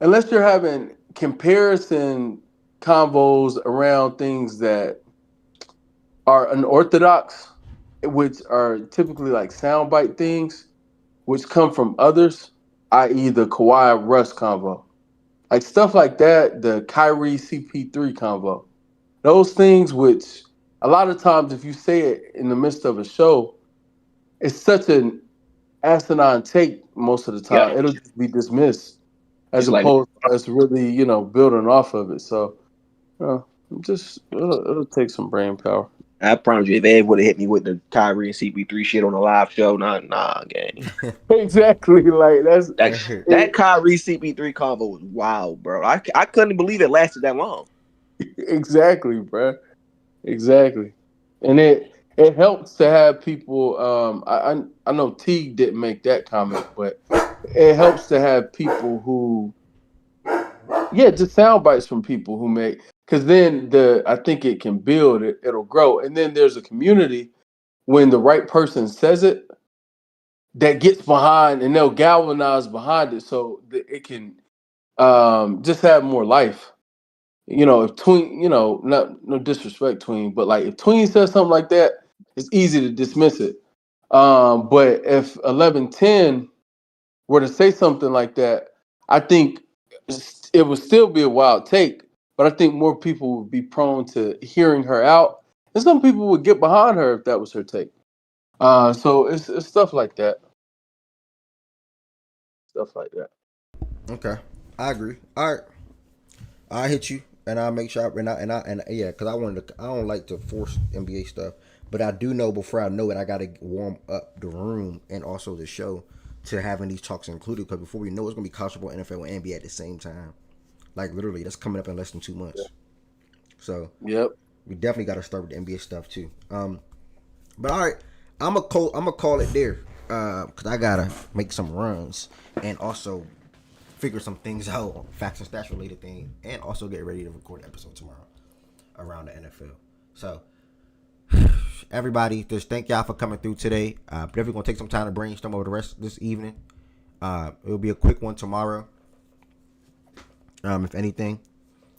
unless you're having comparison convos around things that are unorthodox, which are typically like soundbite things, which come from others, i.e., the Kawhi Russ convo, like stuff like that, the Kyrie CP3 convo, those things, which a lot of times, if you say it in the midst of a show, it's such an asinine take most of the time. Yep. It'll just be dismissed as It's like opposed to us really, building off of it. So, it'll take some brain power. I promise you, if Ed would have hit me with the Kyrie and CP3 shit on a live show, nah, gang. Exactly, like that Kyrie CP3 convo was wild, bro. I couldn't believe it lasted that long. Exactly, bro. Exactly, and it helps to have people. I know Teague didn't make that comment, but it helps to have people who, just sound bites from people who make, because then I think it can build, it'll grow, and then there's a community when the right person says it that gets behind, and they'll galvanize behind it, so that it can just have more life. If Tween, not no disrespect Tween, but like if Tween says something like that, it's easy to dismiss it. But if 1110 were to say something like that, I think it would still be a wild take, but I think more people would be prone to hearing her out, and some people would get behind her if that was her take. So it's stuff like that. Stuff like that. Okay, I agree. All right, I hit you, and I'll make sure. And yeah, because I wanted to. I don't like to force NBA stuff, but I do know before I know it, I got to warm up the room and also the show to having these talks included. Because before we know, it's gonna be college football, NFL, and NBA at the same time. Like literally, that's coming up in less than 2 months. So yep, we definitely got to start with the NBA stuff too. But all right, I'm gonna call it there. Cause I gotta make some runs and also figure some things out, facts and stats related thing, and also get ready to record an episode tomorrow around the NFL. So everybody, just thank y'all for coming through today. Definitely gonna take some time to brainstorm over the rest of this evening. It'll be a quick one tomorrow. If anything.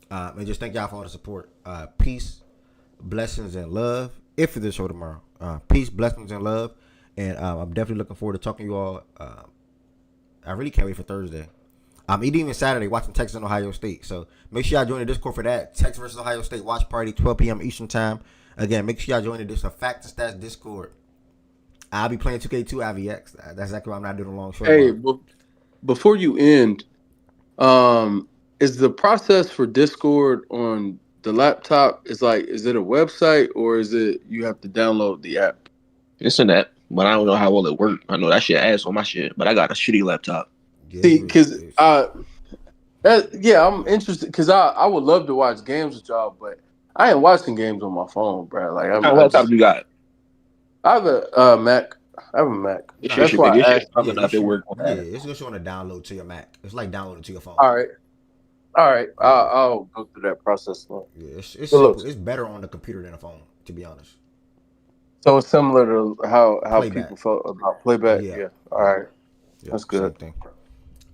And just thank y'all for all the support. Peace, blessings, and love. If it's the show tomorrow. Peace, blessings, and love. And I'm definitely looking forward to talking to you all. I really can't wait for Thursday. I'm eating even Saturday watching Texas and Ohio State. So make sure y'all join the Discord for that. Texas versus Ohio State watch party, 12 p.m. Eastern time. Again, make sure y'all join the Facts and Stats Discord. I'll be playing 2K2 IVX. That's exactly why I'm not doing a long show. Hey, before you end, is the process for Discord on the laptop is it a website or is it you have to download the app? It's an app, but I don't know how well it works. I know that shit ass on my shit, but I got a shitty laptop. See, because I'm interested because I would love to watch games with y'all, but I ain't watching games on my phone, bro. Like, what laptop you got? I have a Mac. I have a Mac. That's why I asked. It's just showing a download to your Mac. It's like downloading to your phone. All right. I'll go through that process. Yeah, it's simple. It's better on the computer than a phone, to be honest. So it's similar to how people felt about playback. Yeah. All right. Yeah, that's good. Thing.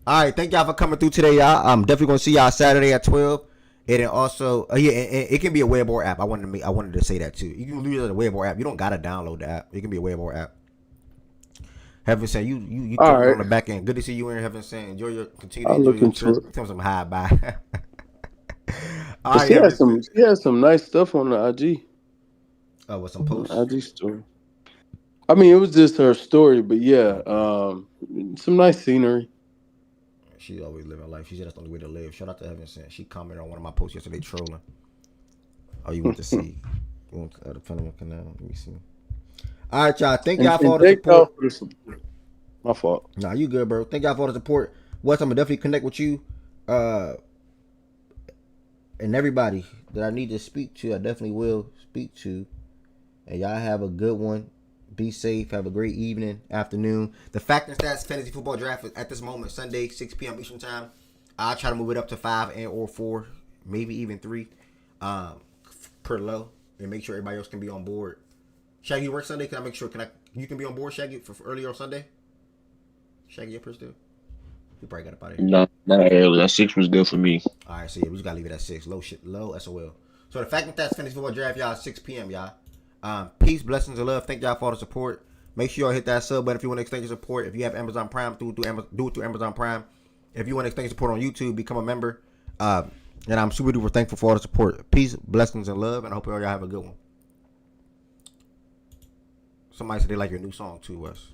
All right. Thank y'all for coming through today, y'all. I'm definitely gonna see y'all Saturday at 12. And then also, it can be a web or app. I wanted to say that too. You can use it as a web or app. You don't gotta download the app. It can be a web or app. Heaven saying you All killed it on right, the back end. Good to see you in Heaven saying continue to I'll enjoy look your into trip. it. Tell some hi bye. All But right, Heaven said. she has some nice stuff on the IG. Oh, with some posts. IG story. I mean, it was just her story, but yeah, some nice scenery. She always living life. She said that's the only way to live. Shout out to Heaven Sent. She commented on one of my posts yesterday trolling. Oh, you want to see? You want the Panama Canal? Let me see. All right, y'all. Thank y'all for all And the thank y'all support. for the support. My fault. Nah, you good, bro. Thank y'all for all the support. Wes, I'm gonna definitely connect with you. And everybody that I need to speak to, I definitely will speak to. And y'all have a good one. Be safe. Have a great evening, afternoon. The Fact and Stats Fantasy Football Draft is at this moment, Sunday, 6 p.m. Eastern Time. I'll try to move it up to 5 and or 4, maybe even 3 per low, and make sure everybody else can be on board. Shaggy, you work Sunday? Can I make sure you can be on board, Shaggy, for earlier on Sunday? Shaggy, up here still? You probably got up out of here. No, not early. That 6 was good for me. All right, so yeah, we just gotta leave it at 6. Low SOL. So the Fact and Stats Fantasy Football Draft, y'all, 6 p.m. y'all. Peace, blessings, and love. Thank y'all for all the support. Make sure y'all hit that sub button if you want to extend your support. If you have Amazon Prime, do it through Amazon Prime. If you want to extend your support on YouTube, become a member. And I'm super duper thankful for all the support. Peace, blessings, and love. And I hope y'all have a good one. Somebody said they like your new song too, Wes.